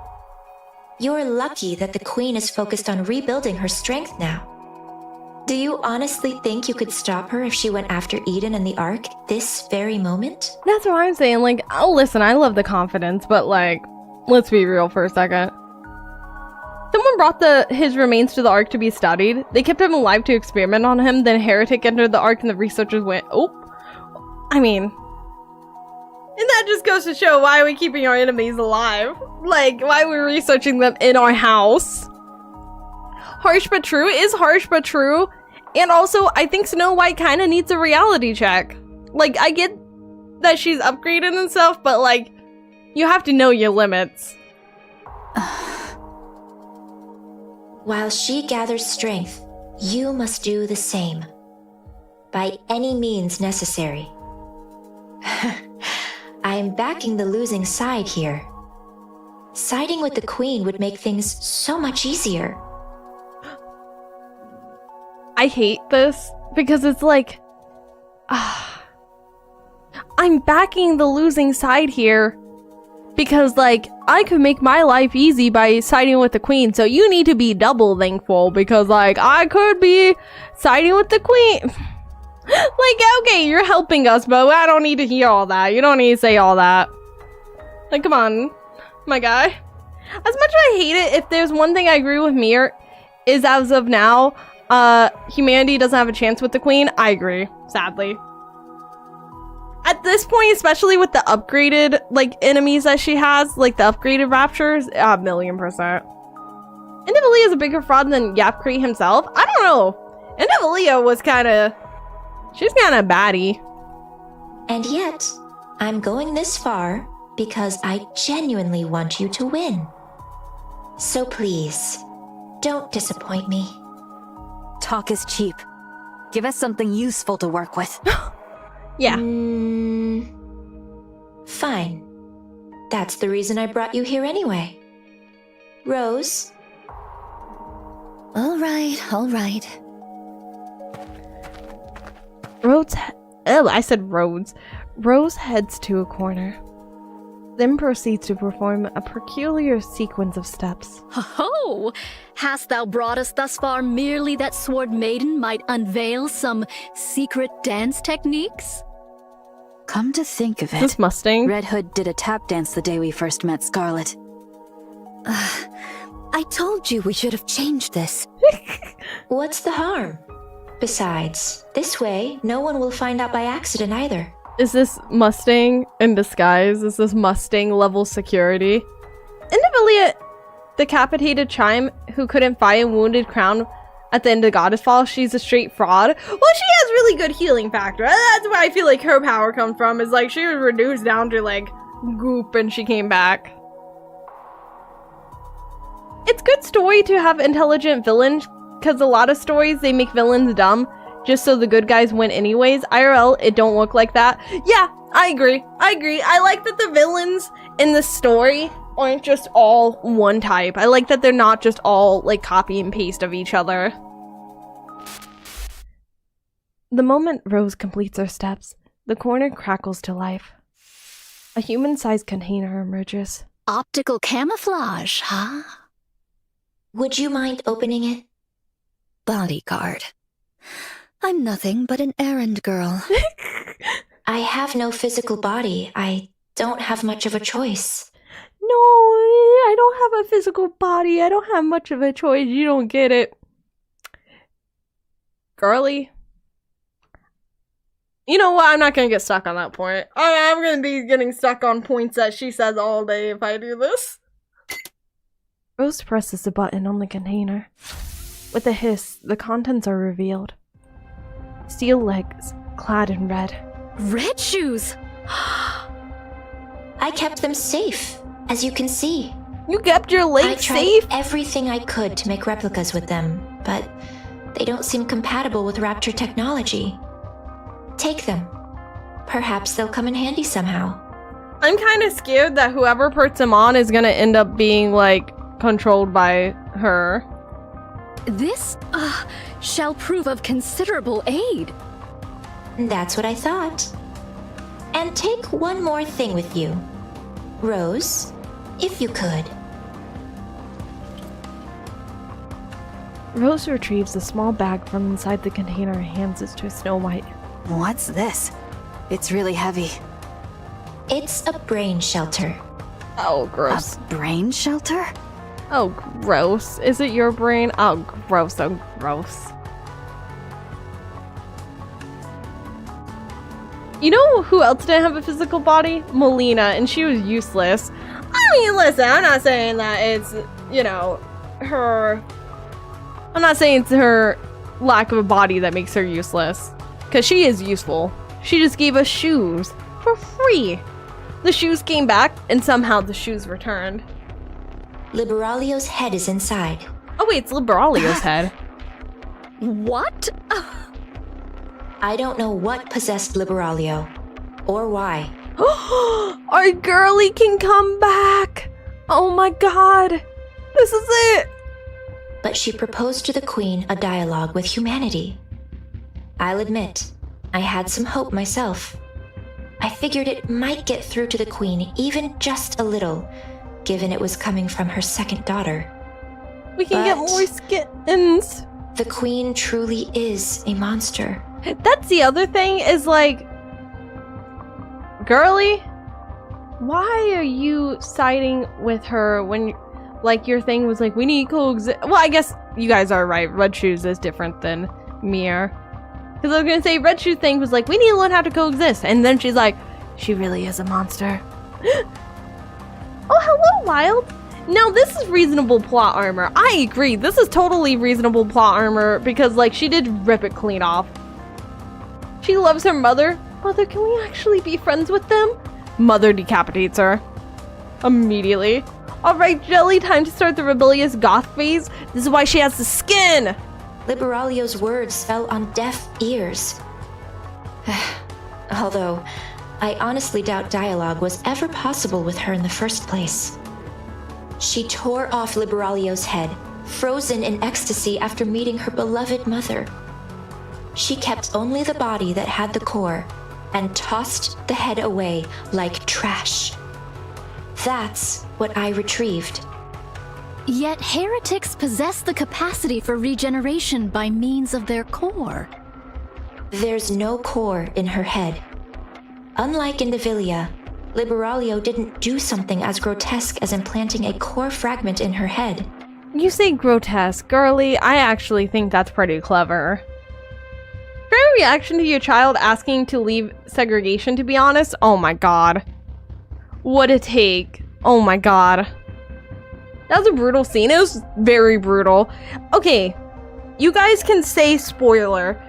You're lucky that the Queen is focused on rebuilding her strength now. Do you honestly think you could stop her if she went after Eden and the Ark this very moment? That's what I'm saying. Like, oh, listen, I love the confidence, but like, let's be real for a second. Someone brought his remains to the Ark to be studied. They kept him alive to experiment on him. Then Heretic entered the Ark and the researchers went, oh. I mean, and that just goes to show why are we keeping our enemies alive? Like, why are we researching them in our house? Harsh but true is harsh but true. And also, I think Snow White kind of needs a reality check. Like, I get that she's upgraded and stuff, but like, you have to know your limits. While she gathers strength, you must do the same. By any means necessary. I am backing the losing side here. Siding with the Queen would make things so much easier. I hate this because it's like, I'm backing the losing side here because like I could make my life easy by siding with the Queen, so you need to be double thankful because like I could be siding with the Queen. Like, okay, you're helping us, but I don't need to hear all that. You don't need to say all that. Like, come on, my guy. As much as I hate it, if there's one thing I agree with Mir, is as of now, humanity doesn't have a chance with the Queen. I agree, sadly. At this point, especially with the upgraded, like, enemies that she has, like, the upgraded Raptures, 1,000,000%. Envtuber is a bigger fraud than yapping himself? I don't know. Envtuber was kinda... she's kinda baddie. And yet, I'm going this far because I genuinely want you to win. So please, don't disappoint me. Talk is cheap. Give us something useful to work with. Yeah. Fine. That's the reason I brought you here anyway. Rose? All right, all right. I said Rhodes. Rose heads to a corner, then proceeds to perform a peculiar sequence of steps. Ho! Hast thou brought us thus far merely that Sword Maiden might unveil some secret dance techniques? Come to think of it, This Mustang. Red Hood did a tap dance the day we first met Scarlet. I told you we should have changed this. What's the harm? Besides, this way, no one will find out by accident either. Is this Mustang in disguise? Is this Mustang level security? Envtuber decapitated Chime, who couldn't fight and wounded Crown at the end of Goddess Fall. She's a straight fraud. Well, she has really good healing factor. That's where I feel like her power comes from. Is like she was reduced down to like goop and she came back. It's good story to have intelligent villains, because a lot of stories they make villains dumb just so the good guys win anyways. IRL, it don't look like that. Yeah, I agree. I like that the villains in the story aren't just all one type. I like that they're not just all like copy and paste of each other. The moment Rose completes her steps, the corner crackles to life. A human-sized container emerges. Optical camouflage, huh? Would you mind opening it? Bodyguard. I'm nothing but an errand girl. I have no physical body. I don't have much of a choice. No, I don't have a physical body. I don't have much of a choice. You don't get it. Girly. You know what? I'm not going to get stuck on that point. I'm going to be getting stuck on points that she says all day if I do this. Rose presses the button on the container. With a hiss, the contents are revealed. Steel legs, clad in red. Red shoes! I kept them safe, as you can see. You kept your legs safe? I tried everything I could to make replicas with them, but they don't seem compatible with Raptor technology. Take them. Perhaps they'll come in handy somehow. I'm kind of scared that whoever puts them on is gonna end up being, like, controlled by her. This, shall prove of considerable aid. That's what I thought. And take one more thing with you. Rose, if you could. Rose retrieves a small bag from inside the container and hands it to Snow White. What's this? It's really heavy. It's a brain shelter. Oh, gross. A brain shelter? Oh, gross. Is it your brain? Oh, gross. Oh, gross. You know who else didn't have a physical body? Melina, and she was useless. I mean, listen, I'm not saying that it's, you know, her... I'm not saying it's her lack of a body that makes her useless. Because she is useful. She just gave us shoes. For free. The shoes came back, and somehow the shoes returned. Liberalio's head is inside. Oh wait, it's Liberalio's head. What? I don't know what possessed Liberalio. Or why. Our girly can come back! Oh my god! This is it! But she proposed to the Queen a dialogue with humanity. I'll admit, I had some hope myself. I figured it might get through to the Queen even just a little, given it was coming from her second daughter. We can get more skins! The Queen truly is a monster. That's the other thing, is like... Girly? Why are you siding with her when, like, your thing was like, we need coexist? Well, I guess you guys are right. Red Shoes is different than Mir. Because I was gonna say, Red Shoes thing was like, we need to learn how to coexist. And then she's like, she really is a monster. Oh, hello, Wild. Now, this is reasonable plot armor. I agree. This is totally reasonable plot armor because, like, she did rip it clean off. She loves her mother. Mother, can we actually be friends with them? Mother decapitates her. Immediately. Alright, Jelly, time to start the rebellious goth phase. This is why she has the skin! Liberalio's words fell on deaf ears. Although, I honestly doubt dialogue was ever possible with her in the first place. She tore off Liberalio's head, frozen in ecstasy after meeting her beloved mother. She kept only the body that had the core, and tossed the head away like trash. That's what I retrieved. Yet heretics possess the capacity for regeneration by means of their core. There's no core in her head. Unlike in Indivilia, Liberalio didn't do something as grotesque as implanting a core fragment in her head. You say grotesque, girly. I actually think that's pretty clever. Fair reaction to your child asking to leave segregation, to be honest. Oh my god. What a take. Oh my god. That was a brutal scene. It was very brutal. Okay. You guys can say spoiler.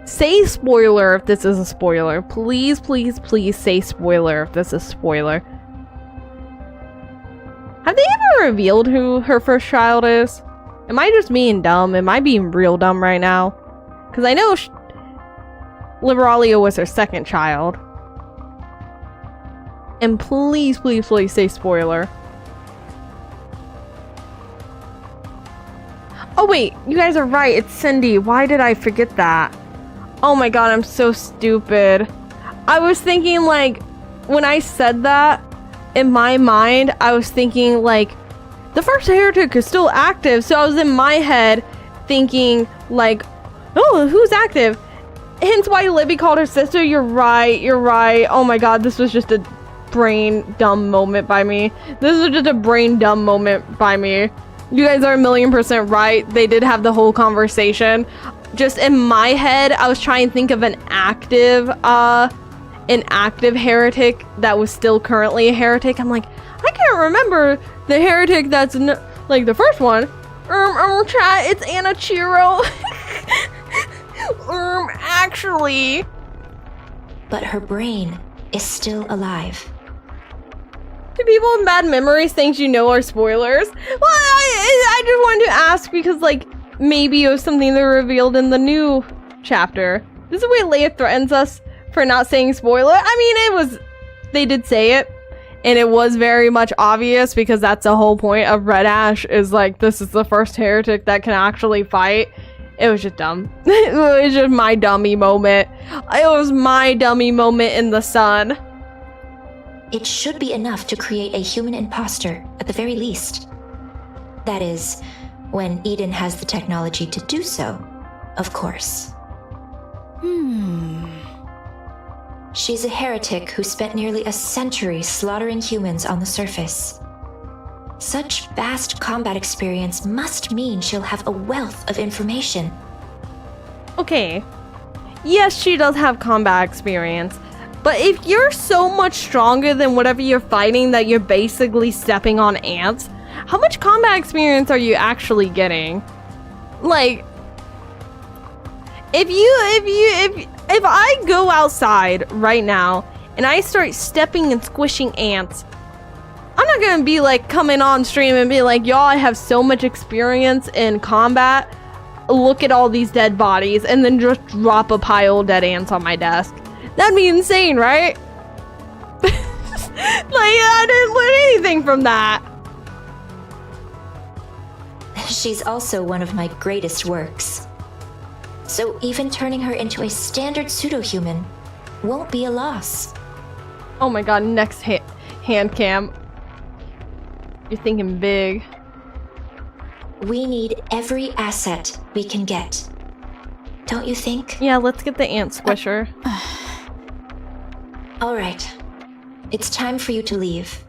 Say spoiler if this is a spoiler. Please, please, please say spoiler if this is spoiler. Have they ever revealed who her first child is? Am I just being dumb? Am I being real dumb right now? Because I know Liberalio was her second child. And please, please, please say spoiler. Oh wait, you guys are right. It's Cindy. Why did I forget that? Oh my god, I'm so stupid. I was thinking, like, when I said that, in my mind, I was thinking, like, the first heretic is still active. So I was in my head thinking, like, oh, who's active? Hence why Libby called her sister. You're right, you're right. Oh my god, this was just a brain dumb moment by me. This was just a brain dumb moment by me. You guys are 1,000,000% right. They did have the whole conversation. Just in my head, I was trying to think of an active heretic that was still currently a heretic. I'm like, I can't remember the heretic that's like the first one. Try. It's Anna Chiro. Actually. But her brain is still alive. Do people with bad memories things you know are spoilers? Well, I just wanted to ask because, like, maybe it was something they revealed in the new chapter. This is the way Leia threatens us for not saying spoiler. I mean, they did say it, and it was very much obvious because that's the whole point of Red Ash is, like, this is the first heretic that can actually fight. It was just dumb. It was just my dummy moment. It was my dummy moment in the sun. It should be enough to create a human imposter, at the very least. That is, When Eden has the technology to do so, of course. She's a heretic who spent nearly a century slaughtering humans on the surface. Such vast combat experience must mean she'll have a wealth of information. Okay. Yes, she does have combat experience. But if you're so much stronger than whatever you're fighting that you're basically stepping on ants, how much combat experience are you actually getting? Like, if I go outside right now and I start stepping and squishing ants, I'm not gonna be like coming on stream and be like, y'all, I have so much experience in combat. Look at all these dead bodies, and then just drop a pile of dead ants on my desk. That'd be insane, right? Like, I didn't learn anything from that. She's also one of my greatest works. So even turning her into a standard pseudo-human won't be a loss. Oh my god, next hand cam. You're thinking big. We need every asset we can get. Don't you think? Yeah, let's get the ant squisher. Alright. It's time for you to leave.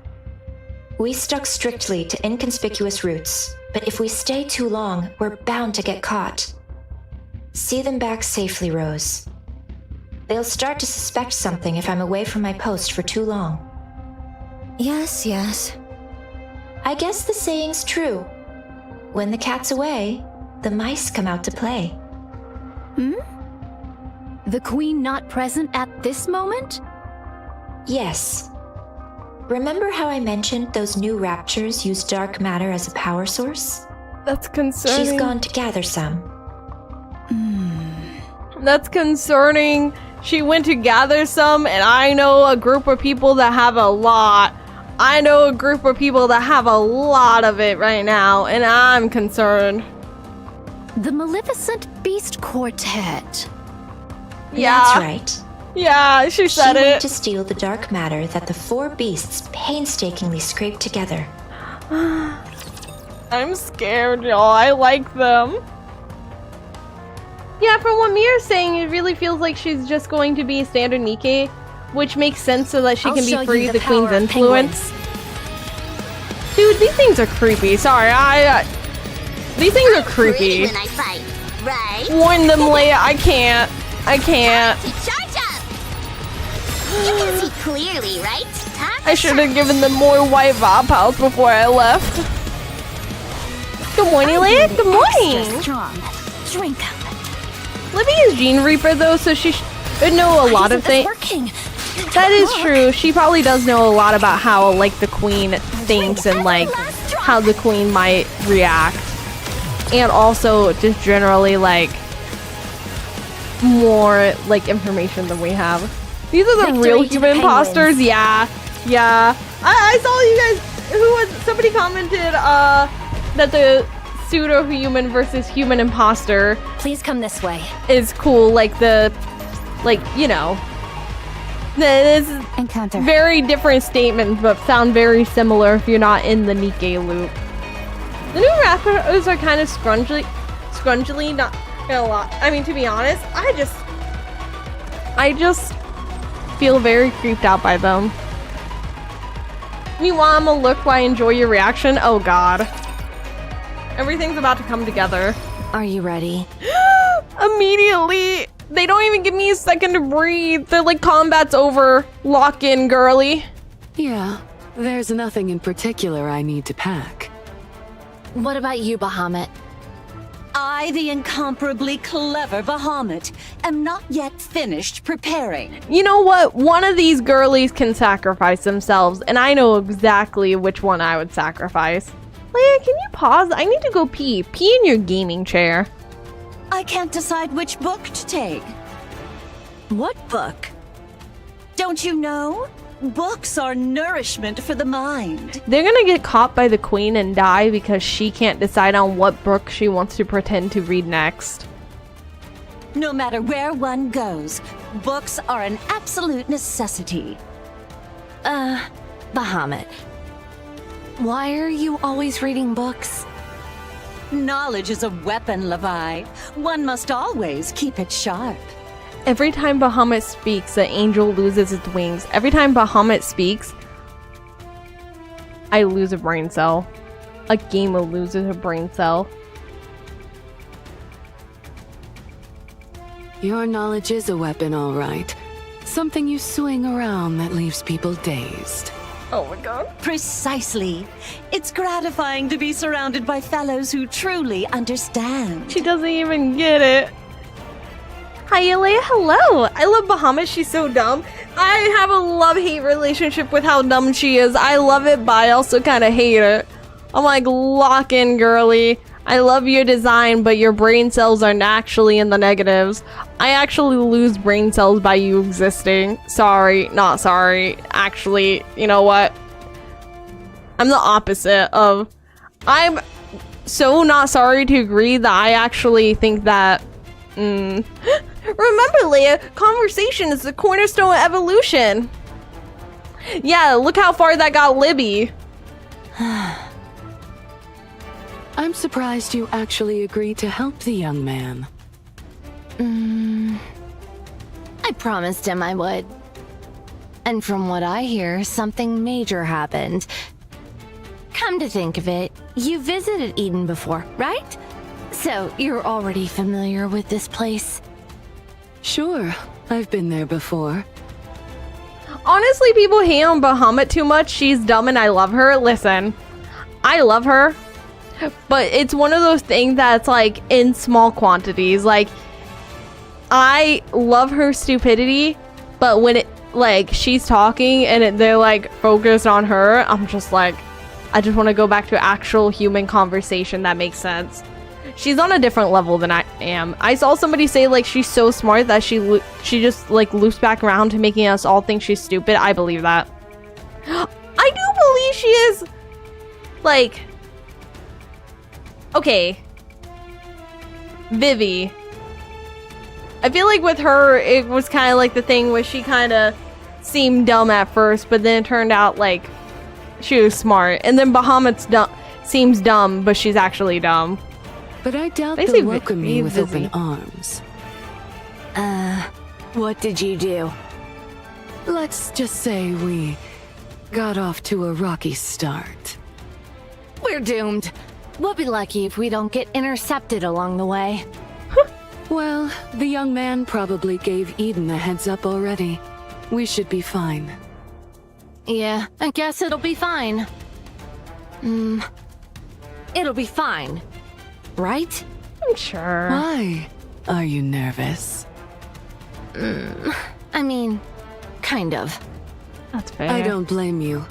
We stuck strictly to inconspicuous routes, but if we stay too long, we're bound to get caught. See them back safely, Rose. They'll start to suspect something if I'm away from my post for too long. Yes, yes. I guess the saying's true. When the cat's away, the mice come out to play. The queen not present at this moment? Yes. Remember how I mentioned those new raptures use dark matter as a power source? That's concerning. She's gone to gather some. That's concerning. She went to gather some, and I know a group of people that have a lot. I know a group of people that have a lot of it right now, and I'm concerned. The Maleficent Beast Quartet. Yeah. That's right. Yeah, she said She it. went to steal the dark matter that the four beasts painstakingly scraped together. I'm scared, y'all. I like them. Yeah, from what Mia's saying, it really feels like she's just going to be a standard Nikke, which makes sense so that she can be free of the queen's influence. Dude, these things are creepy. Sorry, these things are creepy. When I fight, right? Warn them, Leia. I can't. Charge up! You can see clearly, right? I should have given them more white Vapals before I left. Good morning, Leia. Good morning. Strong. Drink up. Libby is Gene Reaper, though, so she should know a lot of things. That is true. She probably does know a lot about how, like, the queen thinks and, like, how the queen might react. And also, just generally, like, more, like, information than we have. These are the real human imposters? Yeah. Yeah. I saw you guys, somebody commented, that the pseudo-human versus human imposter Please come this way. is cool, like, you know. This is Encounter. very different statements, but sound very similar if you're not in the Nikke loop. The new rappers are kind of scrungily, not gonna lie. I mean, to be honest, I just feel very creeped out by them. Meanwhile, I'm gonna look while I enjoy your reaction. Oh god. Everything's about to come together. Are you ready? Immediately! They don't even give me a second to breathe. They're like, combat's over. Lock in, girly. Yeah, there's nothing in particular I need to pack. What about you, Bahamut? I, the incomparably clever Bahamut, am not yet finished preparing. You know what? One of these girlies can sacrifice themselves, and I know exactly which one I would sacrifice. Leia, can you pause? I need to go pee. Pee in your gaming chair. I can't decide which book to take. What book? Don't you know? Books are nourishment for the mind. They're gonna get caught by the queen and die because she can't decide on what book she wants to pretend to read next. No matter where one goes, books are an absolute necessity. Bahamut. Why are you always reading books? Knowledge is a weapon, Levi. One must always keep it sharp. Every time Bahamut speaks, the angel loses its wings. Every time Bahamut speaks, I lose a brain cell. A gamer loses a brain cell. Your knowledge is a weapon, all right. Something you swing around that leaves people dazed. Oh my god. Precisely. It's gratifying to be surrounded by fellows who truly understand. She doesn't even get it. Hi, Leia. Hello. I love Bahamut. She's so dumb. I have a love-hate relationship with how dumb she is. I love it, but I also kind of hate it. I'm like, lock in, girly. I love your design, but your brain cells are actually in the negatives. I actually lose brain cells by you existing. Sorry, not sorry. Actually, you know what? I'm the opposite of... I'm so not sorry to agree that I actually think that... Remember, Leia, conversation is the cornerstone of evolution. Yeah, look how far that got Libby. I'm surprised you actually agreed to help the young man. I promised him I would. And from what I hear, something major happened. Come to think of it, you visited Eden before, right? So you're already familiar with this place? Sure, I've been there before. Honestly, people hate on Bahamut too much. She's dumb and I love her. Listen, I love her. But it's one of those things that's like in small quantities. Like, I love her stupidity, but when it like she's talking and they're like focused on her, I'm just like, I just want to go back to actual human conversation that makes sense. She's on a different level than I am. I saw somebody say like she's so smart that she just like loops back around to making us all think she's stupid. I believe that. I do believe she is like. Okay. Vivi. I feel like with her, it was kind of like the thing where she kind of seemed dumb at first, but then it turned out like she was smart. And then Bahamut's seems dumb, but she's actually dumb. But I doubt they'll welcome me with open arms. What did you do? Let's just say we got off to a rocky start. We're doomed. We'll be lucky if we don't get intercepted along the way. Well, the young man probably gave Eden a heads up already. We should be fine. Yeah, I guess it'll be fine. It'll be fine. Right? I'm sure. Why? Are you nervous? I mean, kind of. That's fair. I don't blame you.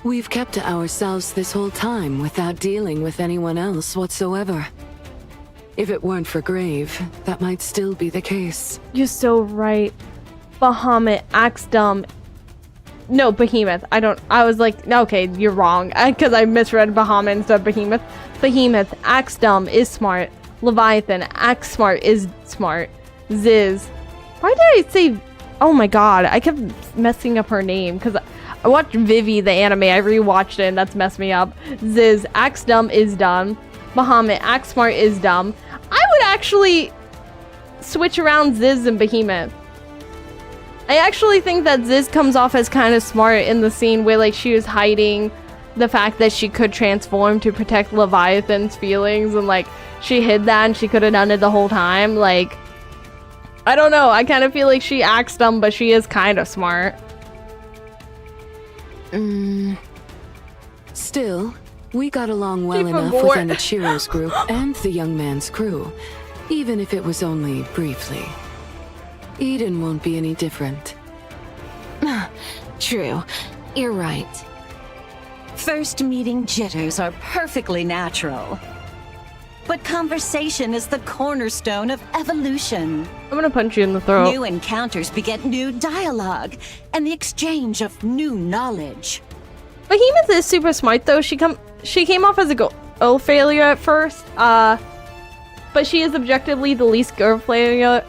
We've kept to ourselves this whole time without dealing with anyone else whatsoever. If it weren't for Grave, that might still be the case. You're so right. Bahamut acts dumb. No, Behemoth. I was like, okay, you're wrong. Because I misread Bahamut instead of Behemoth. Behemoth acts dumb, is smart. Leviathan acts smart, is smart. Ziz. Why did I say... Oh my god, I kept messing up her name. Because I watched Vivi, the anime. I rewatched it and that's messed me up. Ziz acts dumb, is dumb. Bahamut acts smart, is dumb. I would actually switch around Ziz and Behemoth. I actually think that Ziz comes off as kind of smart in the scene where like she was hiding the fact that she could transform to protect Leviathan's feelings, and like she hid that and she could have done it the whole time. Like, I don't know, I kind of feel like she acts dumb, but she is kind of smart. Still, we got along well enough with Enichiro's group and the young man's crew, even if it was only briefly. Eden won't be any different. True. You're right. First meeting jitters are perfectly natural. But conversation is the cornerstone of evolution. I'm gonna punch you in the throat. New encounters beget new dialogue and the exchange of new knowledge. Behemoth is super smart though. She came off as a girl failure at first, but she is objectively the least girl failure.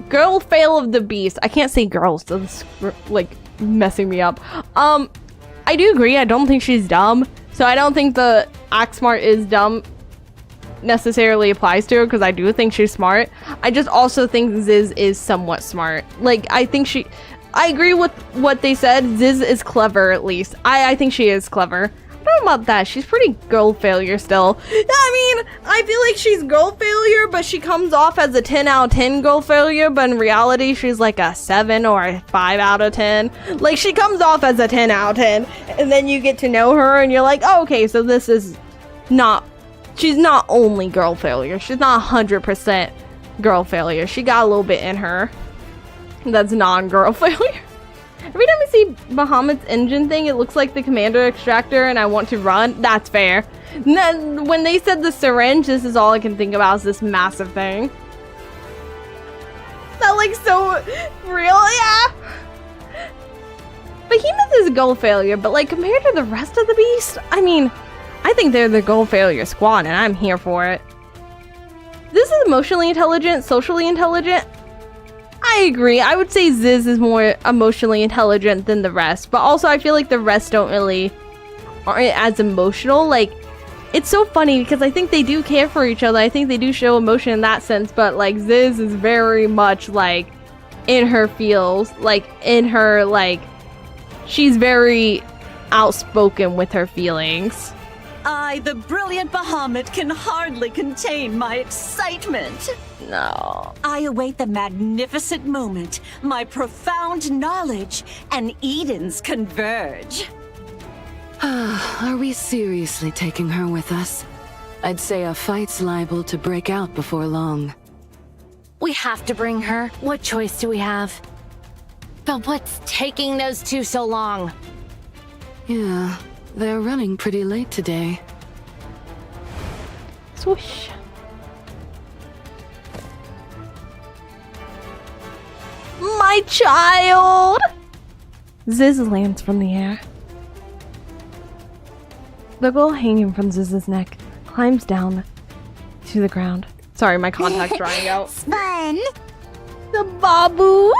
Girl fail of the beast. I can't say girls. That's like messing me up. I do agree. I don't think she's dumb. So I don't think the act smart is dumb. necessarily applies to her because I do think she's smart. I just also think Ziz is somewhat smart. Like, I agree with what they said. Ziz is clever, at least. I think she is clever. I don't know about that. She's pretty girl failure still. I mean, I feel like she's girl failure, but she comes off as a 10 out of 10 girl failure, but in reality, she's like a 7 or a 5 out of 10. Like, she comes off as a 10 out of 10, and then you get to know her, and you're like, oh, okay, so this is not... She's not only girl failure. She's not 100% girl failure. She got a little bit in her that's non-girl failure. Every time I see Bahamut's engine thing, it looks like the commander extractor and I want to run. That's fair. And then when they said the syringe, this is all I can think about is this massive thing. That like so real, yeah. Behemoth is a goal failure, but like compared to the rest of the beast, I mean, I think they're the goal failure squad and I'm here for it. This is emotionally intelligent, socially intelligent. I agree. I would say Ziz is more emotionally intelligent than the rest, but also I feel like the rest aren't as emotional. Like, it's so funny because I think they do care for each other. I think they do show emotion in that sense, but like Ziz is very much like in her feels, like in her like she's very outspoken with her feelings. I, the brilliant Bahamut, can hardly contain my excitement. No. I await the magnificent moment, my profound knowledge, and Edens converge. Are we seriously taking her with us? I'd say a fight's liable to break out before long. We have to bring her. What choice do we have? But what's taking those two so long? Yeah, they're running pretty late today. Swoosh. My child! Ziz lands from the air. The girl hanging from Ziz's neck climbs down to the ground. Sorry, my contact's drying out. Fun! The babu!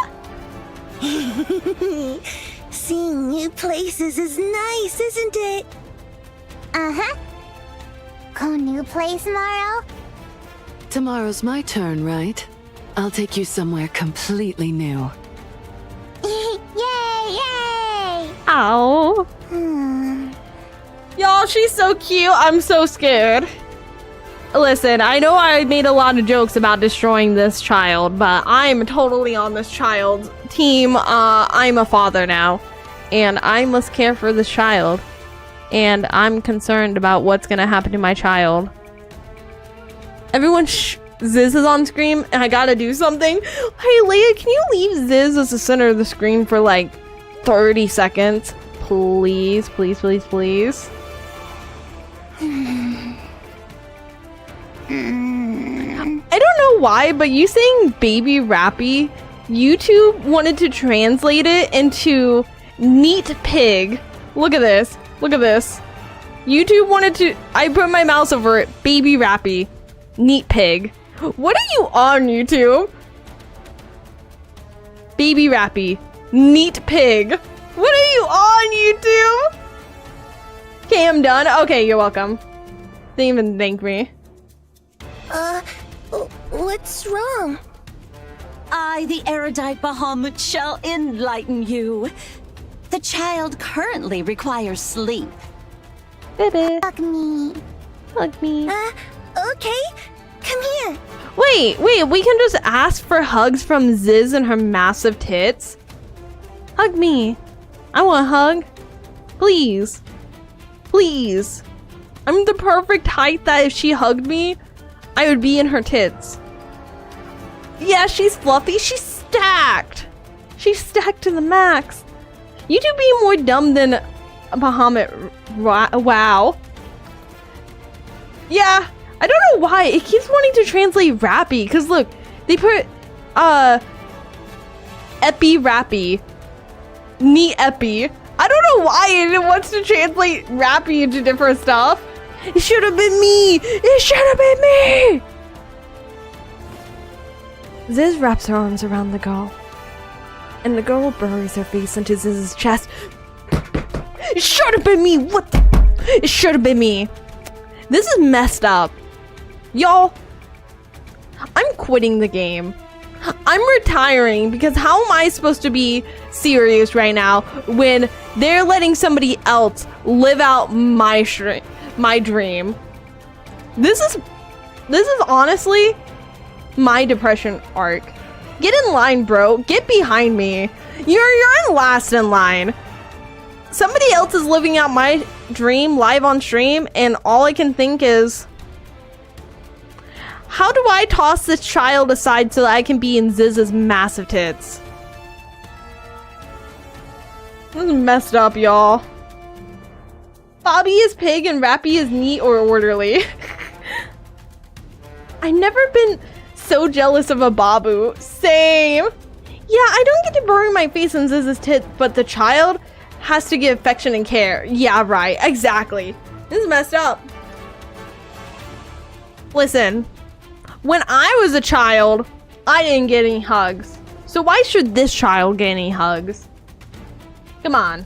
Seeing new places is nice, isn't it? Uh-huh. Go new place tomorrow? Tomorrow's my turn, right? I'll take you somewhere completely new. Yay! Yay! Ow. Y'all, she's so cute. I'm so scared. Listen, I know I made a lot of jokes about destroying this child, but I'm totally on this child's team. I'm a father now, and I must care for this child. And I'm concerned about what's gonna happen to my child. Everyone Ziz is on screen, and I gotta do something. Hey, Leia, can you leave Ziz as the center of the screen for like 30 seconds? Please, please, please, please. I don't know why, but you saying baby rappy, YouTube wanted to translate it into neat pig. Look at this. Look at this. YouTube wanted to... I put my mouse over it. Baby rappy. Neat pig. What are you on, YouTube? Baby rappy. Neat pig. What are you on, YouTube? Okay, I'm done. Okay, you're welcome. Didn't even thank me. What's wrong? I, the erudite Bahamut, shall enlighten you. The child currently requires sleep. Baby. Hug me. Hug me. Okay. Come here. Wait, we can just ask for hugs from Ziz and her massive tits? Hug me. I want a hug. Please. Please. I'm the perfect height that if she hugged me, I would be in her tits. Yeah, she's fluffy. She's stacked. She's stacked to the max. You two be more dumb than Bahamut. Wow. Yeah, I don't know why. It keeps wanting to translate rappy. Because look, they put, epi rappy. Neat epi. I don't know why it wants to translate rappy into different stuff. It should have been me. It should have been me. Ziz wraps her arms around the girl. And the girl buries her face into Ziz's chest. It should have been me. What the? It should have been me. This is messed up. Y'all, I'm quitting the game. I'm retiring because how am I supposed to be serious right now when they're letting somebody else live out my dream? This is honestly my depression arc. Get in line, bro. Get behind me. You're in last in line. Somebody else is living out my dream live on stream, and all I can think is, how do I toss this child aside so that I can be in Ziz's massive tits? This is messed up, y'all. Bobby is pig and Rappy is neat or orderly. I've never been so jealous of a Babu. Same. Yeah, I don't get to bury my face in Ziz's tit, but the child has to get affection and care. Yeah, right. Exactly. This is messed up. Listen, when I was a child, I didn't get any hugs. So why should this child get any hugs? Come on.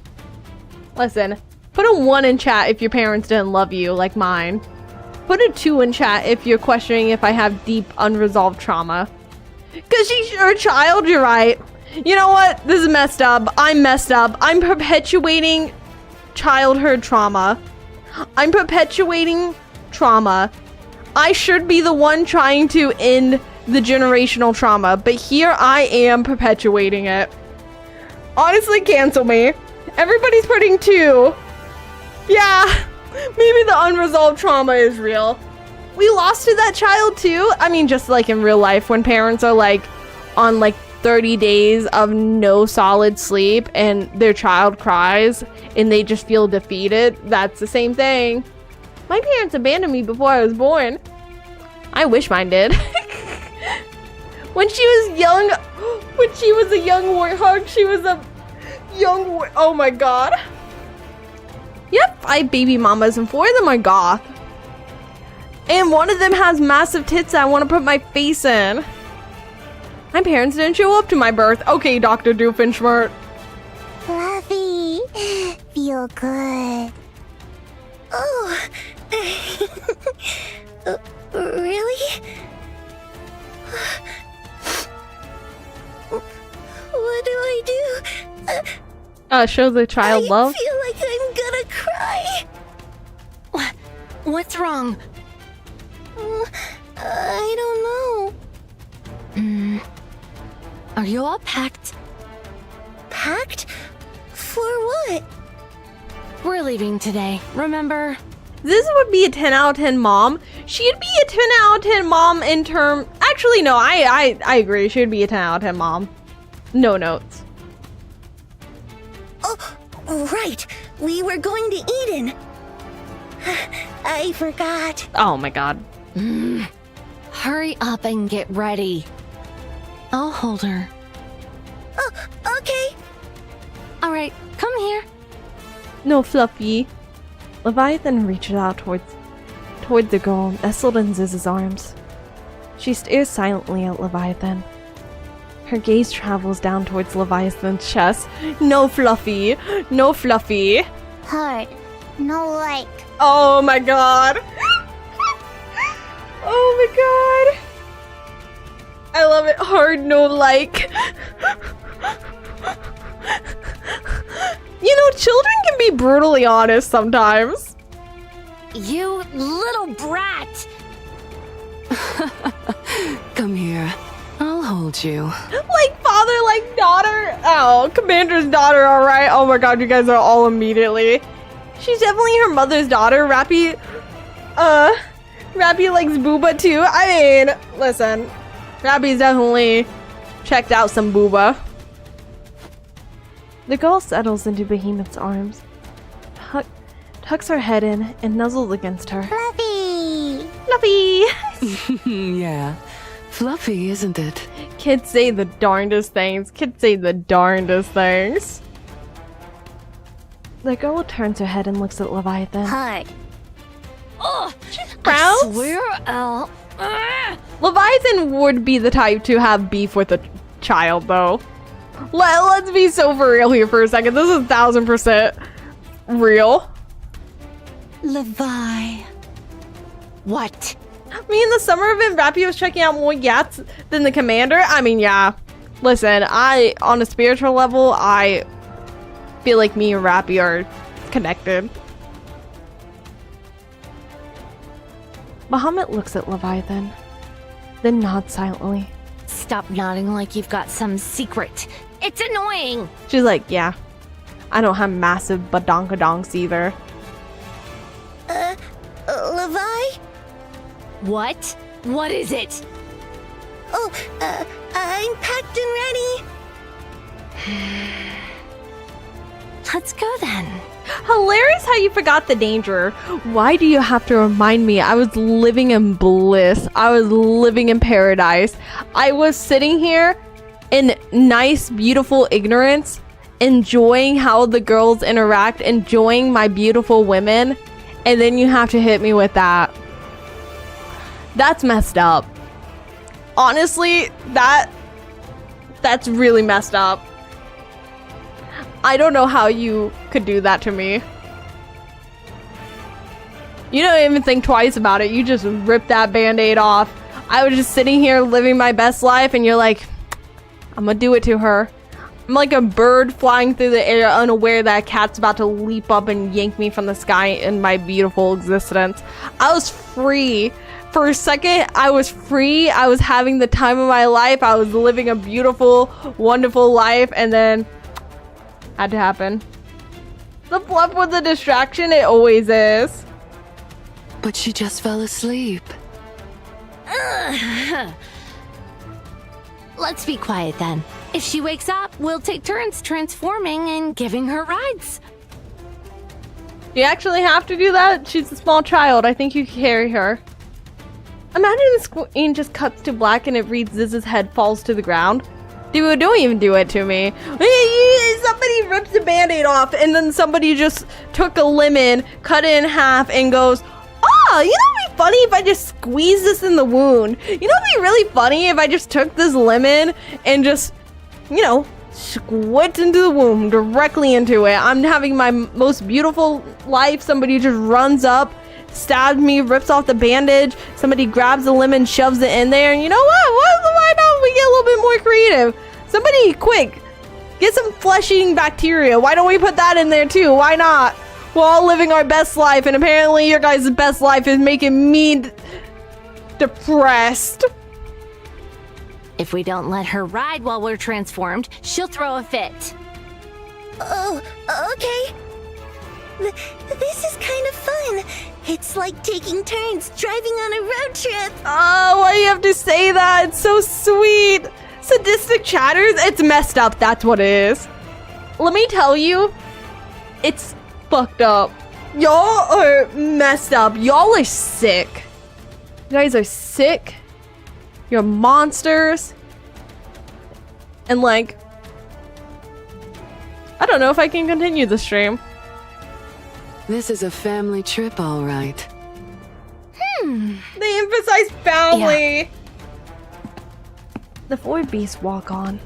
Listen, put a 1 in chat if your parents didn't love you like mine. Put a 2 in chat if you're questioning if I have deep, unresolved trauma. Cause you're a child, you're right. You know what? This is messed up. I'm messed up. I'm perpetuating childhood trauma. I'm perpetuating trauma. I should be the one trying to end the generational trauma, but here I am perpetuating it. Honestly, cancel me. Everybody's putting 2. Yeah, maybe the unresolved trauma is real. We lost to that child too. I mean, just like in real life when parents are like on like 30 days of no solid sleep and their child cries and they just feel defeated. That's the same thing. My parents abandoned me before I was born. I wish mine did. When she was young, when she was a young warthog, she was a young oh my god. You have 5 baby mamas and 4 of them are goth. And one of them has massive tits that I want to put my face in. My parents didn't show up to my birth. Okay, Dr. Doofenshmirtz. Fluffy, feel good. Oh, really? What do I do? Show the child love. I feel like I'm gonna cry. What's wrong? I don't know. Are you all packed? Packed? For what? We're leaving today, remember? This would be a 10 out of 10 mom. She'd be a 10 out of 10 mom in term. Actually, no, I agree. She'd be a 10 out of 10 mom. No notes. Oh, right. We were going to Eden. I forgot. Oh my god. Hurry up and get ready. I'll hold her. Oh, okay. All right, come here. No, Fluffy. Leviathan reaches out toward the girl nestled in Ziz's arms. She stares silently at Leviathan. Her gaze travels down towards Leviathan's chest. No, Fluffy. No, Fluffy. Hard. No like. Oh my god. Oh my god. I love it. Hard, no like. You know, children can be brutally honest sometimes. You little brat! Come here. I'll hold you. Like father, like daughter. Oh, Commander's daughter, alright. Oh my god, you guys are all immediately. She's definitely her mother's daughter. Rappy likes Booba too. I mean, listen. Rappy's definitely checked out some Booba. The girl settles into Behemoth's arms, tucks her head in, and nuzzles against her. Fluffy! Fluffy! Yeah. Fluffy, isn't it? Kids say the darndest things. Kids say the darndest things. The girl turns her head and looks at Leviathan. Hard. Oh, Frowns? I swear I'll... Leviathan would be the type to have beef with a child, though. Let's be so for real here for a second. This is 1000% real. Levi. What? Me in the summer event, Rappy was checking out more yachts than the commander. I mean, yeah. Listen, on a spiritual level, I feel like me and Rappy are connected. Bahamut looks at Leviathan, then nods silently. Stop nodding like you've got some secret. It's annoying. She's like, yeah, I don't have massive badonkadonks either. Levi? What? What is it? Oh, I'm packed and ready. Let's go then. Hilarious how you forgot the danger. Why do you have to remind me? I was living in bliss. I was living in paradise. I was sitting here in nice, beautiful ignorance, enjoying how the girls interact, enjoying my beautiful women, and then you have to hit me with that. That's messed up. Honestly, that's really messed up. I don't know how you could do that to me. You don't even think twice about it. You just rip that band-aid off. I was just sitting here living my best life and you're like, I'm gonna do it to her. I'm like a bird flying through the air, unaware that a cat's about to leap up and yank me from the sky in my beautiful existence. I was free. For a second, I was free. I was having the time of my life. I was living a beautiful, wonderful life, and then had to happen. The fluff was a distraction. It always is. But she just fell asleep. Let's be quiet then. If she wakes up, we'll take turns transforming and giving her rides. You actually have to do that? She's a small child. I think you can carry her. Imagine the screen just cuts to black and it reads Ziz's head falls to the ground. Dude, don't even do it to me. Somebody rips the band-aid off and then somebody just took a lemon, cut it in half and goes, oh, you know what'd be funny if I just squeeze this in the wound? You know what'd be really funny if I just took this lemon and just, you know, squirts into the wound, directly into it. I'm having my most beautiful life. Somebody just runs up, stabs me, rips off the bandage. Somebody grabs the lemon, shoves it in there. And you know what? Why don't we get a little bit more creative? Somebody, quick, get some flesh-eating bacteria. Why don't we put that in there too? Why not? We're all living our best life, and apparently your guys' best life is making me depressed. If we don't let her ride while we're transformed, she'll throw a fit. Oh, okay. This is kind of fun. It's like taking turns driving on a road trip. Oh, why do you have to say that? It's so sweet. Sadistic chatters? It's messed up. That's what it is. Let me tell you, it's fucked up. Y'all are messed up. Y'all are sick. You guys are sick. You're monsters. And like, I don't know if I can continue the stream. This is a family trip, all right. They emphasize family. Yeah. The four beasts walk on.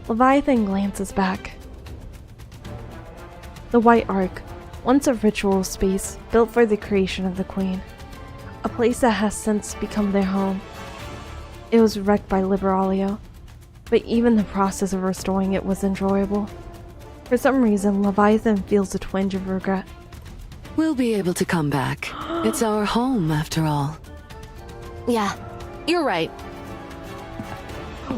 Leviathan glances back. The White Ark, once a ritual space built for the creation of the Queen. A place that has since become their home. It was wrecked by Liberalio, but even the process of restoring it was enjoyable. For some reason, Leviathan feels a twinge of regret. We'll be able to come back. It's our home, after all. Yeah, you're right.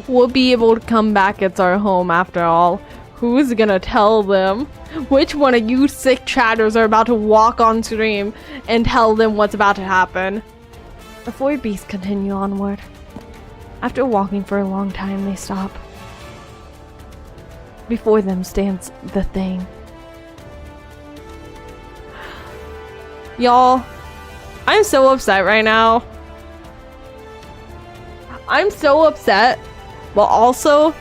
We'll be able to come back. It's our home, after all. Who's gonna tell them? Which one of you sick chatters are about to walk on stream and tell them what's about to happen? The four beasts continue onward. After walking for a long time, they stop. Before them stands the Thing. Y'all, I'm so upset right now. I'm so upset, but also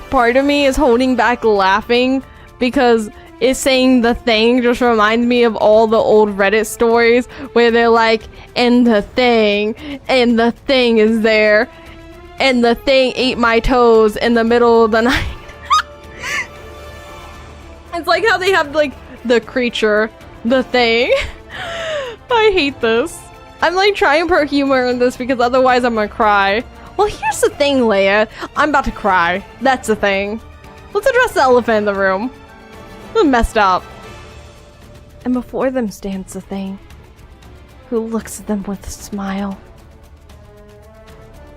part of me is holding back laughing because it's saying the Thing just reminds me of all the old Reddit stories where they're like, and the Thing is there, and the Thing ate my toes in the middle of the night. It's like how they have like the creature, the Thing. I hate this. I'm like trying to put humor in this because otherwise I'm gonna cry. Well, here's the thing, Leia. I'm about to cry. That's the thing. Let's address the elephant in the room. This is messed up. And before them stands the thing, who looks at them with a smile.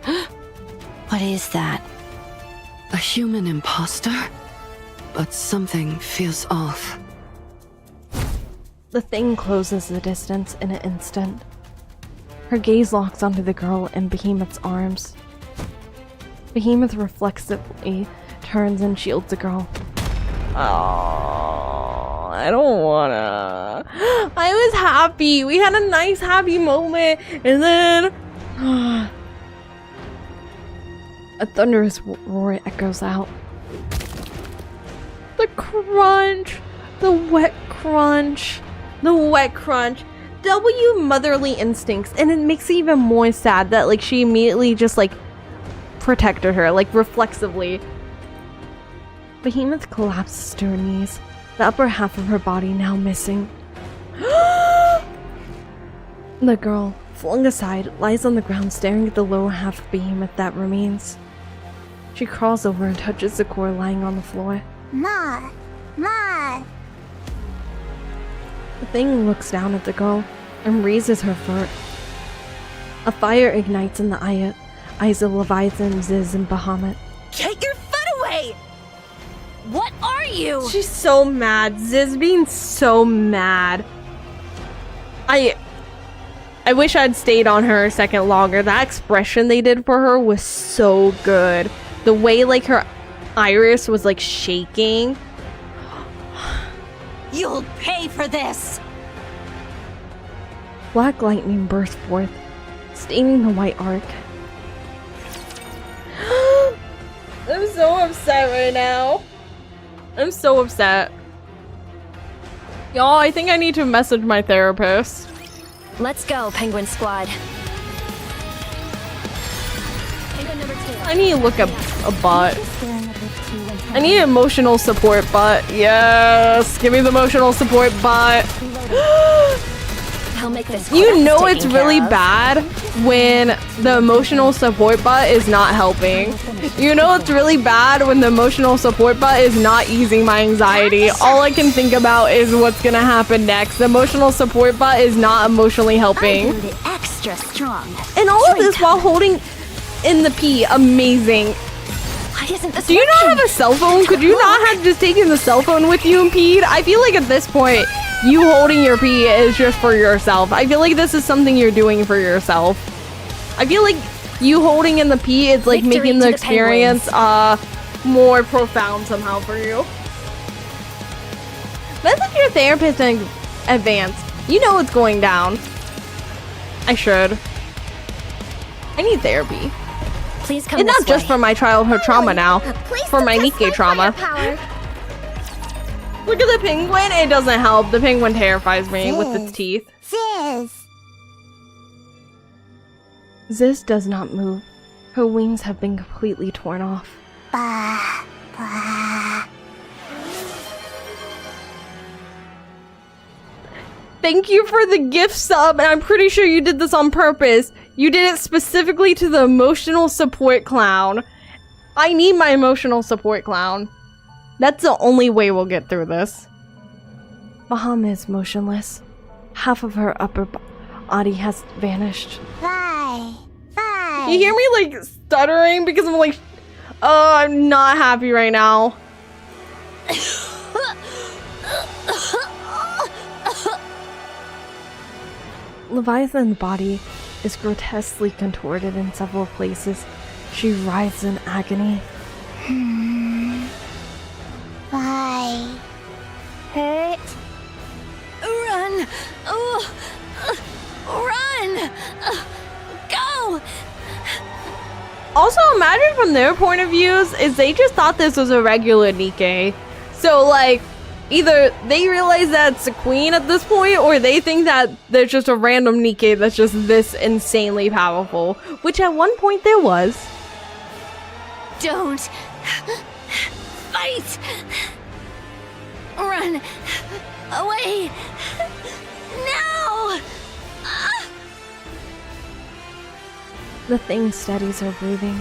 What is that? A human imposter? But something feels off. The thing closes the distance in an instant. Her gaze locks onto the girl in Behemoth's arms. Behemoth reflexively turns and shields the girl. Oh, I don't wanna. I was happy. We had a nice happy moment, and then a thunderous roar echoes out. The crunch, the wet crunch, the wet crunch. W motherly instincts, and it makes it even more sad that like she immediately just like protected her, like reflexively. Behemoth collapses to her knees, the upper half of her body now missing. The girl, flung aside, lies on the ground staring at the lower half of Behemoth that remains. She crawls over and touches the core lying on the floor. Ma! The thing looks down at the girl and raises her foot. A fire ignites in the eyes of Leviathan, Ziz, and Bahamut. Get your foot away! What are you? She's so mad. Ziz being so mad. I wish I'd stayed on her a second longer. That expression they did for her was so good. The way like her iris was like shaking. You'll pay for this! Black lightning burst forth, staining the white arc. I'm so upset right now. I'm so upset. Y'all, I think I need to message my therapist. Let's go, Penguin Squad. I need to look up a butt. I need an emotional support butt. Yes, give me the emotional support butt. I'll make this You know it's really bad when the emotional support butt is not helping. You know it's really bad when the emotional support butt is not easing my anxiety. All I can think about is what's gonna happen next. The emotional support butt is not emotionally helping. Extra strong. And all of this while holding in the pee. Amazing. Why isn't this Do you not have a cell phone? Could you not have just taken the cell phone with you and peed? I feel like at this point, you holding your pee is just for yourself. I feel like this is something you're doing for yourself. I feel like you holding in the pee is like making the experience more profound somehow for you. Message your therapist in advance. You know what's going down. I should. I need therapy. Please come And not this just way. for my childhood trauma now, for my Nikke trauma. Look at the penguin. It doesn't help. The penguin terrifies me with its teeth. Ziz does not move. Her wings have been completely torn off. Thank you for the gift sub, and I'm pretty sure you did this on purpose. You did it specifically to the emotional support clown. I need my emotional support clown. That's the only way we'll get through this. Bahamut is motionless. Half of her upper body has vanished. Bye. You hear me like stuttering because I'm like, oh, I'm not happy right now. Leviathan's body is grotesquely contorted in several places. She writhes in agony. Bye. Hurt. Run! Run! Go! Also, imagine from their point of views is they just thought this was a regular Nikke. So like, either they realize that it's a queen at this point, or they think that there's just a random Nikke that's just this insanely powerful. Which at one point there was. Don't fight! Run away now! The thing steadies her breathing.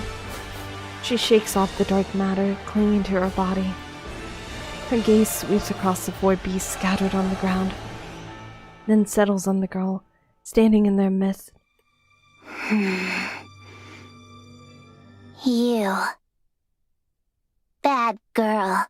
She shakes off the dark matter clinging to her body. Her gaze sweeps across the 4 beasts scattered on the ground, then settles on the girl, standing in their midst. You. Bad girl.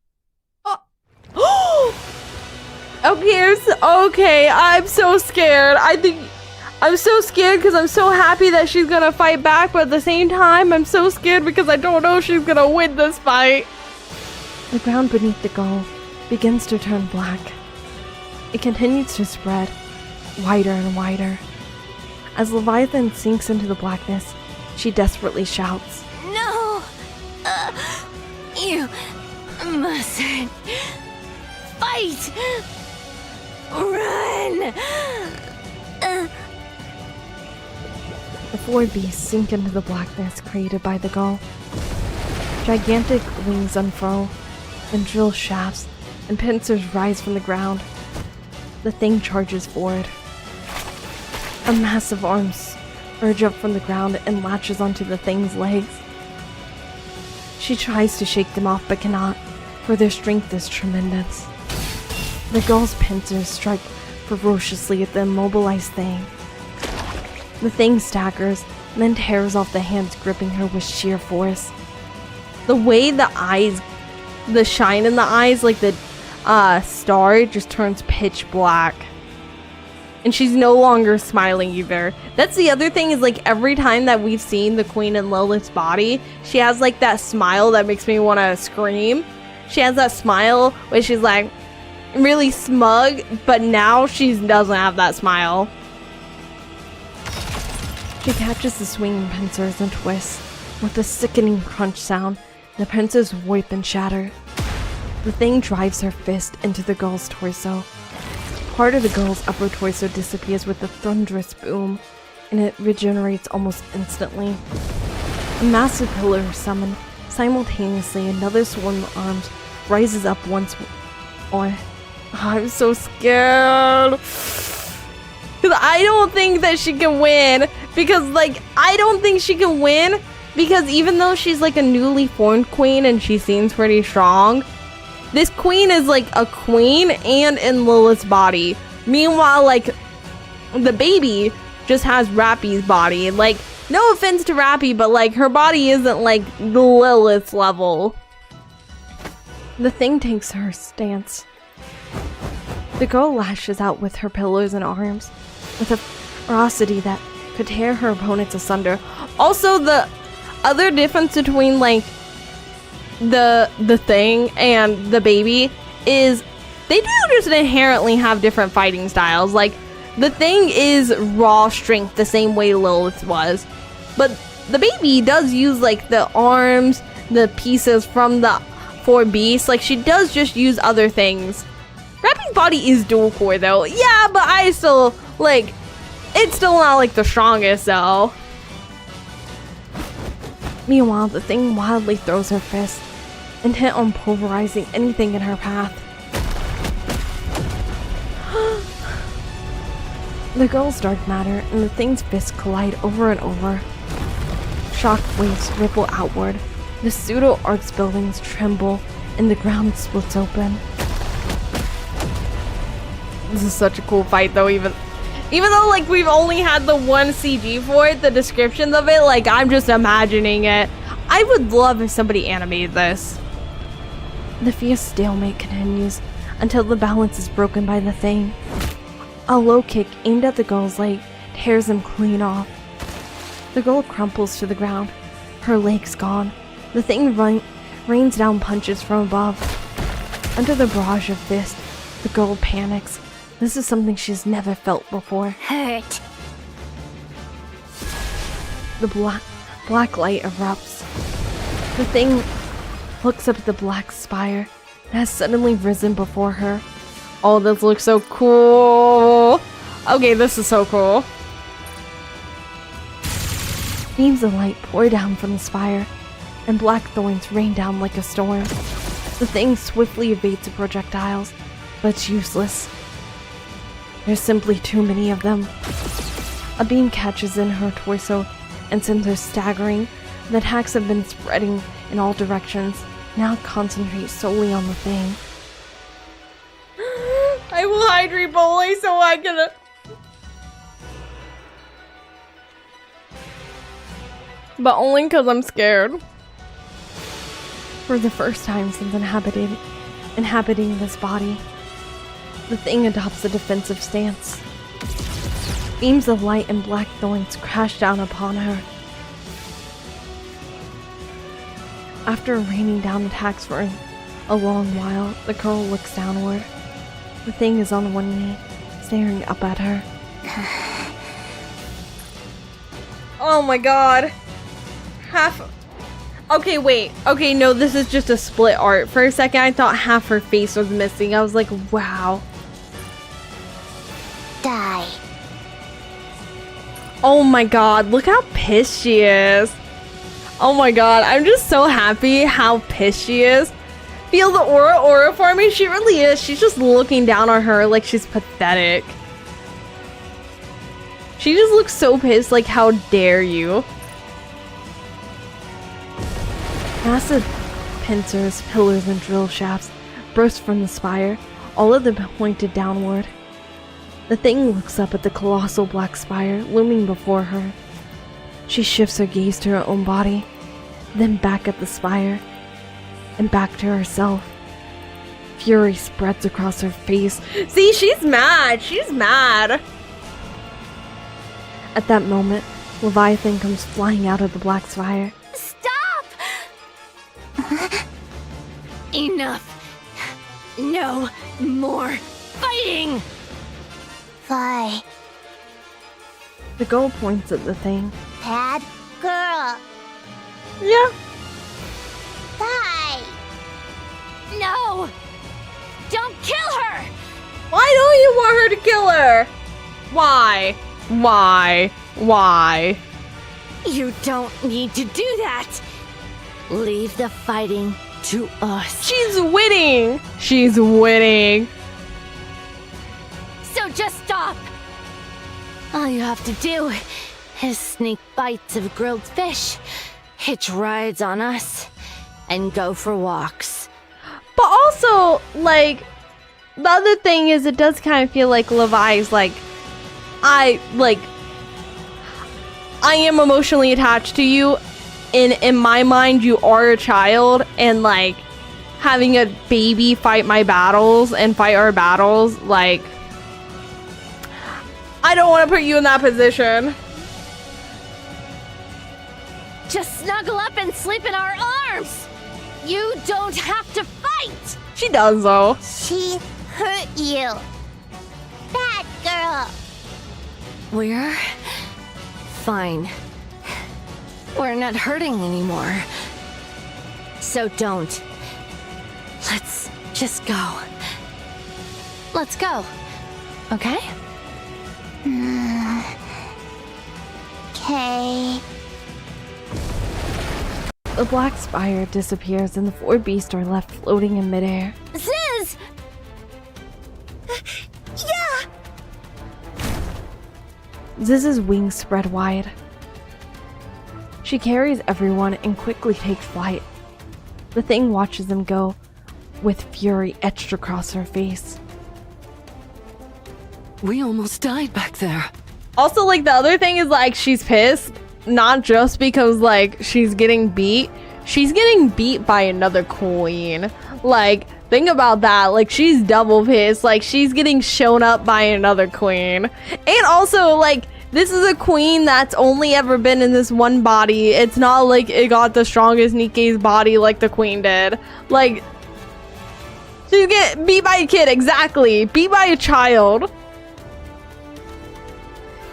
Okay, I'm so scared. I'm so scared because I'm so happy that she's gonna fight back, but at the same time, I'm so scared because I don't know if she's gonna win this fight. The ground beneath the girl begins to turn black. It continues to spread, wider and wider. As Leviathan sinks into the blackness, she desperately shouts, No! You mustn't fight! Run! The 4 beasts sink into the blackness created by the gull. Gigantic wings unfurl, and drill shafts and pincers rise from the ground. The thing charges forward. A massive arms urge up from the ground and latches onto the thing's legs. She tries to shake them off but cannot, for their strength is tremendous. The gull's pincers strike ferociously at the immobilized thing. The thing staggers, and then tears off the hands gripping her with sheer force. The way the eyes, the shine in the eyes, like the star, just turns pitch black. And she's no longer smiling either. That's the other thing, is like every time that we've seen the queen in Lilith's body, she has like that smile that makes me want to scream. She has that smile where she's like really smug, but now she doesn't have that smile. She catches the swinging pincers and twists. With a sickening crunch sound, the pincers warp and shatter. The thing drives her fist into the gull's torso. Part of the gull's upper torso disappears with a thunderous boom, and it regenerates almost instantly. A massive pillar is summoned. Simultaneously, another swarm of arms rises up once more. I'm so scared. Because I don't think that she can win. Because, I don't think she can win. Because even though she's, a newly formed queen and she seems pretty strong, this queen is, a queen and in Lilith's body. Meanwhile, the baby just has Rappy's body. No offense to Rappy, but, her body isn't, the Lilith's level. The thing takes her stance. The girl lashes out with her pillars and arms, with a ferocity that could tear her opponents asunder. Also, the other difference between, the thing and the baby is they do just inherently have different fighting styles. The thing is raw strength the same way Lilith was, but the baby does use the arms, the pieces from the 4 beasts. She does just use other things. Rappy's body is dual core though. Yeah, but I still it's still not the strongest though. Meanwhile, the thing wildly throws her fist, intent on pulverizing anything in her path. The girl's dark matter and the thing's fists collide over and over. Shock waves ripple outward. The pseudo-arcs buildings tremble and the ground splits open. This is such a cool fight though, even though we've only had the one CG for it, the descriptions of it, I'm just imagining it. I would love if somebody animated this. The fierce stalemate continues until the balance is broken by the thing. A low kick aimed at the girl's leg tears him clean off. The girl crumples to the ground, her legs gone. The thing rains down punches from above. Under the barrage of fists, the girl panics. This is something she's never felt before. Hurt. The black light erupts. The thing looks up at the black spire that has suddenly risen before her. Oh, this looks so cool. Okay, this is so cool. Beams of light pour down from the spire, and black thorns rain down like a storm. The thing swiftly evades the projectiles, but it's useless. There's simply too many of them. A beam catches in her torso and sends her staggering. The attacks have been spreading in all directions. Now concentrate solely on the thing. I will hydrate Bole so I can... But only because I'm scared. For the first time since inhabiting this body, the thing adopts a defensive stance. Beams of light and black thorns crash down upon her. After raining down attacks for a long while, the girl looks downward. The thing is on one knee, staring up at her. Oh my god. Okay, wait. Okay, no, this is just a split art. For a second, I thought half her face was missing. I was like, wow. Die. Oh my god, look how pissed she is. Oh my god, I'm just so happy how pissed she is. Feel the aura for me? She really is. She's just looking down on her like she's pathetic. She just looks so pissed, like, how dare you? Massive pincers, pillars, and drill shafts burst from the spire, all of them pointed downward. The thing looks up at the colossal black spire looming before her. She shifts her gaze to her own body, then back at the spire, and back to herself. Fury spreads across her face. See, she's mad! She's mad! At that moment, Leviathan comes flying out of the black spire. Stop! Enough. No more fighting! Fly. The girl points at the thing. Bad girl. Yeah. Fly. No! Don't kill her! Why don't you want her to kill her? Why? Why? You don't need to do that! Leave the fighting to us. She's winning! She's winning! So just stop! All you have to do is sneak bites of grilled fish, hitch rides on us, and go for walks. But also, like, the other thing is it does kind of feel like Levi's like, I am emotionally attached to you. In my mind, you are a child, and like having a baby fight my battles and fight our battles, like, I don't want to put you in that position. Just snuggle up and sleep in our arms! You don't have to fight! She does, though. She hurt you. Bad girl. We're fine. We're not hurting anymore. So don't. Let's just go. Let's go. Okay? Okay. The black spire disappears and the four beasts are left floating in midair. Ziz! Yeah! Ziz's wings spread wide. She carries everyone and quickly takes flight. The thing watches them go, with fury etched across her face. We almost died back there. Also, like, the other thing is, like, she's pissed. Not just because, like, she's getting beat. She's getting beat by another queen. Like, think about that. Like, she's double pissed. Like, she's getting shown up by another queen. And also, like, this is a queen that's only ever been in this one body. It's not like it got the strongest Nikke's body like the queen did. Like, so you get beat by a kid, exactly. Beat by a child.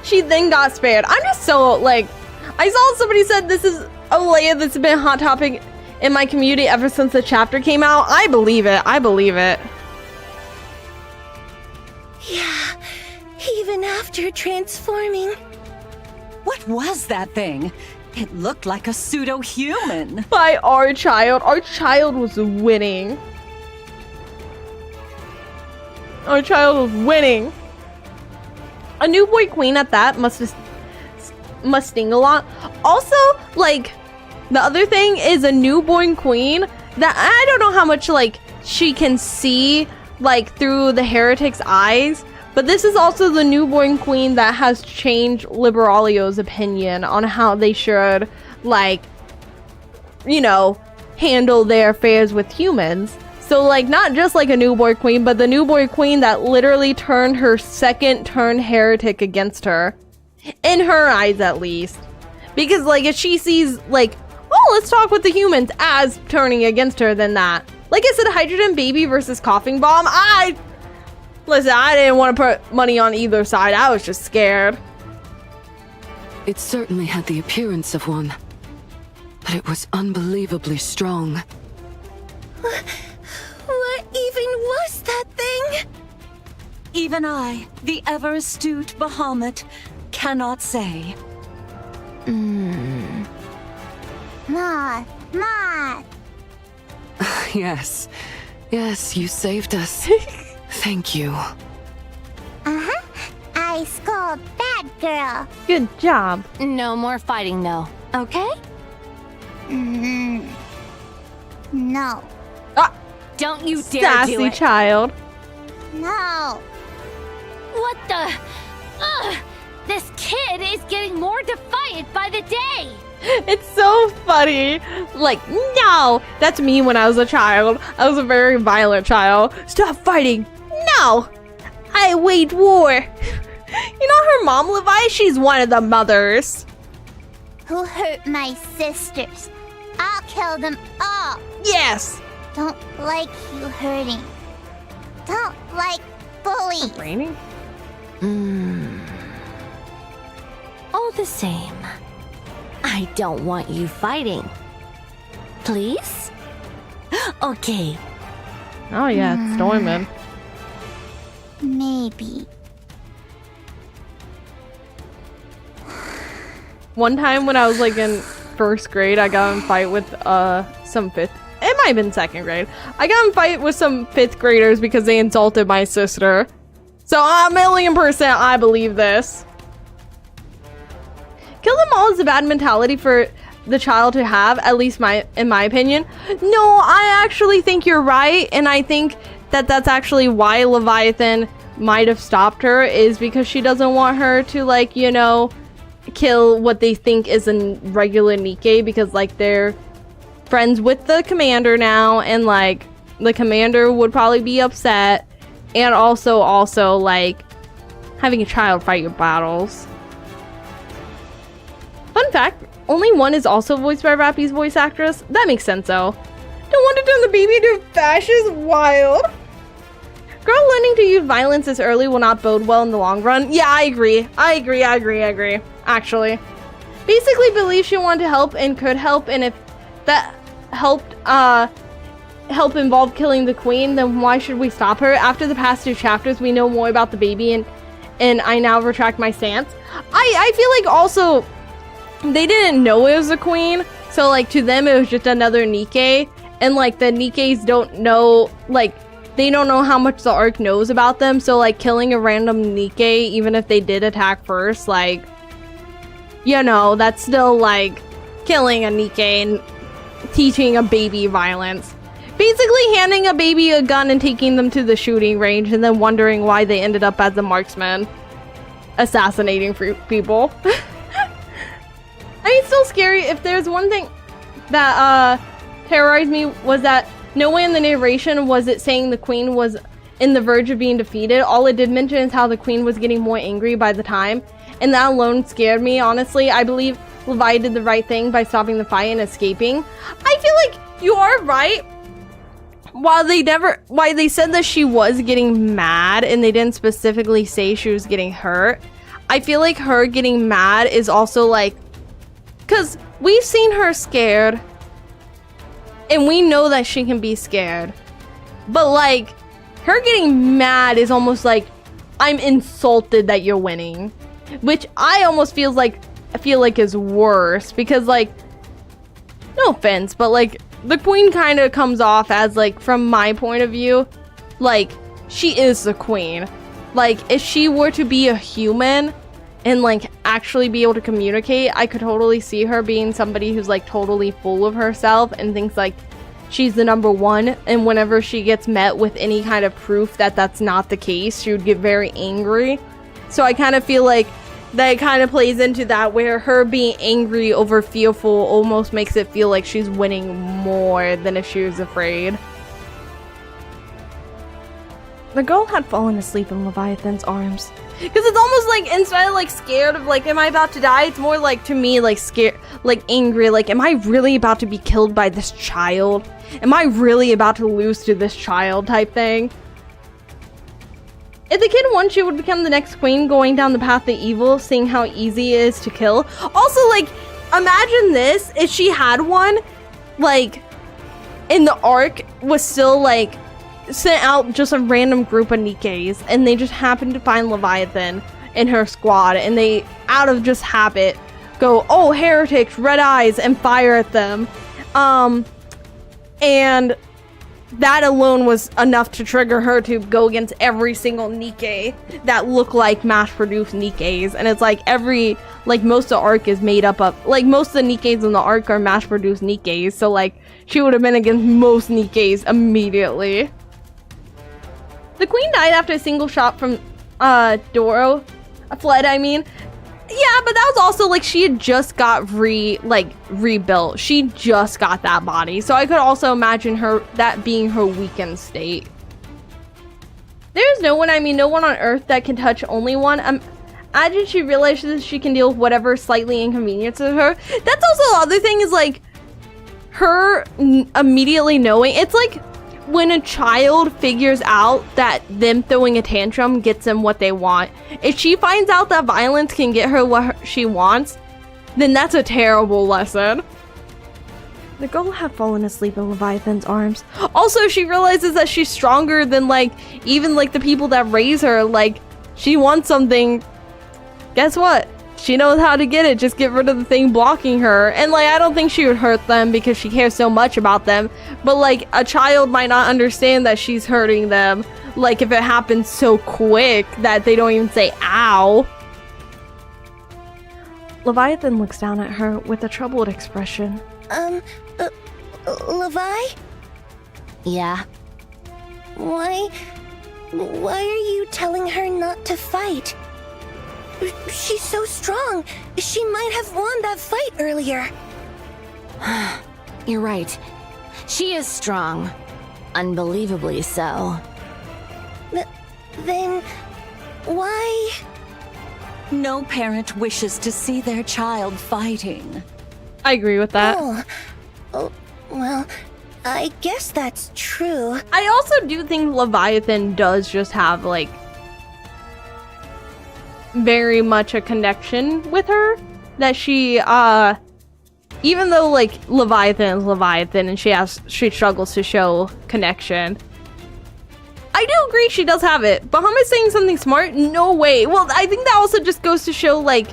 She then got spared. I'm just so, like, I saw somebody said this is a Leia that's been a hot topic in my community ever since the chapter came out. I believe it. I believe it. Yeah, even after transforming. What was that thing? It looked like a pseudo-human. By our child. Our child was winning. Our child was winning. A new boy queen at that must have must sting a lot. Also, like, the other thing is a newborn queen that I don't know how much, like, she can see, like, through the heretic's eyes. But this is also the newborn queen that has changed Liberalio's opinion on how they should, like, you know, handle their affairs with humans. So, like, not just like a newborn queen, but the newborn queen that literally turned her second turned heretic against her. In her eyes, at least. Because, like, if she sees, like, oh, let's talk with the humans as turning against her, then that. Like I said, hydrogen baby versus coughing bomb. Listen, I didn't want to put money on either side. I was just scared. It certainly had the appearance of one. But it was unbelievably strong. What even was that thing? Even I, the ever-astute Bahamut, cannot say. Ma. Yes. Yes, you saved us. Thank you. Uh-huh. I scold bad girl. Good job. No more fighting, though. Okay? No. Don't you dare Sassy do it. child. No. What the? Ugh! This kid is getting more defiant by the day. It's so funny. Like, no! That's me when I was a child. I was a very violent child. Stop fighting. No! I wage war. You know her mom, Levi? She's one of the mothers. Who hurt my sisters? I'll kill them all. Yes! Don't like you hurting. Don't like bullies. Raining? All the same, I don't want you fighting. Please? Okay. Oh yeah, it's storming. Maybe. One time when I was like in first grade, I got in a fight with some fifth. It might have been second grade. I got in a fight with some fifth graders because they insulted my sister. So 1,000,000% I believe this. Kill them all is a bad mentality for the child to have, at least in my opinion. No, I actually think you're right, and I think that that's actually why Leviathan might have stopped her, is because she doesn't want her to, like, you know, kill what they think is a regular Nikke, because, like, they're friends with the commander now, and, like, the commander would probably be upset, and also, like, having a child fight your battles. Fun fact, only one is also voiced by Rappy's voice actress. That makes sense, though. Don't want to turn the baby into fascist. Wild. Girl learning to use violence this early will not bode well in the long run. Yeah, I agree. Actually. Basically believe she wanted to help and could help, and if that help involve killing the queen, then why should we stop her? After the past 2 chapters, we know more about the baby, and I now retract my stance. I feel like also they didn't know it was a queen, so, like, to them it was just another Nikke, and, like, the Nikkes don't know, like, they don't know how much the Ark knows about them, so, like, killing a random Nikke, even if they did attack first, like, you know, that's still, like, killing a Nikke and teaching a baby violence. Basically handing a baby a gun and taking them to the shooting range and then wondering why they ended up as a marksman assassinating people. I mean, it's still scary. If there's one thing that terrorized me, was that nowhere in the narration was it saying the queen was in the verge of being defeated. All it did mention is how the queen was getting more angry by the time, and that alone scared me, honestly. I believe Levi did the right thing by stopping the fight and escaping. I feel like you are right. While they said that she was getting mad and they didn't specifically say she was getting hurt, I feel like her getting mad is also, like, because we've seen her scared and we know that she can be scared, but, like, her getting mad is almost like, I'm insulted that you're winning, which I almost feel like is worse, because, like, no offense, but, like, the queen kind of comes off as, like, from my point of view, like, she is the queen. Like, if she were to be a human, and like actually be able to communicate, I could totally see her being somebody who's like totally full of herself and thinks like she's the number one, and whenever she gets met with any kind of proof that that's not the case, she would get very angry. So I kind of feel like that kind of plays into that, where her being angry over fearful almost makes it feel like she's winning more than if she was afraid. The girl had fallen asleep in Leviathan's arms. Because it's almost like, instead of like scared of like, am I about to die? It's more like, to me, like scared, like angry, like, am I really about to be killed by this child? Am I really about to lose to this child type thing? If the kid won, she would become the next queen, going down the path of evil, seeing how easy it is to kill. Also, like, imagine this, if she had one, like, in the arc was still like, sent out just a random group of Nikkes, and they just happened to find Leviathan in her squad, and they, out of just habit, go, oh, heretics, red eyes, and fire at them. And that alone was enough to trigger her to go against every single Nikke that looked like mass-produced Nikkes. And it's like most of the arc is made up of, like, most of the Nikkes in the arc are mass-produced Nikkes, so like, she would have been against most Nikkes immediately. The queen died after a single shot from Doro. Fled, I mean. Yeah, but that was also like she had just got rebuilt. She just got that body. So I could also imagine her that being her weakened state. There's no one on Earth that can touch only one. Imagine she realizes she can deal with whatever slightly inconveniences her. That's also the other thing, is like her immediately knowing. It's like when a child figures out that them throwing a tantrum gets them what they want. If she finds out that violence can get her what she wants, then that's a terrible lesson. The girl had fallen asleep in Leviathan's arms. Also, she realizes that she's stronger than like even like the people that raise her. Like, she wants something, guess what? She knows how to get it. Just get rid of the thing blocking her. And like, I don't think she would hurt them because she cares so much about them. But like, a child might not understand that she's hurting them. Like, if it happens so quick that they don't even say ow. Leviathan looks down at her with a troubled expression. Levi? Yeah? Why are you telling her not to fight? She's so strong. She might have won that fight earlier. You're right. She is strong. Unbelievably so. Then, why? No parent wishes to see their child fighting. I agree with that. Oh, well, I guess that's true. I also do think Leviathan does just have, like, very much a connection with her. That she, even though, like, Leviathan is Leviathan and she struggles to show connection, I do agree she does have it. Bahamut's saying something smart? No way. Well, I think that also just goes to show, like,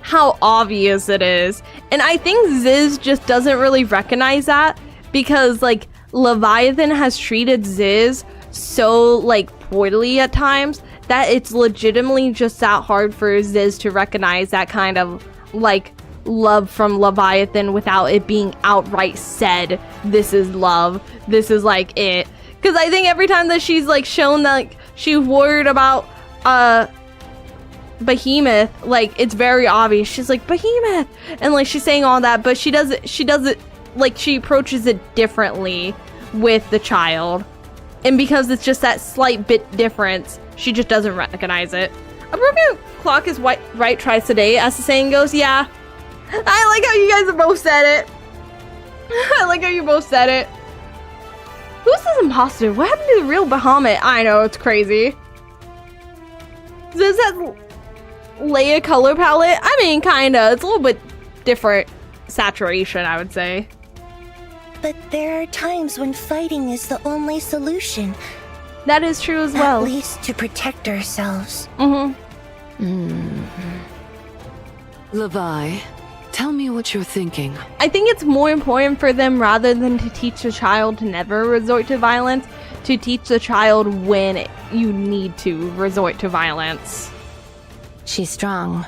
how obvious it is. And I think Ziz just doesn't really recognize that because, like, Leviathan has treated Ziz so, like, poorly at times that it's legitimately just that hard for Ziz to recognize that kind of, like, love from Leviathan without it being outright said, this is love, this is, like, it. Because I think every time that she's, like, shown that, like, she's worried about, Behemoth, like, it's very obvious. She's like, Behemoth! And, like, she's saying all that, but she does it, like, she approaches it differently with the child. And because it's just that slight bit difference, she just doesn't recognize it. A broken clock is right twice a day, as the saying goes. Yeah. I like how you guys have both said it. I like how you both said it. Who's this imposter? What happened to the real Bahamut? I know, it's crazy. Does that Leia color palette? I mean, kinda. It's a little bit different saturation, I would say. But there are times when fighting is the only solution. That is true as well. At least to protect ourselves. Levi, tell me what you're thinking. I think it's more important for them, rather than to teach the child to never resort to violence, to teach the child when you need to resort to violence. She's strong.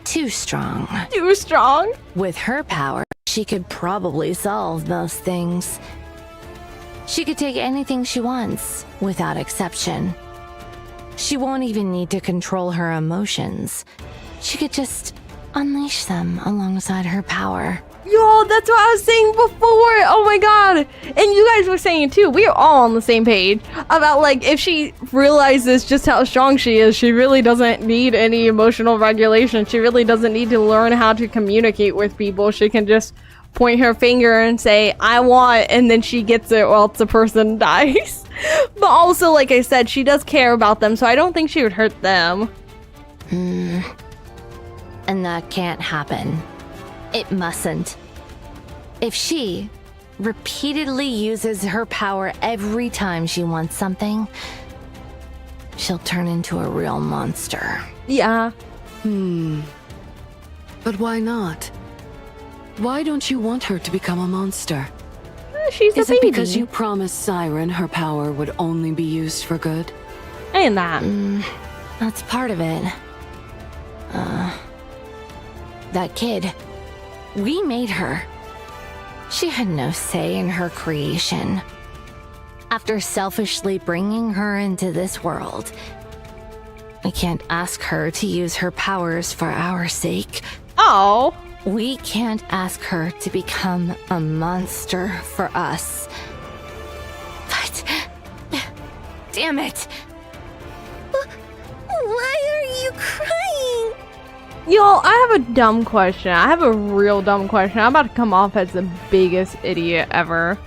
Too strong. Too strong? With her power, she could probably solve most things. She could take anything she wants, without exception. She won't even need to control her emotions. She could just unleash them alongside her power. Yo, that's what I was saying before. Oh my god. And you guys were saying too. We are all on the same page about like if she realizes just how strong she is, she really doesn't need any emotional regulation. She really doesn't need to learn how to communicate with people. She can just point her finger and say, I want, and then she gets it or else the person dies. But also, like I said, she does care about them, so I don't think she would hurt them. And that can't happen. It mustn't. If she repeatedly uses her power every time she wants something, she'll turn into a real monster. Yeah. But why not? Why don't you want her to become a monster? She's Is a it baby. because you promised Siren her power would only be used for good? Ain't that? That's part of it. That kid. We made her. She had no say in her creation. After selfishly bringing her into this world, we can't ask her to use her powers for our sake. Oh. We can't ask her to become a monster for us. But... damn it! Why are you crying? Yo, I have a dumb question. I have a real dumb question. I'm about to come off as the biggest idiot ever.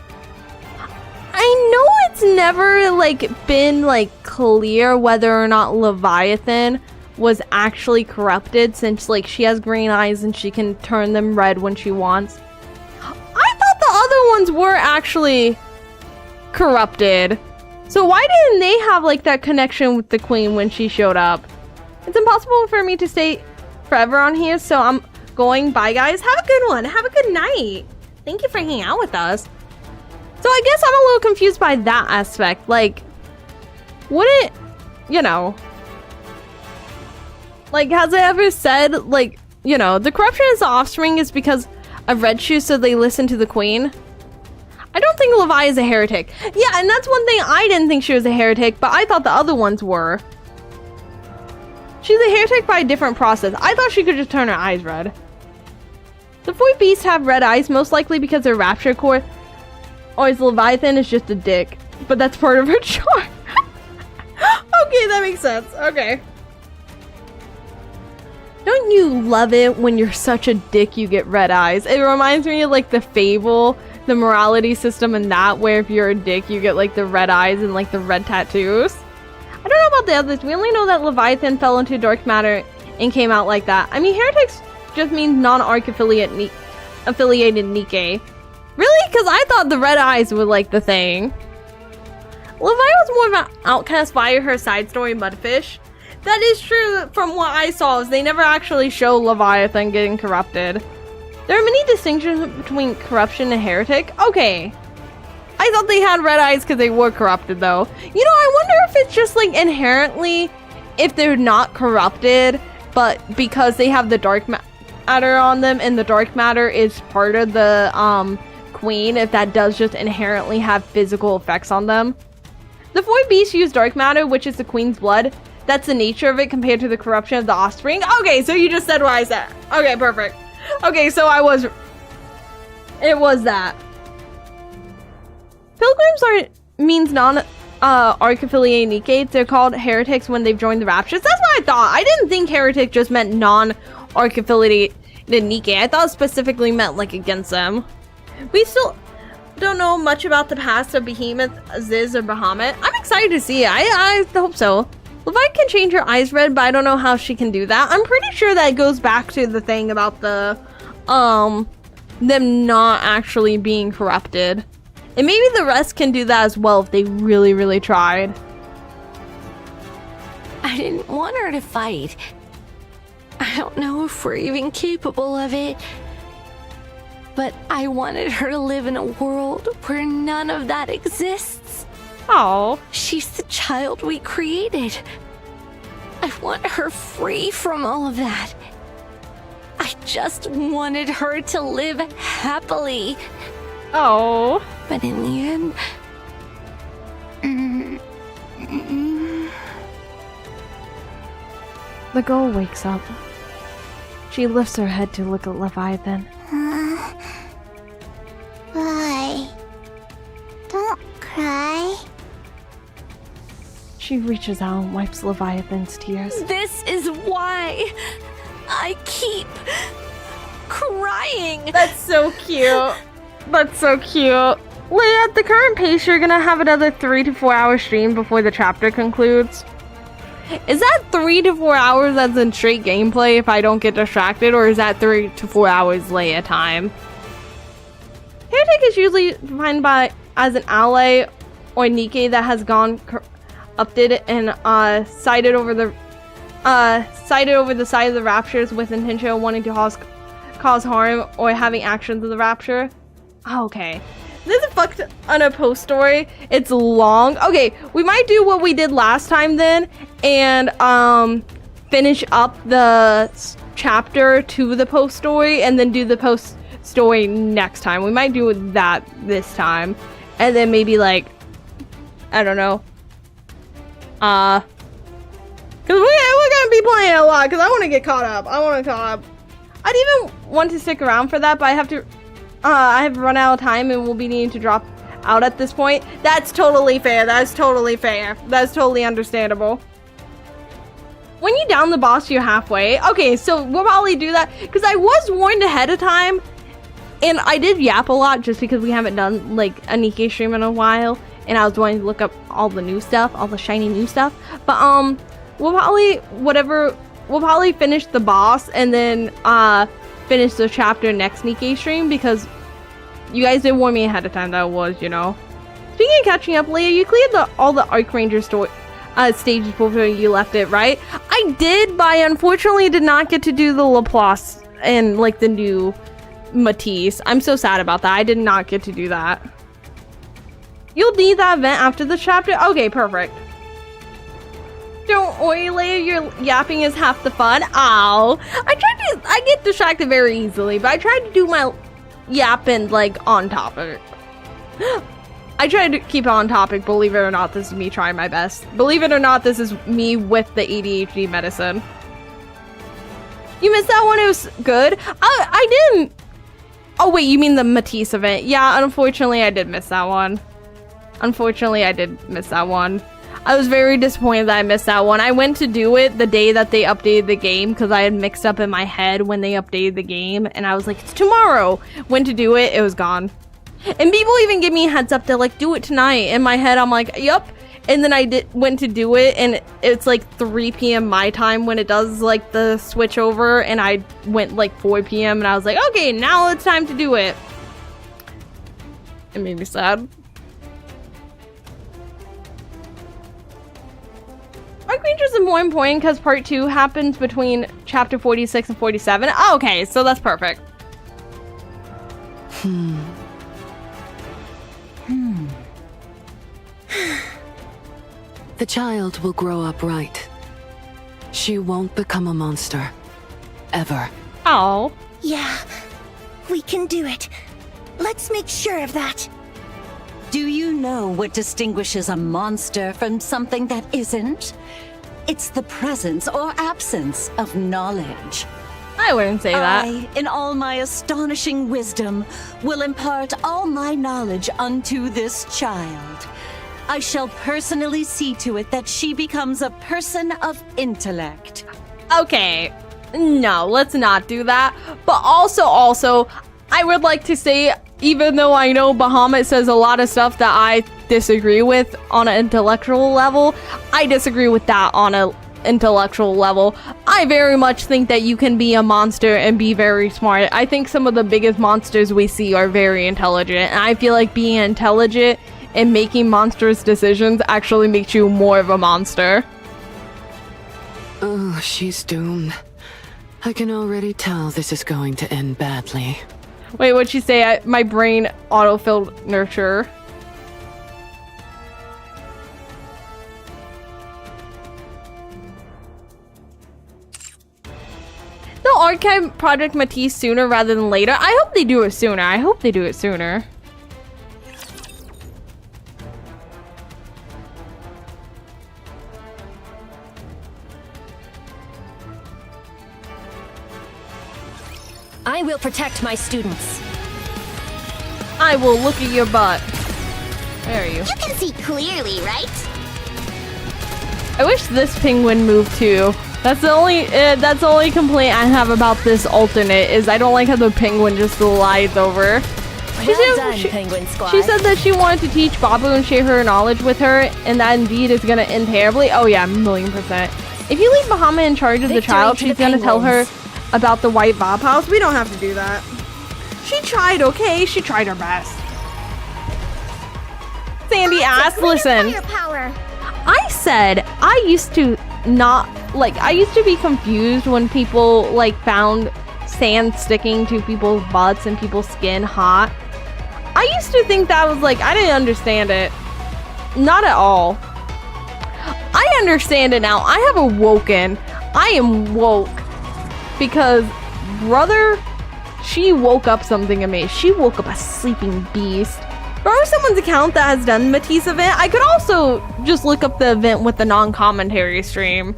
I know it's never, like, been, like, clear whether or not Leviathan was actually corrupted since, like, she has green eyes and she can turn them red when she wants. I thought the other ones were actually corrupted. So why didn't they have, like, that connection with the queen when she showed up? It's impossible for me to stay forever on here, so I'm going. Bye, guys. Have a good one. Have a good night. Thank you for hanging out with us. So I guess I'm a little confused by that aspect. Like, wouldn't, you know, like, has it ever said, like, you know, the corruption is the offspring is because of Red Shoes, so they listen to the queen? I don't think Levi is a heretic. Yeah, and that's one thing I didn't think she was a heretic, but I thought the other ones were. She's a heretic by a different process. I thought she could just turn her eyes red. The four beasts have red eyes, most likely because their rapture core, or is Leviathan is just a dick. But that's part of her charm. Okay, that makes sense. Okay. Don't you love it when you're such a dick you get red eyes? It reminds me of like the Fable, the morality system and that, where if you're a dick you get like the red eyes and like the red tattoos. I don't know about the others. We only know that Leviathan fell into dark matter and came out like that. I mean, heretics just means non-arc affiliated Nikke. Really? Because I thought the red eyes were like the thing. Levi was more of an outcast via her side story Mudfish. That is true from what I saw, is they never actually show Leviathan getting corrupted. There are many distinctions between corruption and heretic. Okay. I thought they had red eyes because they were corrupted though. You know, I wonder if it's just like inherently, if they're not corrupted, but because they have the dark matter on them and the dark matter is part of the queen, if that does just inherently have physical effects on them. The four beasts use dark matter, which is the queen's blood. That's the nature of it compared to the corruption of the offspring. Okay, so you just said what I said. Okay, perfect. Okay, so it was that. Pilgrims means non-arc affiliated Nikke. They're called heretics when they've joined the Raptures. That's what I thought. I didn't think heretic just meant non-arc affiliated Nikke. I thought it specifically meant like against them. We still don't know much about the past of Behemoth, Ziz, or Bahamut. I'm excited to see it. I hope so. Levi can change her eyes red, but I don't know how she can do that. I'm pretty sure that goes back to the thing about the, them not actually being corrupted. And maybe the rest can do that as well if they really, really tried. I didn't want her to fight. I don't know if we're even capable of it. But I wanted her to live in a world where none of that exists. Oh. She's the child we created. I want her free from all of that. I just wanted her to live happily. Oh. But in the end... The girl wakes up. She lifts her head to look at Leviathan. Why? Don't cry. She reaches out and wipes Leviathan's tears. This is why I keep crying. That's so cute. That's so cute. Leia, at the current pace, you're gonna have another 3 to 4 hour stream before the chapter concludes. Is that 3 to 4 hours as in straight gameplay if I don't get distracted, or is that 3 to 4 hours Leia time? Heretic is usually defined by as an ally or Nikke that has gone corrupted and sighted over the side of the raptures with intention of wanting to cause harm or having actions of the rapture. Oh, okay. This is fucked on a post story. It's long. Okay, we might do what we did last time then and finish up the chapter to the post story and then do the post story next time. We might do that this time. And then maybe like, I don't know. Cause we're gonna be playing a lot because I want to get caught up. I'd even want to stick around for that, but I have to run out of time and we'll be needing to drop out at this point. That's totally fair. That's totally fair. That's totally understandable. When you down the boss, you're halfway. Okay, so we'll probably do that because I was warned ahead of time and I did yap a lot just because we haven't done like a Nikke stream in a while and I was wanting to look up all the new stuff, all the shiny new stuff. But we'll probably finish the boss and then finish the chapter next Nikke stream because you guys didn't warn me ahead of time that it was, you know. Speaking of catching up, Leia, you cleared all the Archranger stages before you left it, right? I did, but I unfortunately did not get to do the Laplace and like the new Matisse. I'm so sad about that. I did not get to do that. You'll need that event after the chapter? Okay, perfect. Don't worry, Leia, your yapping is half the fun. Ow. I get distracted very easily, but I tried to do my yapping like on topic. I tried to keep it on topic, believe it or not, this is me trying my best. Believe it or not, this is me with the ADHD medicine. You missed that one? It was good? I didn't. Oh wait, you mean the Matisse event? Yeah, unfortunately I did miss that one. I was very disappointed that I missed that one. I went to do it the day that they updated the game because I had mixed up in my head when they updated the game and I was like, it's tomorrow. Went to do it, it was gone. And people even give me a heads up, they're like, do it tonight. In my head, I'm like, yup. And then I went to do it and it's like 3 p.m. my time when it does like the switch over and I went like 4 p.m. and I was like, okay, now it's time to do it. It made me sad. Archrangers is more important because part 2 happens between chapter 46 and 47. Oh, okay, so that's perfect. The child will grow up right. She won't become a monster. Ever. Oh. Yeah, we can do it. Let's make sure of that. Do you know what distinguishes a monster from something that isn't? It's the presence or absence of knowledge. I wouldn't say that. I, in all my astonishing wisdom, will impart all my knowledge unto this child. I shall personally see to it that she becomes a person of intellect. Okay, no, let's not do that. But also, I would like to say, even though I know Bahamut says a lot of stuff that I disagree with on an intellectual level, I disagree with that on an intellectual level. I very much think that you can be a monster and be very smart. I think some of the biggest monsters we see are very intelligent, and I feel like being intelligent and making monstrous decisions actually makes you more of a monster. Oh, she's doomed. I can already tell this is going to end badly. Wait, what'd she say? My brain autofilled nurture. They'll archive Project Matisse sooner rather than later. I hope they do it sooner. I hope they do it sooner. I will protect my students. I will look at your butt. Where are you? You can see clearly, right? I wish this penguin moved too. That's the only complaint I have about this alternate is I don't like how the penguin just glides over. Penguin Squad. She said that she wanted to teach Babu and share her knowledge with her, and that indeed is gonna end terribly. Oh yeah, 1,000,000%. If you leave Bahama in charge of the child, she's gonna tell her about the White Bob House. We don't have to do that. She tried, okay? She tried her best. Sandy asked, listen. I said I used to be confused when people like found sand sticking to people's butts and people's skin hot. I used to think that was like, I didn't understand it. Not at all. I understand it now. I have awoken. I am woke. Because, brother, she woke up something in me. She woke up a sleeping beast. Borrow someone's account that has done the Matisse event. I could also just look up the event with the non-commentary stream.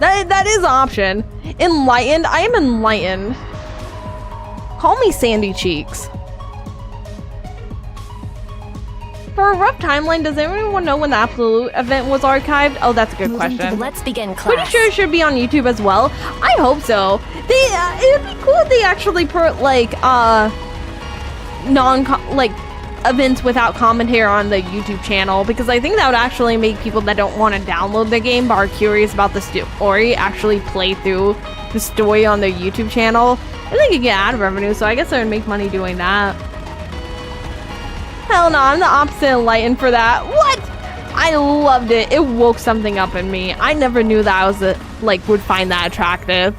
That is an option. Enlightened? I am enlightened. Call me Sandy Cheeks. For a rough timeline, does anyone know when the Absolute event was archived? Oh, that's a good question. Let's begin class. Pretty sure it should be on YouTube as well. I hope so. It would be cool if they actually put like events without commentary on the YouTube channel, because I think that would actually make people that don't want to download the game but are curious about the story actually play through the story on their YouTube channel. And they could get ad revenue, so I guess they would make money doing that. Hell no, I'm the opposite enlightened for that. What? I loved it. It woke something up in me. I never knew that I was would find that attractive.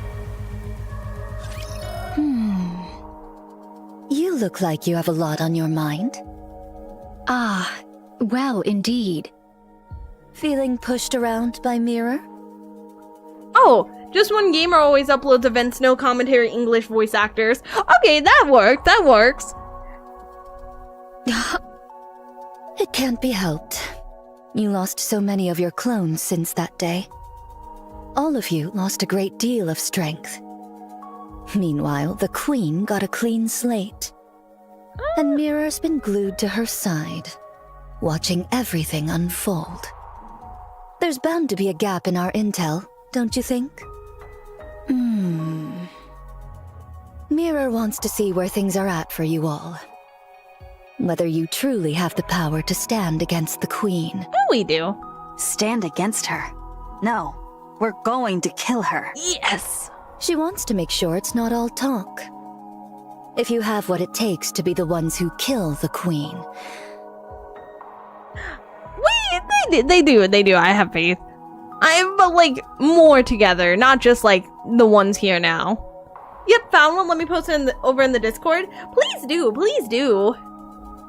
You look like you have a lot on your mind. Ah, well, indeed. Feeling pushed around by Mirror? Oh, just one gamer always uploads events, no commentary, English voice actors. Okay, that worked. That works. It can't be helped. You lost so many of your clones since that day. All of you lost a great deal of strength. Meanwhile, the Queen got a clean slate. And Mirror's been glued to her side, watching everything unfold. There's bound to be a gap in our intel, don't you think? Mirror wants to see where things are at for you all. Whether you truly have the power to stand against the Queen. Oh, we do. Stand against her? No, we're going to kill her. Yes. She wants to make sure it's not all talk. If you have what it takes to be the ones who kill the Queen. They do. I have faith. But more together, not just the ones here now. Yep, found one. Let me post it over in the Discord. Please do, please do.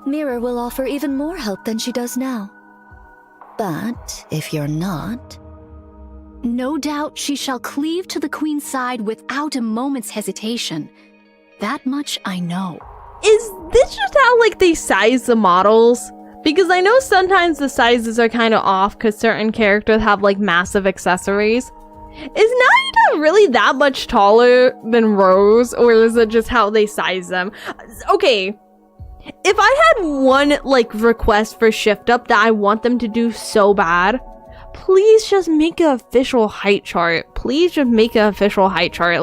Mirror will offer even more help than she does now. But if you're not... No doubt she shall cleave to the Queen's side without a moment's hesitation. That much I know. Is this just how they size the models? Because I know sometimes the sizes are kind of off because certain characters have massive accessories. Is Naruto really that much taller than Rose, or is it just how they size them? Okay, if I had one request for Shift Up that I want them to do so bad, please just make an official height chart. Please just make an official height chart.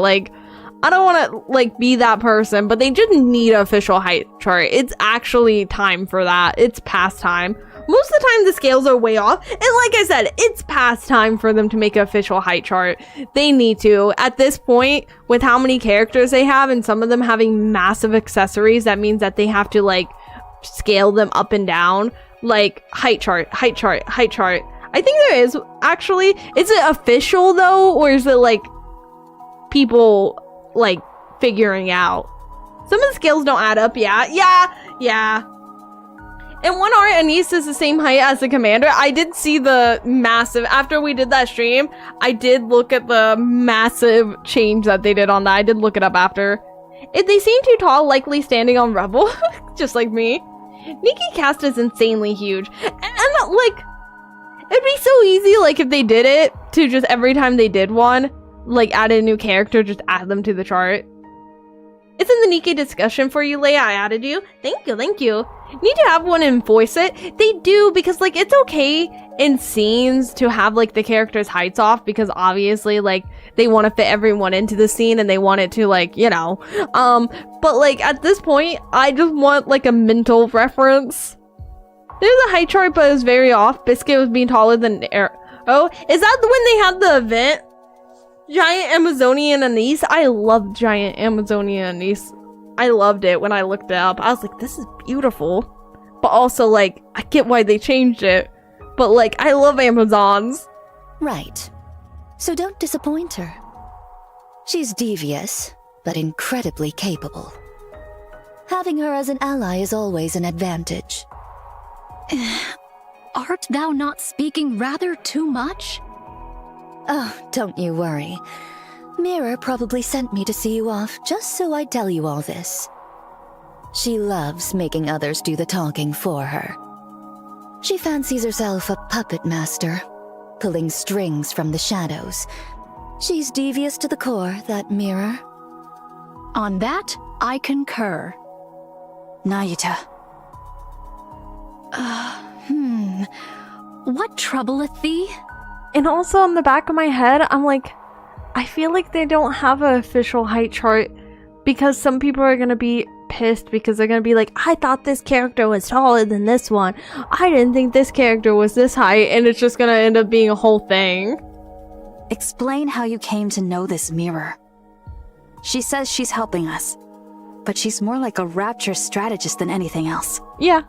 I don't want to be that person, but they just need an official height chart. It's actually time for that. It's past time. Most of the time the scales are way off, and like I said, it's past time for them to make an official height chart. They need to. At this point, with how many characters they have and some of them having massive accessories, that means that they have to scale them up and down. Height chart. I think there is actually. Is it official though, or is it people figuring out? Some of the scales don't add up. Yeah. In one art, Anise is the same height as the commander. I did see the massive, after we did that stream, I did look at the massive change that they did on that. I did look it up after. If they seem too tall, likely standing on Rebel, just like me. Nikke cast is insanely huge. And like, it'd be so easy, like, if they did it, to just every time they did one, like, add a new character, just add them to the chart. It's in the Nikke discussion for you, Leia. I added you. Thank you, thank you. Need to have one and voice it. They do, because like it's okay in scenes to have like the characters' heights off, because obviously like they want to fit everyone into the scene and they want it to like, you know. But like at this point, I just want like a mental reference. There's a height chart, but it was very off. Biscuit was being taller than Oh, is that when they had the event? Giant Amazonian Anise. I loved Giant Amazonian Anise. I loved it when I looked it up. I was like, this is beautiful. But also, like, I get why they changed it. But, like, I love Amazons. Right. So don't disappoint her. She's devious, but incredibly capable. Having her as an ally is always an advantage. Art thou not speaking rather too much? Oh, don't you worry. Mirror probably sent me to see you off just so I'd tell you all this. She loves making others do the talking for her. She fancies herself a puppet master, pulling strings from the shadows. She's devious to the core, that Mirror. On that, I concur. Nayuta. What troubleth thee? And also on the back of my head, I'm like, I feel like they don't have an official height chart because some people are going to be pissed because they're going to be like, I thought this character was taller than this one. I didn't think this character was this height, and it's just going to end up being a whole thing. Explain how you came to know this Mirror. She says she's helping us, but she's more like a rapture strategist than anything else. Yeah.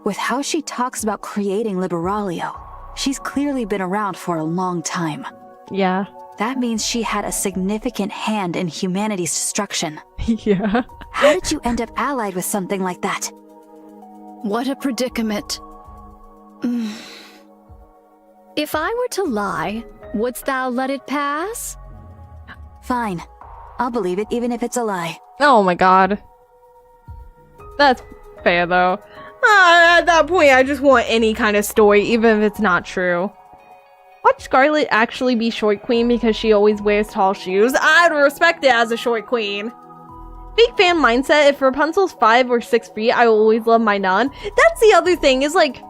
With how she talks about creating Liberaglio, she's clearly been around for a long time. Yeah. That means she had a significant hand in humanity's destruction. Yeah. How did you end up allied with something like that? What a predicament. If I were to lie, wouldst thou let it pass? Fine. I'll believe it even if it's a lie. Oh my god. That's fair though. At that point, I just want any kind of story, even if it's not true. Watch Scarlet actually be short queen because she always wears tall shoes. I'd respect it as a short queen. Fake fan mindset, if Rapunzel's 5 or 6 feet, I will always love my nun. That's the other thing, is like,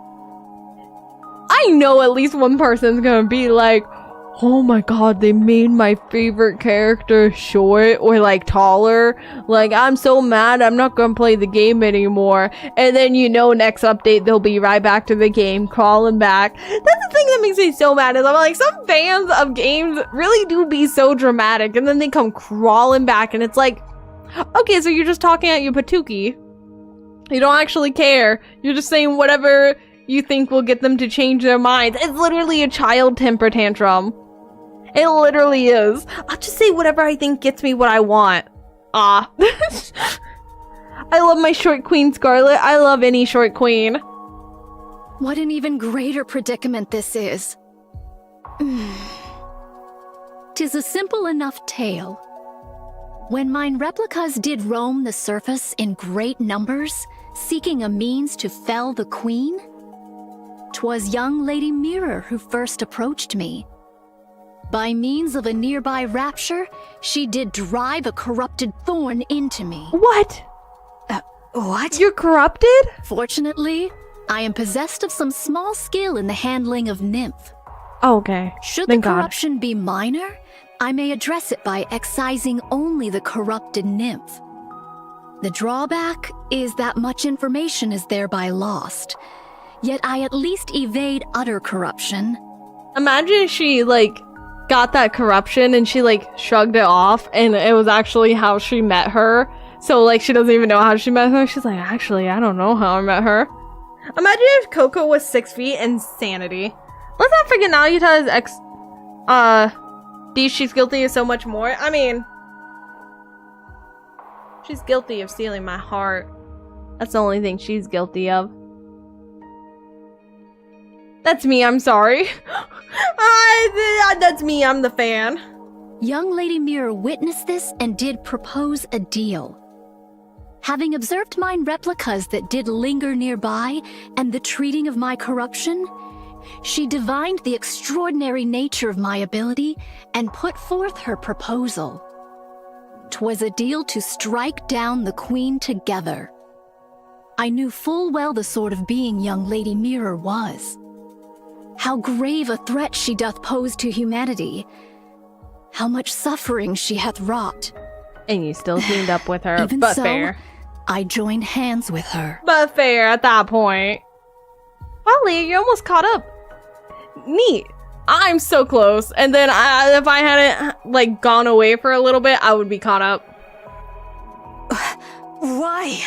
I know at least one person's gonna be like, oh my god, they made my favorite character short or like taller. Like, I'm so mad, I'm not gonna play the game anymore. And then you know next update they'll be right back to the game, crawling back. That's the thing that makes me so mad, is I'm like, some fans of games really do be so dramatic and then they come crawling back and it's like, okay, so you're just talking at your patookie. You don't actually care. You're just saying whatever you think will get them to change their minds. It's literally a child temper tantrum. It literally is. I'll just say whatever I think gets me what I want. I love my short queen, Scarlet. I love any short queen. What an even greater predicament this is. 'Tis a simple enough tale. When mine replicas did roam the surface in great numbers, seeking a means to fell the queen, 'twas young Lady Mirror who first approached me. By means of a nearby rapture, she did drive a corrupted thorn into me. What? What? You're corrupted? Fortunately, I am possessed of some small skill in the handling of nymph. Oh, okay. Should Thank the God. corruption be minor, I may address it by excising only the corrupted nymph. The drawback is that much information is thereby lost, yet I at least evade utter corruption. Imagine she, like, got that corruption and she, like, shrugged it off and it was actually how she met her. So, like, she doesn't even know how she met her. She's like, actually, I don't know how I met her. Imagine if Coco was 6 feet. Insanity. Let's not forget Nayuta is she's guilty of so much more. I mean, she's guilty of stealing my heart. That's the only thing she's guilty of. That's me, I'm sorry. That's me, I'm the fan. Young Lady Mirror witnessed this and did propose a deal. Having observed mine replicas that did linger nearby and the treating of my corruption, she divined the extraordinary nature of my ability and put forth her proposal. 'Twas a deal to strike down the Queen together. I knew full well the sort of being young Lady Mirror was. How grave a threat she doth pose to humanity. How much suffering she hath wrought. And you still teamed up with her, Even but so, fair. I joined hands with her. But fair at that point. Wow, Leah, you're almost caught up. Neat. I'm so close. And then if I hadn't like gone away for a little bit, I would be caught up. Why?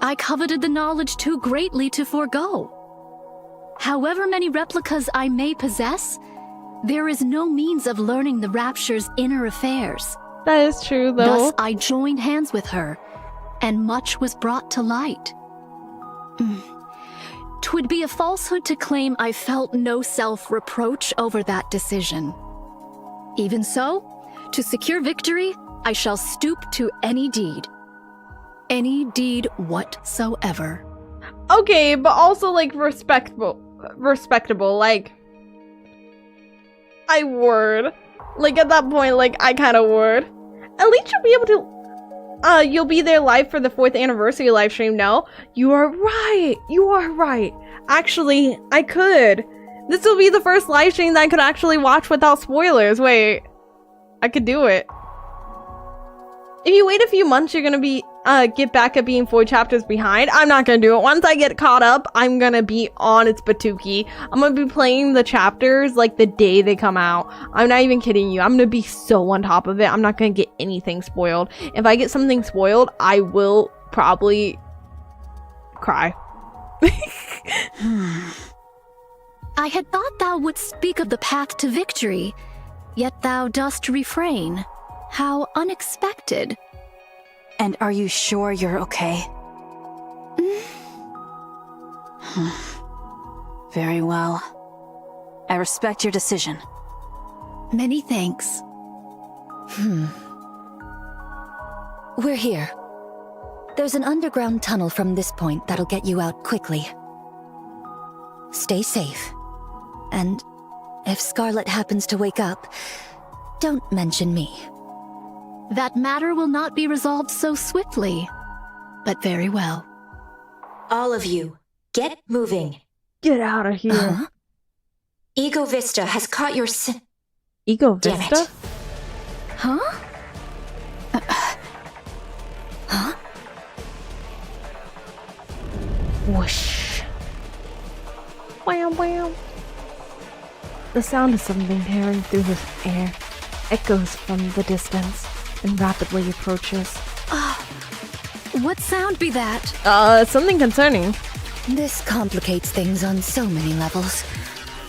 I coveted the knowledge too greatly to forego. However many replicas I may possess, there is no means of learning the Rapture's inner affairs. That is true, though. Thus, I joined hands with her, and much was brought to light. 'Twould be a falsehood to claim I felt no self-reproach over that decision. Even so, to secure victory, I shall stoop to any deed. Any deed whatsoever. Okay, but also like respectable, like I would. Like at that point, like I kind of would. At least you'll be able to you'll be there live for the 4th anniversary live stream. No, you are right. You are right. Actually, I could. This will be the first live stream that I could actually watch without spoilers. Wait, I could do it. If you wait a few months, you're gonna be get back at being 4 chapters behind. I'm not gonna do it. Once I get caught up, I'm gonna be on its Batuki. I'm gonna be playing the chapters like the day they come out. I'm not even kidding you. I'm gonna be so on top of it. I'm not gonna get anything spoiled. If I get something spoiled, I will probably cry. I had thought thou wouldst speak of the path to victory, yet thou dost refrain. How unexpected. And are you sure you're okay? Very well. I respect your decision. Many thanks. We're here. There's an underground tunnel from this point that'll get you out quickly. Stay safe. And if Scarlet happens to wake up, don't mention me. That matter will not be resolved so swiftly, but very well. All of you, get moving. Get out of here. Ego Vista has caught your Ego Damn Vista? it. Huh? Huh? Whoosh. Wham wham. The sound of something tearing through the air echoes from the distance and rapidly approaches. What sound be that? Something concerning. This complicates things on so many levels.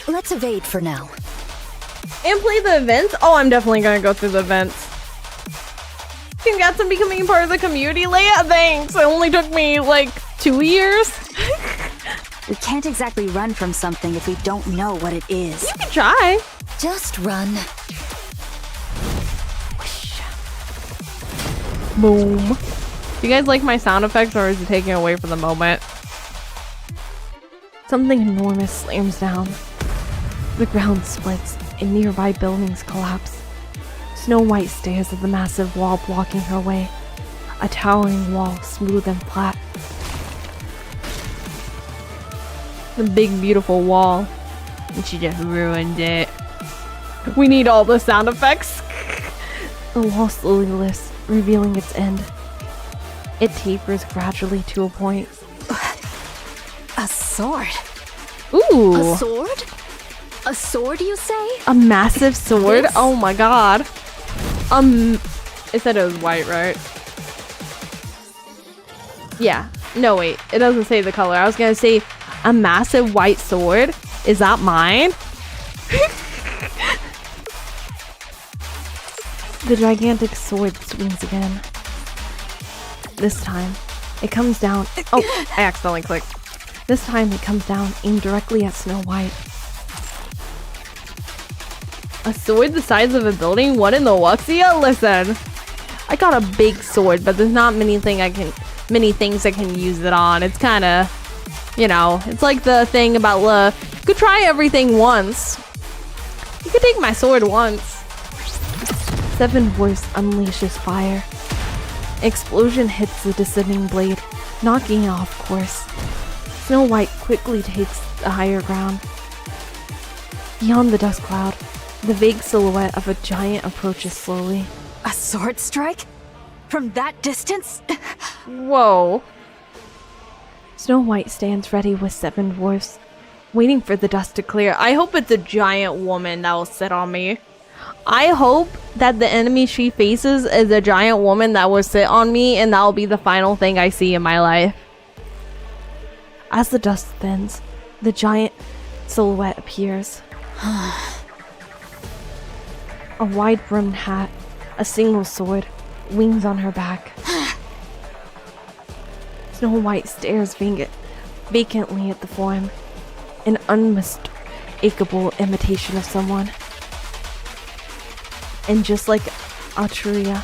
Let's evade for now. And play the events? Oh, I'm definitely gonna go through the events. Congrats on becoming part of the community, Leia. Thanks. It only took me like 2 years. We can't exactly run from something if we don't know what it is. You can try. Just run. Boom. Do you guys like my sound effects, or is it taking away from the moment? Something enormous slams down. The ground splits and nearby buildings collapse. Snow White stares at the massive wall blocking her way. A towering wall, smooth and flat. The big beautiful wall. And she just ruined it. We need all the sound effects. The wall slowly lifts, revealing its end. It tapers gradually to a point. A sword. Ooh. A sword? A sword, you say? A massive sword? This? Oh my god. It said it was white, right? Yeah. No, wait. It doesn't say the color. I was gonna say a massive white sword. Is that mine? The gigantic sword swings again. This time, it comes down. Oh, I accidentally clicked. This time it comes down, aimed directly at Snow White. A sword the size of a building? What in the Wuxia? Listen, I got a big sword, but there's not many things I can use it on. It's kind of, you know, it's like the thing about you could try everything once. You could take my sword once. Seven Dwarfs unleashes fire. Explosion hits the descending blade, knocking it off course. Snow White quickly takes the higher ground. Beyond the dust cloud, the vague silhouette of a giant approaches slowly. A sword strike? From that distance? Whoa. Snow White stands ready with seven dwarfs, waiting for the dust to clear. I hope it's a giant woman that will sit on me. I hope that the enemy she faces is a giant woman that will sit on me, and that will be the final thing I see in my life. As the dust thins, the giant silhouette appears. A wide-brimmed hat, a single sword, wings on her back. Snow White stares vacantly at the form, an unmistakable imitation of someone. And just like Altruia,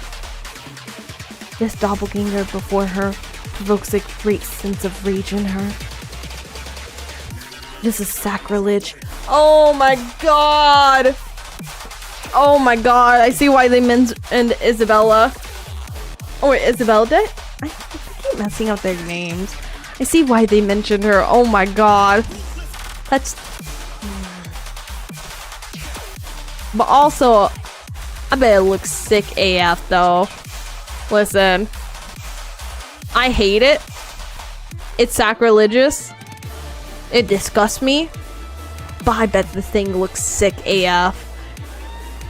this doppelganger before her provokes a great sense of rage in her. This is sacrilege. Oh my god! Oh my god, I see why they mentioned Isabella. Oh wait, Isabella did? I keep messing up their names. I see why they mentioned her. Oh my god. That's... But also, I bet it looks sick AF though. Listen. I hate it. It's sacrilegious. It disgusts me. But I bet the thing looks sick AF.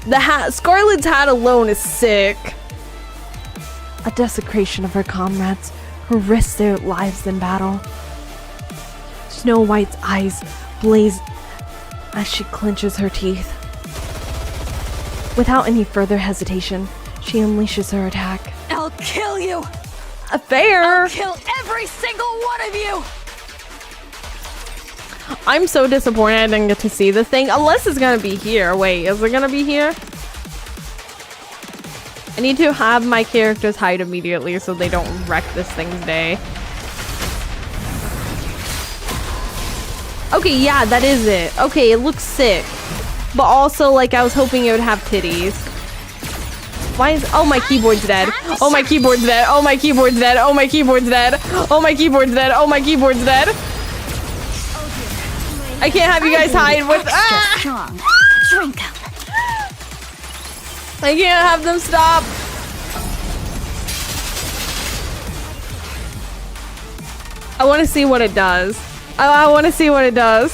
The hat, Scarlet's hat alone is sick. A desecration of her comrades who risked their lives in battle. Snow White's eyes blaze as she clenches her teeth. Without any further hesitation, she unleashes her attack. I'll kill you! Fair! I'll kill every single one of you! I'm so disappointed I didn't get to see this thing. Unless it's gonna be here. Wait, is it gonna be here? I need to have my characters hide immediately so they don't wreck this thing's day. Okay, yeah, that is it. Okay, it looks sick. But also, like, I was hoping it would have titties. Why is... Oh, my keyboard's dead. Oh, my keyboard's dead. Oh, my keyboard's dead. Oh, my keyboard's dead. Oh, my keyboard's dead. Oh, my keyboard's dead. I can't have you guys hide with... Strong. Drink up. I can't have them stop. I want to see what it does. I want to see what it does.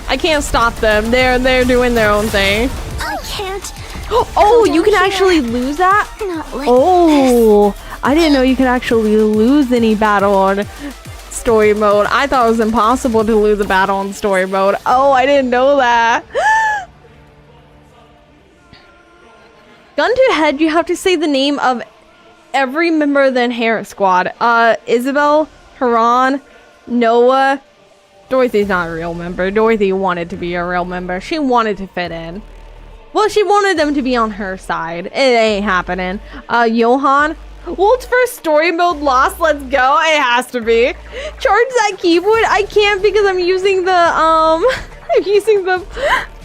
I can't stop them. They're doing their own thing. I can't. Oh, you can actually lose that? Not like Oh, I didn't know you could actually lose any battle on story mode. I thought it was impossible to lose a battle on story mode. Oh, I didn't know that. Gun to head, you have to say the name of every member of the Inherent Squad. Isabel, Haran, Noah. Dorothy's not a real member. Dorothy wanted to be a real member. She wanted to fit in. Well, she wanted them to be on her side. It ain't happening. Johan. World's first story mode lost. Let's go. It has to be. Charge that keyboard. I can't because I'm using the I'm using the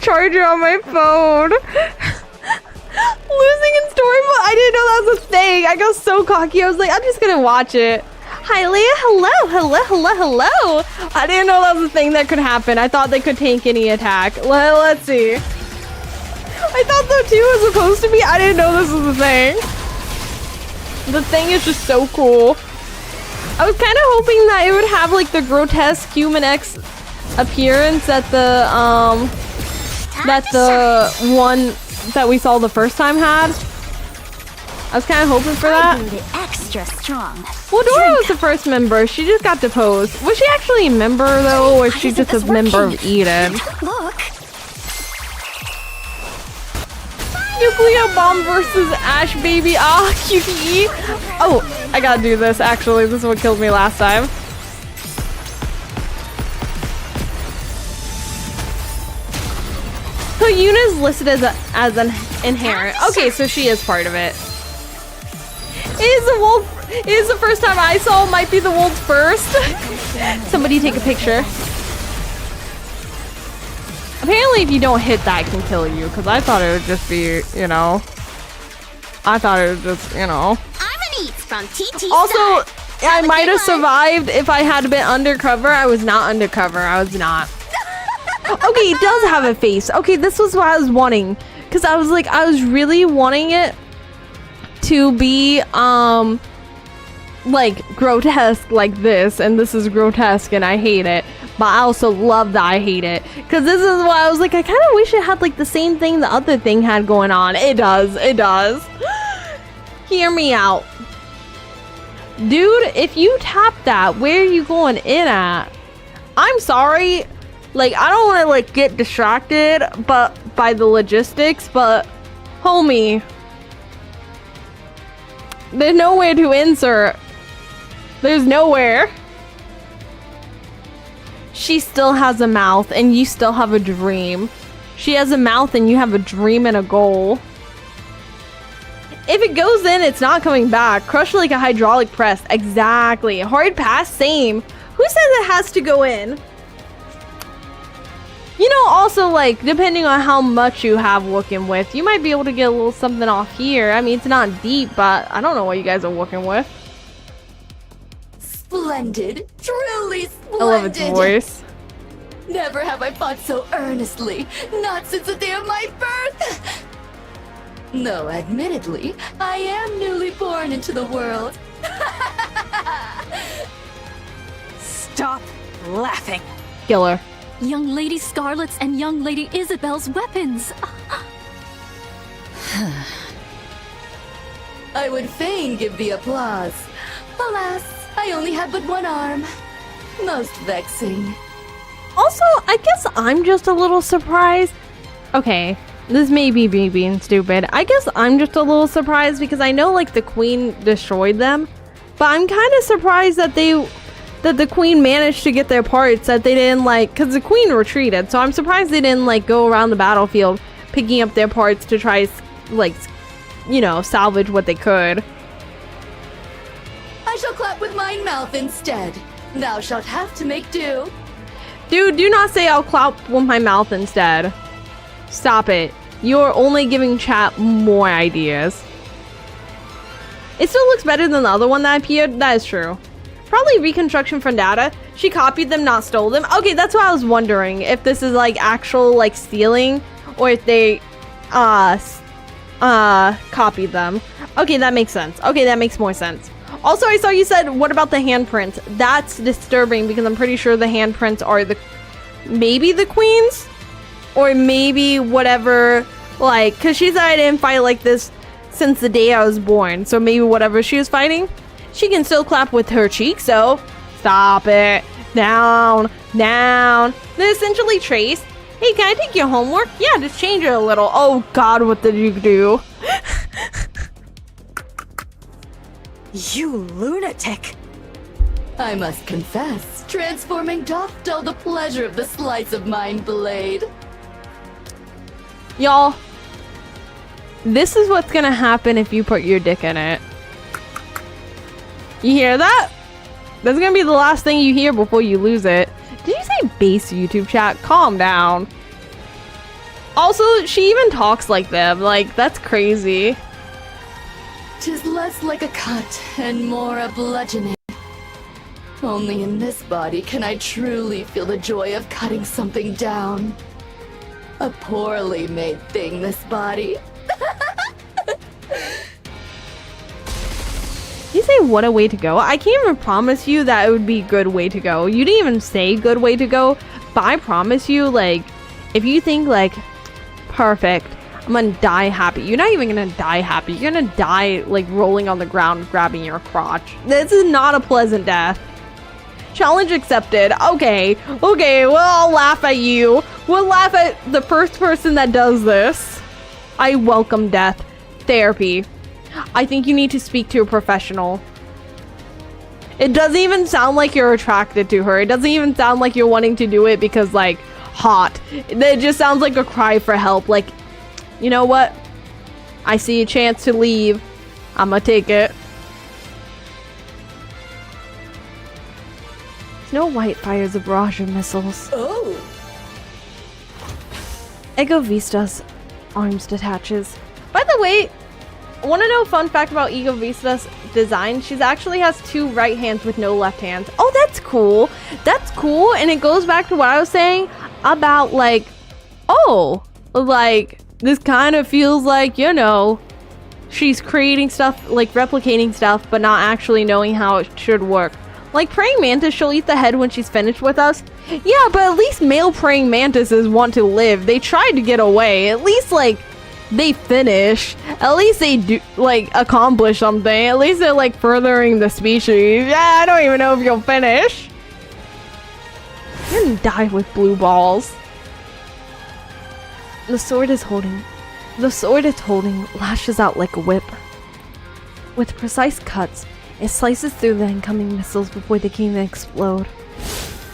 charger on my phone. Losing in story mode. I didn't know that was a thing. I got so cocky. I was like, I'm just gonna watch it. Hi, Leia. Hello. Hello. Hello. Hello. I didn't know that was a thing that could happen. I thought they could tank any attack. Let's see. I thought so too. It was supposed to be. I didn't know this was a thing. The thing is just so cool. I was kind of hoping that it would have like the grotesque Human X appearance that the one that we saw the first time had. I was kind of hoping for that. Extra strong. Well, Dora was the first member. She just got deposed. Was she actually a member though, or was she just a member of Eden? Look. You nuclear bomb versus Ash baby. Ah, QTE. Oh, I gotta do this actually. This is what killed me last time. So Yuna's listed as an inherent. Okay, so she is part of it. Is the wolf? Is the first time I saw? Might be the wolf first. Somebody take a picture. Apparently, if you don't hit that, it can kill you. Because I thought it would just be, you know. I thought it would just, you know. I'm an Eats from TT. Also, I might have survived if I had been undercover. I was not undercover. I was not. Okay, it does have a face. Okay, this was what I was wanting. Because I was like, I was really wanting it to be, like, grotesque like this. And this is grotesque and I hate it. But I also love that I hate it. Because this is why I was like, I kind of wish it had, like, the same thing the other thing had going on. It does. It does. Hear me out. Dude, if you tap that, where are you going in at? I'm sorry. Like, I don't want to, like, get distracted but by the logistics, but homie, there's nowhere to insert. There's nowhere. She still has a mouth and you still have a dream. She has a mouth and you have a dream and a goal. If it goes in, it's not coming back. Crush like a hydraulic press. Exactly. Hard pass, same. Who says it has to go in? You know, also, like, depending on how much you have working with, you might be able to get a little something off here. I mean, it's not deep, but I don't know what you guys are working with. Splendid. Truly splendid. I love its voice. Never have I fought so earnestly. Not since the day of my birth. No, admittedly, I am newly born into the world. Stop laughing. Killer. Young Lady Scarlet's and Young Lady Isabel's weapons. I would fain give thee applause. Alas, I only have but one arm. Most vexing. Also, I guess I'm just a little surprised. Okay, this may be me being stupid. I guess I'm just a little surprised because I know, like, the queen destroyed them. But I'm kind of surprised that the queen managed to get their parts, that they didn't, like, because the queen retreated. So I'm surprised they didn't, like, go around the battlefield picking up their parts to try, like, you know, salvage what they could. I shall clap with mine mouth instead. Thou shalt have to make do. Dude, do not say I'll clap with my mouth instead. Stop it. You're only giving chat more ideas. It still looks better than the other one that appeared. That is true. Probably reconstruction from data. She copied them, not stole them. Okay, that's what I was wondering. If this is like actual like stealing or if they copied them. Okay, that makes sense. Okay, that makes more sense. Also, I saw you said, what about the handprints? That's disturbing because I'm pretty sure the handprints are maybe the queen's or maybe whatever, like, because she said I didn't fight like this since the day I was born. So maybe whatever she was fighting, she can still clap with her cheek, so stop it. Down, down. They essentially trace. Hey, can I take your homework? Yeah, just change it a little. Oh God, what did you do? You lunatic! I must confess, transforming doth dull the pleasure of the slice of mine blade. Y'all, this is what's gonna happen if you put your dick in it. You hear that? That's gonna be the last thing you hear before you lose it. Did you say base YouTube chat? Calm down. Also, she even talks like them. Like, that's crazy. 'Tis less like a cut and more a bludgeoning. Only in this body can I truly feel the joy of cutting something down. A poorly made thing, this body. You say what a way to go? I can't even promise you that it would be good way to go. You didn't even say good way to go, but I promise you, like, if you think like, perfect, I'm gonna die happy. You're not even gonna die happy. You're gonna die like rolling on the ground, grabbing your crotch. This is not a pleasant death. Challenge accepted. Okay, okay, we'll all laugh at you. We'll laugh at the first person that does this. I welcome death. Therapy. I think you need to speak to a professional. It doesn't even sound like you're attracted to her. It doesn't even sound like you're wanting to do it because, like, hot. It just sounds like a cry for help. Like, you know what? I see a chance to leave. I'ma take it. Snow White fires a barrage of missiles. Oh! Ego Vista's arms detaches. By the way, want to know a fun fact about Ego Vista's design? She actually has 2 right hands with no left hands. Oh, that's cool. That's cool. And it goes back to what I was saying about, like, oh, like, this kind of feels like, you know, she's creating stuff, like replicating stuff, but not actually knowing how it should work. Like praying mantis, she'll eat the head when she's finished with us. Yeah, but at least male praying mantises want to live. They tried to get away. At least, like, they finish. At least they do, like, accomplish something. At least they're, like, furthering the species. Yeah, I don't even know if you'll finish. You're gonna die with blue balls. The sword it's holding lashes out like a whip. With precise cuts, it slices through the incoming missiles before they can explode.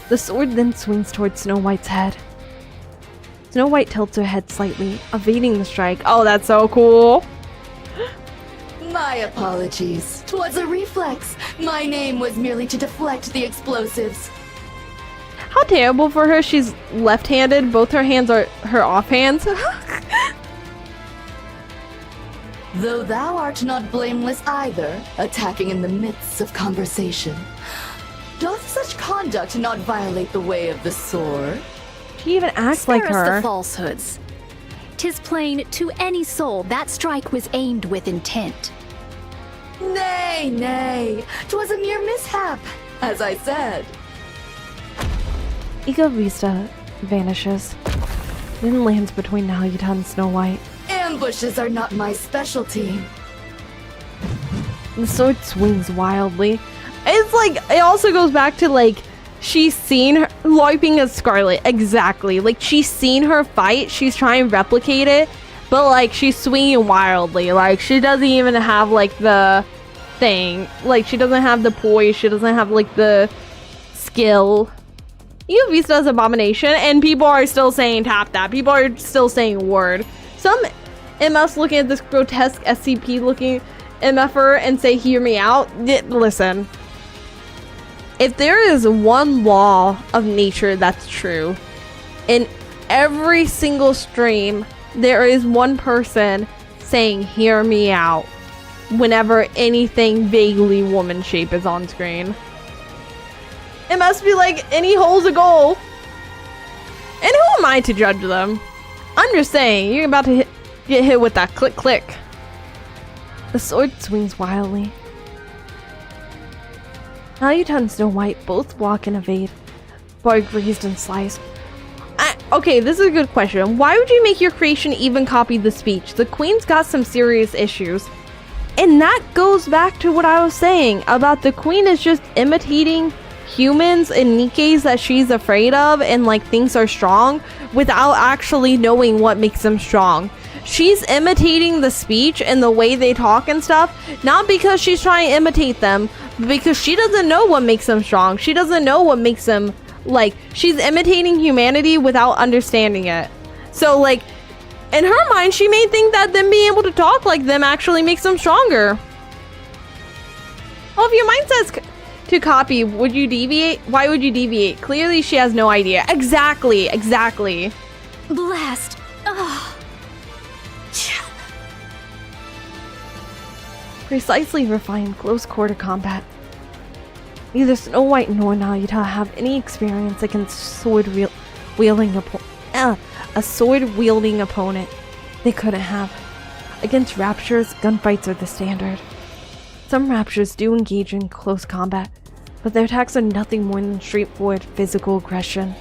The sword then swings towards Snow White's head. Snow White tilts her head slightly, evading the strike. Oh, that's so cool! My apologies. 'Twas a reflex. My name was merely to deflect the explosives. How terrible for her, she's left-handed. Both her hands are her offhands. Though thou art not blameless either, attacking in the midst of conversation. Doth such conduct not violate the way of the sword? She even acts like Spare us her. the falsehoods. 'Tis plain to any soul that strike was aimed with intent. Nay, nay, 'twas a mere mishap, as I said. Ego Vista vanishes, then lands between Nalyuta and Snow White. Ambushes are not my specialty. The sword swings wildly. It's like, it also goes back to, like, she's seen her LARPing as Scarlet. Exactly. Like, she's seen her fight. She's trying to replicate it. But, like, she's swinging wildly. Like, she doesn't even have, like, the thing. Like, she doesn't have the poise. She doesn't have, like, the skill. Ego Vista is Abomination. And people are still saying tap that. People are still saying word. Some MFs looking at this grotesque SCP looking MFer and say hear me out. Listen. If there is one law of nature that's true, in every single stream, there is one person saying hear me out whenever anything vaguely woman shape is on screen. It must be like any hole's a goal. And who am I to judge them? I'm just saying, you're about to get hit with that click click. The sword swings wildly. Nalyuta and Snow White both block and evade, bar grazed and sliced. Okay, this is a good question. Why would you make your creation even copy the speech? The queen's got some serious issues. And that goes back to what I was saying about the queen is just imitating humans and Nikkes that she's afraid of and like thinks are strong without actually knowing what makes them strong. She's imitating the speech and the way they talk and stuff, not because she's trying to imitate them, but because she doesn't know what makes them strong. She doesn't know what makes them, like, she's imitating humanity without understanding it. So, like, in her mind, she may think that them being able to talk like them actually makes them stronger. Well, if your mind says to copy, would you deviate? Why would you deviate? Clearly, she has no idea. Exactly. Blast. Ugh. Precisely refined close-quarter combat. Neither Snow White nor Nalyuta have any experience against sword-wielding opponent. They couldn't have. Against Raptures, gunfights are the standard. Some Raptures do engage in close combat, but their attacks are nothing more than straightforward physical aggression.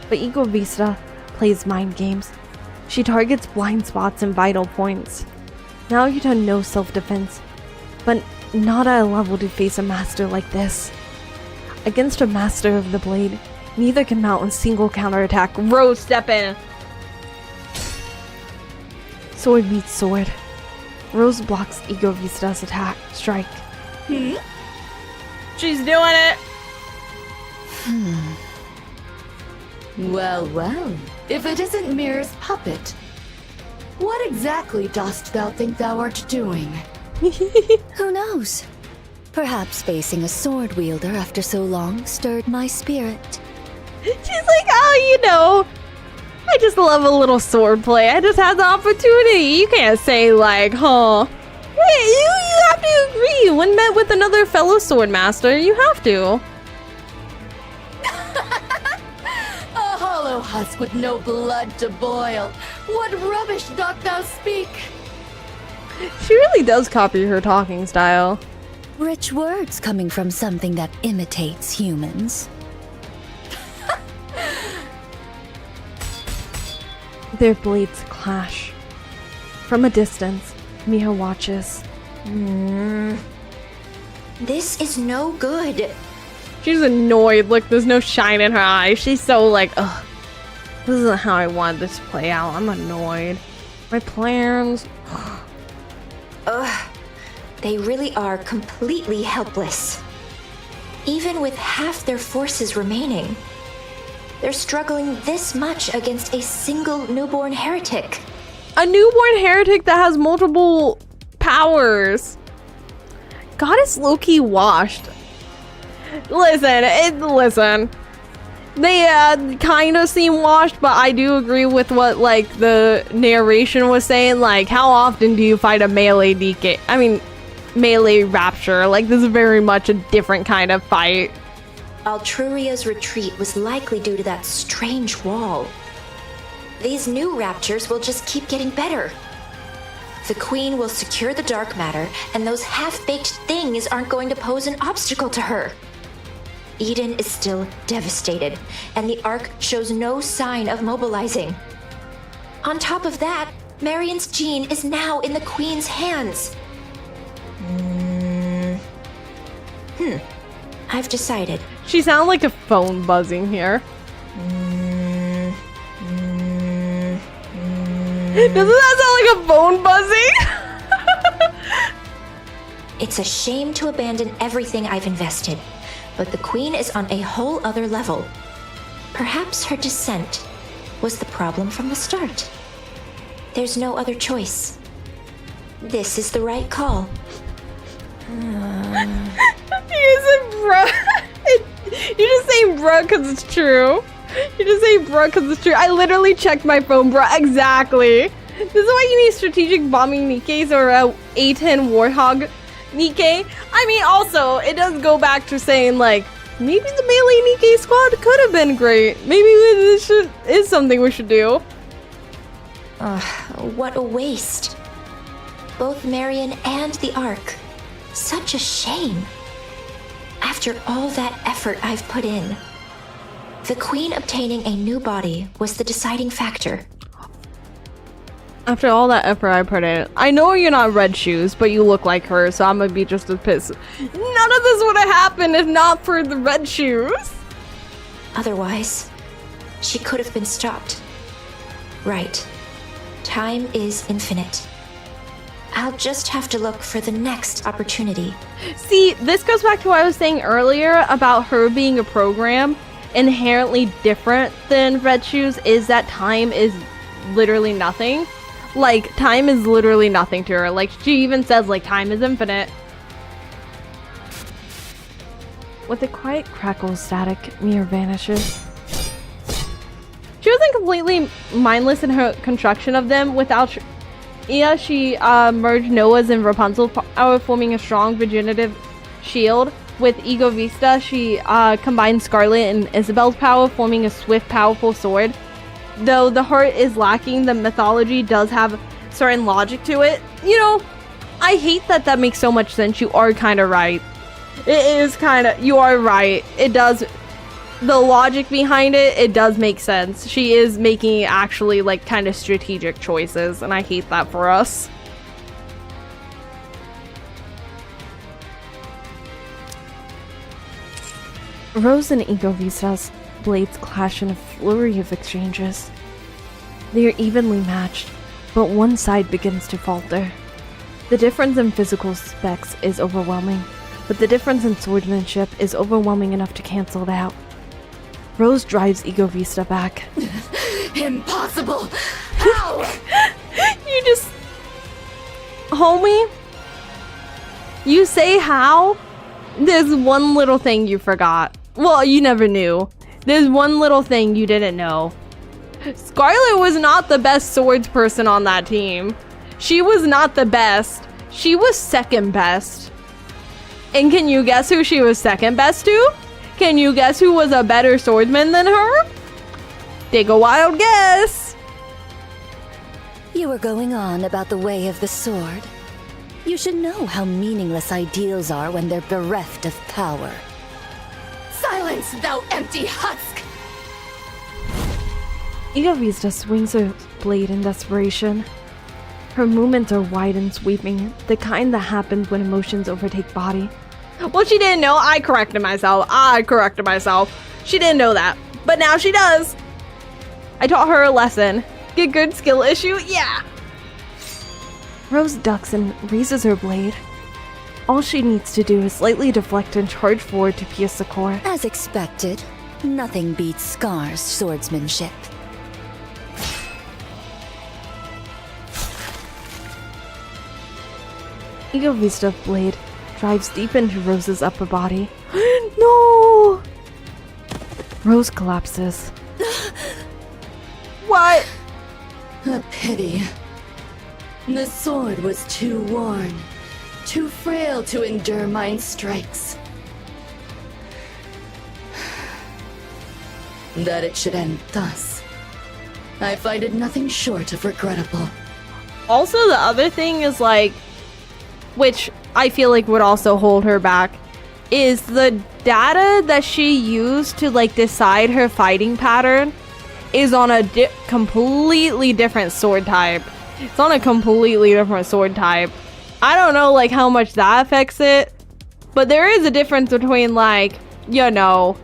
But Ego Vista plays mind games. She targets blind spots and vital points. Nalyuta knows self-defense, but not at a level to face a master like this. Against a master of the blade, neither can mount a single counterattack. Rose, step in! Sword beats sword. Rose blocks Ego Vista's attack. Strike. She's doing it! Well, well. If it isn't Mirror's puppet, what exactly dost thou think thou art doing? Who knows? Perhaps facing a sword wielder after so long stirred my spirit. She's like, oh, you know, I just love a little swordplay. I just had the opportunity. You can't say like, huh? Hey, you have to agree. When met with another fellow swordmaster, you have to. A hollow husk with no blood to boil. What rubbish doth thou speak? She really does copy her talking style. Rich words coming from something that imitates humans. Their blades clash. From a distance, Mia watches. This is no good. She's annoyed. Look, there's no shine in her eyes. She's so like, ugh. This isn't how I wanted this to play out. I'm annoyed. My plans. Ugh. They really are completely helpless. Even with half their forces remaining, they're struggling this much against a single newborn heretic. A newborn heretic that has multiple powers. Goddess Loki washed. Listen. They kind of seem washed, but I do agree with what like the narration was saying. Like, how often do you fight a melee Nikke? I mean, melee rapture. Like, this is very much a different kind of fight. Altruria's retreat was likely due to that strange wall. These new raptures will just keep getting better. The Queen will secure the dark matter, and those half-baked things aren't going to pose an obstacle to her. Eden is still devastated, and the Ark shows no sign of mobilizing. On top of that, Marion's gene is now in the Queen's hands. I've decided. She sounds like a phone buzzing here. Doesn't that sound like a phone buzzing? It's a shame to abandon everything I've invested, but the Queen is on a whole other level. Perhaps her dissent was the problem from the start. There's no other choice. This is the right call. You said bruh. You just say bruh because it's true. You just say bruh because it's true. I literally checked my phone, bruh. Exactly. This is why you need strategic bombing Nikkes or a A10 Warthog Nikke. I mean, also, it does go back to saying, like, maybe the melee Nikke squad could have been great. Maybe this is something we should do. What a waste. Both Marion and the Ark. Such a shame. After all that effort I've put in, the Queen obtaining a new body was the deciding factor. After all that effort I put in, I know you're not Red Shoes, but you look like her, so I'm gonna be just as pissed. None of this would have happened if not for the Red Shoes. Otherwise, she could have been stopped. Right. Time is infinite. I'll just have to look for the next opportunity. See, this goes back to what I was saying earlier about her being a program. Inherently different than Red Shoes is that time is literally nothing. Like, time is literally nothing to her. Like, she even says, like, time is infinite. With a quiet crackle of static, Mir vanishes. She wasn't completely mindless in her construction of them. Without she merged Noah's and Rapunzel's power, forming a strong vegetative shield. With Ego Vista, she combined Scarlet and Isabel's power, forming a swift, powerful sword. Though the heart is lacking, the mythology does have certain logic to it. You know, I hate that that makes so much sense. You are kind of right. It is kind of, you are right. It does, the logic behind it, it does make sense. She is making actually like kind of strategic choices, and I hate that for us. Rose and Ego Vista's blades clash in a flurry of exchanges. They are evenly matched, but one side begins to falter. The difference in physical specs is overwhelming, but the difference in swordsmanship is overwhelming enough to cancel it out. Rose drives Ego Vista back. Impossible! How? You just... Homie? You say how? There's one little thing you forgot. Well, you never knew. There's one little thing you didn't know. Scarlet was not the best swords person on that team. She was not the best. She was second best. And can you guess who she was second best to? Can you guess who was a better swordsman than her? Take a wild guess. You were going on about the way of the sword. You should know how meaningless ideals are when they're bereft of power. Silence, thou empty husk! Ego Vista swings her blade in desperation. Her movements are wide and sweeping, the kind that happens when emotions overtake body. Well, she didn't know. I corrected myself. She didn't know that, but now she does. I taught her a lesson. Get good skill issue? Yeah. Rose ducks and raises her blade. All she needs to do is slightly deflect and charge forward to pierce the core. As expected, nothing beats Scar's swordsmanship. Ego Vista blade drives deep into Rose's upper body. No! Rose collapses. What? A pity. The sword was too worn, too frail to endure mine strikes. That it should end thus, I find it nothing short of regrettable. Also, the other thing is like, which I feel like would also hold her back, is the data that she used to like decide her fighting pattern is on a completely different sword type. It's on a completely different sword type. I don't know like how much that affects it, but there is a difference between like, you know,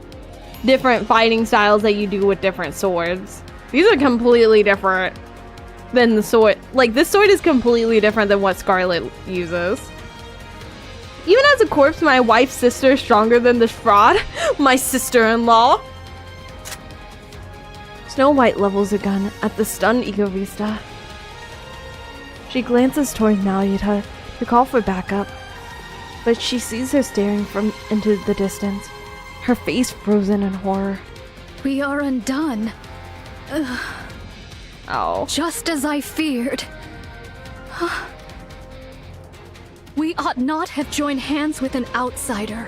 different fighting styles that you do with different swords. These are completely different than the sword. Like, this sword is completely different than what Scarlet uses. Even as a corpse, my wife's sister is stronger than this fraud. My sister-in-law. Snow White levels a gun at the stunned Ego Vista. She glances toward Nalyuta to call for backup, but she sees her staring from into the distance, her face frozen in horror. We are undone. Ugh. Oh. Just as I feared. We ought not have joined hands with an outsider.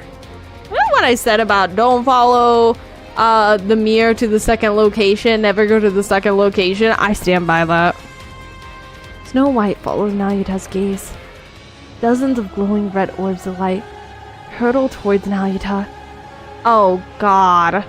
Remember what I said about don't follow the mirror to the second location, never go to the second location? I stand by that. Snow White follows Nalyuta's gaze. Dozens of glowing red orbs of light hurtle towards Nalyuta. Oh god.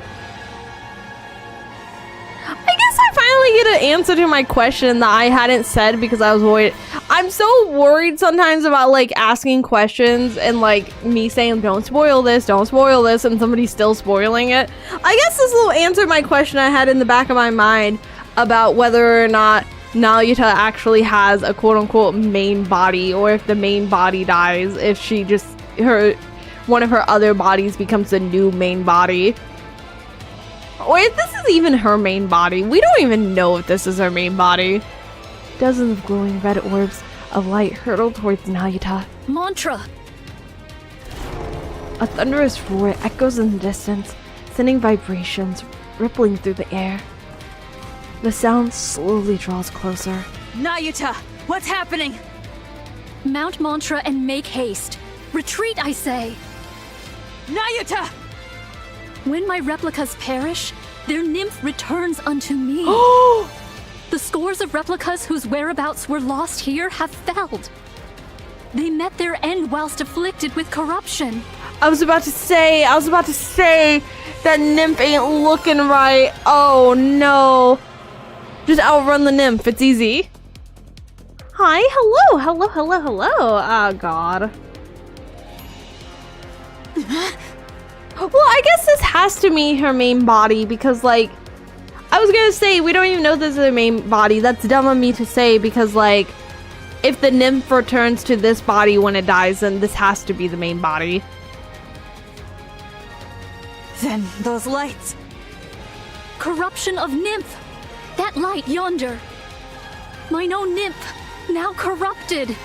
I guess I finally get an answer to my question that I hadn't said because I was worried. I'm so worried sometimes about like asking questions and like me saying don't spoil this, and somebody's still spoiling it. I guess this will answer my question I had in the back of my mind about whether or not Nalyuta actually has a quote-unquote main body, or if the main body dies, if she just one of her other bodies becomes the new main body. Or if this is even her main body. We don't even know if this is her main body. Dozens of glowing red orbs of light hurtle towards Nalyuta. Mantra! A thunderous roar echoes in the distance, sending vibrations rippling through the air. The sound slowly draws closer. Nalyuta! What's happening? Mount Mantra and make haste. Retreat, I say! Nalyuta! When my replicas perish, their nymph returns unto me. The scores of replicas whose whereabouts were lost here have failed. They met their end whilst afflicted with corruption. I was about to say that nymph ain't looking right. Oh no. Just outrun the nymph, it's easy. Hi, hello. Oh god. Well, I guess this has to be her main body because, like, I was gonna say, we don't even know this is the main body. That's dumb of me to say because, like, if the nymph returns to this body when it dies, then this has to be the main body. Then those lights. Corruption of nymph! That light yonder! Mine own nymph, now corrupted!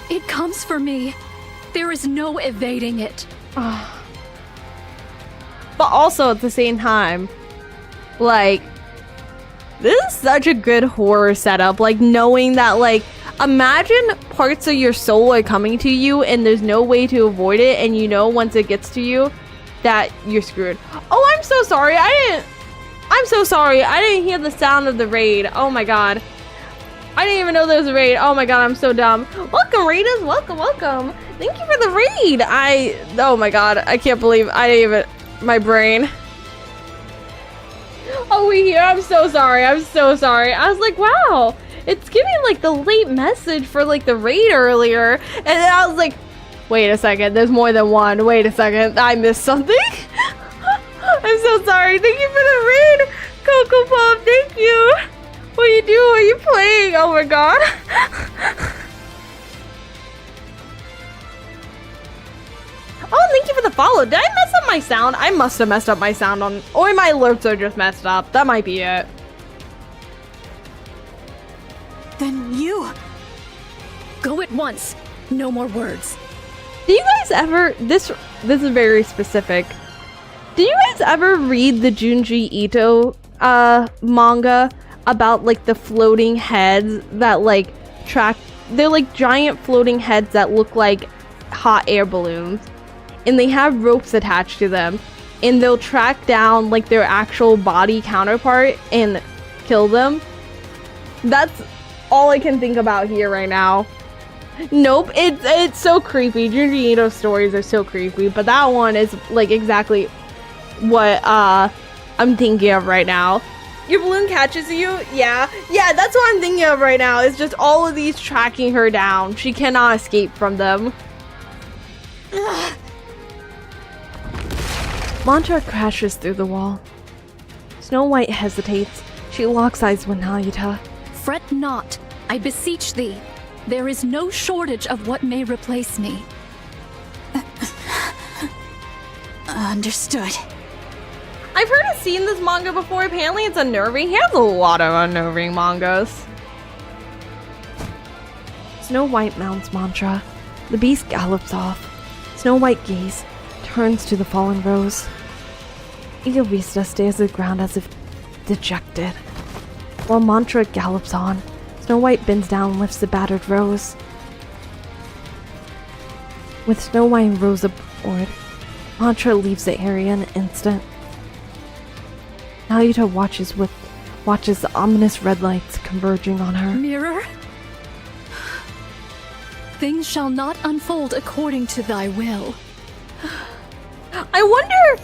It comes for me. There is no evading it. But also at the same time, like, this is such a good horror setup. Like, knowing that, like, imagine parts of your soul are coming to you and there's no way to avoid it, and you know once it gets to you that you're screwed. Oh, I'm so sorry. I'm so sorry. I didn't hear the sound of the raid. Oh my god. I didn't even know there was a raid. Oh my god, I'm so dumb. Welcome, raiders. Welcome, welcome. Thank you for the raid. Oh my god, I can't believe I didn't even... My brain. Oh, we here. I'm so sorry. I'm so sorry. I was like, wow. It's giving, like, the late message for, like, the raid earlier. And then I was like, wait a second. There's more than one. Wait a second. I missed something. I'm so sorry. Thank you for the raid, Coco Pop. Thank you. What are you doing? What are you playing? Oh my god. Oh, thank you for the follow. Did I mess up my sound? I must have messed up my sound on... Or my alerts are just messed up. That might be it. Then you... Go at once. No more words. Do you guys ever... This is very specific. Do you guys ever read the Junji Ito manga about, like, the floating heads that, like, track... They're, like, giant floating heads that look like hot air balloons. And they have ropes attached to them. And they'll track down, like, their actual body counterpart and kill them. That's all I can think about here right now. Nope, it's so creepy. Junji Ito's stories are so creepy. But that one is, like, exactly what I'm thinking of right now. Your balloon catches you? Yeah, that's what I'm thinking of right now. It's just all of these tracking her down. She cannot escape from them. Mantra crashes through the wall. Snow White hesitates. She locks eyes with Nayuta. Fret not, I beseech thee. There is no shortage of what may replace me. Understood. I've heard of seeing this manga before. Apparently it's unnerving. He has a lot of unnerving mangas. Snow White mounts Mantra. The beast gallops off. Snow White gaze turns to the fallen rose. Egovista stares at the ground as if dejected. While Mantra gallops on, Snow White bends down and lifts the battered rose. With Snow White and Rose aboard, Mantra leaves the area in an instant. Nayuta watches the ominous red lights converging on her. Mirror? Things shall not unfold according to thy will. I wonder...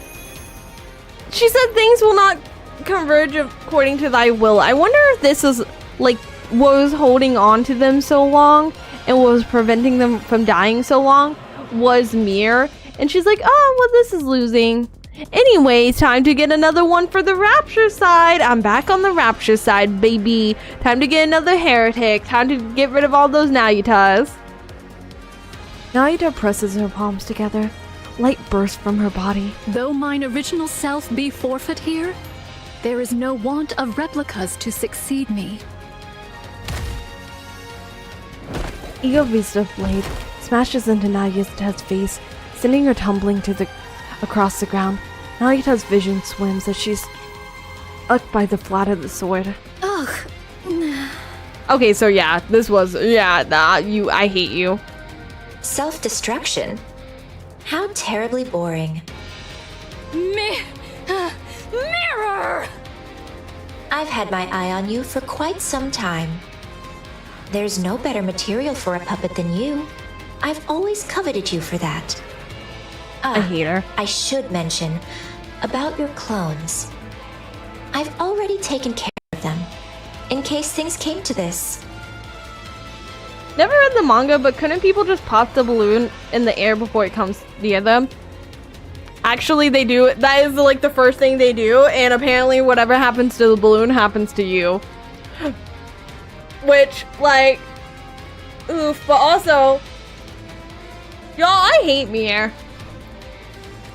She said things will not converge according to thy will. I wonder if this is, like, what was holding on to them so long and what was preventing them from dying so long was Mir. And she's like, oh, well, this is losing. Anyways, time to get another one for the Rapture side. I'm back on the Rapture side, baby. Time to get another heretic. Time to get rid of all those Nayutas. Nayuta presses her palms together. Light bursts from her body. Though mine original self be forfeit here, there is no want of replicas to succeed me. Egovista blade smashes into Nayuta's face, sending her tumbling across the ground. Nayuta's vision swims as she's up by the flat of the sword. Ugh. Okay, so yeah, this was... Yeah, I hate you. Self-destruction? How terribly boring. Mirror! I've had my eye on you for quite some time. There's no better material for a puppet than you. I've always coveted you for that. I hate her. I should mention about your clones. I've already taken care of them, in case things came to this. Never read the manga, but couldn't people just pop the balloon in the air before it comes near them? Actually, they do. That is like the first thing they do, and apparently whatever happens to the balloon happens to you. Which, like, oof, but also, y'all, I hate Mir.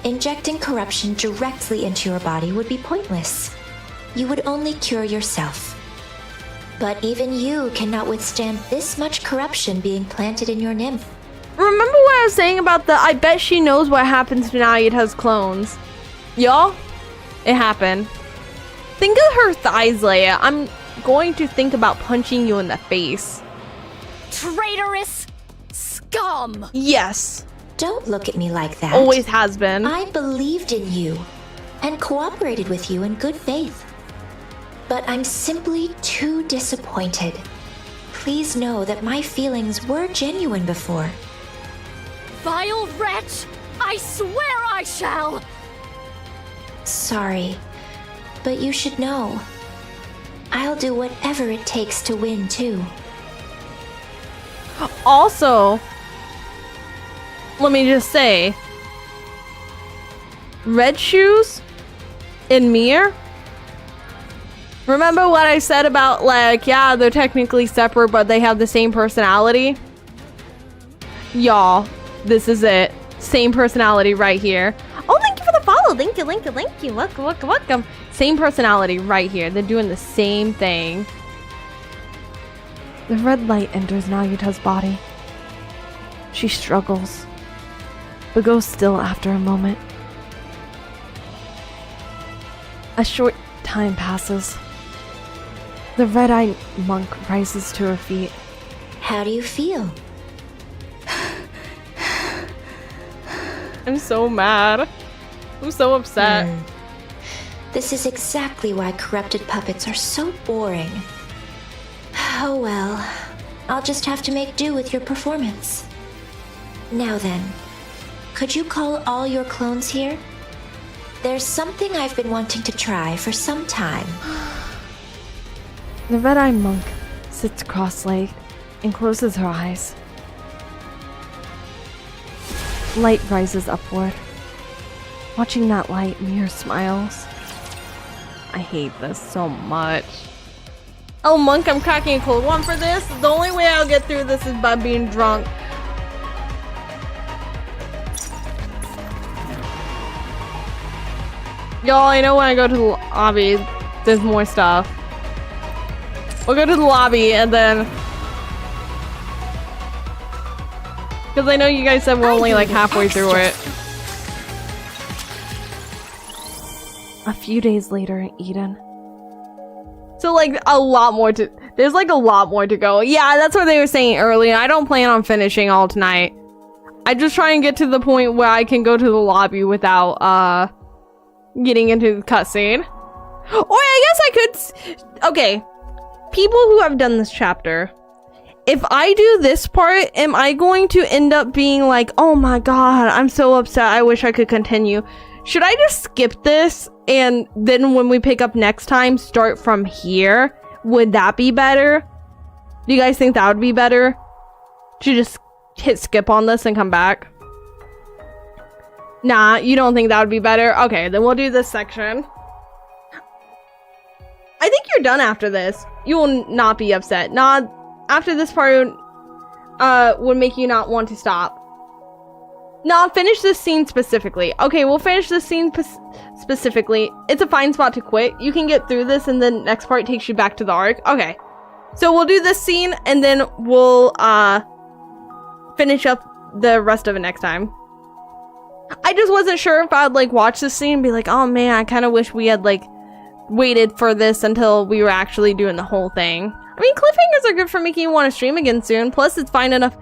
Injecting corruption directly into your body would be pointless. You would only cure yourself. But even you cannot withstand this much corruption being planted in your nymph. Remember what I was saying about the I bet she knows what happens to Nayata's clones? Y'all, it happened. Think of her thighs, Leia. I'm going to think about punching you in the face. Traitorous scum! Yes. Don't look at me like that. Always has been. I believed in you and cooperated with you in good faith. But I'm simply too disappointed. Please know that my feelings were genuine before. Vile wretch! I swear I shall! Sorry, but you should know. I'll do whatever it takes to win, too. Also, let me just say, Red Shoes and Mir. Remember what I said about, like, yeah, they're technically separate, but they have the same personality? Y'all, this is it. Same personality right here. Oh, thank you for the follow. Thank you, thank you, thank you. Welcome, welcome, welcome. Same personality right here. They're doing the same thing. The red light enters Nayata's body. She struggles, but goes still after a moment. A short time passes. The red-eyed monk rises to her feet. How do you feel? I'm so mad. I'm so upset. This is exactly why corrupted puppets are so boring. Oh well, I'll just have to make do with your performance. Now then, could you call all your clones here? There's something I've been wanting to try for some time. The red-eyed monk sits cross-legged and closes her eyes. Light rises upward. Watching that light, Mir smiles. I hate this so much. Oh, monk, I'm cracking a cold one for this. The only way I'll get through this is by being drunk. Y'all, I know when I go to the lobby, there's more stuff. We'll go to the lobby and then... Because I know you guys said we're only like halfway through it. A few days later in Eden. So like a lot more to... There's like a lot more to go. Yeah, that's what they were saying earlier. I don't plan on finishing all tonight. I just try and get to the point where I can go to the lobby without getting into the cutscene. Or I guess I could... Okay. People who have done this chapter... If I do this part, am I going to end up being like, oh my god, I'm so upset, I wish I could continue? Should I just skip this and then when we pick up next time, start from here? Would that be better? Do you guys think that would be better? To just hit skip on this and come back? Nah, you don't think that would be better? Okay, then we'll do this section. I think you're done after this. You will not be upset. Nah, after this part would make you not want to stop. No, finish this scene specifically. Okay, we'll finish this scene specifically. It's a fine spot to quit. You can get through this and then the next part takes you back to the arc. Okay. So we'll do this scene and then we'll finish up the rest of it next time. I just wasn't sure if I'd like watch this scene and be like, oh man, I kind of wish we had like waited for this until we were actually doing the whole thing. I mean, cliffhangers are good for making you want to stream again soon. Plus, it's fine enough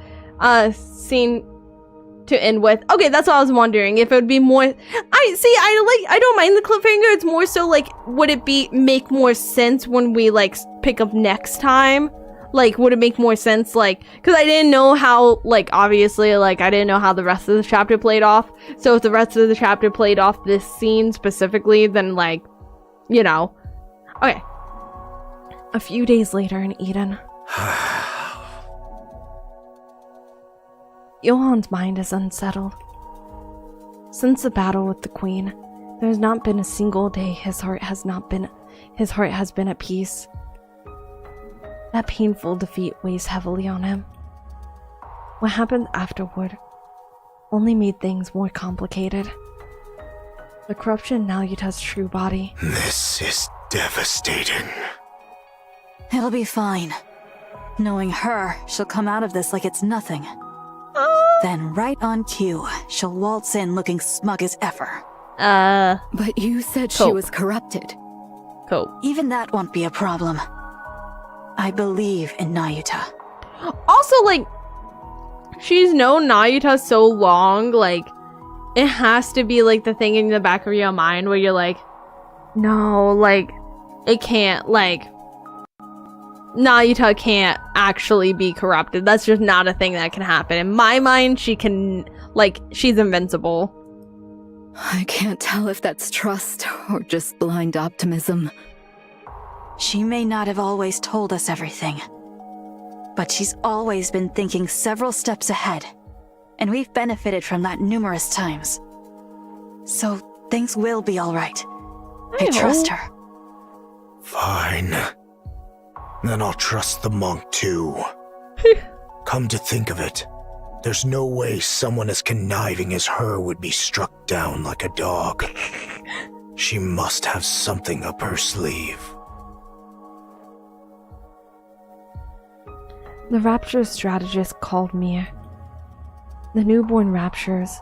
scene to end with. Okay, that's what I was wondering. If it would be more... I don't mind the cliffhanger. It's more so, like, would it make more sense when we, like, pick up next time? Like, would it make more sense, like... Because I didn't know how, like, obviously, like, I didn't know how the rest of the chapter played off. So if the rest of the chapter played off this scene specifically, then, like, you know. Okay. A few days later in Eden. Johan's mind is unsettled. Since the battle with the queen, there has not been a single day his heart has been at peace. That painful defeat weighs heavily on him. What happened afterward only made things more complicated. The corruption in LayaKat's true body. This is devastating. It'll be fine. Knowing her, she'll come out of this like it's nothing. Then right on cue, she'll waltz in looking smug as ever. But you said she was corrupted. Cool. Even that won't be a problem. I believe in Nayuta. Also, like, she's known Nayuta so long, like, it has to be, like, the thing in the back of your mind where you're like, no, like, it can't, like, Nayuta can't actually be corrupted. That's just not a thing that can happen. In my mind, she can, like, she's invincible. I can't tell if that's trust or just blind optimism. She may not have always told us everything, but she's always been thinking several steps ahead, and we've benefited from that numerous times. So things will be all right. I trust her. Fine. Then I'll trust the monk too. Come to think of it, there's no way someone as conniving as her would be struck down like a dog. She must have something up her sleeve. The Rapture strategist called Mir. The newborn Raptures,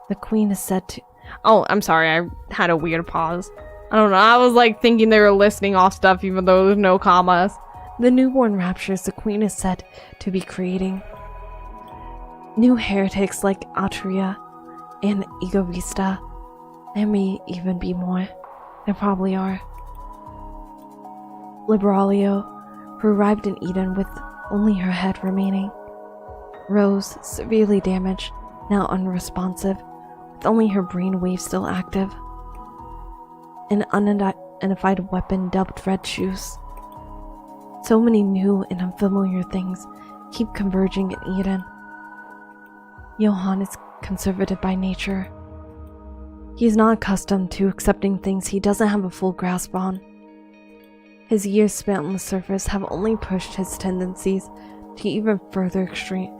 the queen is said to... Oh, I'm sorry, I had a weird pause. I don't know, I was like thinking they were listing off stuff even though there's no commas. The newborn Raptures, the queen is said to be creating. New heretics like Altria and Egoista. There may even be more. There probably are. Liberalio, who arrived in Eden with only her head remaining. Rose, severely damaged, now unresponsive, with only her brain waves still active. An unidentified weapon dubbed Red Shoes. So many new and unfamiliar things keep converging in Eden. Johann is conservative by nature. He is not accustomed to accepting things he doesn't have a full grasp on. His years spent on the surface have only pushed his tendencies to even greater extreme.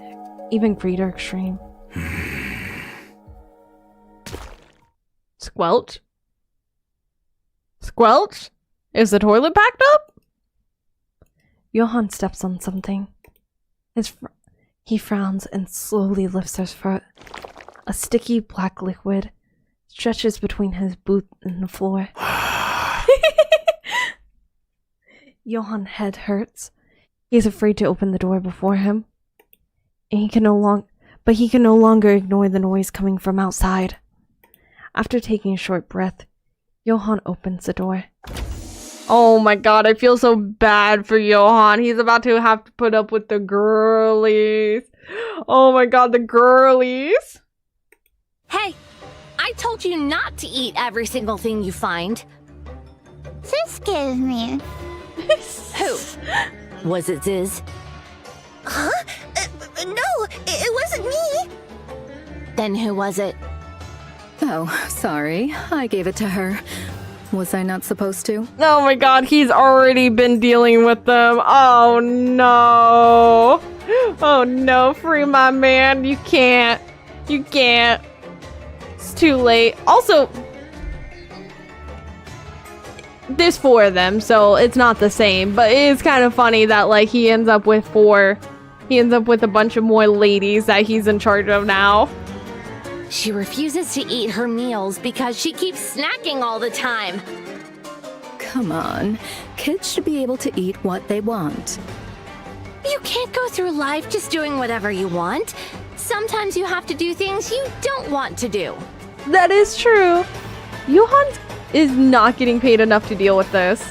Squelch? Squelch? Is the toilet packed up? Johann steps on something. He frowns and slowly lifts his foot. A sticky black liquid stretches between his boot and the floor. Johann's head hurts. He is afraid to open the door before him. And he can no longer ignore the noise coming from outside. After taking a short breath, Johann opens the door. Oh my god, I feel so bad for Johann. He's about to have to put up with the girlies. Oh my god, the girlies. Hey, I told you not to eat every single thing you find. Excuse me. Who? Was it Ziz? Huh? No, it wasn't me. Then who was it? Oh, sorry. I gave it to her. Was I not supposed to? Oh my god, he's already been dealing with them. Oh no. Oh no, free my man. You can't. You can't. It's too late. Also, there's 4 of them, so it's not the same. But it is kind of funny that, like, he ends up with 4. He ends up with a bunch of more ladies that he's in charge of now. She refuses to eat her meals because she keeps snacking all the time. Come on. Kids should be able to eat what they want. You can't go through life just doing whatever you want. Sometimes you have to do things you don't want to do. That is true. Johann is not getting paid enough to deal with this.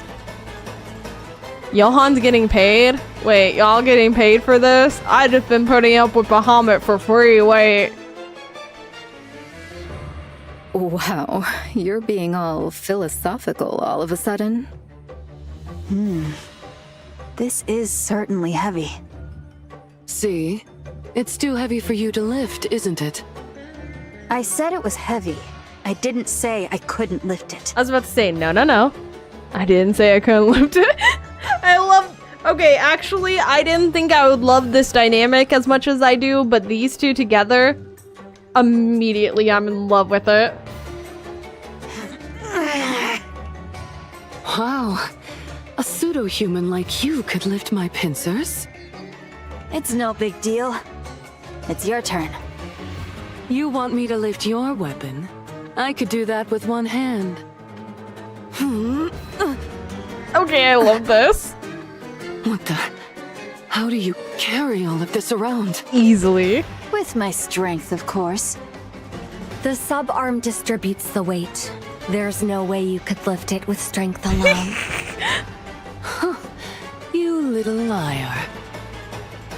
Johann's getting paid? Wait, y'all getting paid for this? I've just been putting up with Bahamut for free, wait. Wow, you're being all philosophical all of a sudden. This is certainly heavy. See? It's too heavy for you to lift, isn't it? I said it was heavy, I didn't say I couldn't lift it. I was about to say, no. I didn't say I couldn't lift it. I love... Okay, actually, I didn't think I would love this dynamic as much as I do, but these two together, immediately I'm in love with it. Wow. A pseudo-human like you could lift my pincers? It's no big deal. It's your turn. You want me to lift your weapon? I could do that with one hand. Okay, I love this. What the? How do you carry all of this around? Easily. With my strength, of course. The subarm distributes the weight. There's no way you could lift it with strength alone. You little liar.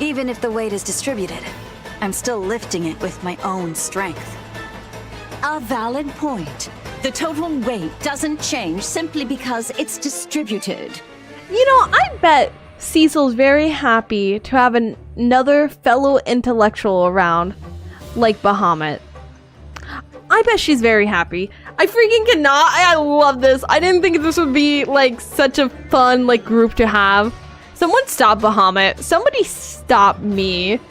Even if the weight is distributed, I'm still lifting it with my own strength. A valid point. The total weight doesn't change simply because it's distributed. You know, I bet Cecil's very happy to have another fellow intellectual around, like Bahamut. I bet she's very happy. I freaking cannot. I love this. I didn't think this would be, like, such a fun, like, group to have. Someone stop Bahamut. Somebody stop me.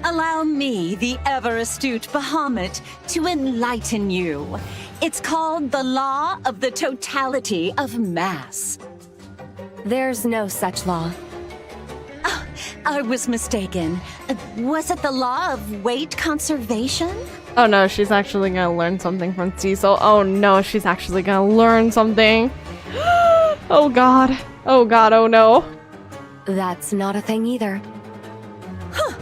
Allow me, the ever-astute Bahamut, to enlighten you. It's called the Law of the Totality of Mass. There's no such law. Oh, I was mistaken. Was it the Law of Weight Conservation? Oh no, she's actually gonna learn something from Cecil. Oh no, she's actually gonna learn something. Oh god. Oh god, oh no. That's not a thing either. Huh.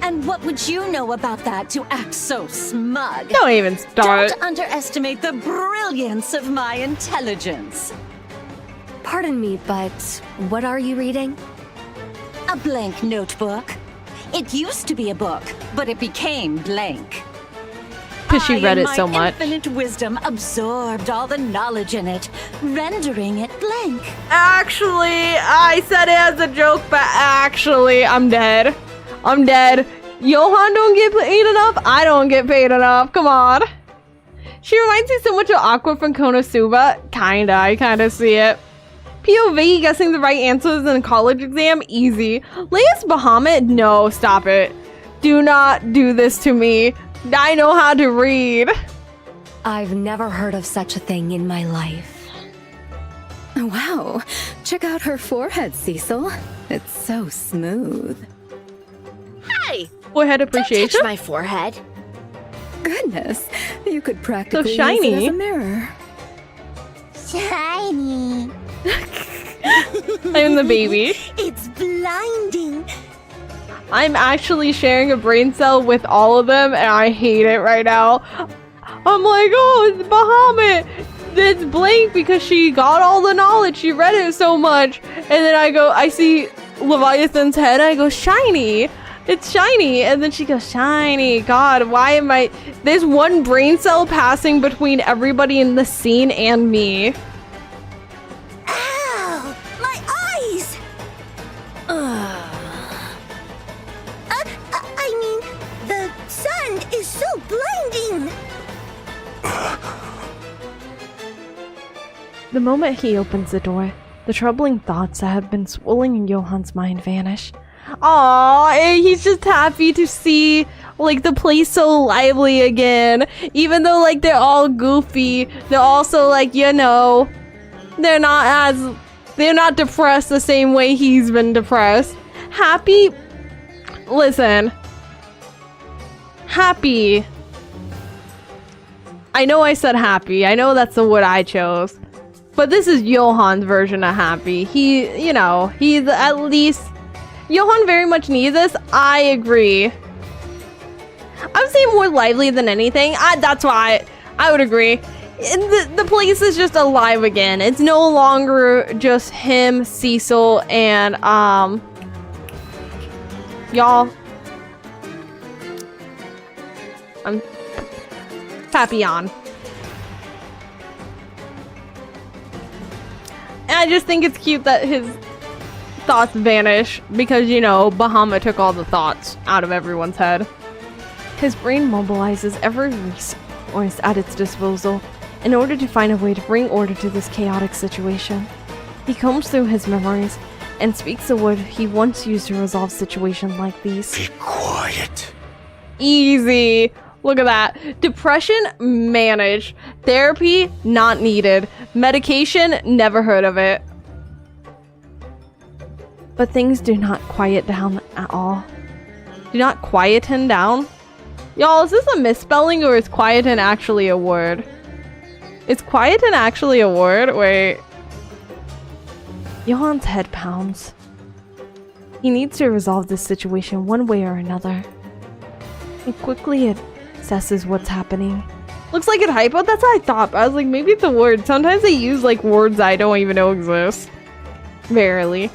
And what would you know about that to act so smug? Don't even start. Don't underestimate the brilliance of my intelligence. Pardon me, but what are you reading? A blank notebook. It used to be a book, but it became blank. Because she read it so much. Infinite wisdom absorbed all the knowledge in it, rendering it blank. Actually, I said it as a joke, but actually, I'm dead. I'm dead. Johan don't get paid enough. I don't get paid enough. Come on. She reminds me so much of Aqua from Konosuba. Kinda. I kinda see it. POV guessing the right answers in a college exam. Easy. Leia's Bahamut? No, stop it. Do not do this to me. I know how to read. I've never heard of such a thing in my life. Wow. Check out her forehead, Cecil. It's so smooth. Hey! Forehead appreciation? Don't touch my forehead. Goodness, you could practically so shiny. use it as a mirror. Shiny. I'm the baby. It's blinding. I'm actually sharing a brain cell with all of them, and I hate it right now. I'm like, oh, it's Bahamut. It's blank because she got all the knowledge. She read it so much. And then I see Leviathan's head, and I go, shiny. It's shiny. And then she goes, shiny. God, why am I... There's one brain cell passing between everybody in the scene and me. Ow! My eyes! I mean, the sun is so blinding! The moment he opens the door, the troubling thoughts that have been swirling in Johan's mind vanish. Aww, he's just happy to see, like, the place so lively again. Even though, like, they're all goofy, they're also, like, you know, they're not depressed the same way he's been depressed. Happy? Listen. Happy. I know I said happy. I know that's the word I chose. But this is Johan's version of happy. He's at least... Johan very much needs this. I agree. I'm saying more lively than anything. That's why I would agree. The place is just alive again. It's no longer just him, Cecil, and y'all. I'm Papillon. And I just think it's cute that his thoughts vanish because, you know, Bahamut took all the thoughts out of everyone's head. His brain mobilizes every points at its disposal in order to find a way to bring order to this chaotic situation. He combs through his memories and speaks the word he once used to resolve situations like these. Be quiet. Easy. Look at that. Depression, managed. Therapy, not needed. Medication, never heard of it. But things do not quiet down at all. Do not quieten down? Y'all, is this a misspelling or is quieten actually a word? Is quieten actually a word? Wait. Johan's head pounds. He needs to resolve this situation one way or another. He quickly assesses what's happening. Looks like a typo? That's what I thought. I was like, maybe it's a word. Sometimes they use like words I don't even know exist. Verily.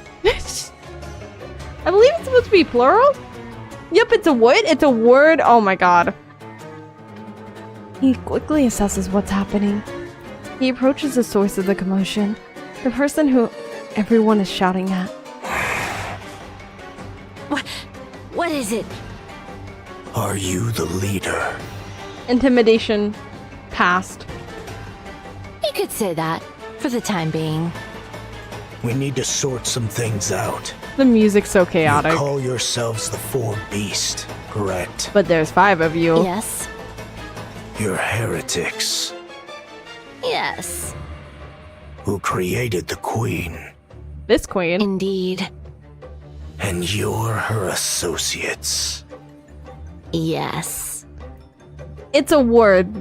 I believe it's supposed to be plural? Yep, it's a what? It's a word? Oh my god. He quickly assesses what's happening. He approaches the source of the commotion. The person who everyone is shouting at. What is it? Are you the leader? Intimidation passed. You could say that, for the time being. We need to sort some things out. The music's so chaotic. You call yourselves the Four Beasts, correct? But there's 5 of you. Yes. You're heretics. Yes. Who created the Queen? This queen. Indeed. And you're her associates. Yes. It's a word.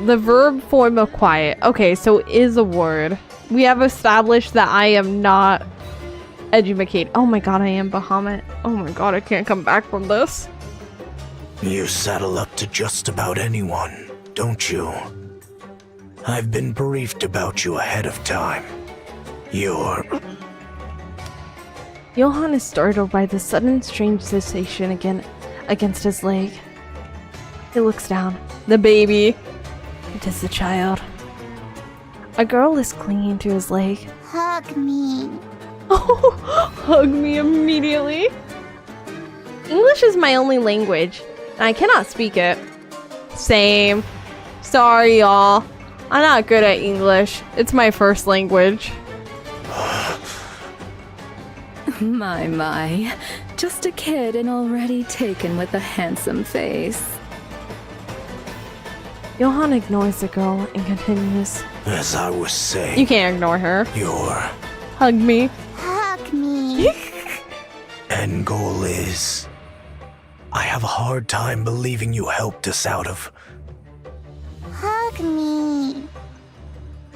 The verb form of quiet. Okay, so is a word. We have established that I am not educated. Oh my god, I am Bahamut. Oh my god, I can't come back from this. You saddle up to just about anyone, don't you? I've been briefed about you ahead of time. You're... Johan is startled by the sudden strange sensation again against his leg. He looks down. The baby. It is the child. A girl is clinging to his leg. Hug me. Oh, hug me immediately. English is my only language, and I cannot speak it. Same. Sorry, y'all. I'm not good at English. It's my first language. My. Just a kid and already taken with a handsome face. Johan ignores the girl and continues. As I was saying... You can't ignore her. Your... Hug me. Hug me. End goal is... I have a hard time believing you helped us out of... Hug me.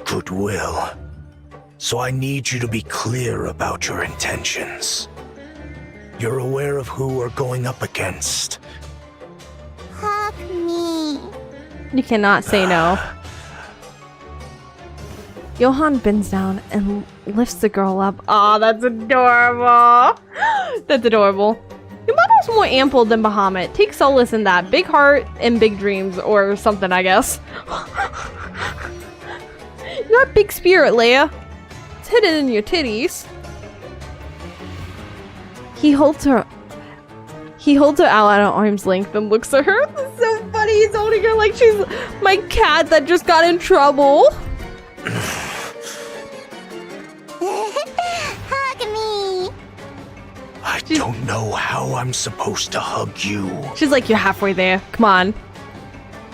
Goodwill. So I need you to be clear about your intentions. You're aware of who we're going up against. Hug me. You cannot say no. Johan bends down and lifts the girl up. Aw, that's adorable. That's adorable. Your mother's more ample than Bahamut. Take solace in that. Big heart and big dreams, or something, I guess. You're a big spirit, Leia. It's hidden in your titties. He holds her out at arm's length and looks at her. This is so funny. He's holding her like she's my cat that just got in trouble. Hug me. I don't know how I'm supposed to hug you. She's like, you're halfway there. Come on.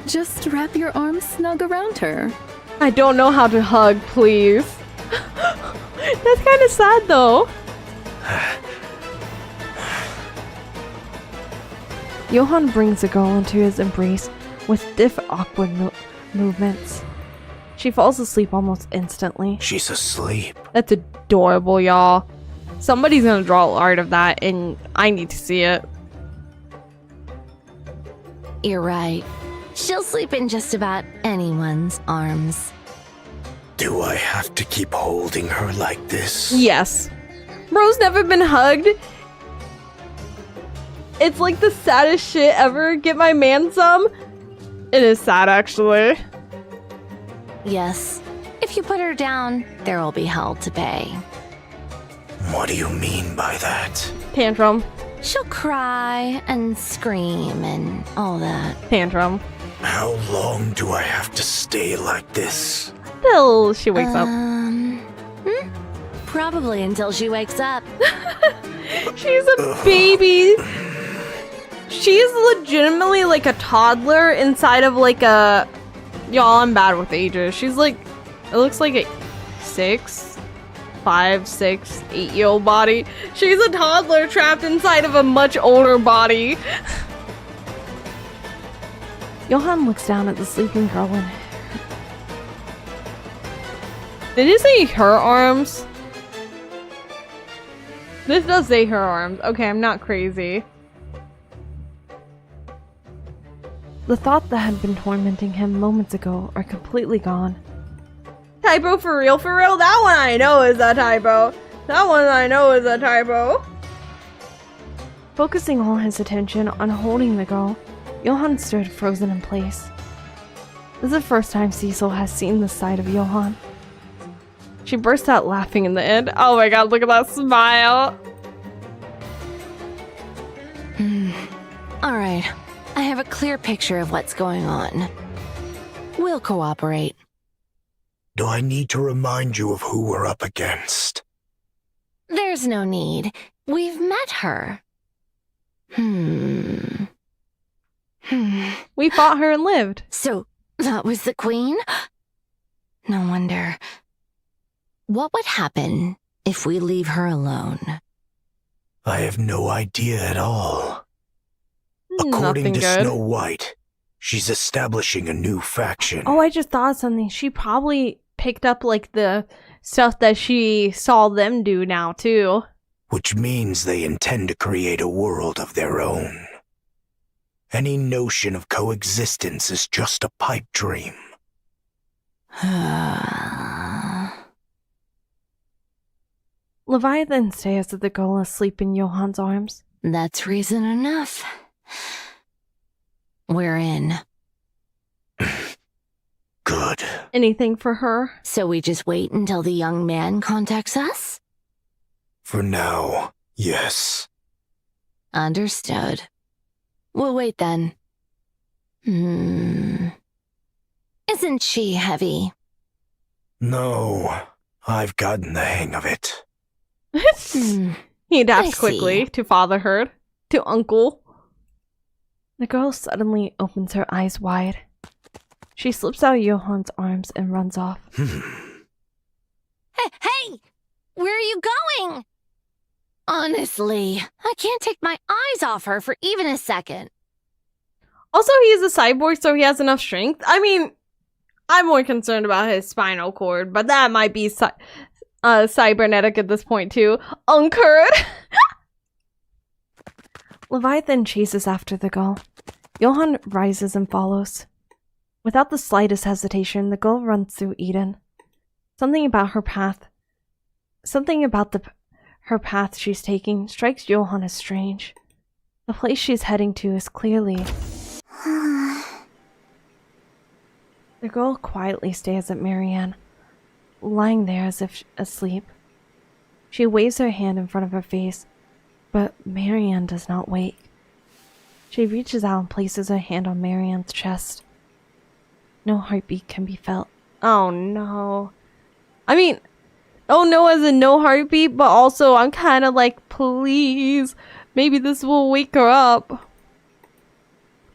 Just wrap your arms snug around her. I don't know how to hug, please. That's kind of sad, though. Johan brings the girl into his embrace with stiff, awkward movements. She falls asleep almost instantly. She's asleep. That's adorable, y'all. Somebody's gonna draw art of that, and I need to see it. You're right. She'll sleep in just about anyone's arms. Do I have to keep holding her like this? Yes. Bro's never been hugged. It's like the saddest shit ever. Get my man some. It is sad, actually. Yes. If you put her down, there will be hell to pay. What do you mean by that? Tantrum. She'll cry and scream and all that. Tantrum. How long do I have to stay like this? Till she wakes up. Probably until she wakes up. She's a baby. She's legitimately like a toddler inside of like a... Y'all, I'm bad with ages. She's like... It looks like a 5, 6, 8-year-old body. She's a toddler trapped inside of a much older body. Johan looks down at the sleeping girl and... Did you say her arms? This does say her arms. Okay, I'm not crazy. The thoughts that had been tormenting him moments ago are completely gone. Typo for real? For real? That one I know is a typo. That one I know is a typo. Focusing all his attention on holding the girl, Johan stood frozen in place. This is the first time Cecil has seen this side of Johan. She burst out laughing in the end. Oh my god, look at that smile. Alright, I have a clear picture of what's going on. We'll cooperate. Do I need to remind you of who we're up against? There's no need. We've met her. We fought her and lived. So, that was the queen? No wonder. What would happen if we leave her alone? I have no idea at all. According Nothing to good. Snow White, she's establishing a new faction. Oh, I just thought of something. She probably picked up like the stuff that she saw them do now too. Which means they intend to create a world of their own. Any notion of coexistence is just a pipe dream. Leviathan stares at the girl asleep in Johan's arms. That's reason enough. We're in. Good. Anything for her? So we just wait until the young man contacts us? For now, yes. Understood. We'll wait then. Isn't she heavy? No, I've gotten the hang of it. He adapts quickly to fatherhood, to uncle. The girl suddenly opens her eyes wide. She slips out of Johan's arms and runs off. Hey! Where are you going? Honestly, I can't take my eyes off her for even a second. Also, he's a cyborg, so he has enough strength. I mean, I'm more concerned about his spinal cord, but that might be cybernetic at this point too. Uncurred! Leviathan chases after the girl. Johan rises and follows. Without the slightest hesitation, the girl runs through Eden. Something about her path she's taking strikes Johan as strange. The place she's heading to is clearly... The girl quietly stares at Marianne, lying there as if asleep. She waves her hand in front of her face, but Marianne does not wake. She reaches out and places her hand on Marianne's chest. No heartbeat can be felt. Oh no. I mean, oh no as in no heartbeat, but also I'm kind of like, please, maybe this will wake her up.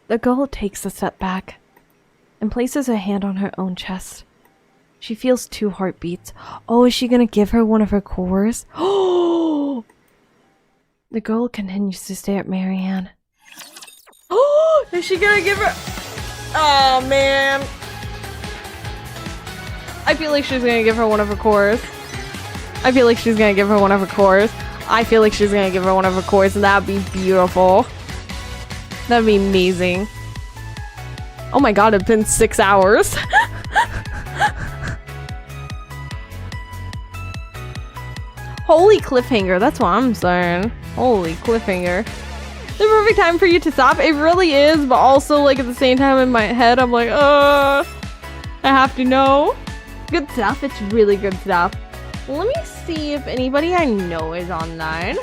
The girl takes a step back and places her hand on her own chest. She feels 2 heartbeats. Oh, is she gonna give her one of her cores? Oh! The girl continues to stare at Marianne. Oh! Is she gonna give her... Oh, man. I feel like she's gonna give her one of her cores. I feel like she's gonna give her one of her cores. I feel like she's gonna give her one of her cores, and that'd be beautiful. That'd be amazing. Oh my god, it's been 6 hours. Holy cliffhanger, that's what I'm saying. Holy cliffhanger. The perfect time for you to stop. It really is, but also like at the same time in my head, I'm like, I have to know. Good stuff, it's really good stuff. Let me see if anybody I know is online.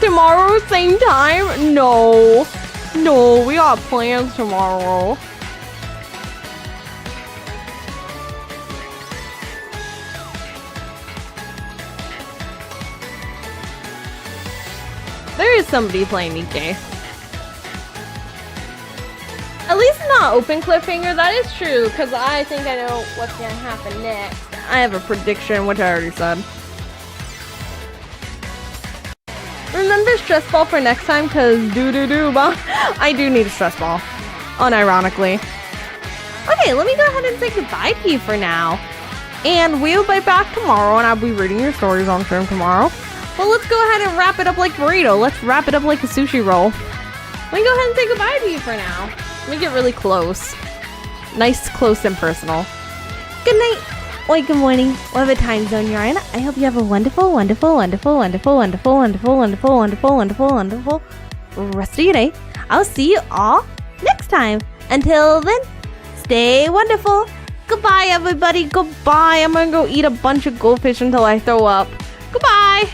Tomorrow, same time? No. No, we got plans tomorrow. There is somebody playing Nikke. At least not open cliffhanger, that is true, because I think I know what's gonna happen next. I have a prediction, which I already said. Remember stress ball for next time, because I do need a stress ball. Unironically. Okay, let me go ahead and say goodbye to you for now. And we'll be back tomorrow, and I'll be reading your stories on stream tomorrow. But let's go ahead and wrap it up like burrito. Let's wrap it up like a sushi roll. Let me go ahead and say goodbye to you for now. Let me get really close. Nice, close, and personal. Good night. Or good morning. Whatever time zone you're in. I hope you have a wonderful, wonderful, wonderful, wonderful, wonderful, wonderful, wonderful, wonderful, wonderful, wonderful rest of your day. I'll see you all next time. Until then, stay wonderful. Goodbye, everybody. Goodbye. I'm gonna go eat a bunch of goldfish until I throw up. Goodbye.